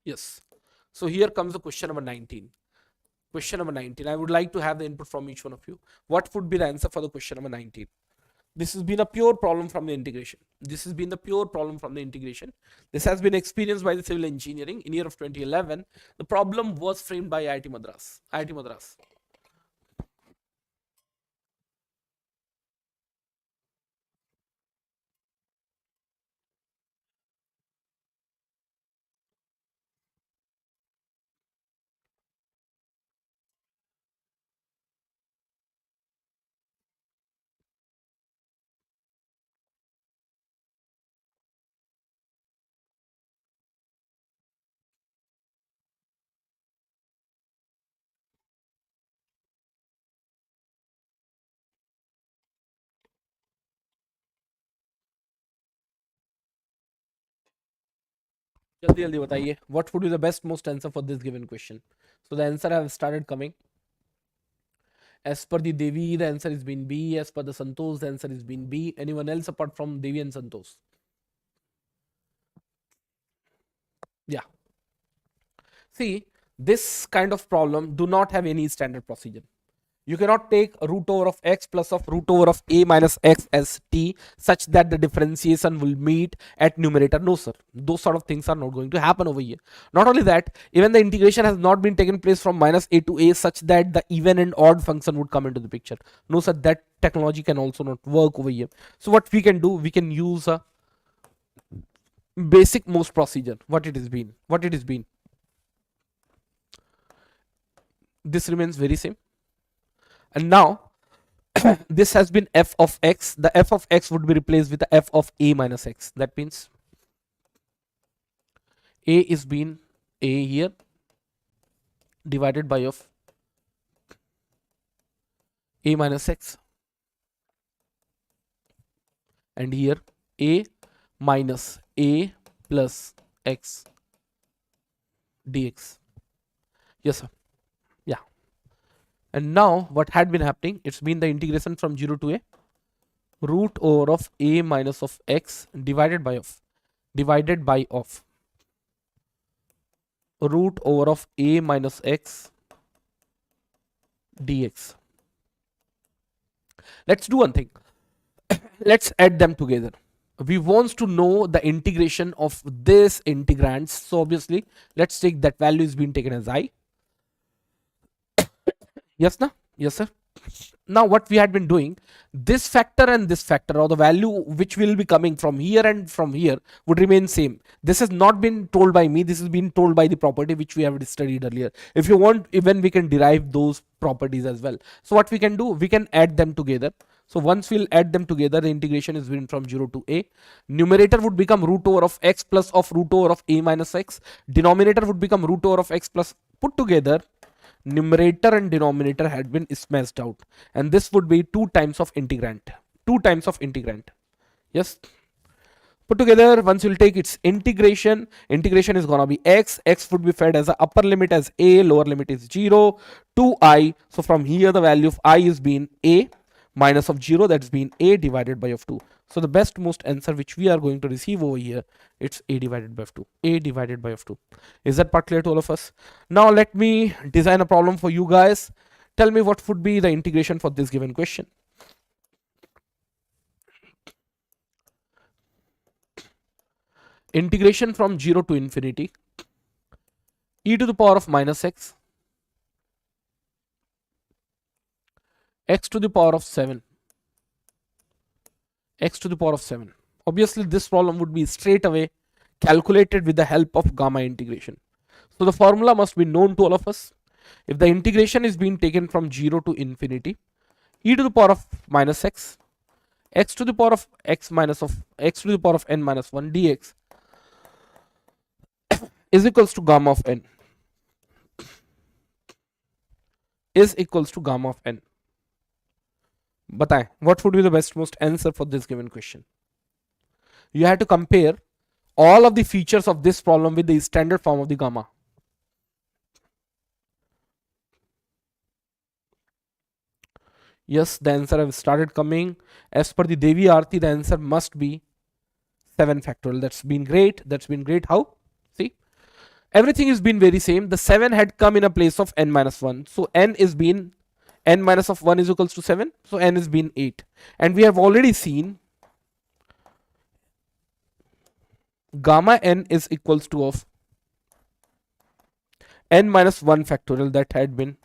Speaker 1: Yes. So here comes the question number 19. Question number 19. I would like to have the input from each one of you. What would be the answer for the question number 19? This has been a pure problem from the integration. This has been the pure problem from the integration. This has been experienced by the civil engineering in year of 2011. The problem was framed by IIT Madras. जल्दी जल्दी बताइए, what would be the best most answer for this given question? So the answer have started coming. As per the Devi, the answer is been B. As per the Santosh, the answer is been B. Anyone else apart from Devi and Santosh? Yeah. See, this kind of problem do not have any standard procedure. You cannot take root over of x plus of root over of a minus x as t such that the differentiation will meet at numerator. No sir, those sort of things are not going to happen over here. Not only that, even the integration has not been taken place from minus a to a such that the even and odd function would come into the picture. No sir, that technology can also not work over here. So what we can do, we can use a basic most procedure. What it has been, this remains very same. And now this has been f of x. The f of x would be replaced with the f of a minus x. That means a is being a here divided by of a minus x, and here a minus a plus x dx. Yes sir. And now what had been happening, it's been the integration from 0 to a root over of a minus of x divided by of root over of a minus x dx. Let's do one thing. Let's add them together. We want to know the integration of this integrands. So obviously, let's take that value is being taken as I. Yes, na? Yes, sir. Now what we had been doing, this factor and this factor, or the value which will be coming from here and from here, would remain same. This has not been told by me, this has been told by the property which we have studied earlier. If you want, even we can derive those properties as well. So what we can do, we can add them together. So once we'll add them together, the integration is been from 0 to a. Numerator would become root over of x plus of root over of a minus x. Denominator would become root over of x plus, put together numerator and denominator had been smashed out, and this would be 2 times of integrand. Yes, put together. Once you'll take its integration is gonna be x would be fed as a upper limit as a, lower limit is 0 to I. So from here the value of I is being a minus of 0, that's been a divided by of 2. So the best most answer which we are going to receive over here, it's a divided by of 2. A divided by of 2. Is that part clear to all of us? Now let me design a problem for you guys. Tell me what would be the integration for this given question. Integration from 0 to infinity e to the power of minus x to the power of 7 x to the power of 7. Obviously this problem would be straight away calculated with the help of gamma integration. So the formula must be known to all of us. If the integration is being taken from 0 to infinity, e to the power of minus x to the power of x to the power of n minus 1 dx is equals to gamma of n, is equals to gamma of n. Bataye, what would be the best most answer for this given question? You have to compare all of the features of this problem with the standard form of the gamma. Yes, the answer have started coming. As per the Devi Aarti, the answer must be 7 factorial. That's been great. That's been great. How? See, everything has been very same. The 7 had come in a place of n minus 1. So n is been, n minus of 1 is equals to 7. So n is been 8. And we have already seen gamma n is equals to of n minus 1 factorial, that had been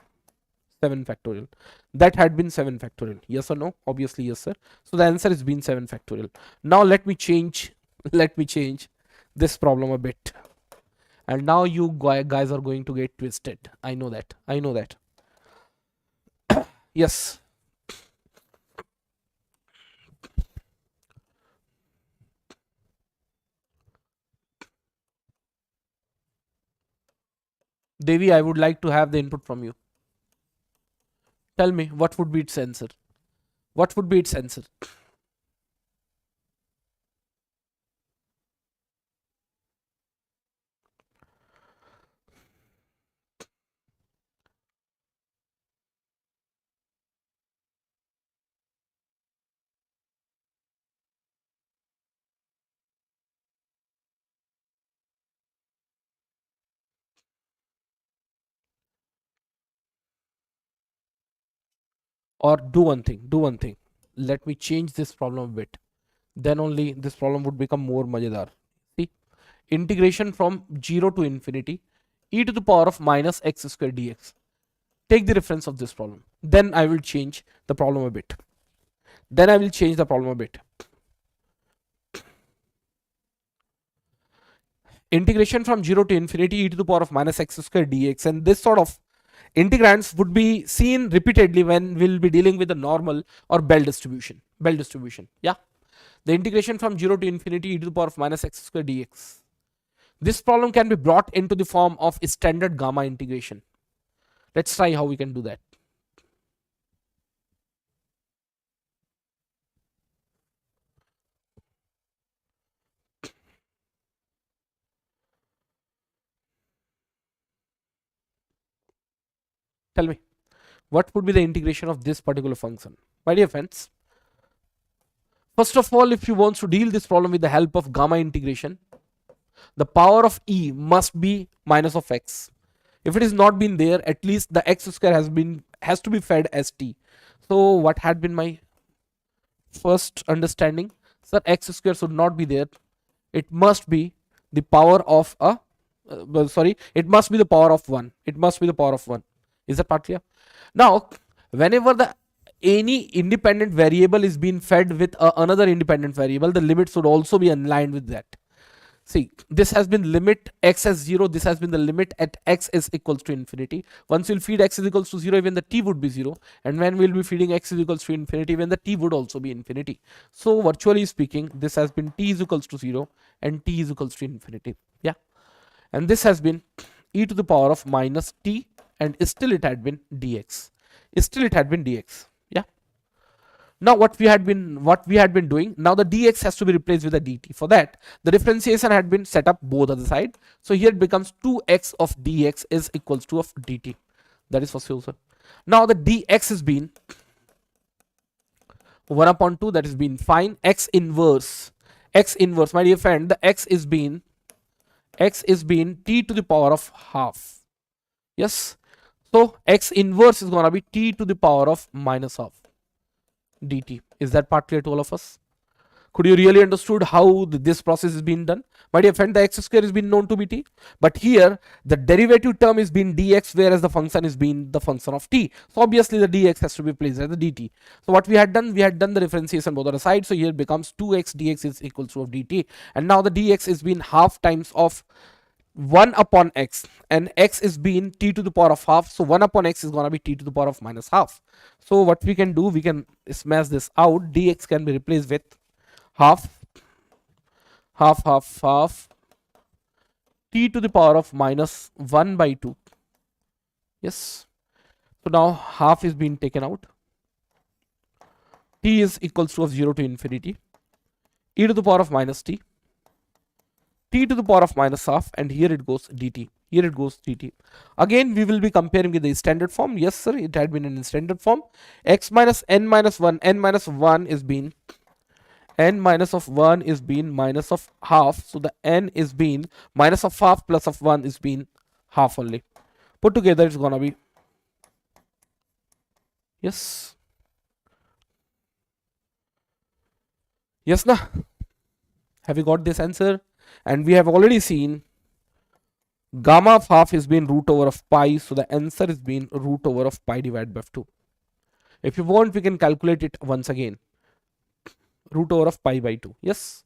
Speaker 1: 7 factorial. That had been 7 factorial. Yes or no? Obviously yes, sir. So the answer is been 7 factorial. Now let me change this problem a bit. And now you guys are going to get twisted. I know that. Yes. Devi, I would like to have the input from you. Tell me, what would be its answer? What would be its answer? Or do one thing. Let me change this problem a bit. Then only this problem would become more majedar. See, integration from 0 to infinity e to the power of minus x square dx. Take the reference of this problem. Then I will change the problem a bit. Integration from 0 to infinity e to the power of minus x square dx, and this sort of integrands would be seen repeatedly when we'll be dealing with the normal or Bell distribution. Yeah, the integration from 0 to infinity e to the power of minus x square dx. This problem can be brought into the form of standard gamma integration. Let's try how we can do that. Tell me, what would be the integration of this particular function? My dear friends, First of all, if you want to deal this problem with the help of gamma integration, the power of e must be minus of x. If it is not been there, at least the x square has to be fed as t. So what had been my first understanding? Sir, x square should not be there. It must be the power of a it must be the power of 1. It must be the power of 1. Is that part clear? Now, whenever the any independent variable is being fed with another independent variable, the limit should also be in line with that. See, this has been limit x as 0. This has been the limit at x is equals to infinity. Once we'll feed x is equals to 0, even the t would be 0. And when we'll be feeding x is equals to infinity, even the t would also be infinity. So virtually speaking, this has been t is equals to 0 and t is equals to infinity. Yeah. And this has been e to the power of minus t, and still it had been dx. Still it had been dx. Yeah. Now what we had been doing, now the dx has to be replaced with a dt. For that, the differentiation had been set up both other side. So here it becomes 2x of dx is equals to of dt. That is for sure, sir. Now the dx has been 1 upon 2, that is been fine. X inverse, my dear friend, the x is being t to the power of half. Yes. So x inverse is gonna be t to the power of minus half dt. Is that part clear to all of us? Could you really understood how this process is being done? My dear friend, the x square is being known to be t, but here the derivative term is being dx, whereas the function is being the function of t. So obviously the dx has to be placed as the dt. So what we had done the differentiation both on the sides. So here it becomes 2x dx is equals to of dt, and now the dx is being half times of 1 upon x, and x is being t to the power of half. So 1 upon x is going to be t to the power of minus half. So what we can do, we can smash this out. Dx can be replaced with half t to the power of minus 1 by 2. Yes. So now half is being taken out. T is equals to of 0 to infinity. E to the power of minus t to the power of minus half, and here it goes dt. Here it goes dt. Again, we will be comparing with the standard form. Yes, sir, it had been in standard form. X minus n minus 1, n minus 1 is being n minus of 1 is being minus of half. So the n is being minus of half plus of 1 is being half only. Put together, it's gonna be, yes, yes, na? Have you got this answer? And we have already seen gamma of half is being root over of pi, so the answer is being root over of pi divided by 2. If you want, we can calculate it once again. Root over of pi by 2. Yes.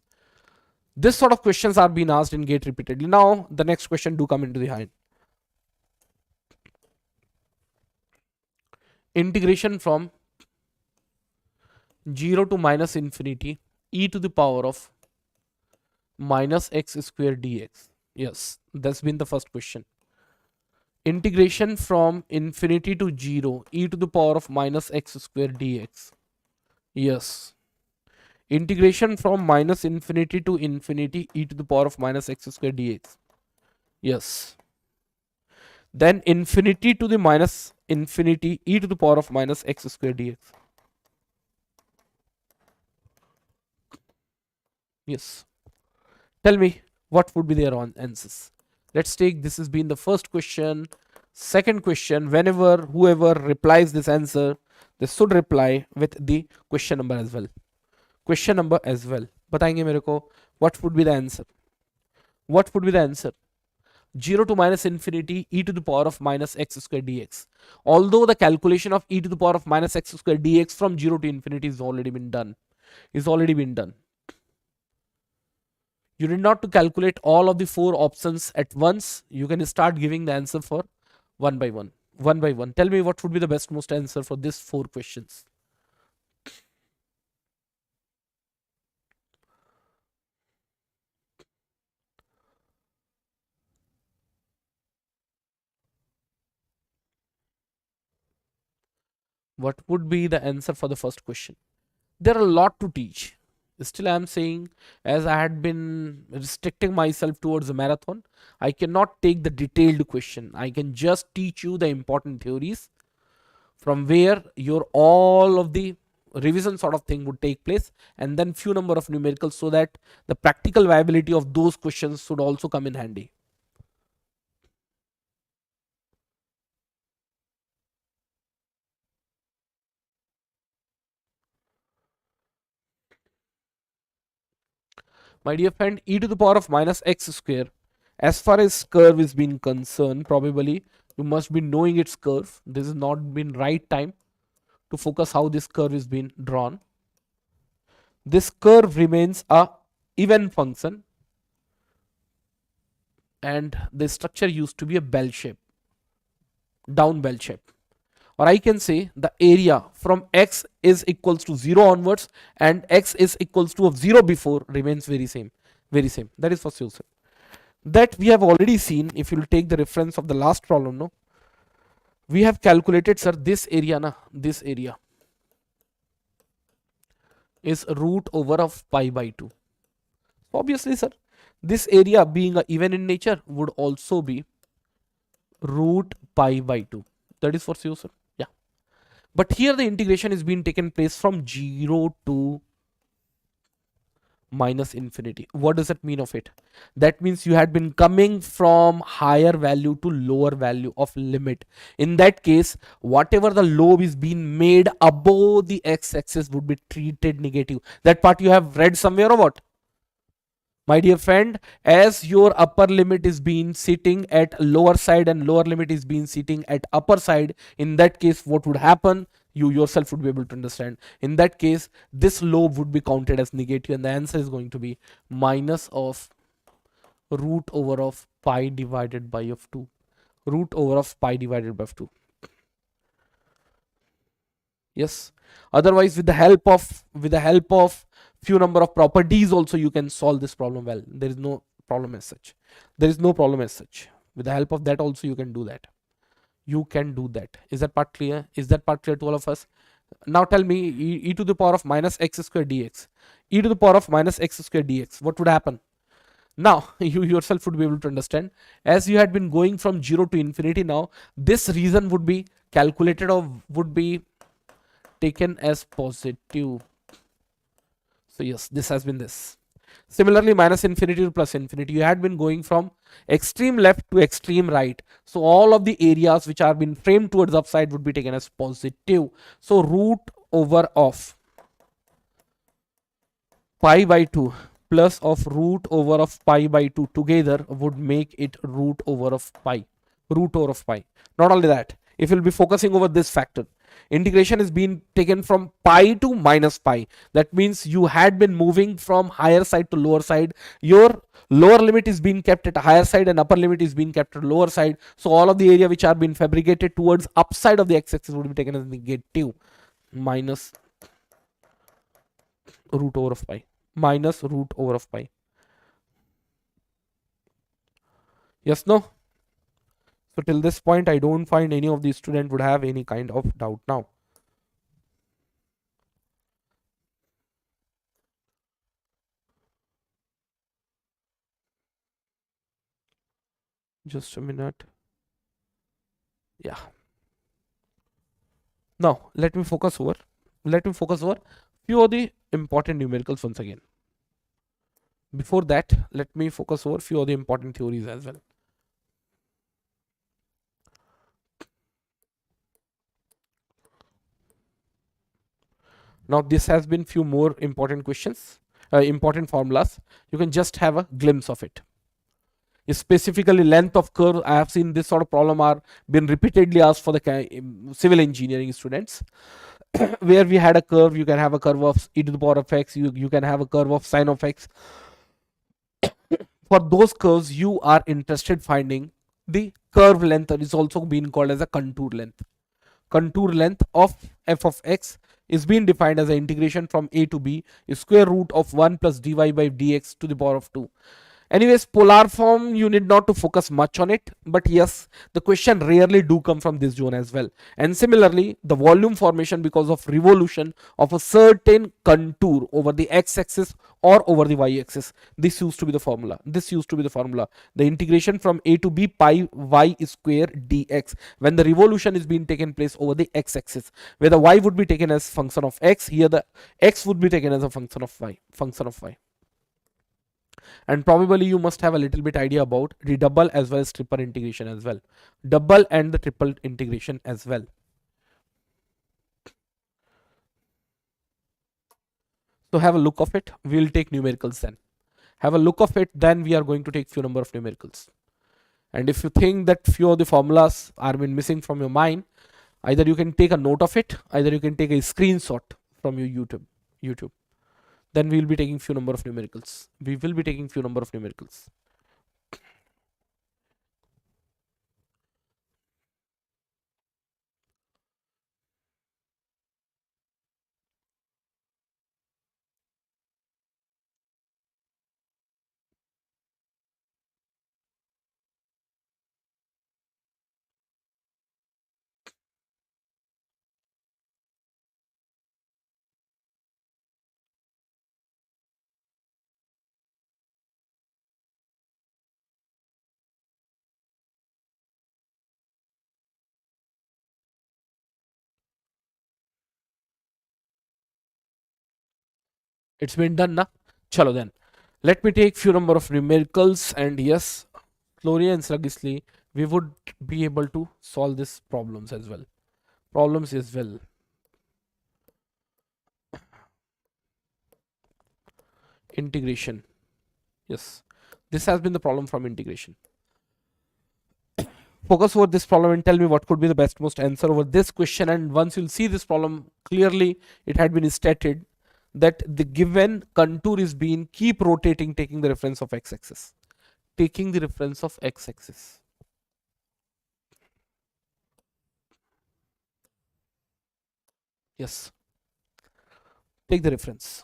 Speaker 1: This sort of questions are being asked in GATE repeatedly. Now the next question do come into the hand. Integration from 0 to minus infinity e to the power of minus x square dx. Yes, that's been the first question. Integration from infinity to 0 e to the power of minus x square dx. Yes. Integration from minus infinity to infinity e to the power of minus x square dx. Yes. Then infinity to the minus infinity e to the power of minus x square dx. Yes. Tell me what would be their answers. Let's take this has been the first question. Second question, whenever whoever replies this answer, they should reply with the question number as well. Question number as well. बताएंगे मेरे को what would be the answer? What would be the answer? 0 to minus infinity e to the power of minus x square dx. Although the calculation of e to the power of minus x square dx from 0 to infinity is already been done. You need not to calculate all of the 4 options at once. You can start giving the answer for one by one. Tell me what would be the best most answer for these 4 questions. What would be the answer for the first question? There are a lot to teach. Still I am saying, as I had been restricting myself towards a marathon, I cannot take the detailed question. I can just teach you the important theories from where your all of the revision sort of thing would take place, and then few number of numericals, so that the practical viability of those questions should also come in handy. My dear friend, e to the power of minus x square, as far as curve is being concerned, probably you must be knowing its curve. This has not been right time to focus how this curve is being drawn. This curve remains a even function, and the structure used to be a bell shape, down bell shape. Or I can say the area from x is equals to 0 onwards and x is equals to of 0 before remains very same. That is for sure. That we have already seen. If you will take the reference of the last problem, no, we have calculated, sir, this area, this area is root over of pi by 2. Obviously, sir, this area being even in nature would also be root pi by 2. That is for sure, sir. Yeah. But here the integration is being taken place from 0 to minus infinity. What does that mean of it? That means you had been coming from higher value to lower value of limit. In that case, whatever the lobe is being made above the x-axis would be treated negative. That part you have read somewhere or what? My dear friend, as your upper limit is being sitting at lower side and lower limit is being sitting at upper side, in that case what would happen? You yourself would be able to understand. In that case, this lobe would be counted as negative, and the answer is going to be minus of root over of pi divided by of 2. Root over of pi divided by 2. Yes. Otherwise, with the help of few number of properties also you can solve this problem well. There is no problem as such. With the help of that also you can do that. Is that part clear? Is that part clear to all of us? Now tell me, e to the power of minus x square dx. E to the power of minus x square dx. What would happen? Now you yourself would be able to understand. As you had been going from 0 to infinity, now this reason would be calculated or would be taken as positive. So yes, this has been this. Similarly, minus infinity to plus infinity, you had been going from extreme left to extreme right. So all of the areas which are been framed towards upside would be taken as positive. So root over of pi by 2 plus of root over of pi by 2 together would make it root over of pi. Not only that, if you'll be focusing over this factor, integration is being taken from pi to minus pi. That means you had been moving from higher side to lower side. Your lower limit is being kept at a higher side and upper limit is being kept at lower side. So all of the area which are being fabricated towards upside of the x-axis would be taken as negative, minus root over of pi. Yes, no? So till this point, I don't find any of these students would have any kind of doubt now. Just a minute. Yeah. Now let me focus over few of the important numericals once again. Before that, let me focus over few of the important theories as well. Now this has been few more important questions, important formulas. You can just have a glimpse of it. Specifically length of curve, I have seen this sort of problem are been repeatedly asked for the civil engineering students. Where we had a curve, you can have a curve of e to the power of x, you can have a curve of sine of x. For those curves, you are interested finding the curve length, is also being called as a contour length. Contour length of f of x is being defined as an integration from a to b is square root of 1 plus dy by dx to the power of 2. Anyways, polar form, you need not to focus much on it, but yes, the question rarely do come from this zone as well. And similarly, the volume formation because of revolution of a certain contour over the x-axis or over the y-axis. This used to be the formula. This used to be the formula. The integration from a to b pi y square dx, when the revolution is being taken place over the x-axis, where the y would be taken as function of x, here the x would be taken as a function of y. And probably you must have a little bit idea about the double as well as triple integration as well, double and the triple integration as well. So have a look of it. We'll take numericals then. Have a look of it, then we are going to take few number of numericals. And if you think that few of the formulas are been missing from your mind, either you can take a note of it, either you can take a screenshot from your YouTube. Then we will be taking few number of numericals. It's been done na. Chalo then. Let me take few number of numericals, and yes, slowly and sluggishly we would be able to solve these problems as well. Integration. Yes, this has been the problem from integration. Focus over this problem and tell me what could be the best most answer over this question. And once you'll see this problem clearly, it had been stated that the given contour is being keep rotating, taking the reference of x-axis. Yes, take the reference.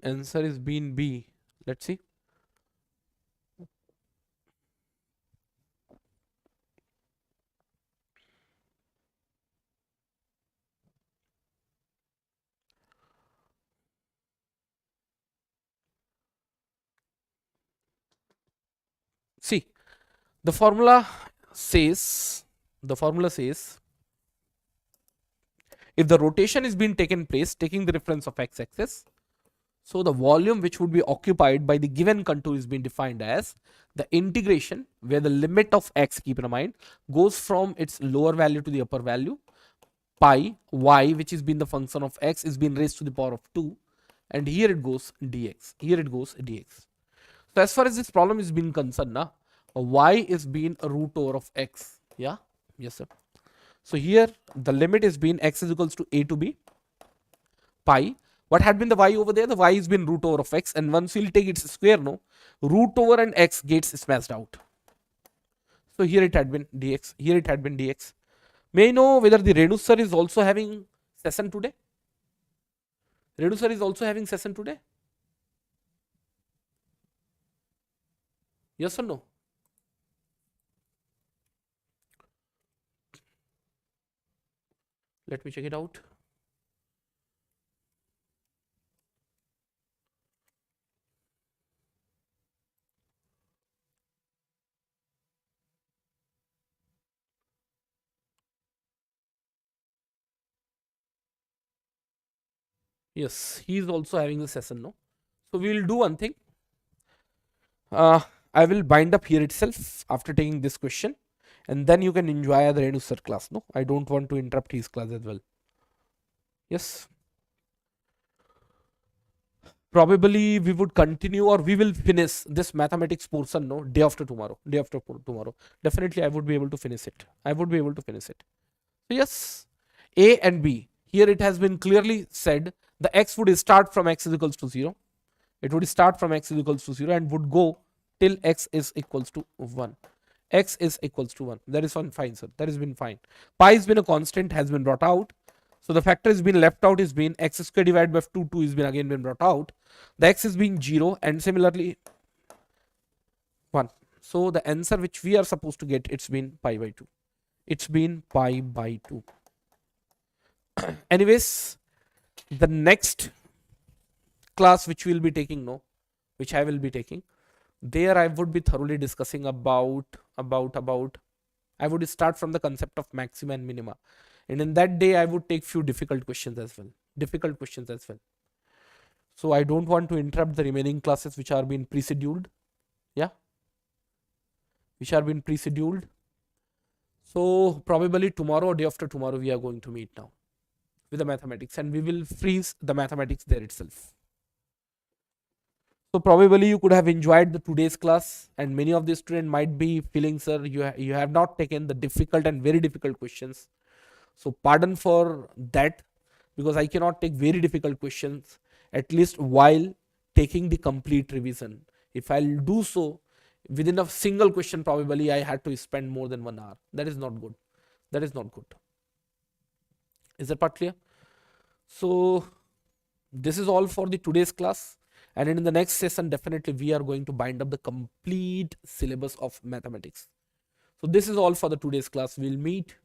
Speaker 1: Answer is being B. Let's see. See, the formula says if the rotation is being taken place taking the reference of x-axis, so the volume which would be occupied by the given contour is being defined as the integration where the limit of x, keep in mind, goes from its lower value to the upper value, pi y, which is being the function of x, is being raised to the power of 2, and here it goes dx. So as far as this problem is being concerned, y is being a root over of x. Yeah, yes sir. So here the limit is being x is equals to a to b pi. What had been the y over there? The y has been root over of x, and once we'll take its square, no, root over and x gets smashed out. So here it had been dx. May I know whether the Renu sir is also having session today? Yes or no? Let me check it out. Yes, he is also having the session, no? So we will do one thing. I will bind up here itself after taking this question, and then you can enjoy the Renu sir class. No, I don't want to interrupt his class as well. Yes. Probably we would continue, or we will finish this mathematics portion, no, day after tomorrow. Definitely I would be able to finish it. So yes, A and B. Here it has been clearly said the x would start from x is equals to 0. It would start from x is equals to 0 and would go till x is equals to 1. X is equals to 1. That is fine, sir. That has been fine. Pi has been a constant, has been brought out. So the factor has been left out, is been x square divided by 2 has been again been brought out. The x is being 0 and similarly 1. So the answer which we are supposed to get, it's been pi by 2. It's been pi by 2. Anyways, the next class which we will be taking, no, which I will be taking, there I would be thoroughly discussing about I would start from the concept of maxima and minima, and in that day I would take few difficult questions as well. So I don't want to interrupt the remaining classes which are being pre-scheduled. Yeah, which are being pre-scheduled. So probably tomorrow or day after tomorrow we are going to meet now with the mathematics, and we will freeze the mathematics there itself. So probably you could have enjoyed the today's class, and many of the students might be feeling, sir, you have not taken the difficult and very difficult questions. So pardon for that, because I cannot take very difficult questions, at least while taking the complete revision. If I'll do so within a single question, probably I had to spend more than 1 hour. That is not good. Is that part clear? So this is all for the today's class. And in the next session, definitely we are going to bind up the complete syllabus of mathematics. So this is all for the today's class. We'll meet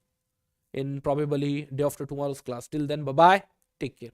Speaker 1: in probably day after tomorrow's class. Till then, bye-bye. Take care.